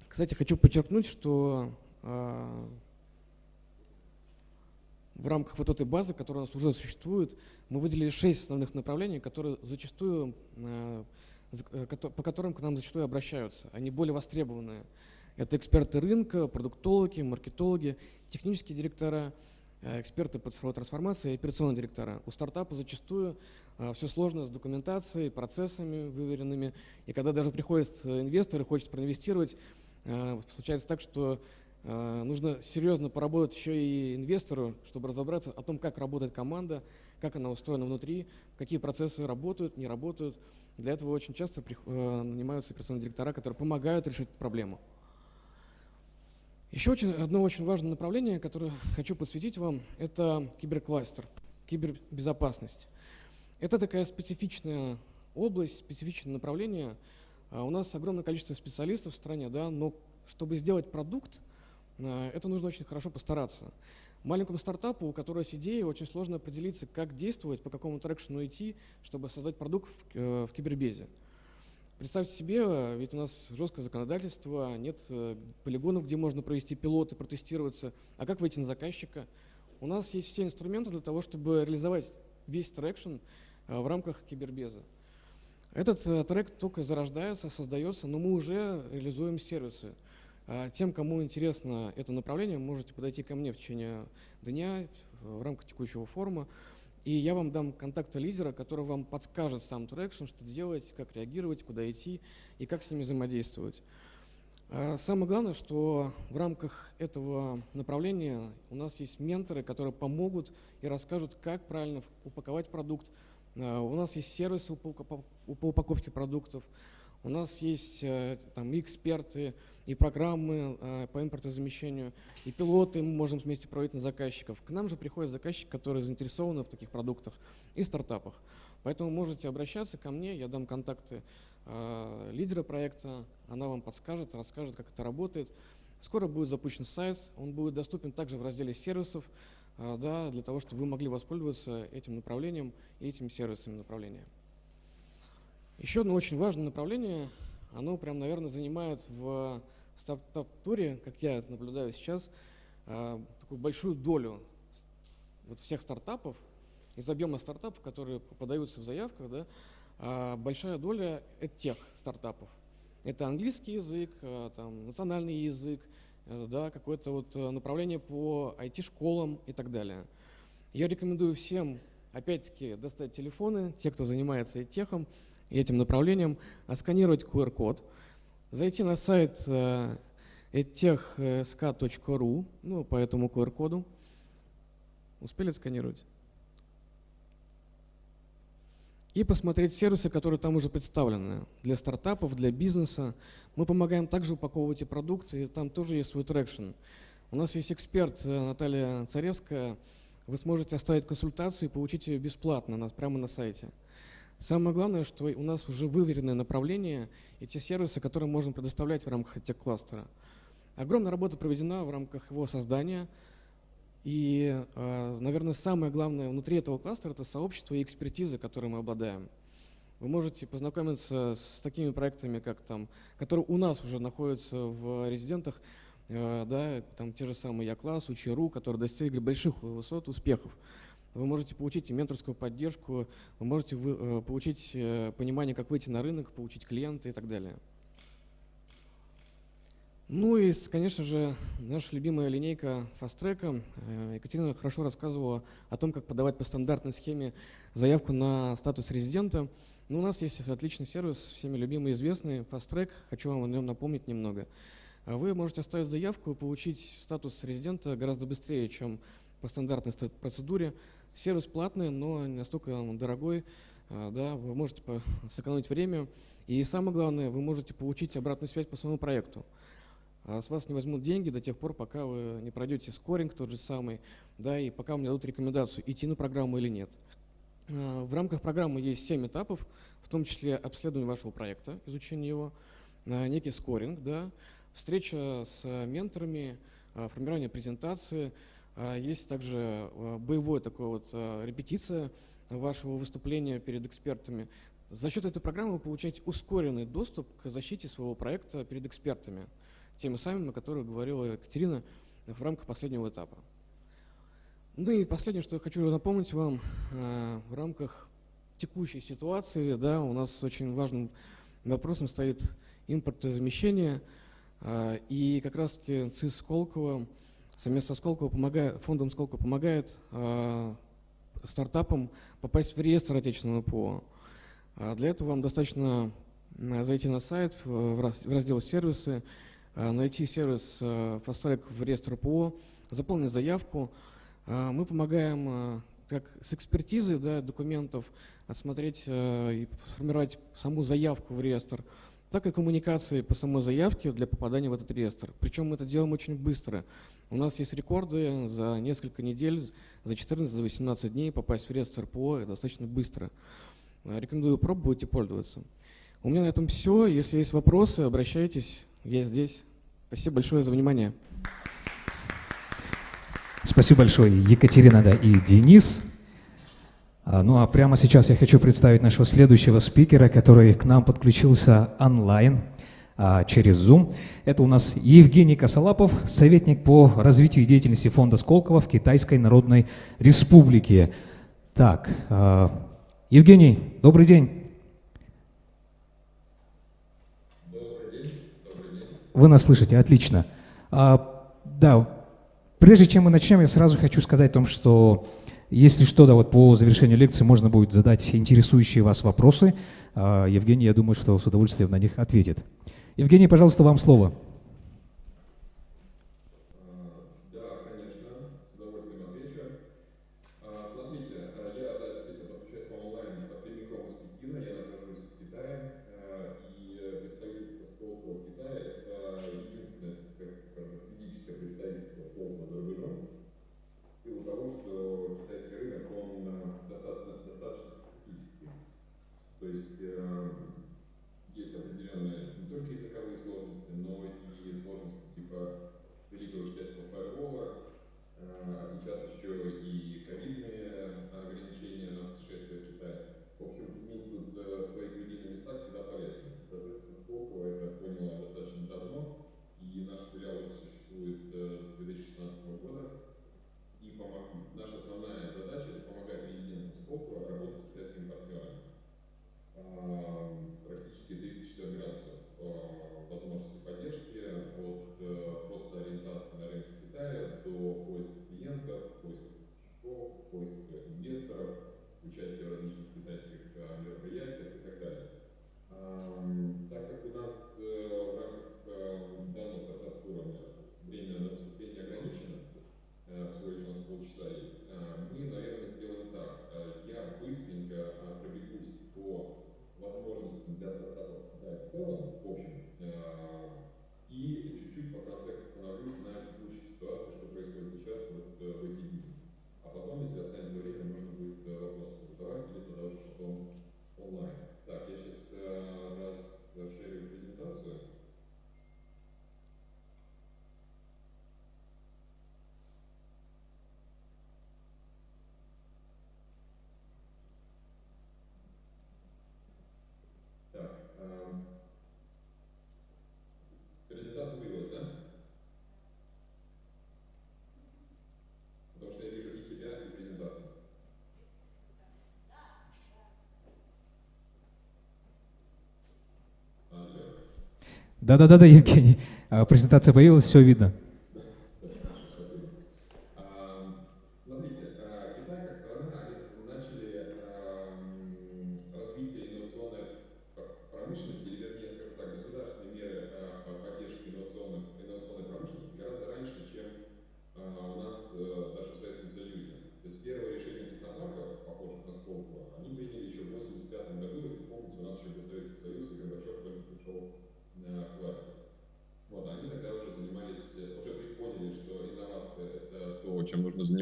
Кстати, хочу подчеркнуть, что в рамках вот этой базы, которая у нас уже существует, мы выделили 6 основных направлений, которые зачастую, по которым к нам зачастую обращаются. Они более востребованные. Это эксперты рынка, продуктологи, маркетологи, технические директора, эксперты по цифровой трансформации и операционные директора. У стартапа зачастую все сложно с документацией, процессами выверенными. И когда даже приходит инвестор и хочет проинвестировать, случается так, что нужно серьезно поработать еще и инвестору, чтобы разобраться о том, как работает команда, как она устроена внутри, какие процессы работают, не работают. Для этого очень часто нанимаются операционные директора, которые помогают решить проблему. Еще одно очень важное направление, которое хочу подсветить вам, это киберкластер, кибербезопасность. Это такая специфичная область, специфичное направление. У нас огромное количество специалистов в стране, да, но чтобы сделать продукт, это нужно очень хорошо постараться. Маленькому стартапу, у которого есть идея, очень сложно определиться, как действовать, по какому трекшену идти, чтобы создать продукт в кибербезе. Представьте себе, ведь у нас жесткое законодательство, нет полигонов, где можно провести пилоты, протестироваться. А как выйти на заказчика? У нас есть все инструменты для того, чтобы реализовать весь трекшн в рамках кибербеза. Этот трек только зарождается, создается, но мы уже реализуем сервисы. Тем, кому интересно это направление, можете подойти ко мне в течение дня в рамках текущего форума, и я вам дам контакты лидера, который вам подскажет сам трекшн, что делать, как реагировать, куда идти и как с ними взаимодействовать. Самое главное, что в рамках этого направления у нас есть менторы, которые помогут и расскажут, как правильно упаковать продукт. У нас есть сервисы по упаковке продуктов, у нас есть там и эксперты, и программы по импортозамещению, и пилоты мы можем вместе проводить на заказчиков. К нам же приходят заказчики, которые заинтересованы в таких продуктах и стартапах. Поэтому можете обращаться ко мне, я дам контакты лидера проекта, она вам подскажет, расскажет, как это работает. Скоро будет запущен сайт, он будет доступен также в разделе сервисов, да, для того, чтобы вы могли воспользоваться этим направлением и этими сервисами направления. Еще одно очень важное направление, оно прям, наверное, занимает в стартап-туре, как я это наблюдаю сейчас, такую большую долю вот всех стартапов, из объема стартапов, которые подаются в заявках, да, большая доля – это тех стартапов. Это английский язык, там, национальный язык, да, какое-то вот направление по IT-школам и так далее. Я рекомендую всем, опять-таки, достать телефоны, те, кто занимается IT-техом и этим направлением, отсканировать QR-код, зайти на сайт edtech.sk.ru, ну, по этому QR-коду. Успели отсканировать? И посмотреть сервисы, которые там уже представлены для стартапов, для бизнеса. Мы помогаем также упаковывать и продукты, и там тоже есть свой трекшн. У нас есть эксперт Наталья Царевская. Вы сможете оставить консультацию и получить ее бесплатно прямо на сайте. Самое главное, что у нас уже выверенное направление и те сервисы, которые можно предоставлять в рамках тех-кластера. Огромная работа проведена в рамках его создания. И, наверное, самое главное внутри этого кластера – это сообщество и экспертиза, которой мы обладаем. Вы можете познакомиться с такими проектами, как там, которые у нас уже находятся в резидентах, да, там те же самые Я-класс, Учи.ру, которые достигли больших высот, успехов. Вы можете получить и менторскую поддержку, вы можете получить понимание, как выйти на рынок, получить клиента и так далее. Ну и, конечно же, наша любимая линейка фаст-трека. Екатерина хорошо рассказывала о том, как подавать по стандартной схеме заявку на статус резидента. Ну, у нас есть отличный сервис, всеми любимый и известный, Fast Track. Хочу вам о нем напомнить немного. Вы можете оставить заявку и получить статус резидента гораздо быстрее, чем по стандартной процедуре. Сервис платный, но не настолько дорогой. Да, вы можете сэкономить время. И самое главное, вы можете получить обратную связь по своему проекту. С вас не возьмут деньги до тех пор, пока вы не пройдете скоринг тот же самый, да, и пока вам не дадут рекомендацию, идти на программу или нет. В рамках программы есть 7 этапов, в том числе обследование вашего проекта, изучение его, некий скоринг, да, встреча с менторами, формирование презентации, есть также боевое такое вот репетиция вашего выступления перед экспертами. За счет этой программы вы получаете ускоренный доступ к защите своего проекта перед экспертами, теми самыми, о которых говорила Екатерина в рамках последнего этапа. Ну и последнее, что я хочу напомнить вам, в рамках текущей ситуации, да, у нас очень важным вопросом стоит импортозамещение, и как раз-таки ЦИС Сколково совместно с Сколково фондом Сколково помогает стартапам попасть в реестр отечественного ПО. Для этого вам достаточно зайти на сайт в раздел «Сервисы», найти сервис FastTrack в реестр ПО, заполнить заявку. Мы помогаем как с экспертизой, да, документов осмотреть и сформировать саму заявку в реестр, так и коммуникации по самой заявке для попадания в этот реестр. Причем мы это делаем очень быстро. У нас есть рекорды за несколько недель, за 14-18 дней попасть в реестр ПО достаточно быстро. Рекомендую пробовать и пользоваться. У меня на этом все. Если есть вопросы, обращайтесь. Я здесь. Спасибо большое за внимание. Спасибо большое, Екатерина, да, и Денис. Ну а прямо сейчас я хочу представить нашего следующего спикера, который к нам подключился онлайн через Zoom. Это у нас Евгений Косолапов, советник по развитию деятельности фонда Сколково в Китайской Народной Республике. Так, Евгений, добрый день. Добрый день. Вы нас слышите, отлично. Да, прежде чем мы начнем, я сразу хочу сказать о том, что если что, да, вот по завершению лекции можно будет задать интересующие вас вопросы. Евгений, я думаю, что с удовольствием на них ответит. Евгений, пожалуйста, вам слово. Да-да-да, Евгений, презентация появилась, все видно. Смотрите, Китай как страна начали развитие инновационных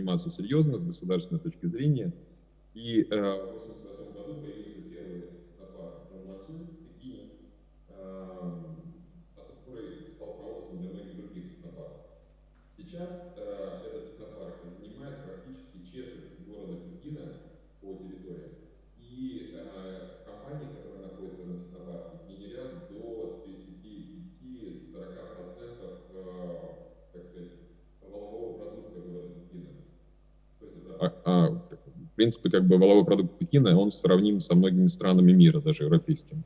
заниматься серьезно с государственной точки зрения. И в 1988 году появился первый технопарк Джонгвансунь в Пекине, который стал прообразом для многих других технопарков. Сейчас этот технопарк занимает практически четверть города Пекина по территории. И компании, которые находятся в этом технопарке, генерят до 35-40%, так сказать, валового продукта города Пекина. То есть это, в принципе, как бы валовой продукт Пекина, он сравним со многими странами мира, даже европейскими.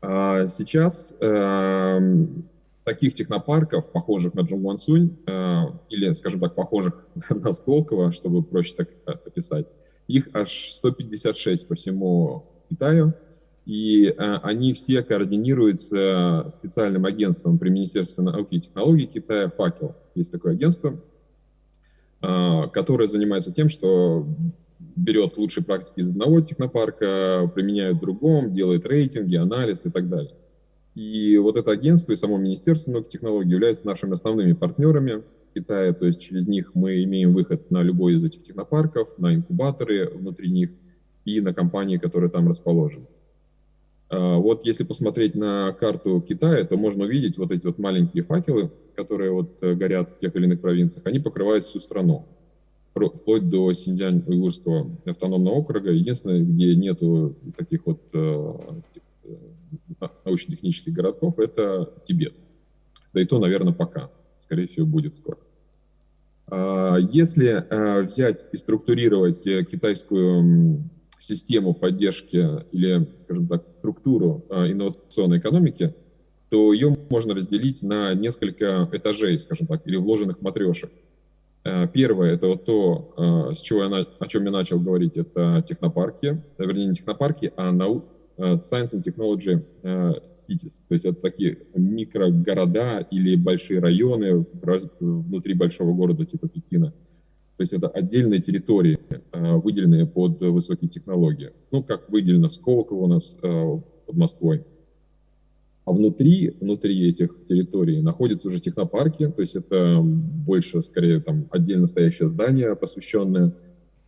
Сейчас таких технопарков, похожих на Джонгвансунь, или, скажем так, похожих на Сколково, чтобы проще так описать, их аж 156 по всему Китаю, и они все координируются специальным агентством при Министерстве науки и технологий Китая «Факел». Есть такое агентство, которое занимается тем, что берет лучшие практики из одного технопарка, применяет в другом, делает рейтинги, анализ и так далее. И вот это агентство и само Министерство науки и технологий являются нашими основными партнерами в Китае, то есть через них мы имеем выход на любой из этих технопарков, на инкубаторы внутри них и на компании, которые там расположены. Вот если посмотреть на карту Китая, то можно увидеть вот эти вот маленькие факелы, которые вот горят в тех или иных провинциях, они покрывают всю страну, вплоть до Синьцзянь-Уйгурского автономного округа. Единственное, где нету таких вот научно-технических городков, это Тибет. Да и то, наверное, пока. Скорее всего, будет скоро. Если взять и структурировать китайскую систему поддержки или, скажем так, структуру инновационной экономики, то ее можно разделить на несколько этажей, скажем так, или вложенных матрешек. Первое — это вот то, о чем я начал говорить, это технопарки, вернее, не технопарки, а Science and Technology Cities. То есть это такие микрогорода или большие районы внутри большого города типа Пекина. То есть это отдельные территории, выделенные под высокие технологии. Ну, как выделено Сколково у нас под Москвой. А внутри этих территорий находятся уже технопарки, то есть это больше, скорее, там отдельно стоящее здание, посвященное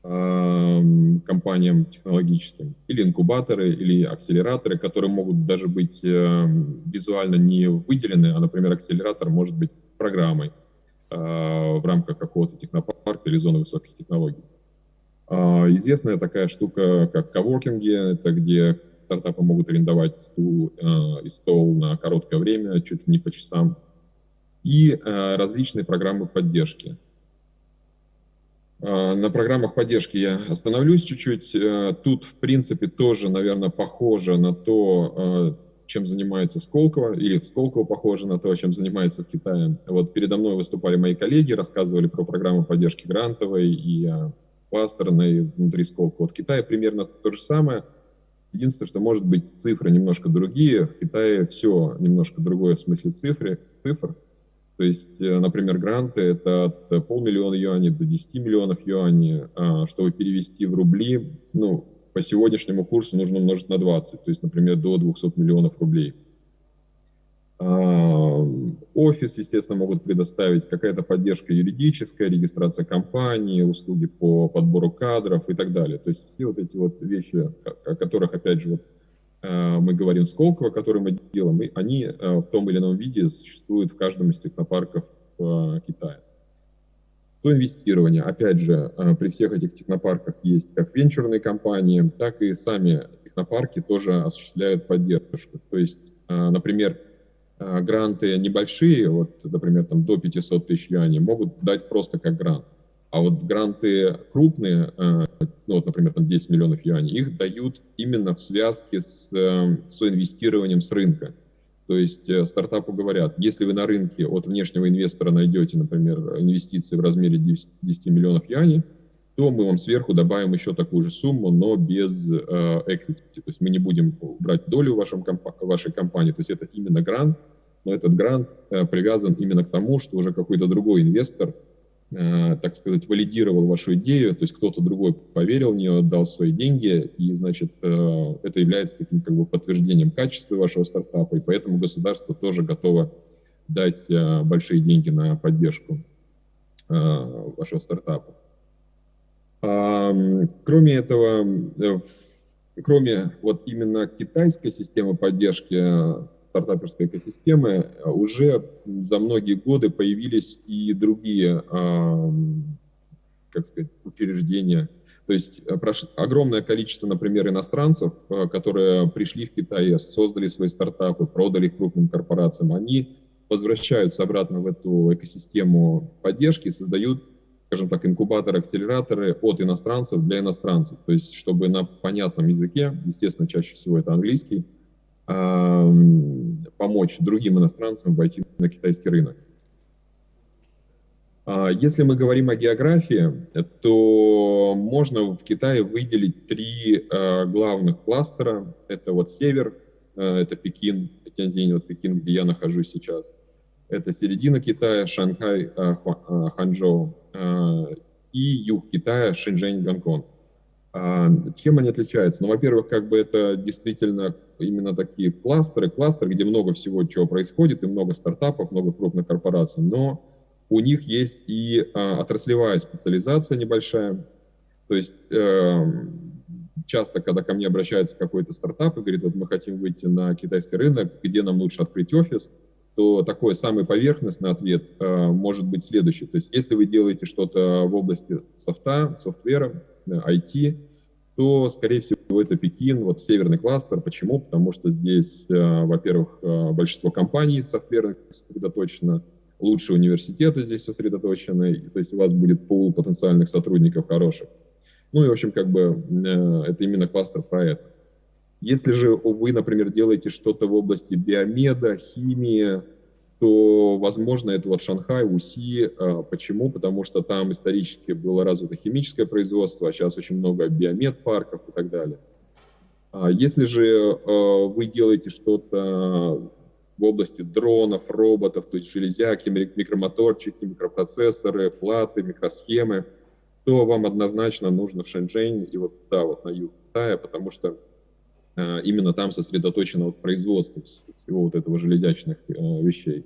компаниям технологическим, или инкубаторы, или акселераторы, которые могут даже быть визуально не выделены, а, например, акселератор может быть программой в рамках какого-то технопарка или зоны высоких технологий. Известная такая штука, как коворкинги, это где стартапы могут арендовать стул и стол на короткое время, чуть ли не по часам, и различные программы поддержки. На программах поддержки я остановлюсь чуть-чуть. Тут, в принципе, тоже, наверное, похоже на то, чем занимается Сколково, или Сколково похоже на то, чем занимается в Китае. Вот передо мной выступали мои коллеги, рассказывали про программу поддержки грантовой и кластерной внутри Сколково. В Китае примерно то же самое. Единственное, что, может быть, цифры немножко другие. В Китае все немножко другое в смысле цифр. То есть, например, гранты — это от 500 000 юаней до 10 миллионов юаней. Чтобы перевести в рубли, ну, по сегодняшнему курсу нужно умножить на 20, то есть, например, до 200 миллионов рублей. Офис, естественно, могут предоставить, какая-то поддержка юридическая, регистрация компании, услуги по подбору кадров и так далее. То есть все вот эти вот вещи, о которых, опять же, вот, мы говорим в Сколково, которые мы делаем, и они в том или ином виде существуют в каждом из технопарков Китая. То инвестирование. Опять же, при всех этих технопарках есть как венчурные компании, так и сами технопарки тоже осуществляют поддержку. То есть, например, гранты небольшие, вот, например, там, до 500 000 юаней, могут дать просто как грант. А вот гранты крупные, ну, вот, например, там 10 миллионов юаней, их дают именно в связке с инвестированием с рынка. То есть стартапу говорят, если вы на рынке от внешнего инвестора найдете, например, инвестиции в размере 10 миллионов юаней, то мы вам сверху добавим еще такую же сумму, но без equity. То есть мы не будем брать долю в вашей компании, то есть это именно грант, но этот грант привязан именно к тому, что уже какой-то другой инвестор, так сказать, валидировал вашу идею, то есть кто-то другой поверил в нее, дал свои деньги, и, значит, это является таким как бы подтверждением качества вашего стартапа, и поэтому государство тоже готово дать большие деньги на поддержку вашего стартапа. Кроме этого, кроме вот именно китайской системы поддержки стартаперской экосистемы, уже за многие годы появились и другие, как сказать, учреждения. То есть огромное количество, например, иностранцев, которые пришли в Китай, создали свои стартапы, продали их крупным корпорациям, они возвращаются обратно в эту экосистему поддержки и создают, скажем так, инкубаторы, акселераторы от иностранцев для иностранцев. То есть, чтобы на понятном языке, естественно, чаще всего это английский, помочь другим иностранцам войти на китайский рынок. Если мы говорим о географии, то можно в Китае выделить 3 главных кластера. Это вот север, это Пекин, Тяньцзинь, вот Пекин, где я нахожусь сейчас. Это середина Китая, Шанхай, Ханчжоу, и юг Китая, Шэньчжэнь, Гонконг. Чем они отличаются? Ну, во-первых, как бы это действительно именно такие кластеры, где много всего, чего происходит, и много стартапов, много крупных корпораций, но у них есть и отраслевая специализация небольшая. То есть часто, когда ко мне обращается какой-то стартап и говорит, вот мы хотим выйти на китайский рынок, где нам лучше открыть офис, то такой самый поверхностный ответ может быть следующий. То есть если вы делаете что-то в области софтвера, IT, то, скорее всего, это Пекин, вот северный кластер. Почему? Потому что здесь, во-первых, большинство компаний софтверных сосредоточено, лучшие университеты здесь сосредоточены, то есть у вас будет пул потенциальных сотрудников хороших. Ну и, в общем, как бы это именно кластер про это. Если же вы, например, делаете что-то в области биомеда, химии, то, возможно, это вот Шанхай, УСИ. Почему? Потому что там исторически было развито химическое производство, а сейчас очень много биомед-парков и так далее. Если же вы делаете что-то в области дронов, роботов, то есть железяки, микромоторчики, микропроцессоры, платы, микросхемы, то вам однозначно нужно в Шэньчжэнь и вот туда, вот на юг Китая, потому что именно там сосредоточено вот производство всего вот этого железячных вещей.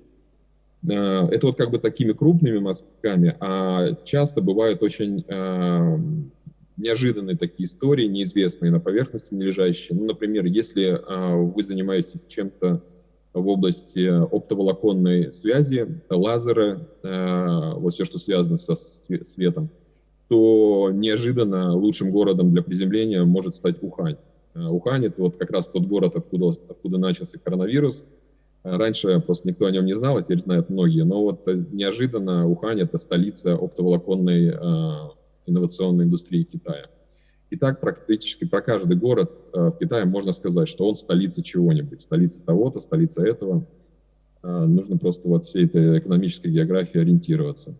Это вот как бы такими крупными мазками, а часто бывают очень неожиданные такие истории, неизвестные, на поверхности не лежащие. Ну, например, если вы занимаетесь чем-то в области оптоволоконной связи, лазеры, вот все, что связано со светом, то неожиданно лучшим городом для приземления может стать Ухань. Ухань — это вот как раз тот город, откуда начался коронавирус. Раньше просто никто о нем не знал, а теперь знают многие. Но вот неожиданно Ухань — это столица оптоволоконной инновационной индустрии Китая. И так практически про каждый город в Китае можно сказать, что он столица чего-нибудь, столица того-то, столица этого. Нужно просто вот всей этой экономической географии ориентироваться.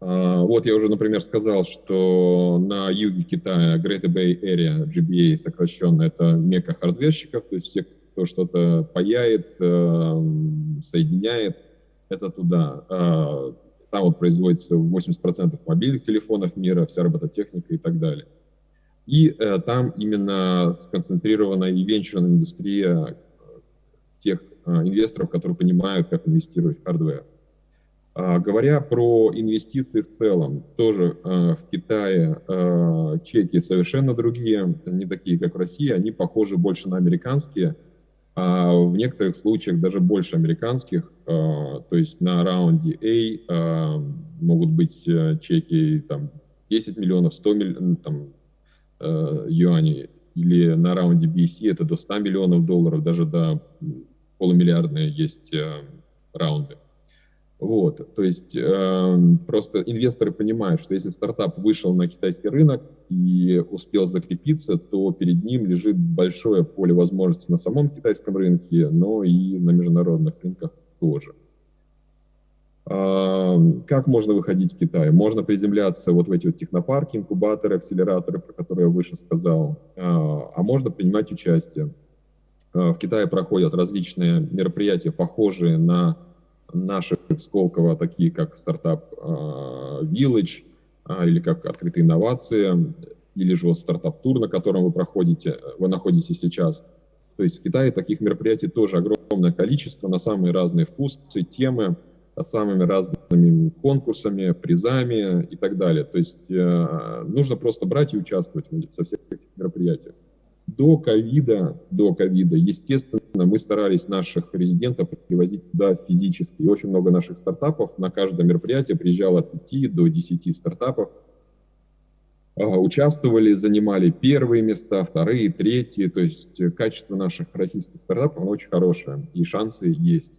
Вот я уже, например, сказал, что на юге Китая Greater Bay Area, GBA сокращенно, это мекка хардверщиков, то есть все, кто что-то паяет, соединяет, это туда. Там вот производится 80% мобильных телефонов мира, вся робототехника и так далее. И там именно сконцентрирована и венчурная индустрия тех инвесторов, которые понимают, как инвестировать в хардвер. Говоря про инвестиции в целом, тоже в Китае чеки совершенно другие, не такие, как в России, они похожи больше на американские, а в некоторых случаях даже больше американских, то есть на раунде A могут быть чеки там, 10 миллионов, 100 миллионов юаней, или на раунде BC это до 100 миллионов долларов, даже до полумиллиардные есть раунды. Вот, то есть просто инвесторы понимают, что если стартап вышел на китайский рынок и успел закрепиться, то перед ним лежит большое поле возможностей на самом китайском рынке, но и на международных рынках тоже. Как можно выходить в Китай? Можно приземляться вот в эти вот технопарки, инкубаторы, акселераторы, про которые я выше сказал, а можно принимать участие. В Китае проходят различные мероприятия, похожие на наши в Сколково, такие как стартап Village, или как открытые инновации, или же вот стартап-тур, на котором вы находитесь сейчас. То есть в Китае таких мероприятий тоже огромное количество, на самые разные вкусы, темы, с самыми разными разными конкурсами, призами и так далее. То есть нужно просто брать и участвовать со всех этих мероприятиях. До ковида, естественно, мы старались наших резидентов привозить туда физически. И очень много наших стартапов на каждое мероприятие приезжало от 5 до 10 стартапов. Участвовали, занимали первые места, вторые, третьи. То есть качество наших российских стартапов очень хорошее, и шансы есть.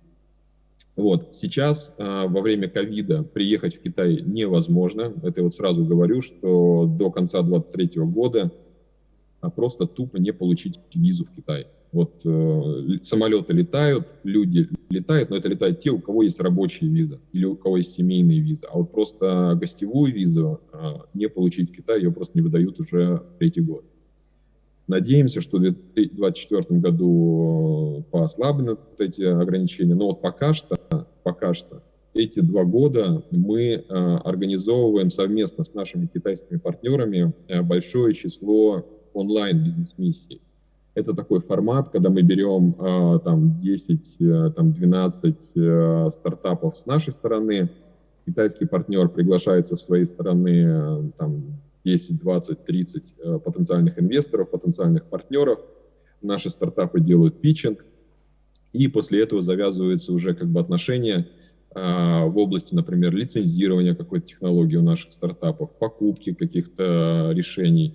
Вот. Сейчас, во время ковида, приехать в Китай невозможно. Это я вот сразу говорю, что до конца 2023 года просто тупо не получить визу в Китай. Вот самолеты летают, люди летают, но это летают те, у кого есть рабочая виза или у кого есть семейная виза. А вот просто гостевую визу не получить в Китае, ее просто не выдают уже третий год. Надеемся, что в 2024 году послаблены вот эти ограничения. Но вот пока что эти 2 года мы организовываем совместно с нашими китайскими партнерами большое число онлайн-бизнес-миссий. Это такой формат, когда мы берем там 10-12 стартапов с нашей стороны, китайский партнер приглашает со своей стороны там 10, 20, 30 потенциальных инвесторов, потенциальных партнеров. Наши стартапы делают питчинг, и после этого завязываются уже как бы отношения в области, например, лицензирования какой-то технологии у наших стартапов, покупки каких-то решений,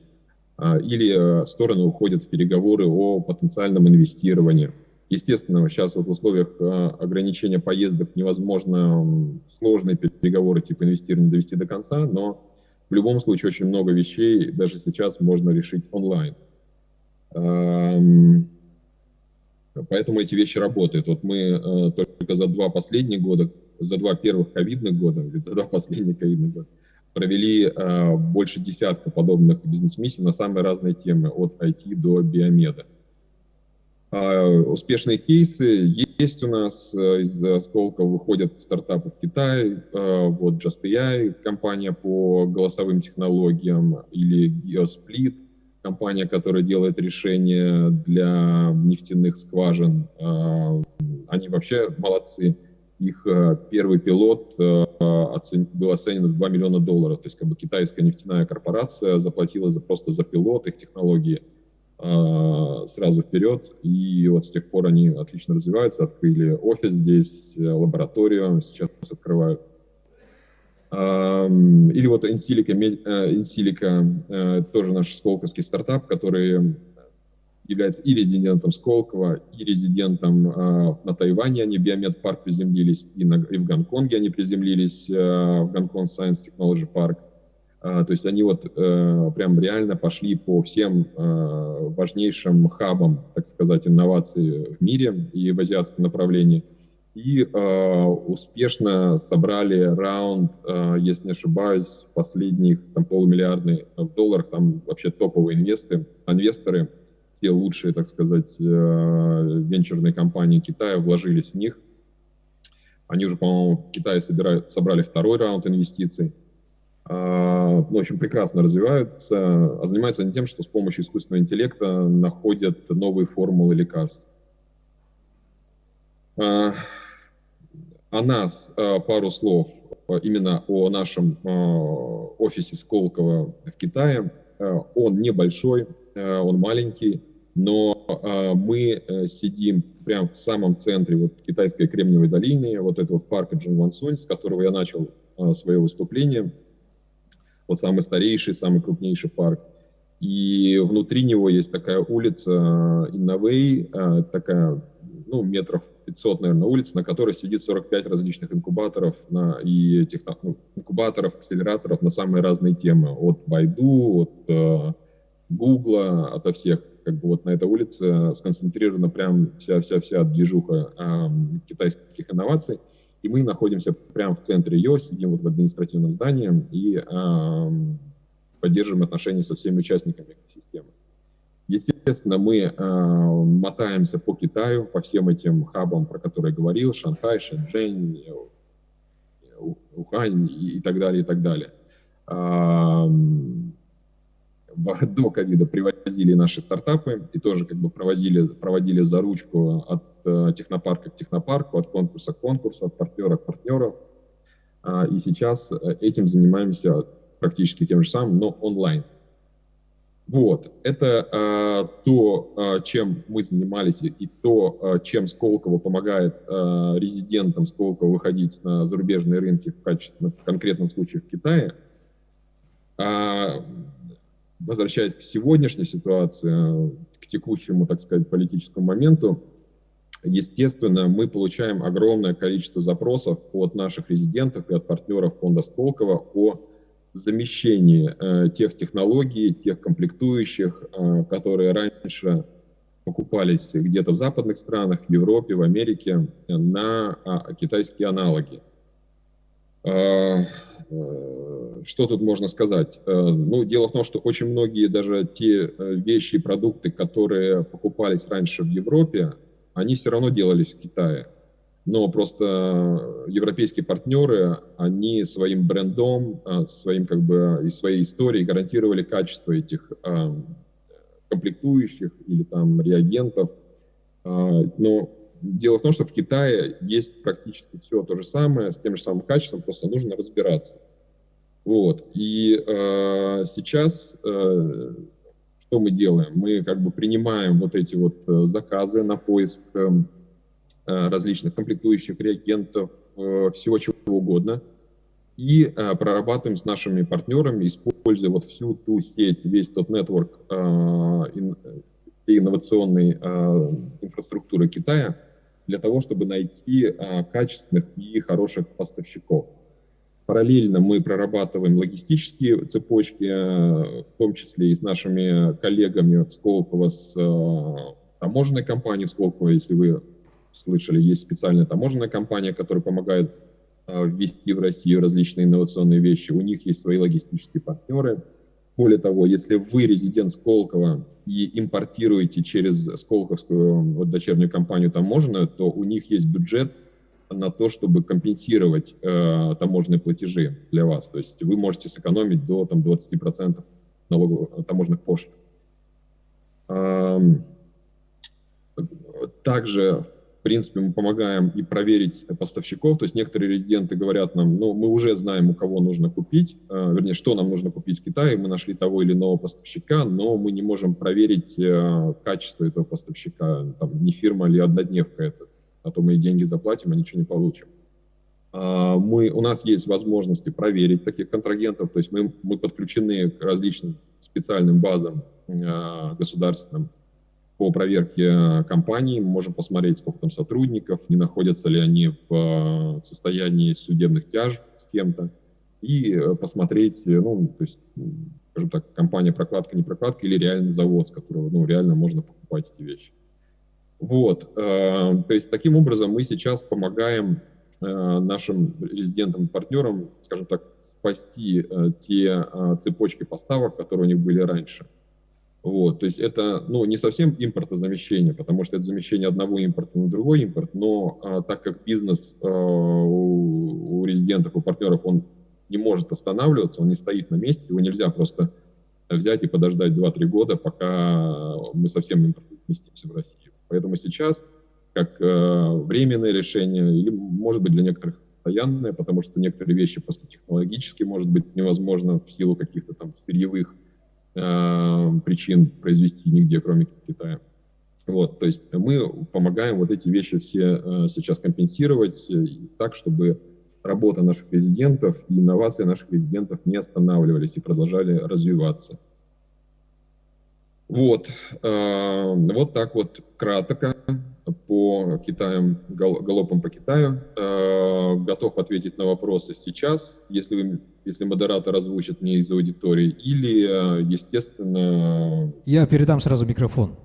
или стороны уходят в переговоры о потенциальном инвестировании. Естественно, сейчас вот в условиях ограничения поездок невозможно сложные переговоры типа инвестирования довести до конца, но в любом случае очень много вещей даже сейчас можно решить онлайн. Поэтому эти вещи работают. Вот мы только за 2 последних года, за 2 первых ковидных года, за 2 последних ковидных года провели больше десятка подобных бизнес-миссий на самые разные темы, от IT до биомеда. Успешные кейсы есть у нас. Из Сколково выходят стартапы в Китай. Вот Just AI, компания по голосовым технологиям, или Geosplit, компания, которая делает решения для нефтяных скважин. Они вообще молодцы. Их первый пилот был оценен в $2 миллиона. То есть как бы китайская нефтяная корпорация заплатила просто за пилот их технологии сразу вперед. И вот с тех пор они отлично развиваются. Открыли офис здесь, лабораторию сейчас открывают. Или вот Insilica, тоже наш сколковский стартап, который является и резидентом Сколково, и резидентом на Тайване. Они биомед-парк приземлились, и в Гонконге они приземлились, в Гонконг Science Technology Park. То есть они вот прям реально пошли по всем важнейшим хабам, так сказать, инноваций в мире и в азиатском направлении. И успешно собрали раунд, если не ошибаюсь, последних там, $500 миллиона. Там вообще топовые инвесторы, те лучшие, так сказать, венчурные компании Китая вложились в них. Они уже, по-моему, в Китае собрали 2-й раунд инвестиций. В общем, прекрасно развиваются, а занимаются они тем, что с помощью искусственного интеллекта находят новые формулы лекарств. О нас пару слов именно о нашем офисе Сколково в Китае. Он небольшой, он маленький, но мы сидим прямо в самом центре вот китайской Кремниевой долины, вот этого парка Джинвансунь, с которого я начал свое выступление. Вот самый старейший, самый крупнейший парк. И внутри него есть такая улица Инновей, такая, ну, метров 500, наверное, улица, на которой сидит 45 различных инкубаторов инкубаторов, акселераторов на самые разные темы. От Байду, от Гугла, ото всех. Как бы вот на этой улице сконцентрирована прям вся движуха китайских инноваций. И мы находимся прямо в центре ее, сидим вот в административном здании и поддерживаем отношения со всеми участниками экосистемы. Естественно, мы мотаемся по Китаю, по всем этим хабам, про которые я говорил, Шанхай, Шэньчжэнь, Ухань и так далее, и так далее. До ковида привозили наши стартапы и тоже как бы проводили за ручку от технопарка к технопарку, от конкурса к конкурсу, от партнера к партнеру. И сейчас этим занимаемся практически тем же самым, но онлайн. Вот, это то, чем мы занимались, и то, чем Сколково помогает резидентам Сколково выходить на зарубежные рынки в конкретном случае в Китае. Возвращаясь к сегодняшней ситуации, к текущему, так сказать, политическому моменту, естественно, мы получаем огромное количество запросов от наших резидентов и от партнеров фонда Сколково о замещении тех технологий, тех комплектующих, которые раньше покупались где-то в западных странах, в Европе, в Америке, на китайские аналоги. Что тут можно сказать? Ну, дело в том, что очень многие даже те вещи и продукты, которые покупались раньше в Европе, они все равно делались в Китае. Но просто европейские партнеры, они своим брендом, своим как бы и своей историей гарантировали качество этих комплектующих или там реагентов. Но дело в том, что в Китае есть практически все то же самое, с тем же самым качеством, просто нужно разбираться. Вот. И сейчас что мы делаем? Мы как бы принимаем вот эти вот заказы на поиск различных комплектующих, реагентов, всего чего угодно, и прорабатываем с нашими партнерами, используя вот всю ту сеть, весь тот нетворк инновационной инфраструктуры Китая, для того, чтобы найти качественных и хороших поставщиков. Параллельно мы прорабатываем логистические цепочки, в том числе и с нашими коллегами в Сколково, с таможенной компанией в Сколково, если вы слышали, есть специальная таможенная компания, которая помогает ввести в Россию различные инновационные вещи. У них есть свои логистические партнеры. Более того, если вы резидент Сколково и импортируете через сколковскую вот, дочернюю компанию таможенную, то у них есть бюджет на то, чтобы компенсировать таможенные платежи для вас. То есть вы можете сэкономить до там, 20% таможенных пошлин. Также, в принципе, мы помогаем и проверить поставщиков. То есть некоторые резиденты говорят нам, ну, мы уже знаем, у кого нужно купить, вернее, что нам нужно купить в Китае, мы нашли того или иного поставщика, но мы не можем проверить качество этого поставщика, там, не фирма или однодневка это, а то мы и деньги заплатим, а ничего не получим. У нас есть возможности проверить таких контрагентов, то есть мы подключены к различным специальным базам государственным по проверке компаний, мы можем посмотреть, сколько там сотрудников, не находятся ли они в состоянии судебных тяжб с кем-то, и посмотреть, ну, то есть, скажем так, компания прокладка, не прокладка, или реальный завод, с которого, ну, реально можно покупать эти вещи. Вот, то есть таким образом мы сейчас помогаем нашим резидентам и партнерам, скажем так, спасти те цепочки поставок, которые у них были раньше. Вот, то есть это, ну, не совсем импортозамещение, потому что это замещение одного импорта на другой импорт, но так как бизнес у резидентов, у партнеров, он не может останавливаться, он не стоит на месте, его нельзя просто взять и подождать 2-3 года, пока мы совсем импортозаместимся в России. Поэтому сейчас, как временное решение, или, может быть, для некоторых постоянное, потому что некоторые вещи просто технологически, может быть, невозможно в силу каких-то там сырьевых причин произвести нигде, кроме Китая. Вот, то есть мы помогаем вот эти вещи все сейчас компенсировать так, чтобы работа наших резидентов и инновации наших резидентов не останавливались и продолжали развиваться. Вот, вот так вот кратко по Китаю, галопом по Китаю. Готов ответить на вопросы сейчас, если модератор озвучит мне из аудитории, или, естественно... Я передам сразу микрофон.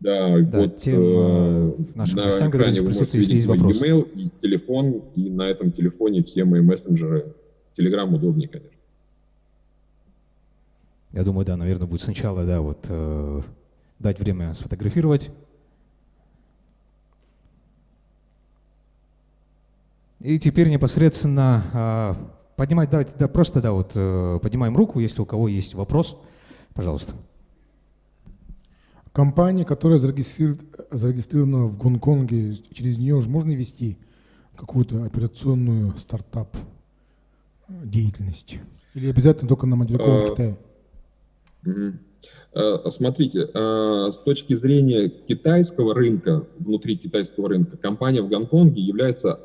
Да, вот тем нашим на гостям, которые экране вы присутствуют, можете если есть видеть мой вопросы. e-mail и телефон, и на этом телефоне все мои мессенджеры. Telegram удобнее, конечно. Я думаю, да, наверное, будет сначала, да, вот дать время сфотографировать. И теперь непосредственно поднимать, давайте, да, просто, да, вот поднимаем руку, если у кого есть вопрос, пожалуйста. Компания, которая зарегистрирована в Гонконге, через нее уже можно вести какую-то операционную стартап деятельность? Или обязательно только на материковом Китае? Смотрите, с точки зрения китайского рынка, внутри китайского рынка, компания в Гонконге является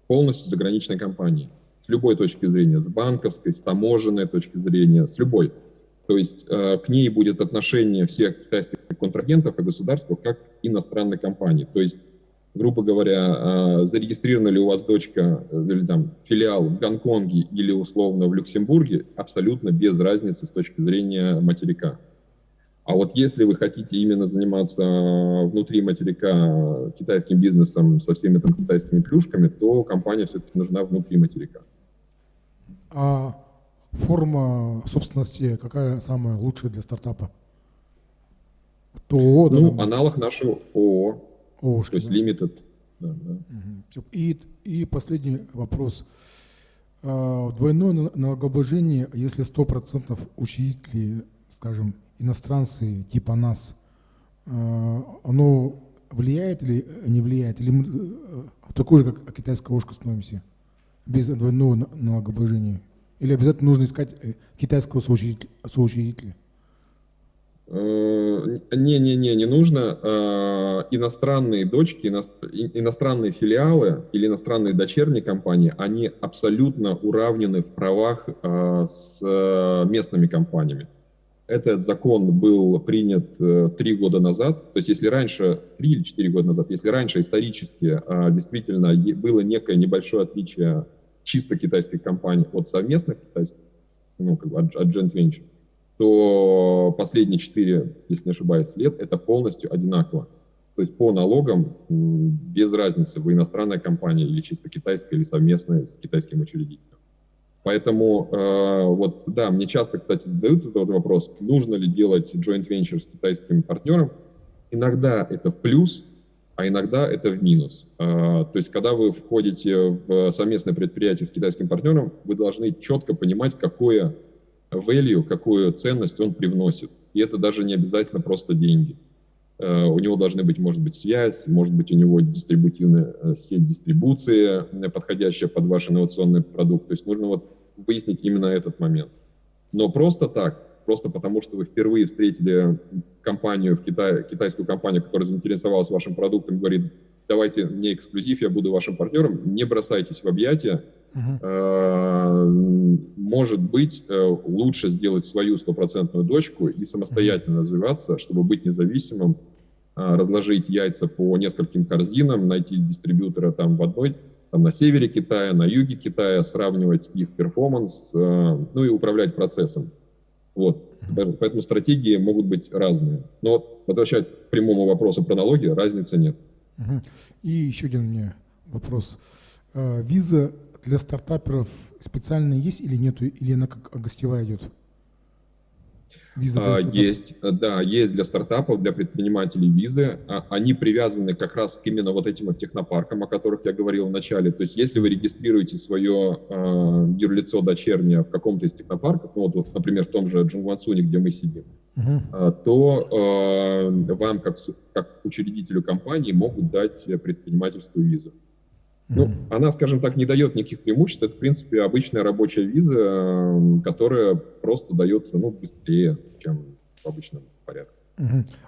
полностью заграничной компанией. С любой точки зрения, с банковской, с таможенной точки зрения, с любой. То есть к ней будет отношение всех китайских контрагентов и государства как иностранной компании. То есть, грубо говоря, зарегистрирована ли у вас дочка или там филиал в Гонконге или условно в Люксембурге, абсолютно без разницы с точки зрения материка. А вот если вы хотите именно заниматься внутри материка китайским бизнесом со всеми там китайскими плюшками, то компания все-таки нужна внутри материка. А форма собственности какая самая лучшая для стартапа? ООО, ну, да? Аналог нашего ООО, ООшки, то есть да? Limited. Да, да. И последний вопрос. Двойное налогообложение, если 100% учредители, скажем, иностранцы типа нас, оно влияет или не влияет? Или мы такой же, как китайская ошка, становимся без двойного налогообложения? Или обязательно нужно искать китайского соучредителя? Не нужно. Иностранные дочки, иностранные филиалы или иностранные дочерние компании, они абсолютно уравнены в правах с местными компаниями. Этот закон был принят 3 года назад, то есть если раньше, 3 или 4 года назад, если раньше исторически действительно было некое небольшое отличие чисто китайских компаний от совместных китайских, ну, как бы от joint venture, то последние 4, если не ошибаюсь, лет это полностью одинаково. То есть по налогам без разницы, вы иностранная компания или чисто китайская, или совместная с китайским учредителем. Поэтому, вот, да, мне часто, кстати, задают этот вопрос, нужно ли делать joint venture с китайским партнером. Иногда это в плюс, а иногда это в минус. То есть, когда вы входите в совместное предприятие с китайским партнером, вы должны четко понимать, какое value, какую ценность он привносит. И это даже не обязательно просто деньги. У него должны быть, может быть, связь, может быть, у него дистрибутивная сеть дистрибуции, подходящая под ваш инновационный продукт. То есть нужно вот выяснить именно этот момент. Но просто так, просто потому что вы впервые встретили компанию в Китае, китайскую компанию, которая заинтересовалась вашим продуктом, говорит, давайте мне эксклюзив, я буду вашим партнером, не бросайтесь в объятия. Может быть, лучше сделать свою 100% дочку и самостоятельно развиваться, чтобы быть независимым, разложить яйца по нескольким корзинам, найти дистрибьютора там в одной, там на севере Китая, на юге Китая, сравнивать их перформанс, ну и управлять процессом. Вот. Поэтому стратегии могут быть разные. Но возвращаясь к прямому вопросу про налоги, разницы нет. И еще один у меня вопрос. Виза для стартаперов специально есть или нету, или она как гостевая идет? Есть, да, есть для стартапов, для предпринимателей визы. Они привязаны как раз к именно вот этим вот технопаркам, о которых я говорил в начале. То есть если вы регистрируете свое юрлицо дочернее в каком-то из технопарков, ну вот, например, в том же Джунгвансуне, где мы сидим, то вам, как учредителю компании, могут дать предпринимательскую визу. Ну, она, скажем так, не дает никаких преимуществ. Это, в принципе, обычная рабочая виза, которая просто дается, ну, быстрее, чем в обычном порядке.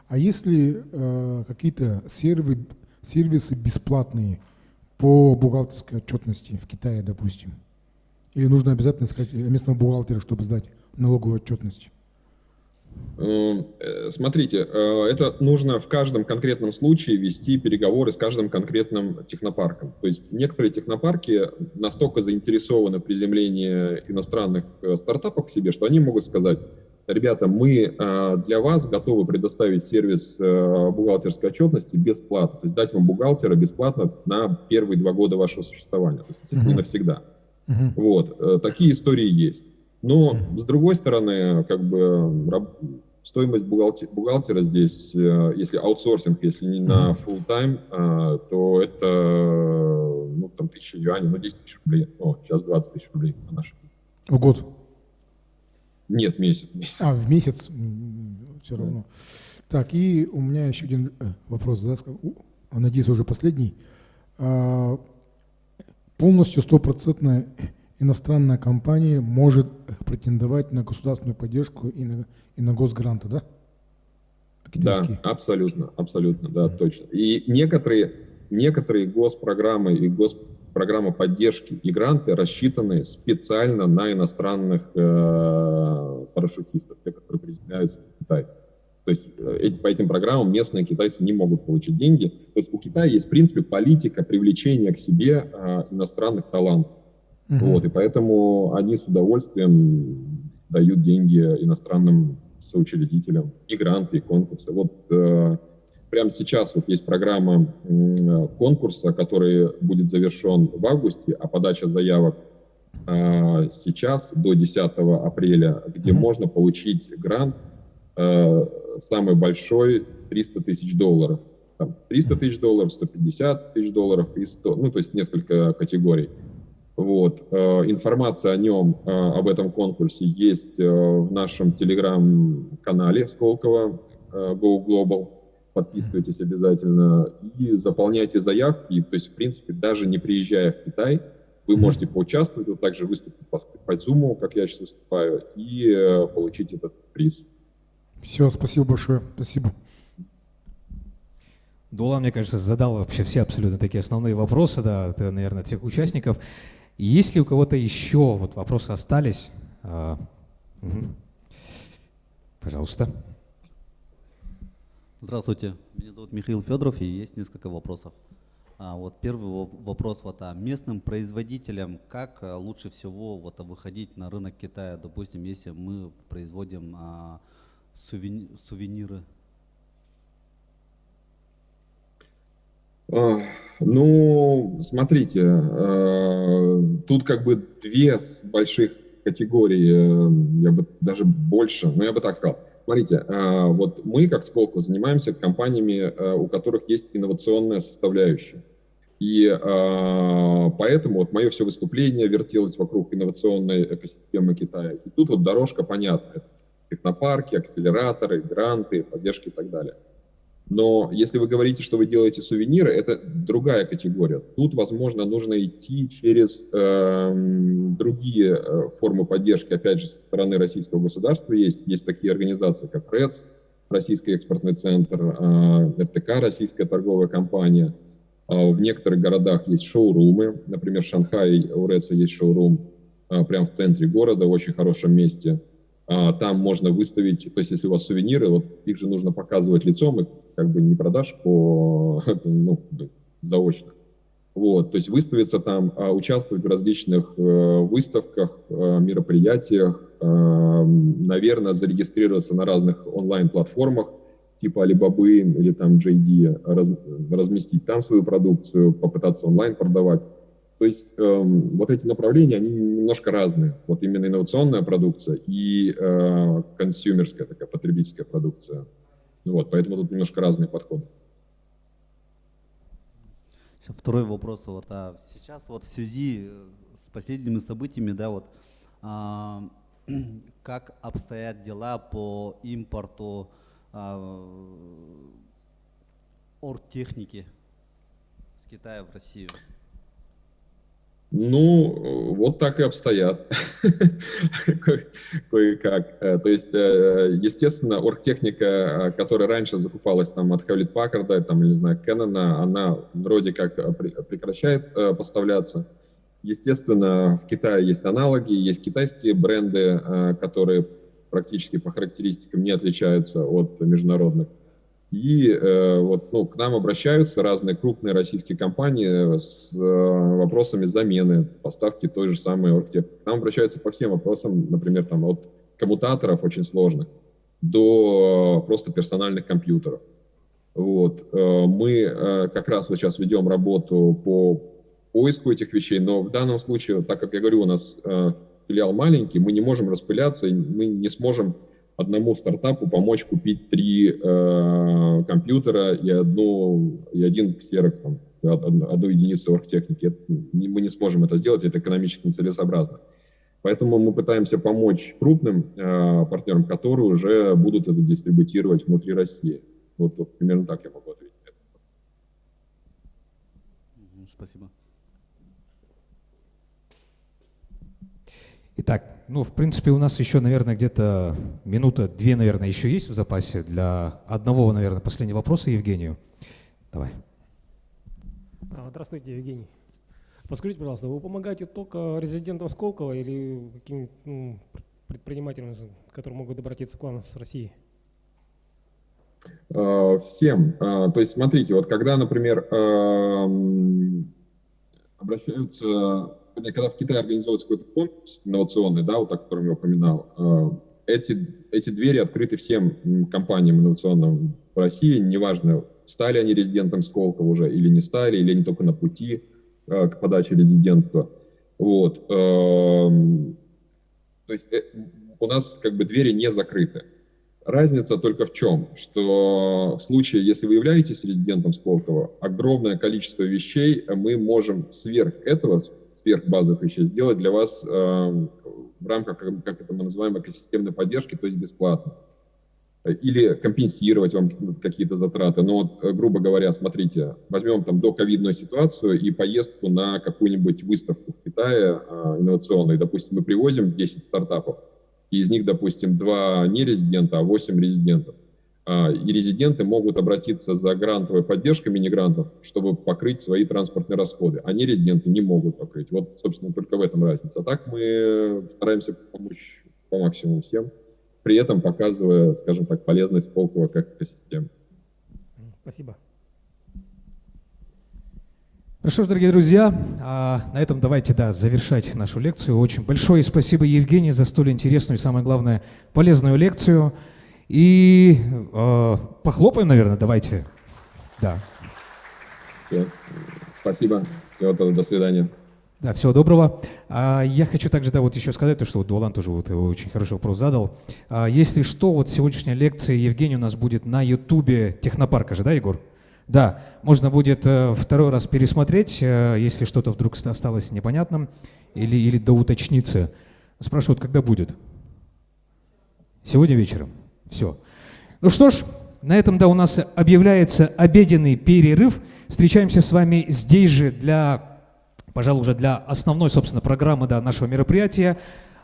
А если какие-то сервисы бесплатные по бухгалтерской отчетности в Китае, допустим? Или нужно обязательно искать местного бухгалтера, чтобы сдать налоговую отчетность? Смотрите, это нужно в каждом конкретном случае вести переговоры с каждым конкретным технопарком. То есть некоторые технопарки настолько заинтересованы в приземлении иностранных стартапов к себе, что они могут сказать, ребята, мы для вас готовы предоставить сервис бухгалтерской отчетности бесплатно. То есть дать вам бухгалтера бесплатно на первые 2 года вашего существования. То есть не навсегда. Вот. Такие истории есть. Но, с другой стороны, как бы стоимость бухгалтера здесь, если аутсорсинг, если не на full time, то это, ну, там 1000 юаней, ну, 10 тысяч рублей. О, сейчас 20 тысяч рублей на наши. В год? Нет, месяц. В месяц все равно. Так, и у меня еще один вопрос, да, надеюсь, уже последний. Полностью 100% иностранная компания может претендовать на государственную поддержку и на госгранты, да? Китайские. Да, абсолютно, да, точно. И некоторые госпрограммы и госпрограммы поддержки и гранты рассчитаны специально на иностранных парашютистов, те, которые приземляются в Китай. То есть по этим программам местные китайцы не могут получить деньги. То есть у Китая есть, в принципе, политика привлечения к себе иностранных талантов. Вот, и поэтому они с удовольствием дают деньги иностранным соучредителям и гранты, и конкурсы. Вот прямо сейчас вот есть программа конкурса, который будет завершен в августе, а подача заявок сейчас до 10 апреля, где можно получить грант самый большой $300 тысяч. Там $300 тысяч, $150 тысяч и 100, ну то есть несколько категорий. Вот. Информация о нем, об этом конкурсе есть в нашем телеграм-канале Сколково Go Global. Подписывайтесь обязательно и заполняйте заявки. То есть, в принципе, даже не приезжая в Китай, вы можете поучаствовать, вот также выступить по Zoom, как я сейчас выступаю, и получить этот приз. Все, спасибо большое. Спасибо. Дула, мне кажется, задал вообще все абсолютно такие основные вопросы, да, это, наверное, тех участников. Есть ли у кого-то еще вот вопросы остались? Пожалуйста. Здравствуйте, меня зовут Михаил Федоров, и есть несколько вопросов. Вот первый вопрос вот местным производителям, как лучше всего вот выходить на рынок Китая, допустим, если мы производим сувениры? Ну, смотрите, тут как бы две больших категории, я бы даже больше, но я бы так сказал. Смотрите, вот мы, как Сколково, занимаемся компаниями, у которых есть инновационная составляющая. И поэтому вот мое все выступление вертелось вокруг инновационной экосистемы Китая. И тут вот дорожка понятная. Технопарки, акселераторы, гранты, поддержки и так далее. Но если вы говорите, что вы делаете сувениры, это другая категория. Тут, возможно, нужно идти через другие формы поддержки. Опять же, со стороны российского государства есть такие организации, как РЭЦ, Российский экспортный центр, РТК, Российская торговая компания. В некоторых городах есть шоурумы. Например, в Шанхае у РЭЦа есть шоурум прямо в центре города, в очень хорошем месте. Там можно выставить, то есть если у вас сувениры, вот их же нужно показывать лицом, их как бы не продашь заочно. Вот, то есть выставиться там, участвовать в различных выставках, мероприятиях, наверное, зарегистрироваться на разных онлайн-платформах типа Alibaba или там JD, разместить там свою продукцию, попытаться онлайн продавать. То есть вот эти направления, они немножко разные. Вот именно инновационная продукция и консюмерская, такая потребительская продукция. Вот, поэтому тут немножко разные подходы. Второй вопрос. Вот, сейчас вот в связи с последними событиями, да, вот, как обстоят дела по импорту оргтехники с Китая в Россию? Ну, вот так и обстоят. Кое-как. То есть, естественно, оргтехника, которая раньше закупалась там от Hewlett-Packard, там, не знаю, Canon, она вроде как прекращает поставляться. Естественно, в Китае есть аналоги, есть китайские бренды, которые практически по характеристикам не отличаются от международных. И вот, к нам обращаются разные крупные российские компании с вопросами замены поставки той же самой оргтехники. К нам обращаются по всем вопросам, например, там, от коммутаторов очень сложных до просто персональных компьютеров. Вот. Мы как раз вот сейчас ведем работу по поиску этих вещей, но в данном случае, так как я говорю, у нас филиал маленький, мы не можем распыляться, мы не сможем одному стартапу помочь купить 3 компьютера и один ксерокс, одну единицу оргтехники. Мы не сможем это сделать, это экономически нецелесообразно. Поэтому мы пытаемся помочь крупным партнерам, которые уже будут это дистрибутировать внутри России. Вот примерно так я могу ответить. Спасибо. Итак, ну, в принципе, у нас еще, наверное, где-то минута-две, наверное, еще есть в запасе для одного, наверное, последнего вопроса Евгению. Давай. Здравствуйте, Евгений. Подскажите, пожалуйста, вы помогаете только резидентам Сколково или каким-нибудь предпринимателям, которые могут обратиться к вам с России? Всем. То есть, смотрите, вот когда, например, обращаются, когда в Китае организовывается какой-то конкурс инновационный, да, вот так, который я упоминал, эти двери открыты всем компаниям инновационным в России, неважно, стали они резидентом Сколково уже или не стали, или они только на пути к подаче резидентства. Вот. То есть у нас как бы двери не закрыты. Разница только в чем, что в случае, если вы являетесь резидентом Сколково, огромное количество вещей мы можем сверх этого, сверх базовых вещей, сделать для вас в рамках, как это мы называем, экосистемной поддержки, то есть бесплатно. Или компенсировать вам какие-то затраты. Но вот, грубо говоря, смотрите, возьмем там доковидную ситуацию и поездку на какую-нибудь выставку в Китае инновационную. Допустим, мы привозим 10 стартапов, и из них, допустим, 2 не резидента, а 8 резидентов. И резиденты могут обратиться за грантовой поддержкой мини-грантов, чтобы покрыть свои транспортные расходы. А не резиденты не могут покрыть. Вот, собственно, только в этом разница. А так мы стараемся помочь по максимуму всем, при этом показывая, скажем так, полезность Сколково как экосистемы. Спасибо. Ну что ж, дорогие друзья, на этом давайте завершать нашу лекцию. Очень большое спасибо, Евгений, за столь интересную и, самое главное, полезную лекцию. И похлопаем, наверное, давайте. Да. Все. Спасибо. Всего доброго. До свидания. Да, всего доброго. Я хочу также вот еще сказать, то, что вот Дуалан тоже очень хороший вопрос задал. Если что, вот сегодняшняя лекция Евгения у нас будет на ютубе Технопарка же, да, Егор? Да, можно будет второй раз пересмотреть, если что-то вдруг осталось непонятным или доуточниться. Спрашивают, когда будет? Сегодня вечером. Все. Ну что ж, на этом у нас объявляется обеденный перерыв. Встречаемся с вами здесь же пожалуй, уже для основной, собственно, программы нашего мероприятия.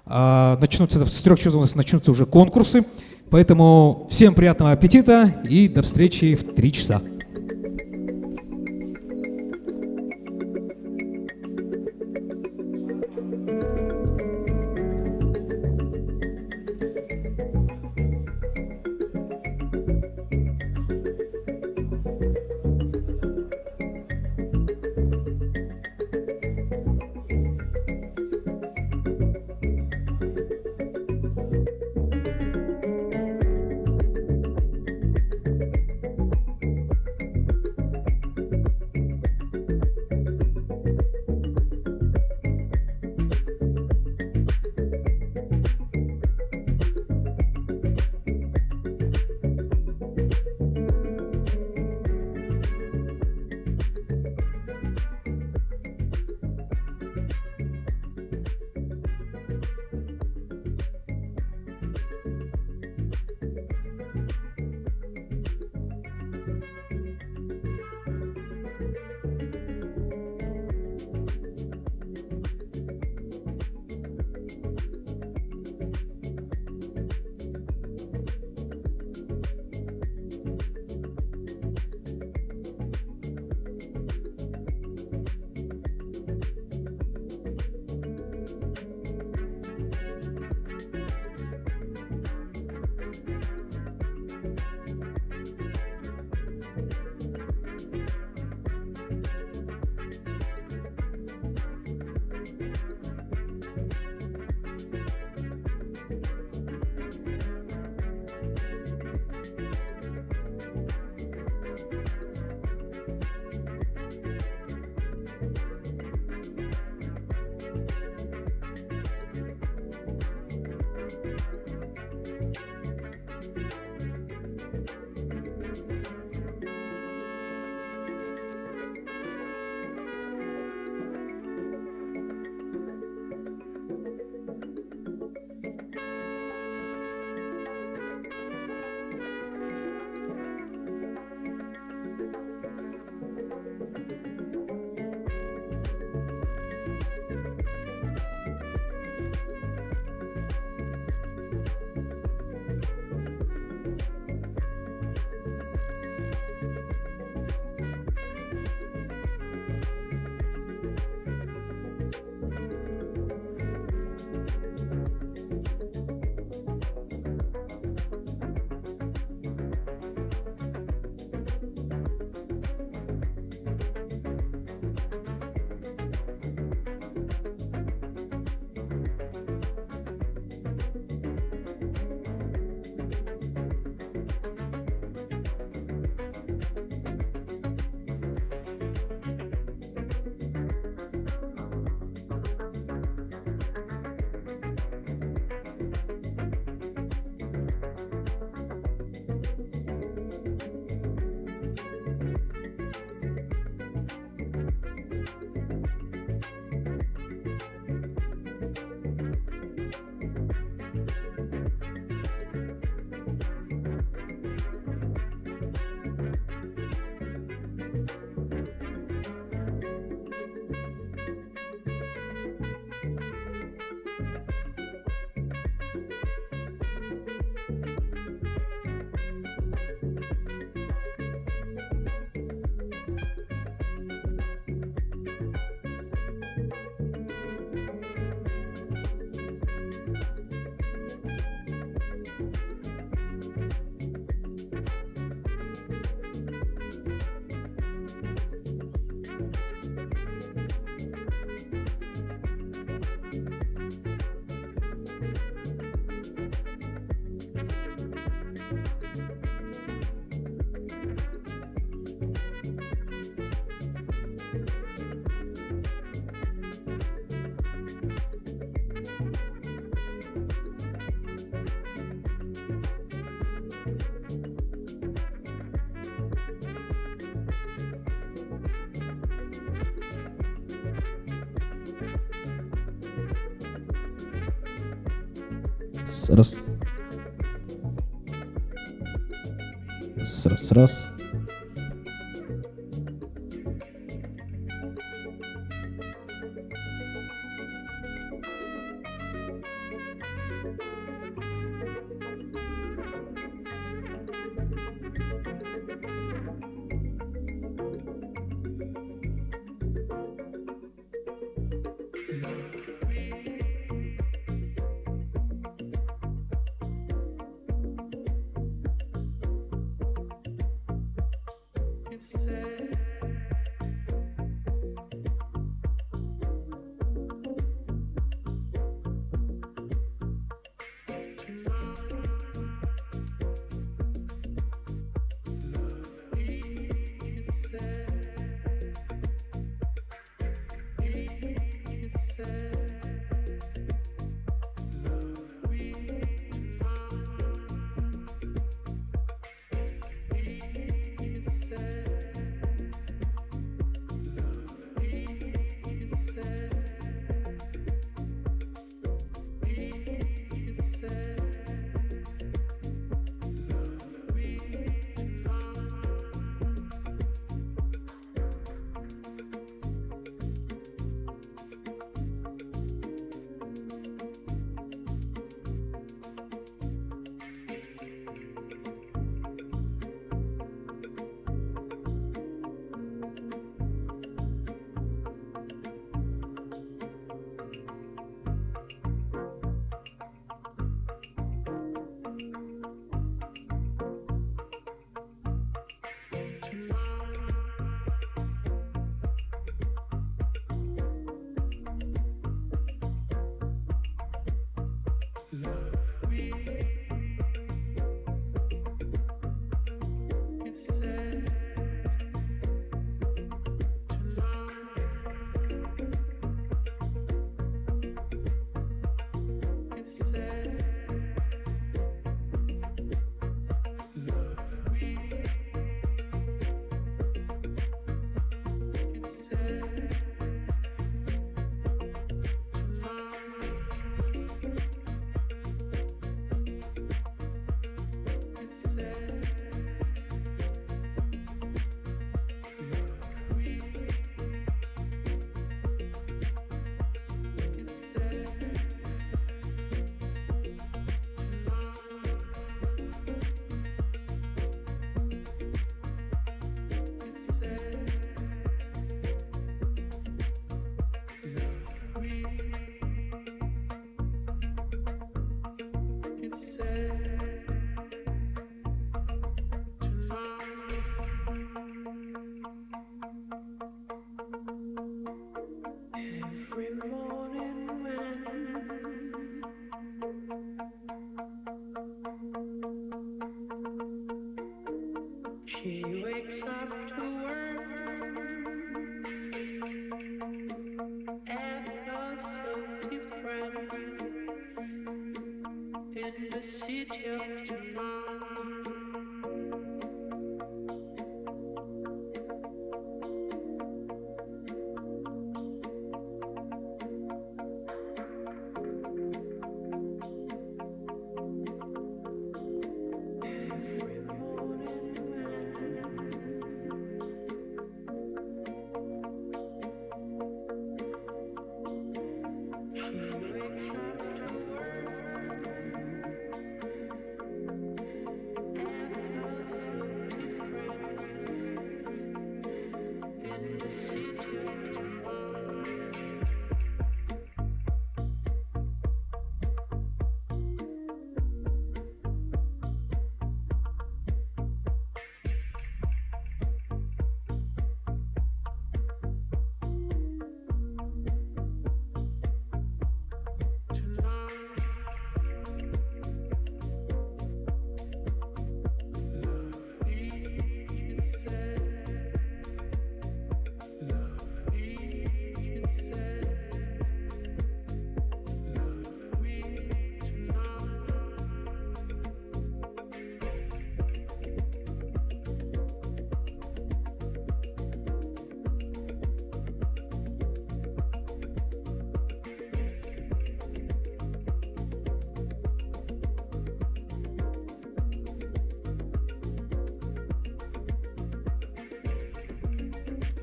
Начнутся с 3 часов у нас начнутся уже конкурсы. Поэтому всем приятного аппетита и до встречи в 3 часа. Раз, раз. Раз, раз.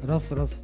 Раз, раз.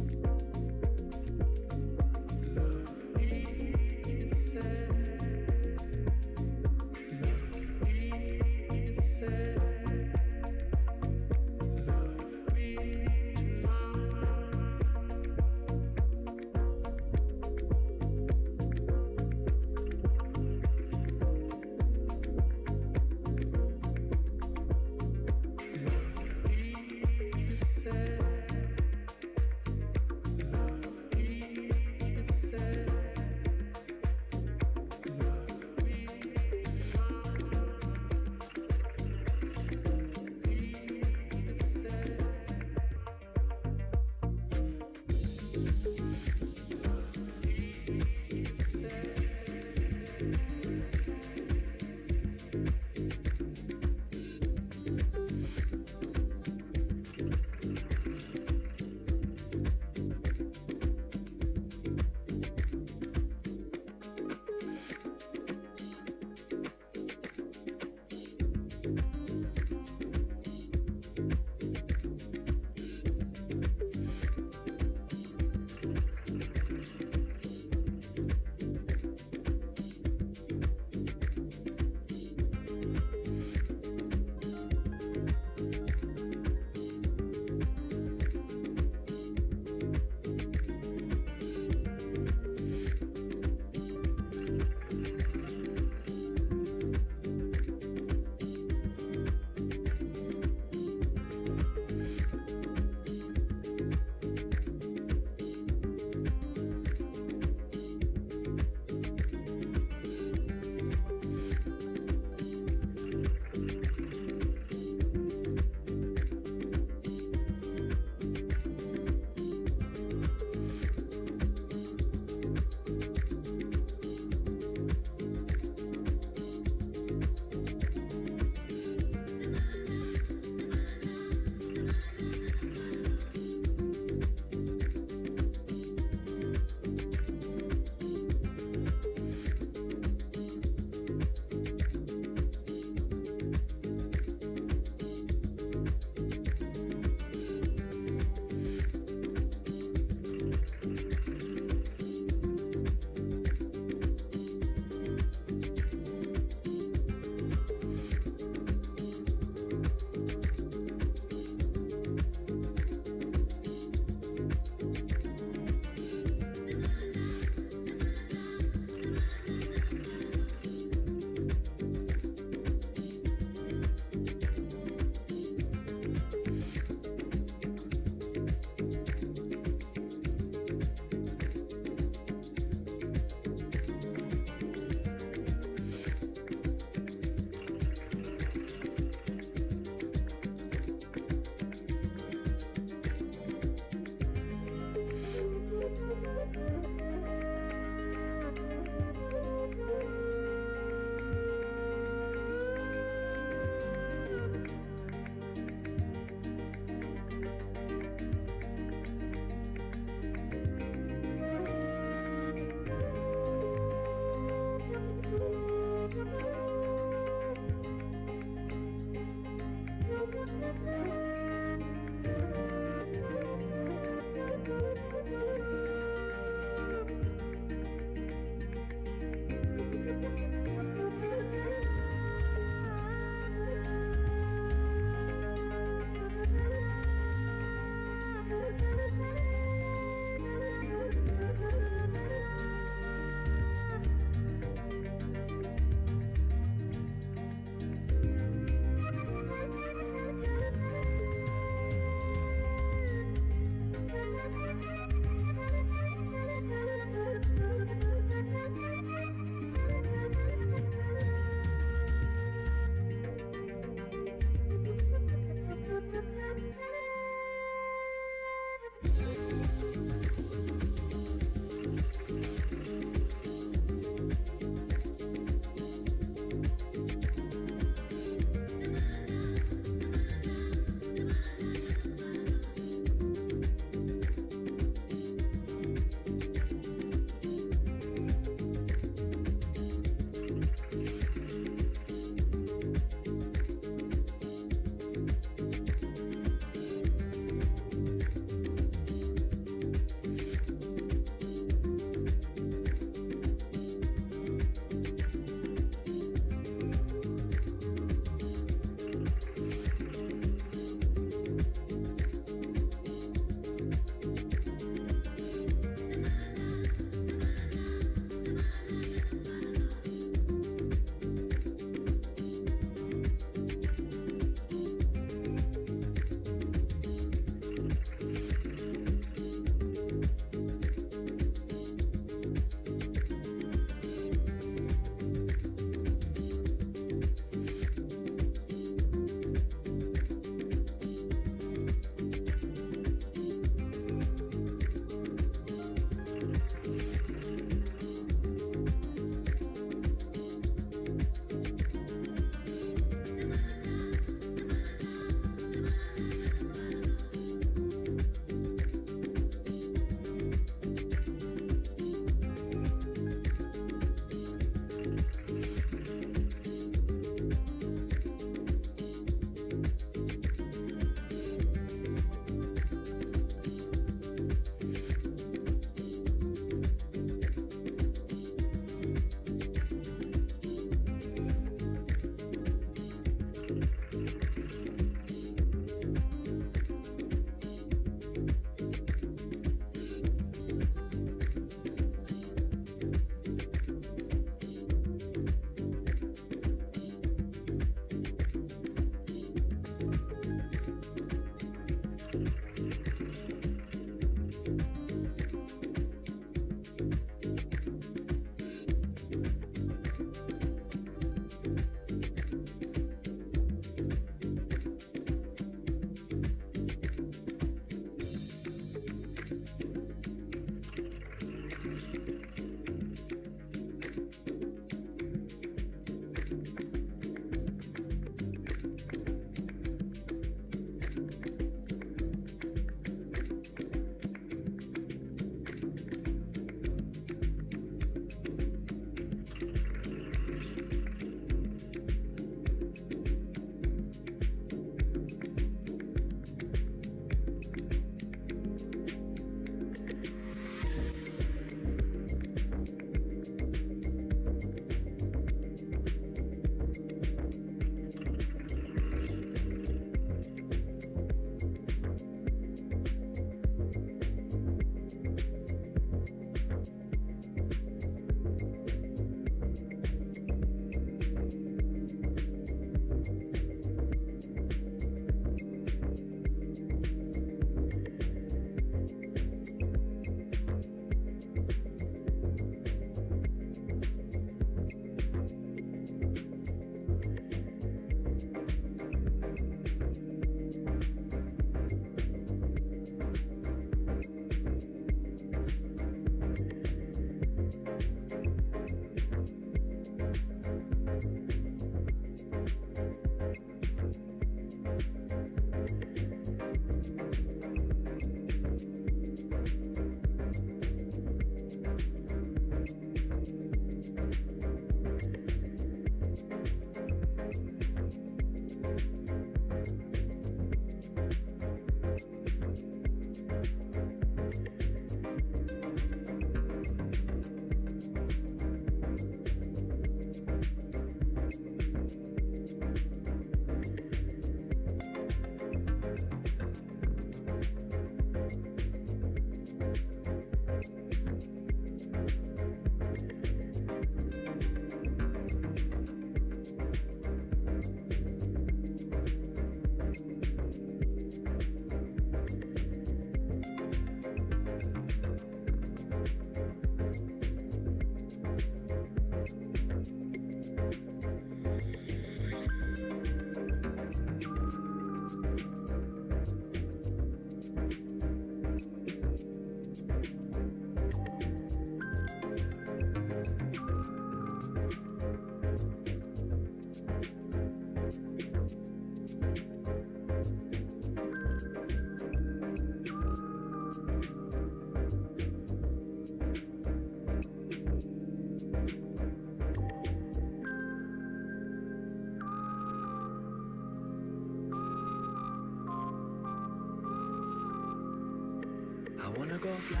I wanna go fly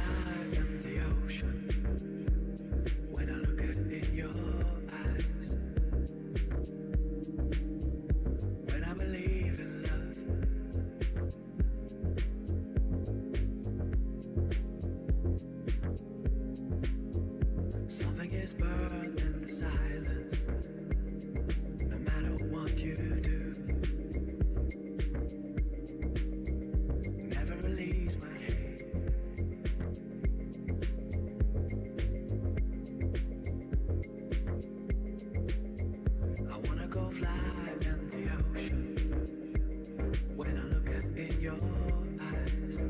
in the ocean when I look at in your eyes. When I believe in love, something is burned in the silence. No matter what you do, never release my hand. I wanna go fly in the ocean when I look at in your eyes.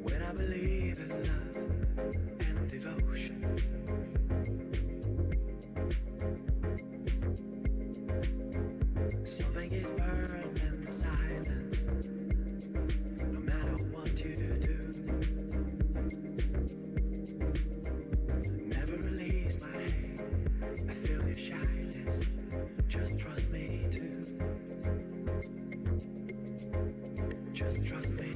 When I believe in love and devotion. Something is burned in the silence. No matter what you do, never release my hand. I feel your shyness. Just trust me too. Just trust me.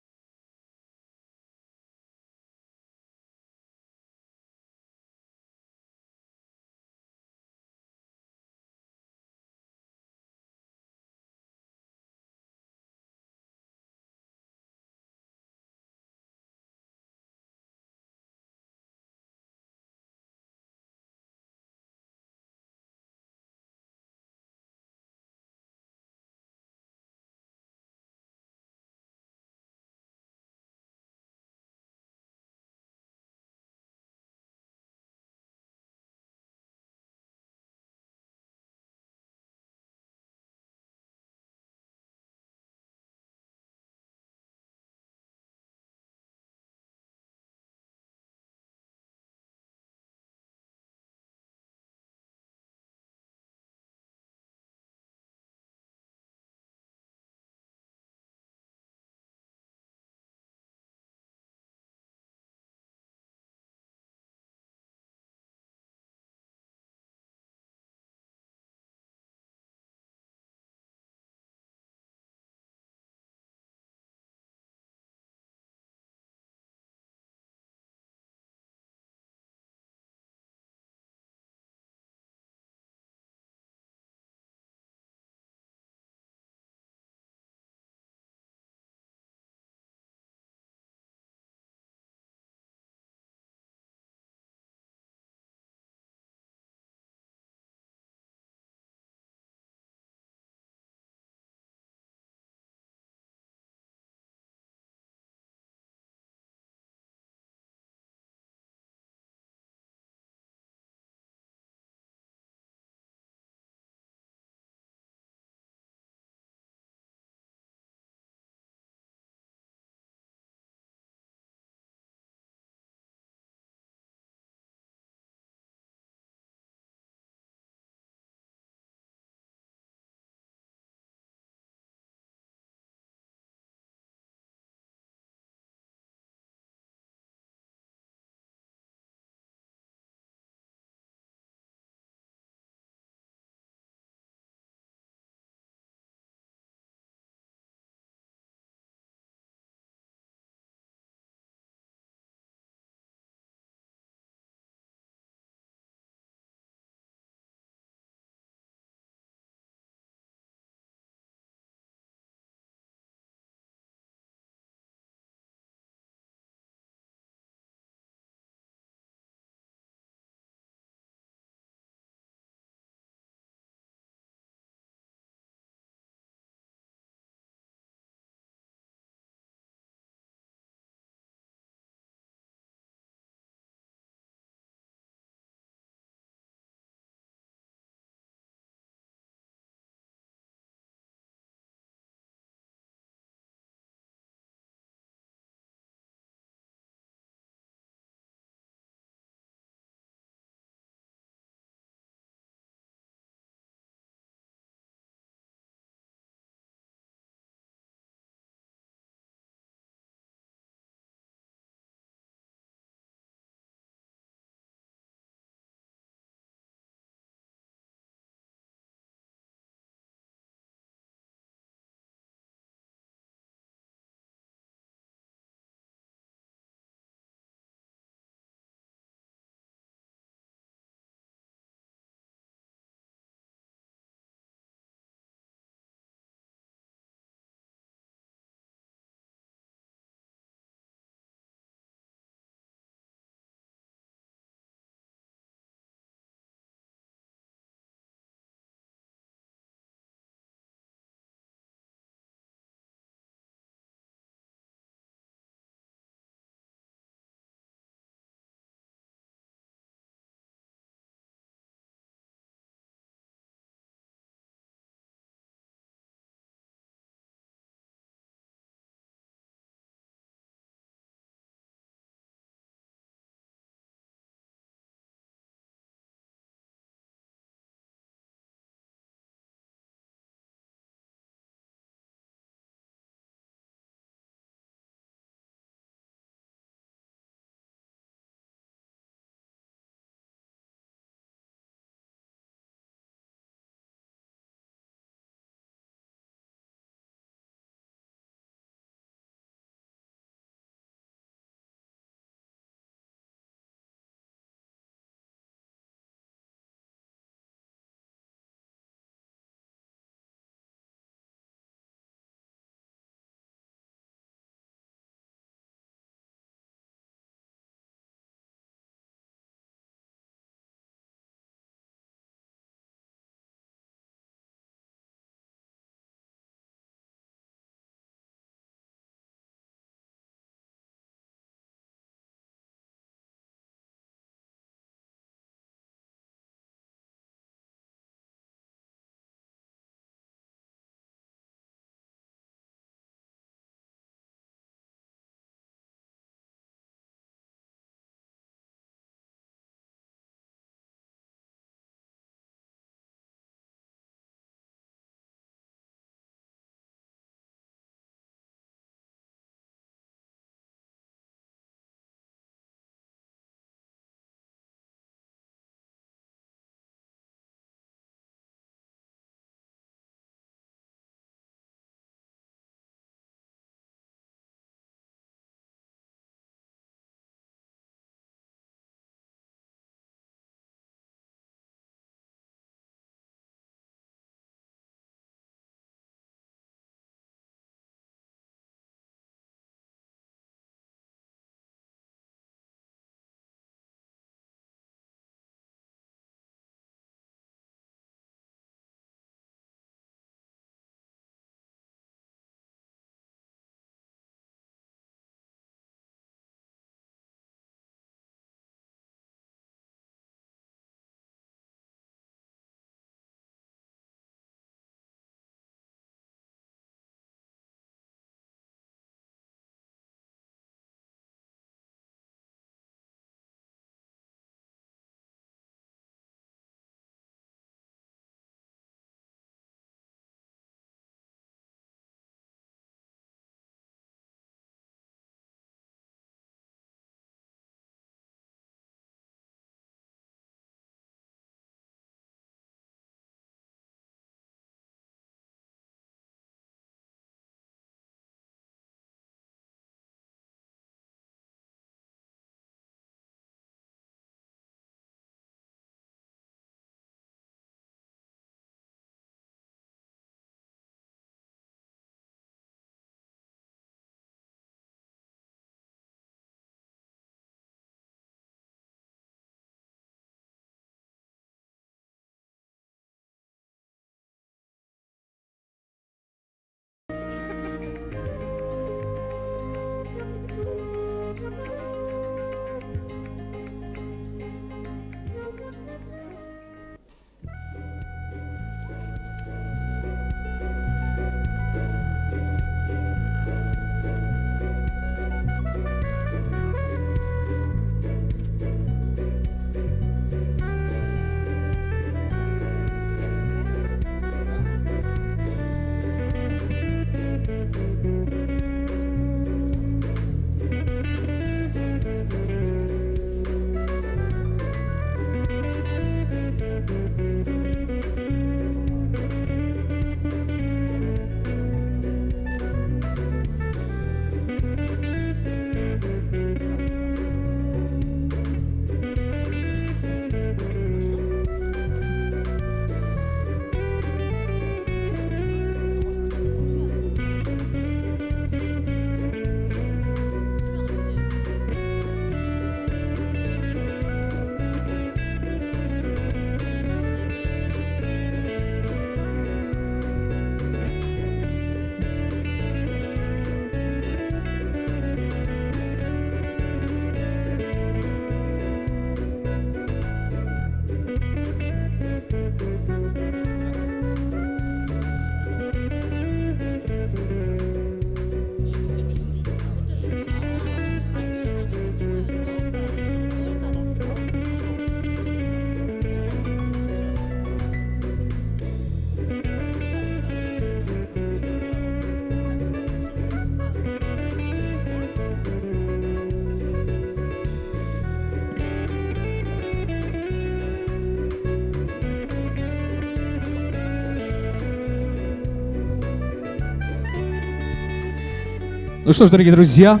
Ну что ж, дорогие друзья,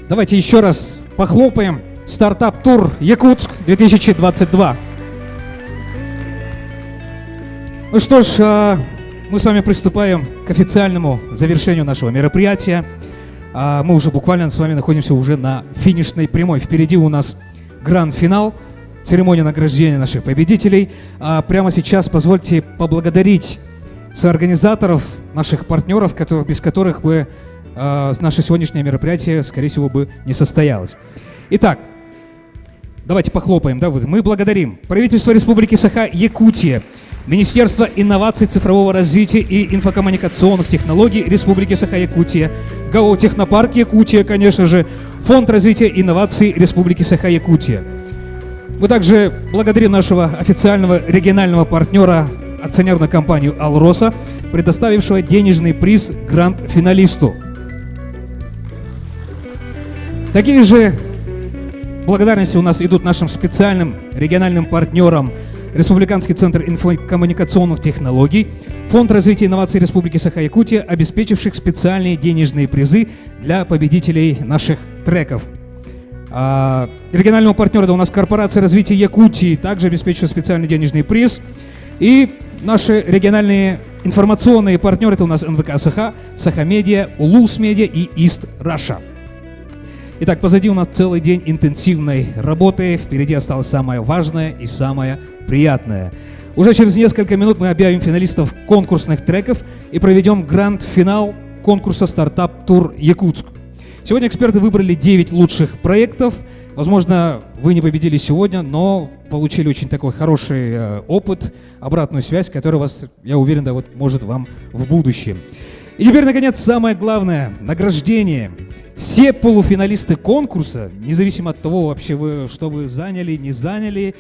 давайте еще раз похлопаем. Стартап-тур Якутск 2022. Ну что ж, мы с вами приступаем к официальному завершению нашего мероприятия. Мы уже буквально с вами находимся уже на финишной прямой. Впереди у нас гранд-финал, церемония награждения наших победителей. Прямо сейчас позвольте поблагодарить соорганизаторов, наших партнеров, без которых бы наше сегодняшнее мероприятие, скорее всего, бы не состоялось. Итак, давайте похлопаем. Да? Мы благодарим правительство Республики Саха-Якутия, Министерство инноваций, цифрового развития и инфокоммуникационных технологий Республики Саха-Якутия, ГАО «Технопарк Якутия», конечно же, Фонд развития инноваций Республики Саха-Якутия. Мы также благодарим нашего официального регионального партнера, акционерную компанию «Алроса», предоставившего денежный приз гранд-финалисту. Такие же благодарности у нас идут нашим специальным региональным партнерам: Республиканский центр инфокоммуникационных технологий, Фонд развития инноваций Республики Саха-Якутия, обеспечивших специальные денежные призы для победителей наших треков. Регионального партнера это у нас Корпорация развития Якутии, также обеспечивает специальный денежный приз. И наши региональные информационные партнеры это у нас НВК Саха, Саха-Медиа, Улус-Медиа и Ист Раша. Итак, позади у нас целый день интенсивной работы, впереди осталось самое важное и самое приятное. Уже через несколько минут мы объявим финалистов конкурсных треков и проведем гранд-финал конкурса «Стартап-тур Якутск». Сегодня эксперты выбрали 9 лучших проектов. Возможно, вы не победили сегодня, но получили очень такой хороший опыт, обратную связь, которая вас, я уверен, да, вот, может вам в будущем. И теперь, наконец, самое главное – награждение. Все полуфиналисты конкурса, независимо от того, вообще что вы заняли, не заняли,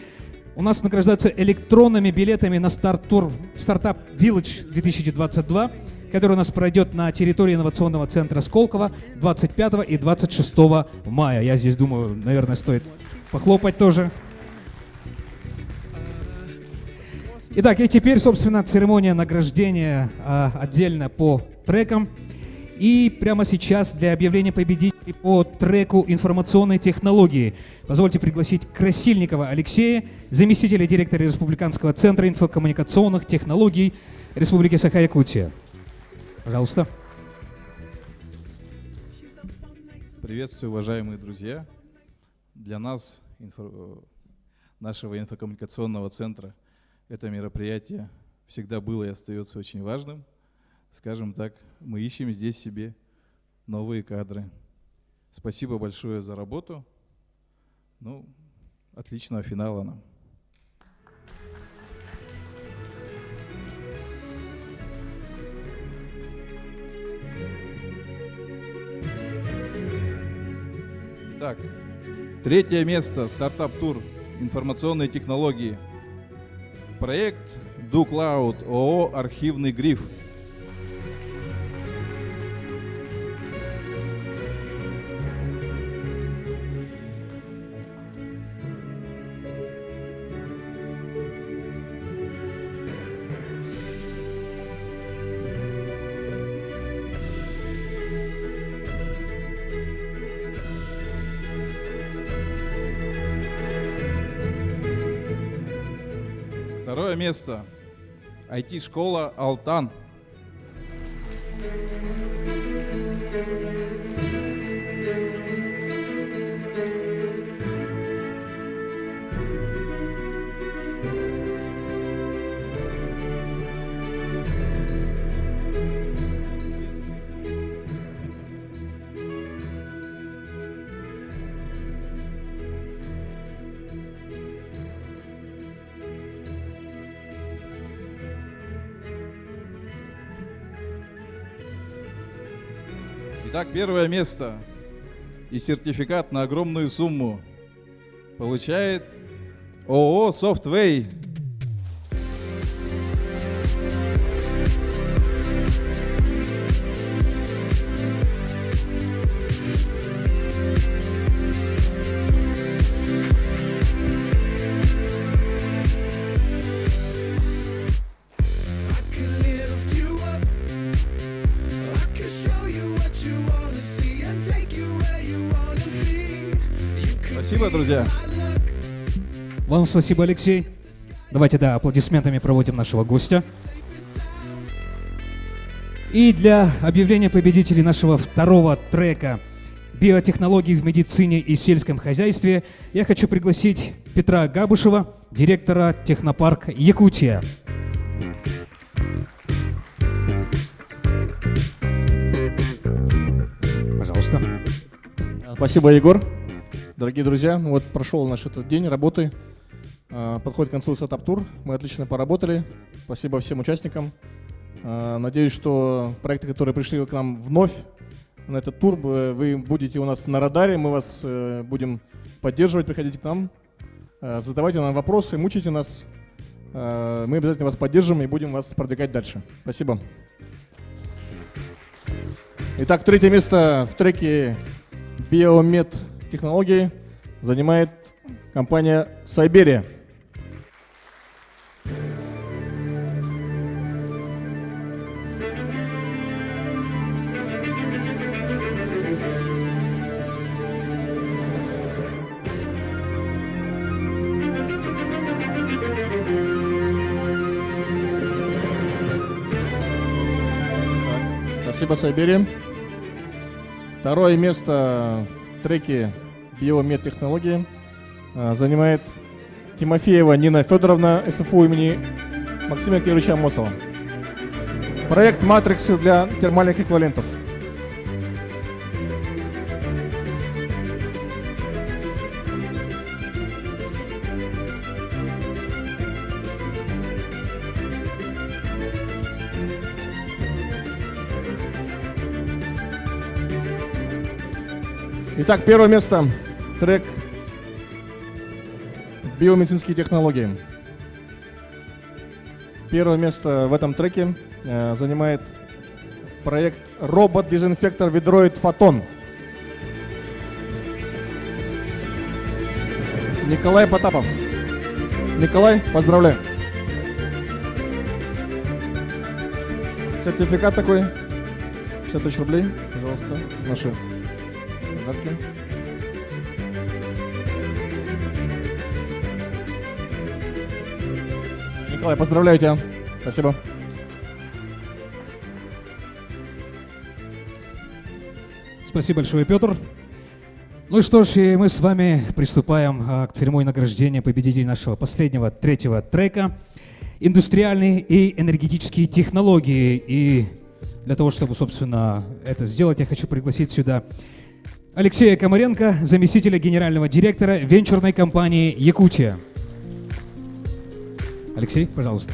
у нас награждаются электронными билетами на старт-тур Startup Village 2022, который у нас пройдет на территории инновационного центра Сколково 25 и 26 мая. Я здесь думаю, наверное, стоит похлопать тоже. Итак, и теперь, собственно, церемония награждения отдельно по трекам. И прямо сейчас для объявления победителей по треку информационной технологии позвольте пригласить Красильникова Алексея, заместителя директора Республиканского центра инфокоммуникационных технологий Республики Саха-Якутия. Пожалуйста. Приветствую, уважаемые друзья. Для нас, нашего инфокоммуникационного центра, это мероприятие всегда было и остается очень важным. Скажем так, мы ищем здесь себе новые кадры. Спасибо большое за работу. Ну, отличного финала нам. Итак, третье место. Стартап-тур информационные технологии. Проект DoCloud ООО «Архивный гриф». Второе место. IT-школа «Алтан». Итак, первое место и сертификат на огромную сумму получает ООО «Софтвей». Спасибо, друзья. Вам спасибо, Алексей. Давайте, да, аплодисментами проводим нашего гостя. И для объявления победителей нашего второго трека «Биотехнологии в медицине и сельском хозяйстве» я хочу пригласить Петра Габышева, директора технопарка «Якутия». Пожалуйста. Спасибо, Егор. Дорогие друзья, ну вот прошел наш этот день работы. Подходит к концу стартап-тур. Мы отлично поработали. Спасибо всем участникам. Надеюсь, что проекты, которые пришли к нам вновь на этот тур, вы будете у нас на радаре. Мы вас будем поддерживать. Приходите к нам. Задавайте нам вопросы, мучайте нас. Мы обязательно вас поддержим и будем вас продвигать дальше. Спасибо. Итак, третье место в треке «Биомед технологии» занимает компания «Сайберия». Спасибо, Сайберия. Второе место в треке «Биомед технологии» занимает Тимофеева Нина Федоровна, СФУ имени Максима Кировича Мосова. Проект «Матриксы для термальных эквивалентов». Итак, первое место. Трек «Биомедицинские технологии». Первое место в этом треке занимает проект «Робот-дезинфектор Ведроид Фотон». Николай Потапов. Николай, поздравляю. Сертификат такой. 50 тысяч рублей, пожалуйста, наши подарки. Николай, поздравляю тебя. Спасибо. Спасибо большое, Петр. Ну и что ж, и мы с вами приступаем к церемонии награждения победителей нашего последнего, третьего трека «Индустриальные и энергетические технологии». И для того, чтобы, собственно, это сделать, я хочу пригласить сюда Алексея Комаренко, заместителя генерального директора венчурной компании «Якутия». Алексей, пожалуйста.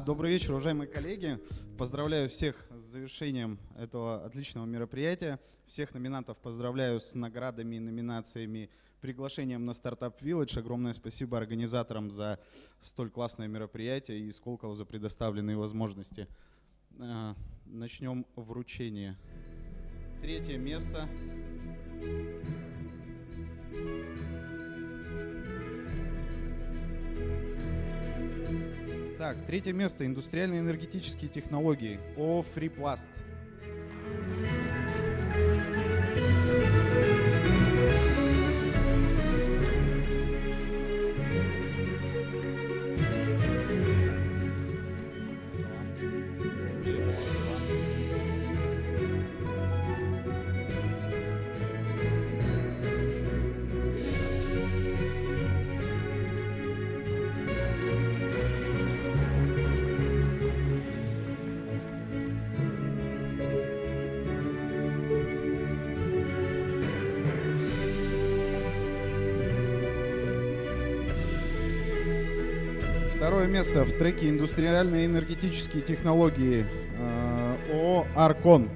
Добрый вечер, уважаемые коллеги. Поздравляю всех с завершением этого отличного мероприятия. Всех номинантов поздравляю с наградами, номинациями, приглашением на Startup Village. Огромное спасибо организаторам за столь классное мероприятие и Сколково за предоставленные возможности. Начнем вручение. Третье место. Так, третье место. Индустриальные энергетические технологии. ООО «Фрипласт». Второе место в треке «Индустриальные энергетические технологии» ООО «Аркон».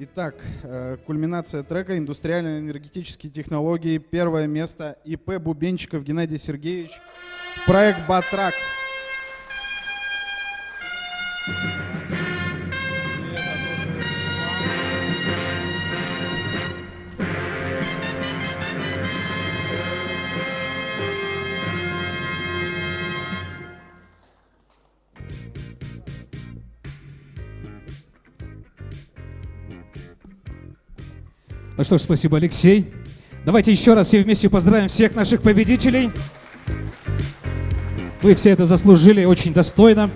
Итак, кульминация трека «Индустриальные энергетические технологии». Первое место ИП Бубенчиков Геннадий Сергеевич. Проект «Батрак». Ну что ж, спасибо, Алексей. Давайте еще раз все вместе поздравим всех наших победителей. Вы все это заслужили очень достойно.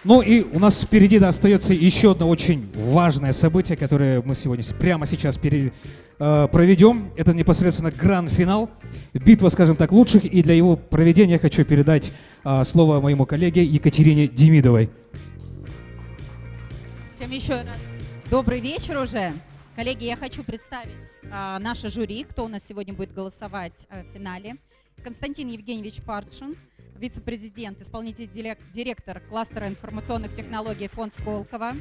Ну и у нас впереди остается еще одно очень важное событие, которое мы сегодня прямо сейчас проведем. Это непосредственно гранд-финал, битва, скажем так, лучших. И для его проведения я хочу передать слово моему коллеге Екатерине Демидовой. Всем еще раз добрый вечер уже. Коллеги, я хочу представить наше жюри, кто у нас сегодня будет голосовать в финале. Константин Евгеньевич Паршин, вице-президент, исполнительный директор кластера информационных технологий фонд Сколково.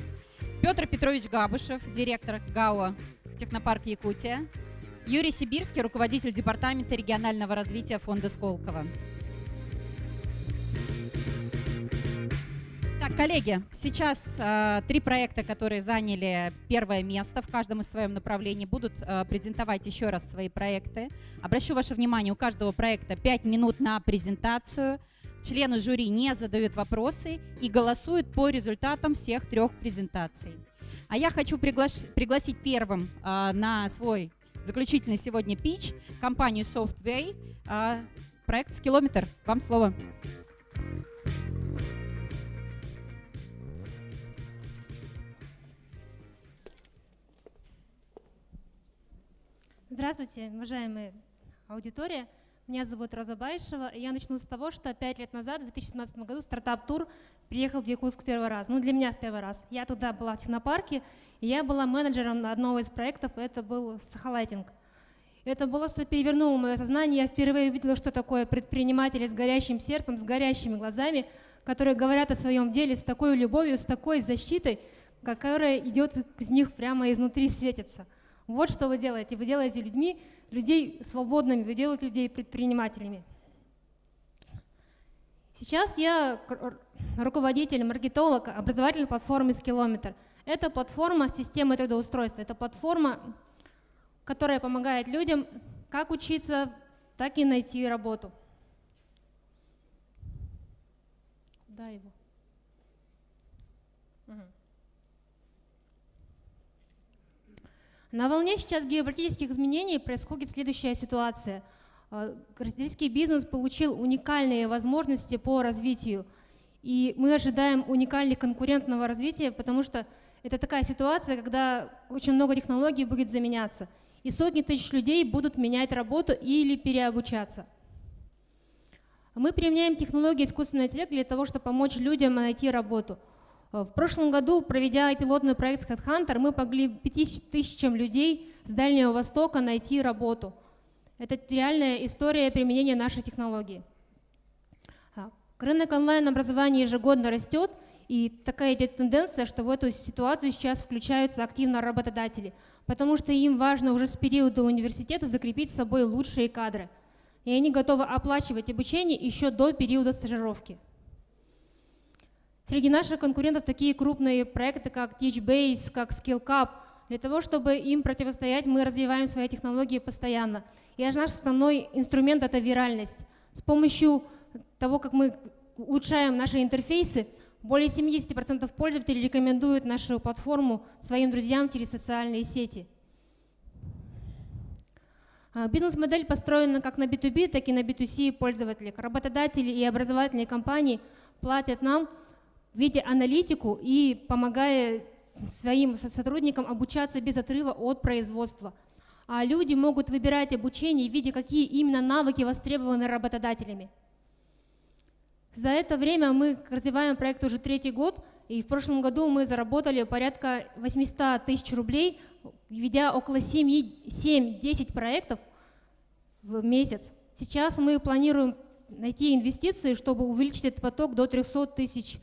Петр Петрович Габышев, директор ГАО «Технопарк Якутия». Юрий Сибирский, руководитель департамента регионального развития фонда Сколково. Так, коллеги, сейчас 3 проекта, которые заняли первое место в каждом из своем направлении, будут презентовать еще раз свои проекты. Обращу ваше внимание, у каждого проекта 5 минут на презентацию. Члены жюри не задают вопросы и голосуют по результатам всех 3 презентаций. А я хочу пригласить первым на свой заключительный сегодня питч компанию Softway. Проект «Скиллометр». Вам слово. Здравствуйте, уважаемая аудитория. Меня зовут Роза Байшева. И я начну с того, что 5 лет назад, в 2017 году, стартап-тур приехал в Якутск в первый раз. Ну, для меня в первый раз. Я тогда была в технопарке, и я была менеджером на одного из проектов, это был Сахалайтинг. Это было, что перевернуло мое сознание. Я впервые увидела, что такое предприниматели с горящим сердцем, с горящими глазами, которые говорят о своем деле с такой любовью, с такой защитой, которая идет из них прямо изнутри, светится. Вот что вы делаете. Вы делаете людей свободными, вы делаете людей предпринимателями. Сейчас я руководитель, маркетолог образовательной платформы «Скиллометр». Это платформа системы трудоустройства. Это платформа, которая помогает людям как учиться, так и найти работу. Куда его? На волне сейчас геополитических изменений происходит следующая ситуация. Российский бизнес получил уникальные возможности по развитию, и мы ожидаем уникального конкурентного развития, потому что это такая ситуация, когда очень много технологий будет заменяться, и сотни тысяч людей будут менять работу или переобучаться. Мы применяем технологии искусственного интеллекта для того, чтобы помочь людям найти работу. В прошлом году, проведя пилотный проект с HeadHunter, мы помогли 5 тысячам людей с Дальнего Востока найти работу. Это реальная история применения нашей технологии. Рынок онлайн-образования ежегодно растет, и такая идет тенденция, что в эту ситуацию сейчас включаются активно работодатели, потому что им важно уже с периода университета закрепить с собой лучшие кадры. И они готовы оплачивать обучение еще до периода стажировки. Среди наших конкурентов такие крупные проекты, как TeachBase, как SkillCap. Для того, чтобы им противостоять, мы развиваем свои технологии постоянно. И наш основной инструмент – это виральность. С помощью того, как мы улучшаем наши интерфейсы, более 70% пользователей рекомендуют нашу платформу своим друзьям через социальные сети. Бизнес-модель построена как на B2B, так и на B2C пользователей. Работодатели и образовательные компании платят нам в виде аналитику и помогая своим сотрудникам обучаться без отрыва от производства. А люди могут выбирать обучение в виде, какие именно навыки востребованы работодателями. За это время мы развиваем проект уже 3-й год, и в прошлом году мы заработали порядка 800 тысяч рублей, ведя около 7-10 проектов в месяц. Сейчас мы планируем найти инвестиции, чтобы увеличить этот поток до 300 тысяч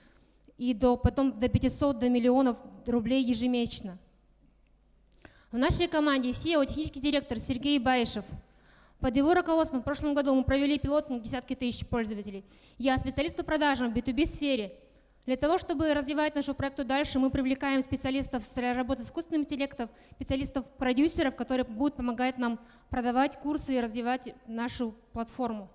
и потом до 500, до миллионов рублей ежемесячно. В нашей команде SEO технический директор Сергей Баишев. Под его руководством в прошлом году мы провели пилот на десятки тысяч пользователей. Я специалист по продажам в B2B сфере. Для того, чтобы развивать нашу проекту дальше, мы привлекаем специалистов для работы с искусственным интеллектом, специалистов-продюсеров, которые будут помогать нам продавать курсы и развивать нашу платформу.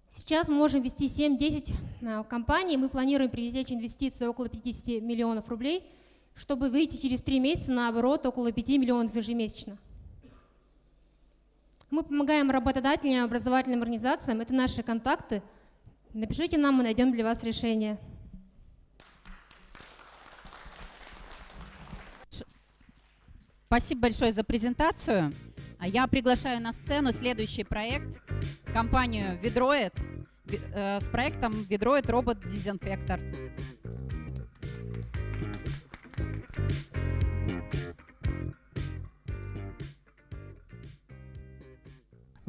Сейчас мы можем вести 7-10 компаний. Мы планируем привлечь инвестиции около 50 миллионов рублей, чтобы выйти через 3 месяца на оборот около 5 миллионов ежемесячно. Мы помогаем работодателям и образовательным организациям. Это наши контакты. Напишите нам, мы найдем для вас решение. Спасибо большое за презентацию. Я приглашаю на сцену следующий проект, компанию Vedroid с проектом Vedroid робот-дезинфектор.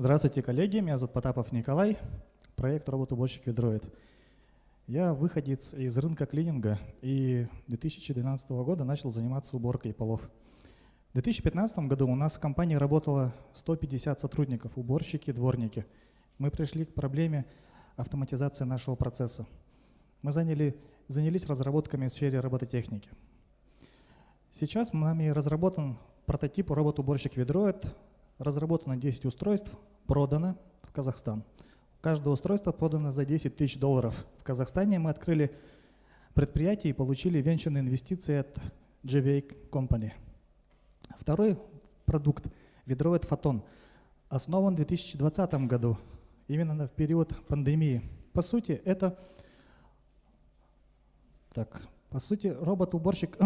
Здравствуйте, коллеги, меня зовут Потапов Николай, проект робот-уборщик Vedroid. Я выходец из рынка клининга и 2012 года начал заниматься уборкой полов. В 2015 году у нас в компании работало 150 сотрудников, уборщики, дворники. Мы пришли к проблеме автоматизации нашего процесса. Мы занялись разработками в сфере робототехники. Сейчас нами разработан прототип робот-уборщик Vedroid. Разработано 10 устройств, продано в Казахстан. Каждое устройство продано за $10 тысяч. В Казахстане мы открыли предприятие и получили венчурные инвестиции от GVA Company. Второй продукт Vedroid Photon основан в 2020 году, именно в период пандемии. По сути, робот-уборщик,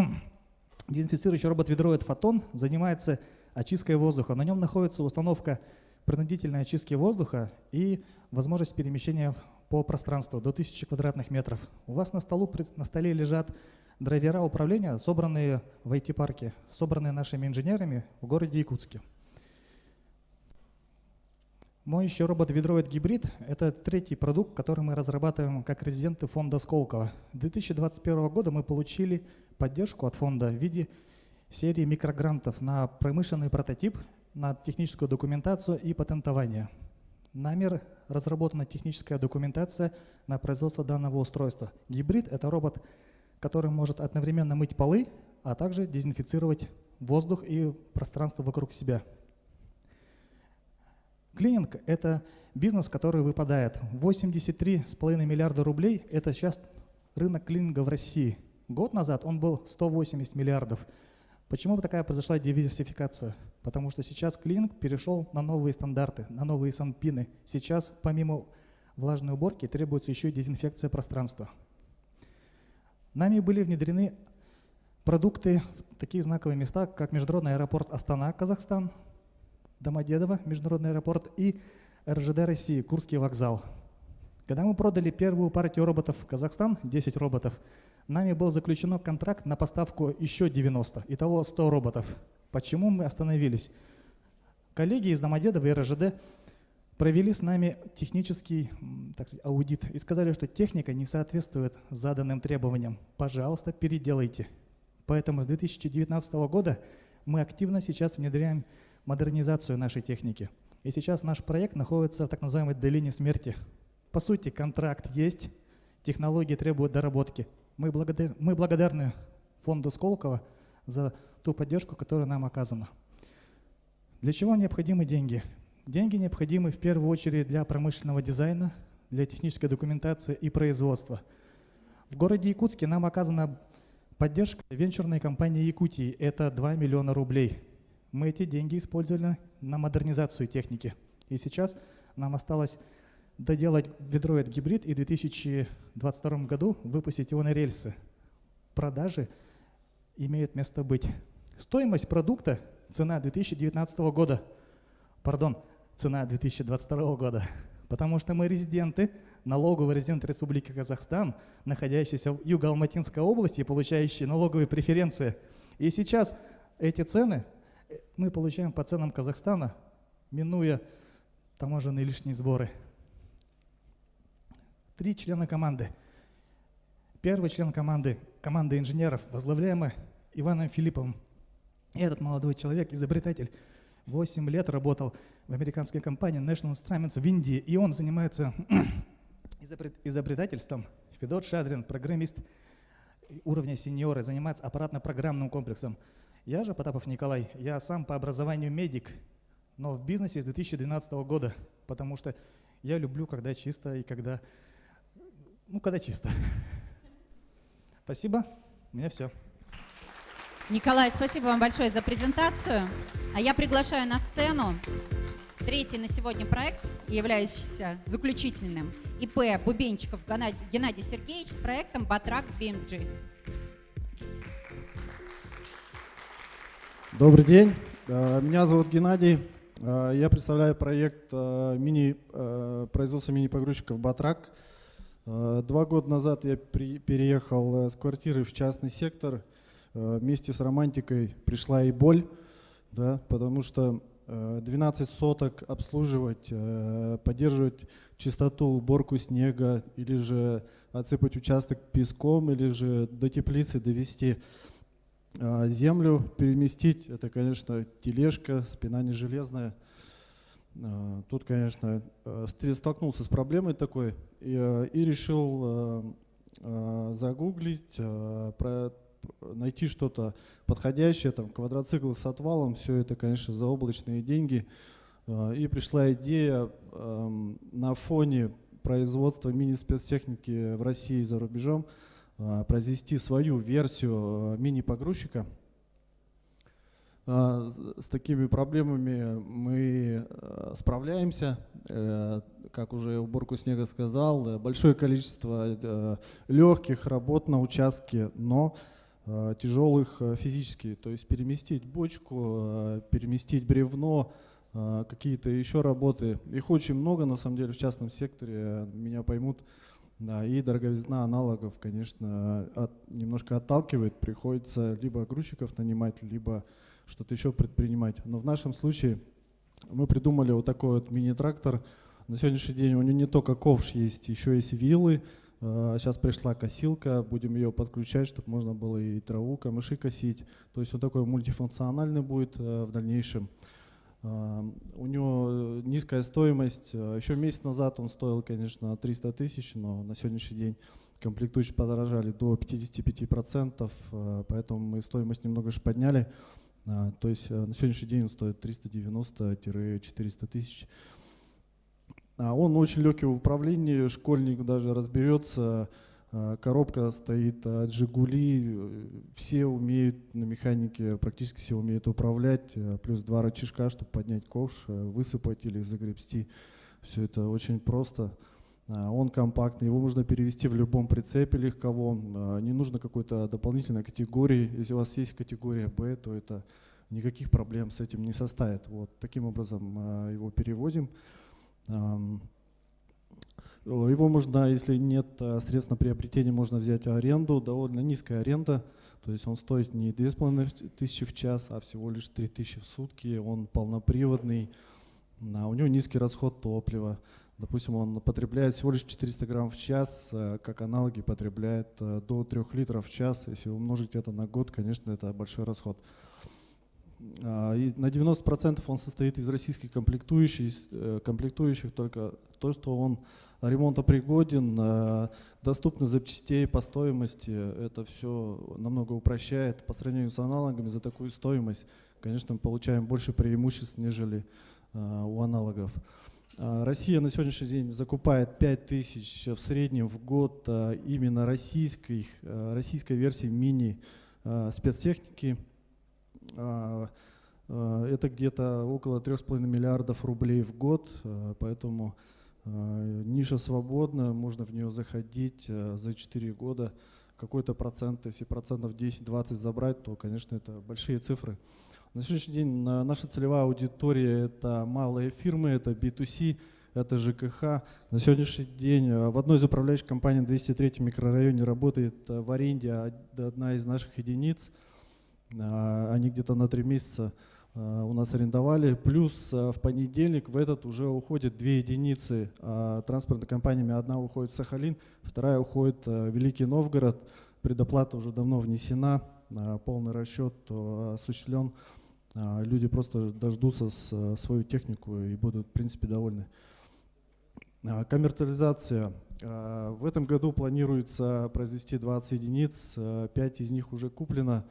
дезинфицирующий робот Vedroid Photon занимается очисткой воздуха. На нем находится установка принудительной очистки воздуха и возможность перемещения по пространству до 1000 квадратных метров. У вас на столе лежат драйвера управления, собранные в IT-парке, собранные нашими инженерами в городе Якутске. Моющий робот Vedroid Hybrid – это третий продукт, который мы разрабатываем как резиденты фонда Сколково. 2021 года мы получили поддержку от фонда в виде серии микрогрантов на промышленный прототип, на техническую документацию и патентование. Нами разработана техническая документация на производство данного устройства. Гибрид – это робот, который может одновременно мыть полы, а также дезинфицировать воздух и пространство вокруг себя. Клининг – это бизнес, который выпадает. 83,5 миллиарда рублей – это сейчас рынок клининга в России. Год назад он был 180 миллиардов. Почему такая произошла диверсификация? Потому что сейчас клининг перешел на новые стандарты, на новые санпины. Сейчас помимо влажной уборки требуется еще и дезинфекция пространства. Нами были внедрены продукты в такие знаковые места, как международный аэропорт Астана, Казахстан, Домодедово, международный аэропорт, и РЖД России, Курский вокзал. Когда мы продали первую партию роботов в Казахстан, 10 роботов, нами был заключен контракт на поставку еще 90, итого 100 роботов. Почему мы остановились? Коллеги из Домодедова и РЖД провели с нами технический, так сказать, аудит и сказали, что техника не соответствует заданным требованиям. Пожалуйста, переделайте. Поэтому с 2019 года мы активно сейчас внедряем модернизацию нашей техники. И сейчас наш проект находится в так называемой долине смерти. По сути, контракт есть, технологии требуют доработки. Мы благодарны фонду Сколково за ту поддержку, которая нам оказана. Для чего необходимы деньги? Деньги необходимы в первую очередь для промышленного дизайна, для технической документации и производства. В городе Якутске нам оказана поддержка венчурной компании Якутии. Это 2 миллиона рублей. Мы эти деньги использовали на модернизацию техники. И сейчас нам осталось доделать Vedroid Hybrid и в 2022 году выпустить его на рельсы. Продажи имеют место быть. Стоимость продукта, цена 2022 года, потому что мы резиденты, налоговые резиденты Республики Казахстан, находящиеся в Юго-Алматинской области, получающие налоговые преференции. И сейчас эти цены мы получаем по ценам Казахстана, минуя таможенные лишние сборы. 3 члена команды. Первый член команды, команда инженеров, возглавляемая Иваном Филипповым. И этот молодой человек, изобретатель, 8 лет работал в американской компании National Instruments в Индии, и он занимается изобретательством. Федот Шадрин, программист уровня сеньора, занимается аппаратно-программным комплексом. Я же, Потапов Николай, я сам по образованию медик, но в бизнесе с 2012 года, потому что я люблю, когда чисто и когда, когда чисто. Спасибо, у меня все. Николай, спасибо вам большое за презентацию. А я приглашаю на сцену третий на сегодня проект, являющийся заключительным, ИП Бубенчиков Геннадий Сергеевич с проектом Batrac BMG. Добрый день, меня зовут Геннадий. Я представляю проект производства мини-погрузчиков Batrac. 2 года назад я переехал с квартиры в частный сектор. Вместе с романтикой пришла и боль, да, потому что 12 соток обслуживать, поддерживать чистоту, уборку снега, или же отсыпать участок песком, или же до теплицы довести землю, переместить, это, конечно, тележка, спина не железная. Тут, конечно, столкнулся с проблемой такой и решил загуглить, найти что-то подходящее, там, квадроцикл с отвалом, все это, конечно, заоблачные деньги. И пришла идея на фоне производства мини-спецтехники в России и за рубежом произвести свою версию мини-погрузчика. С такими проблемами мы справляемся. Как уже уборку снега сказал, большое количество легких работ на участке, но тяжелых физически. То есть переместить бочку, переместить бревно, какие-то еще работы. Их очень много, на самом деле, в частном секторе, меня поймут. Да, и дороговизна аналогов, конечно, немножко отталкивает. Приходится либо грузчиков нанимать, либо что-то еще предпринимать. Но в нашем случае мы придумали вот такой вот мини-трактор. На сегодняшний день у него не только ковш есть, еще есть вилы. Сейчас пришла косилка, будем ее подключать, чтобы можно было и траву, камыши косить. То есть он такой мультифункциональный будет в дальнейшем. У него низкая стоимость. Еще месяц назад он стоил, конечно, 300 тысяч, но на сегодняшний день комплектующие подорожали до 55%, поэтому мы стоимость немного подняли. То есть на сегодняшний день он стоит 390-400 тысяч. Он очень легкий в управлении, школьник даже разберется. Коробка стоит от «Жигули», все умеют на механике, практически все умеют управлять, плюс 2 рычажка, чтобы поднять ковш, высыпать или загребсти. Все это очень просто. Он компактный, его можно перевести в любом прицепе легковом, не нужно какой-то дополнительной категории. Если у вас есть категория «Б», то это никаких проблем с этим не составит. Вот таким образом его перевозим. Его можно, если нет средств на приобретение, можно взять аренду, довольно низкая аренда, то есть он стоит не 2500 в час, а всего лишь 3000 в сутки, он полноприводный, у него низкий расход топлива, допустим, он потребляет всего лишь 400 грамм в час, как аналоги потребляет до 3 литров в час, если умножить это на год, конечно, это большой расход. И на 90% он состоит из российских комплектующих, только то, что он ремонтопригоден, доступны запчастей по стоимости, это все намного упрощает. По сравнению с аналогами за такую стоимость, конечно, мы получаем больше преимуществ, нежели у аналогов. Россия на сегодняшний день закупает 5000 в среднем в год именно российской версии мини-спецтехники. Это где-то около 3,5 миллиардов рублей в год, поэтому ниша свободна, можно в нее заходить за 4 года. Какой-то процент, если процентов 10-20 забрать, то, конечно, это большие цифры. На сегодняшний день наша целевая аудитория – это малые фирмы, это B2C, это ЖКХ. На сегодняшний день в одной из управляющих компаний в 203-м микрорайоне работает в аренде одна из наших единиц. Они где-то на 3 месяца у нас арендовали. Плюс в понедельник в этот уже уходят 2 единицы транспортными компаниями. Одна уходит в Сахалин, вторая уходит в Великий Новгород. Предоплата уже давно внесена. полный расчет осуществлен, люди просто дождутся свою технику и будут, в принципе, довольны. Коммерциализация. В этом году планируется произвести 20 единиц, 5 из них уже куплено,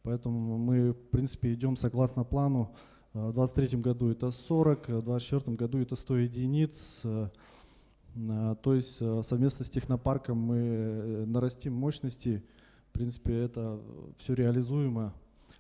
поэтому мы, в принципе, идем согласно плану. В 2023 году это 40, в 2024 году это 100 единиц. То есть совместно с технопарком мы нарастим мощности. В принципе, это все реализуемо.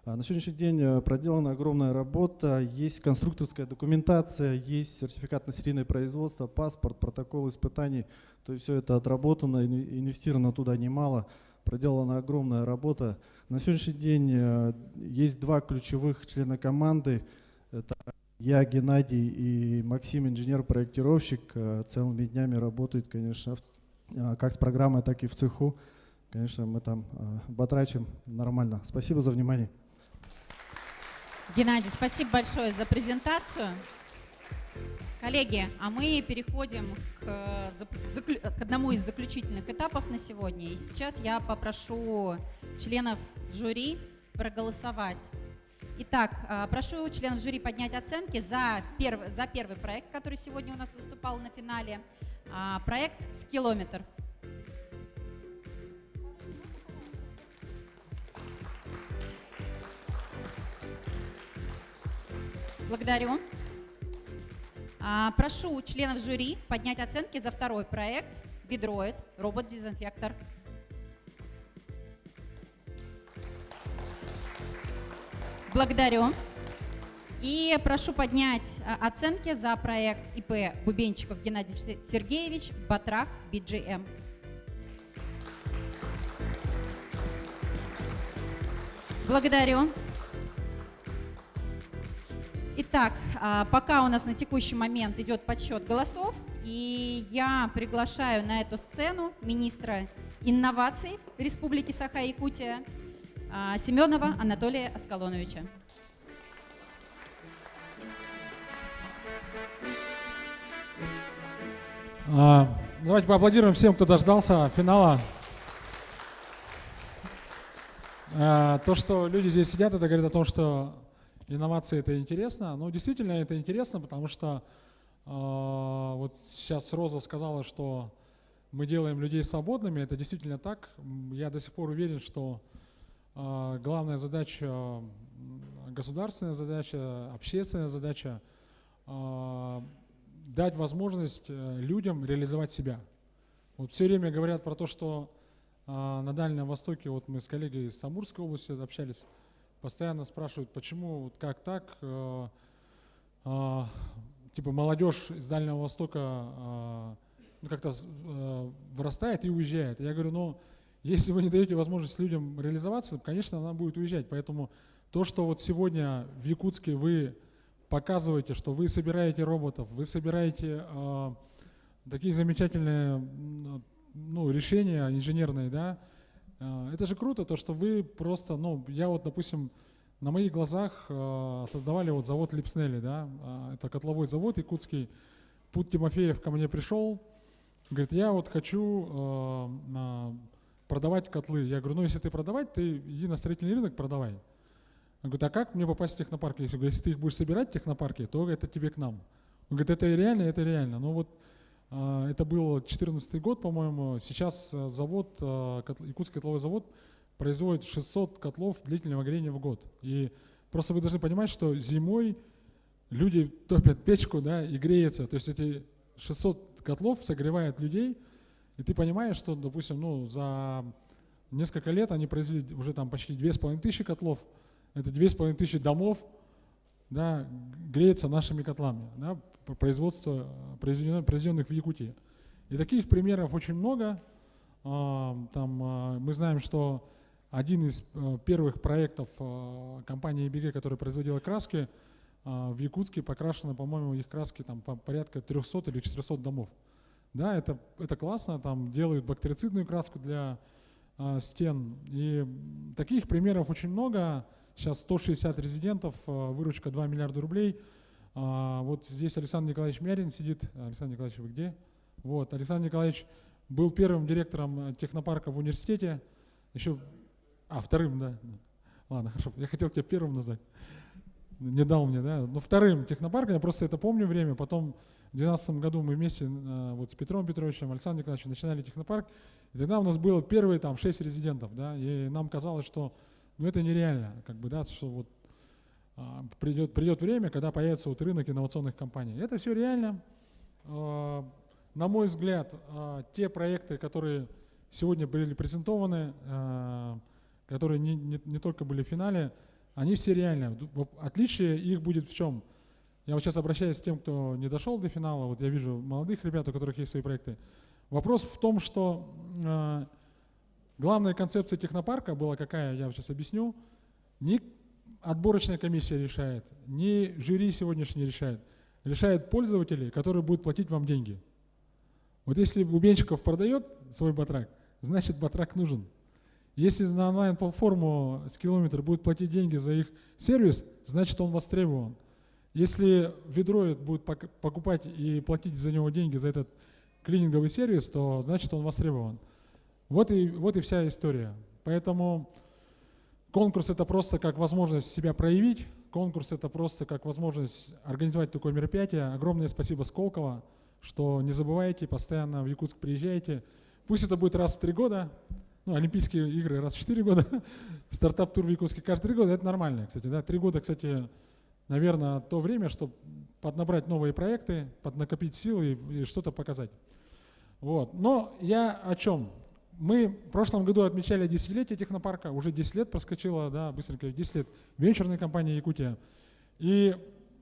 На сегодняшний день проделана огромная работа, есть конструкторская документация, есть сертификат на серийное производство, паспорт, протокол испытаний. То есть все это отработано, инвестировано туда немало, проделана огромная работа. На сегодняшний день есть 2 ключевых члена команды. Это я, Геннадий, и Максим, инженер-проектировщик. Целыми днями работает, конечно, как с программой, так и в цеху. Конечно, мы там батрачим нормально. Спасибо за внимание. Геннадий, спасибо большое за презентацию. Коллеги, а мы переходим к одному из заключительных этапов на сегодня. И сейчас я попрошу членов жюри проголосовать. Итак, прошу членов жюри поднять оценки за первый проект, который сегодня у нас выступал на финале. Проект «Скиллометр». Благодарю. Прошу членов жюри поднять оценки за второй проект «Ведроид. Робот-дезинфектор». Благодарю. И прошу поднять оценки за проект ИП Бубенчиков Геннадий Сергеевич, Батрак, BGM. Благодарю. Итак, пока у нас на текущий момент идет подсчет голосов, и я приглашаю на эту сцену министра инноваций Республики Саха-Якутия Семенова Анатолия Аскалоновича. Давайте поаплодируем всем, кто дождался финала. То, что люди здесь сидят, это говорит о том, что инновации это интересно. Ну, действительно, это интересно, потому что вот сейчас Роза сказала, что мы делаем людей свободными. Это действительно так. Я до сих пор уверен, что главная задача, государственная задача, общественная задача дать возможность людям реализовать себя. Вот все время говорят про то, что на Дальнем Востоке, вот мы с коллегой из Амурской области общались, постоянно спрашивают, почему, вот как так, типа молодежь из Дальнего Востока как-то вырастает и уезжает. Я говорю, ну, если вы не даете возможность людям реализоваться, конечно, она будет уезжать. Поэтому то, что вот сегодня в Якутске вы показываете, что вы собираете роботов, вы собираете такие замечательные решения инженерные, да, это же круто, то, что вы просто, я вот, допустим, на моих глазах создавали вот завод Липснелли, да, это котловой завод якутский. Пут Тимофеев ко мне пришел, говорит, я вот хочу продавать котлы. Я говорю, если ты продавать, ты иди на строительный рынок, продавай. Он говорит, а как мне попасть в технопарк? Если ты их будешь собирать в технопарке, то это тебе к нам. Он говорит, это реально, это реально. Ну вот это был 2014 год, по-моему. Сейчас завод, Якутский котловой завод, производит 600 котлов длительного горения в год. И просто вы должны понимать, что зимой люди топят печку, да, и греются. То есть эти 600 котлов согревают людей. И ты понимаешь, что, допустим, за несколько лет они произвели уже там почти 2500 котлов. Это 2500 домов, да, греется нашими котлами, да, производство, произведенных в Якутии. И таких примеров очень много. Мы знаем, что один из первых проектов компании EBG, которая производила краски, в Якутске покрашено, по-моему, их краски там порядка 300 или 400 домов. Да, это классно, там делают бактерицидную краску для стен. И таких примеров очень много. Сейчас 160 резидентов, выручка 2 миллиарда рублей. Вот здесь Александр Николаевич Мярин сидит. Александр Николаевич, вы где? Вот, Александр Николаевич был первым директором технопарка в университете. Вторым, да. Ладно, хорошо. Я хотел тебя первым назвать. Не дал мне, да. Но вторым технопарком, я просто это помню время. Потом в 2012 году мы вместе вот с Петром Петровичем, Александром Николаевичем начинали технопарк. И тогда у нас было первые там 6 резидентов, да. И нам казалось, что ну, это нереально, как бы, да, что вот придет время, когда появится вот рынок инновационных компаний. Это все реально. На мой взгляд, те проекты, которые сегодня были презентованы, которые не только были в финале, они все реальны. Отличие их будет в чем? Я вот сейчас обращаюсь к тем, кто не дошел до финала. Вот я вижу молодых ребят, у которых есть свои проекты. Вопрос в том, что главная концепция технопарка была какая, я сейчас объясню. Не отборочная комиссия решает, не жюри сегодняшний решает. Решают пользователи, которые будут платить вам деньги. Вот если Бубенчиков продает свой батрак, значит батрак нужен. Если на онлайн-платформу с километра будет платить деньги за их сервис, значит он востребован. Если Ведроид будет покупать и платить за него деньги за этот клининговый сервис, то значит он востребован. Вот и вся история. Поэтому конкурс это просто как возможность себя проявить, конкурс это просто как возможность организовать такое мероприятие. Огромное спасибо Сколково, что не забывайте, постоянно в Якутск приезжайте. Пусть это будет раз в 3 года, ну, Олимпийские игры раз в 4 года, стартап-тур в Якутске каждые 3 года, это нормально, кстати. Да? 3 года, кстати, наверное, то время, чтобы поднабрать новые проекты, поднакопить силы и что-то показать. Вот. Но я о чем? Мы в прошлом году отмечали 10-летие технопарка, уже 10 лет проскочило, да, быстренько, 10 лет венчурной компании «Якутия». И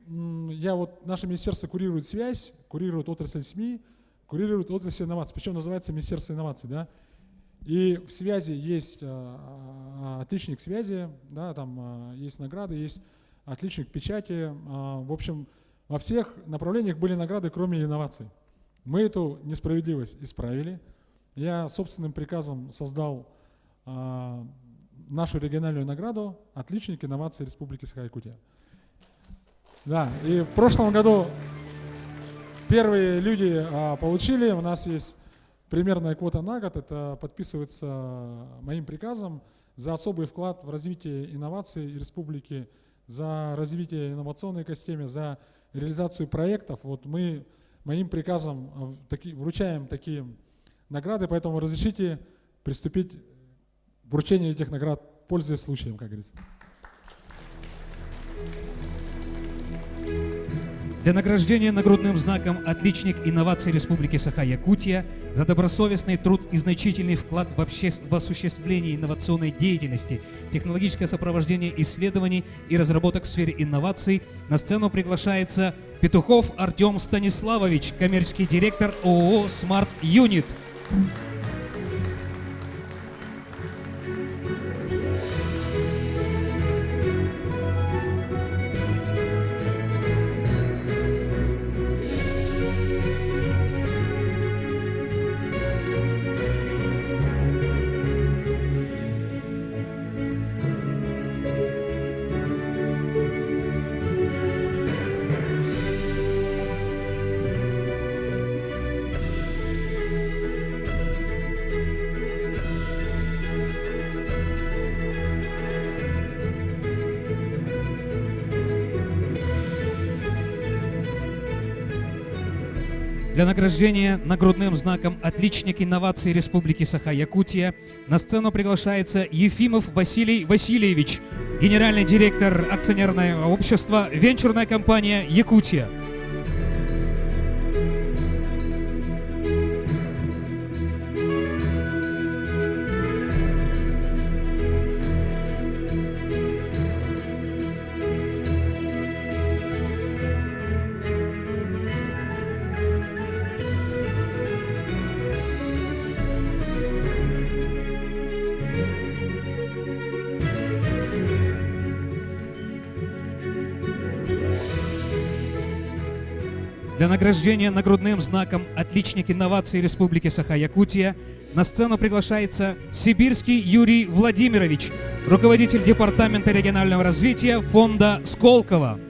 наше министерство курирует связь, курирует отрасль СМИ, курирует отрасль инноваций, причем называется Министерство инноваций, да. И в связи есть отличник связи, да, там есть награды, есть отличник печати. В общем, во всех направлениях были награды, кроме инноваций. Мы эту несправедливость исправили. Я собственным приказом создал нашу региональную награду «Отличник инноваций Республики Саха-Якутия». Да, и в прошлом году первые люди получили, у нас есть примерная квота на год, это подписывается моим приказом за особый вклад в развитие инноваций республики, за развитие инновационной экосистемы, за реализацию проектов. Вот мы моим приказом вручаем такие награды, поэтому разрешите приступить к вручению этих наград, пользуясь случаем, как говорится. Для награждения нагрудным знаком «Отличник инноваций Республики Саха-Якутия» за добросовестный труд и значительный вклад в осуществление инновационной деятельности, технологическое сопровождение исследований и разработок в сфере инноваций на сцену приглашается Петухов Артем Станиславович, коммерческий директор ООО «Смарт Юнит». Для награждения нагрудным знаком «Отличник инноваций Республики Саха-Якутия» на сцену приглашается Ефимов Василий Васильевич, генеральный директор акционерного общества «Венчурная компания Якутия». Для награждения нагрудным знаком «Отличник инноваций Республики Саха-Якутия» на сцену приглашается Сибирский Юрий Владимирович, руководитель Департамента регионального развития фонда Сколково.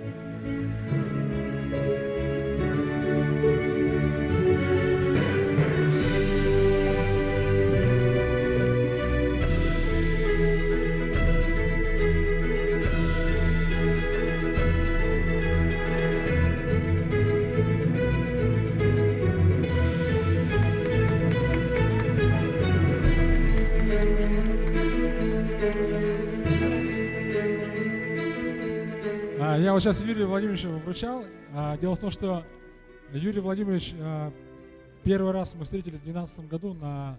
Я вот сейчас Юрию Владимировичу вручал. Дело в том, что Юрий Владимирович, первый раз мы встретились в 2012 году на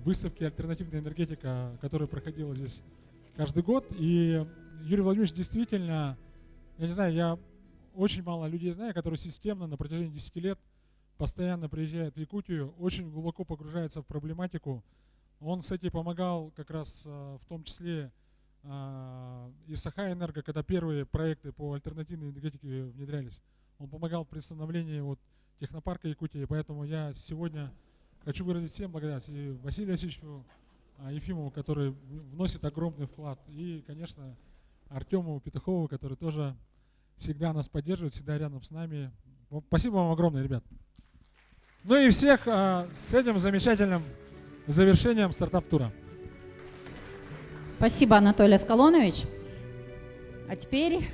выставке «Альтернативная энергетика», которая проходила здесь каждый год. И Юрий Владимирович действительно, я не знаю, я очень мало людей знаю, которые системно на протяжении 10 лет постоянно приезжают в Якутию, очень глубоко погружается в проблематику. Он с этим помогал как раз в том числе и Сахаэнерго, когда первые проекты по альтернативной энергетике внедрялись. Он помогал при становлении вот технопарка Якутии, поэтому я сегодня хочу выразить всем благодарность и Василию Васильевичу Ефимову, который вносит огромный вклад, и, конечно, Артему Петухову, который тоже всегда нас поддерживает, всегда рядом с нами. Спасибо вам огромное, ребят. Ну и всех с этим замечательным завершением стартап-тура. Спасибо, Анатолий Аскалонович. А теперь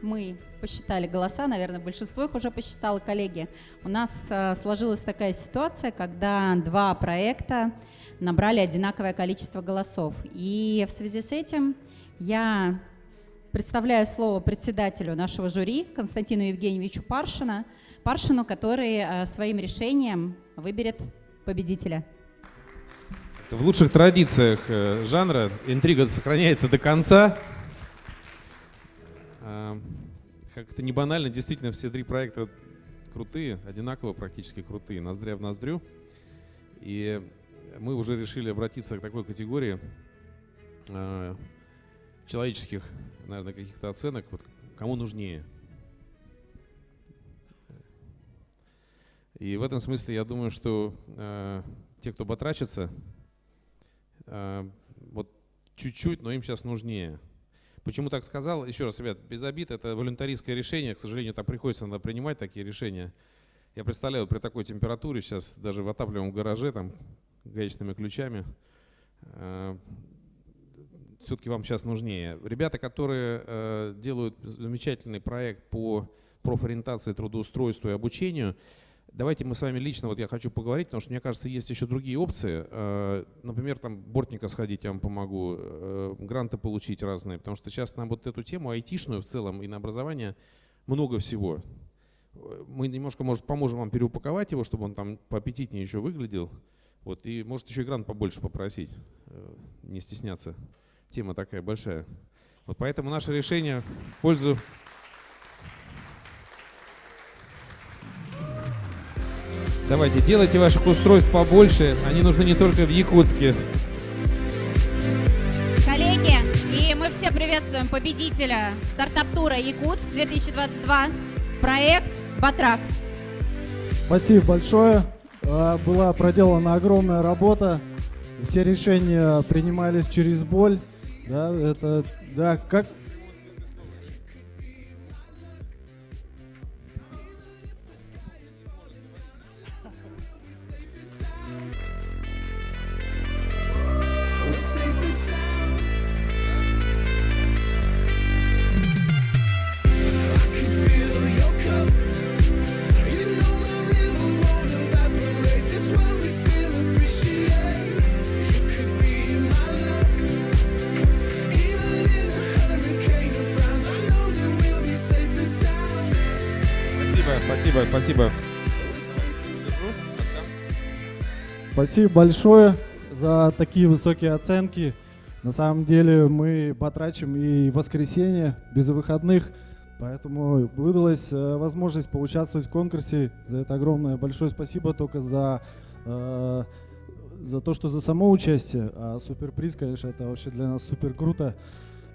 мы посчитали голоса, наверное, большинство их уже посчитало, коллеги. У нас сложилась такая ситуация, когда два проекта набрали одинаковое количество голосов. И в связи с этим я представляю слово председателю нашего жюри Константину Евгеньевичу Паршину, который своим решением выберет победителя. В лучших традициях жанра интрига сохраняется до конца. Как-то не банально, действительно, все три проекта крутые, одинаково практически крутые, ноздря в ноздрю. И мы уже решили обратиться к такой категории человеческих, наверное, каких-то оценок, вот кому нужнее. И в этом смысле я думаю, что те, кто батрачится, вот чуть-чуть, но им сейчас нужнее. Почему так сказал? Еще раз, ребят, без обид, это волюнтаристское решение, к сожалению, так приходится надо принимать такие решения. Я представляю, при такой температуре сейчас даже в отапливаемом гараже, там, гаечными ключами, все-таки вам сейчас нужнее. Ребята, которые делают замечательный проект по профориентации, трудоустройству и обучению, давайте мы с вами лично, вот я хочу поговорить, потому что мне кажется, есть еще другие опции. Например, там бортника сходить я вам помогу, гранты получить разные, потому что сейчас нам вот эту тему айтишную в целом и на образование много всего. Мы немножко, может, поможем вам переупаковать его, чтобы он там поаппетитнее еще выглядел. Вот, и может еще и грант побольше попросить, не стесняться. Тема такая большая. Вот поэтому наше решение в пользу... Давайте, делайте ваших устройств побольше, они нужны не только в Якутске. Коллеги, и мы все приветствуем победителя стартап-тура Якутск 2022, проект «Батрак». Спасибо большое. Была проделана огромная работа. Все решения принимались через боль. Да, это, да, как... Спасибо. Спасибо большое за такие высокие оценки. На самом деле мы потрачим и воскресенье без выходных, поэтому выдалась возможность поучаствовать в конкурсе. За это огромное большое спасибо только за то, что за само участие. А суперприз, конечно, это вообще для нас супер круто.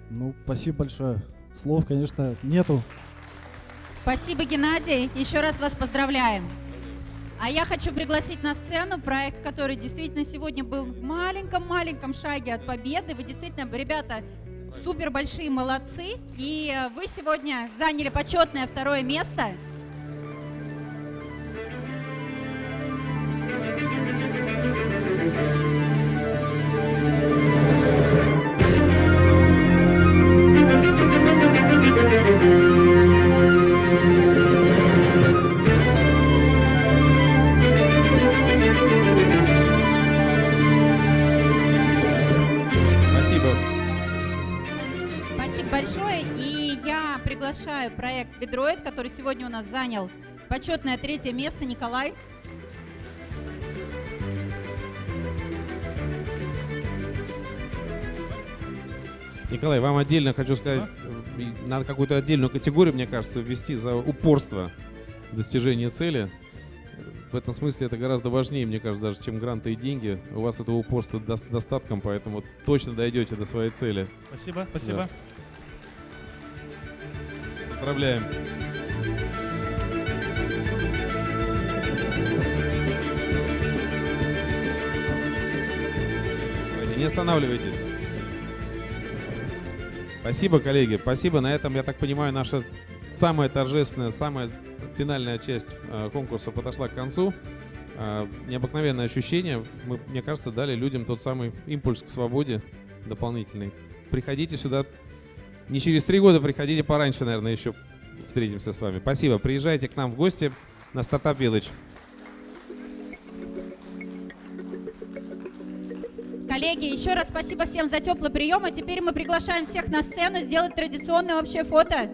Ну, спасибо большое. Слов, конечно, нету. Спасибо, Геннадий. Еще раз вас поздравляем. А я хочу пригласить на сцену проект, который действительно сегодня был в маленьком-маленьком шаге от победы. Вы действительно, ребята, супер большие молодцы. И вы сегодня заняли почетное второе место. приглашаю проект Ведроид, который сегодня у нас занял почетное 3-е место. Николай. Николай, вам отдельно хочу сказать, надо какую-то отдельную категорию, мне кажется, ввести за упорство в достижении цели. В этом смысле это гораздо важнее, мне кажется, даже чем гранты и деньги. У вас этого упорства достатком, поэтому точно дойдете до своей цели. Спасибо, спасибо. Да. Поздравляем. Не останавливайтесь. Спасибо, коллеги. Спасибо. На этом, я так понимаю, наша самая торжественная, самая финальная часть конкурса подошла к концу. Необыкновенное ощущение. Мы, мне кажется, дали людям тот самый импульс к свободе дополнительный. Приходите сюда. Не через 3 года, приходите пораньше, наверное, еще встретимся с вами. Спасибо. Приезжайте к нам в гости на Startup Village. Коллеги, еще раз спасибо всем за теплый прием. А теперь мы приглашаем всех на сцену сделать традиционное общее фото.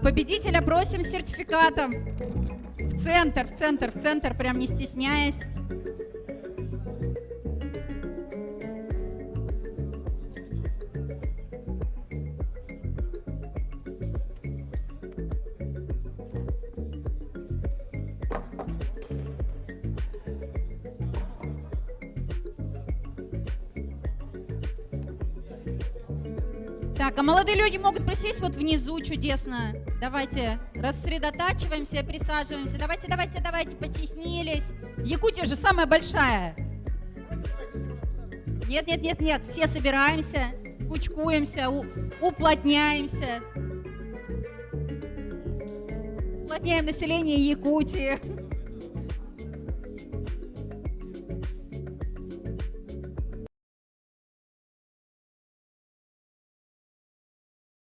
Победителя просим с сертификатом. В центр, прям не стесняясь. Так, а молодые люди могут присесть вот внизу, чудесно. Давайте рассредотачиваемся, присаживаемся. Давайте, потеснились. Якутия же самая большая. Нет, все собираемся, кучкуемся, уплотняемся. Уплотняем население Якутии.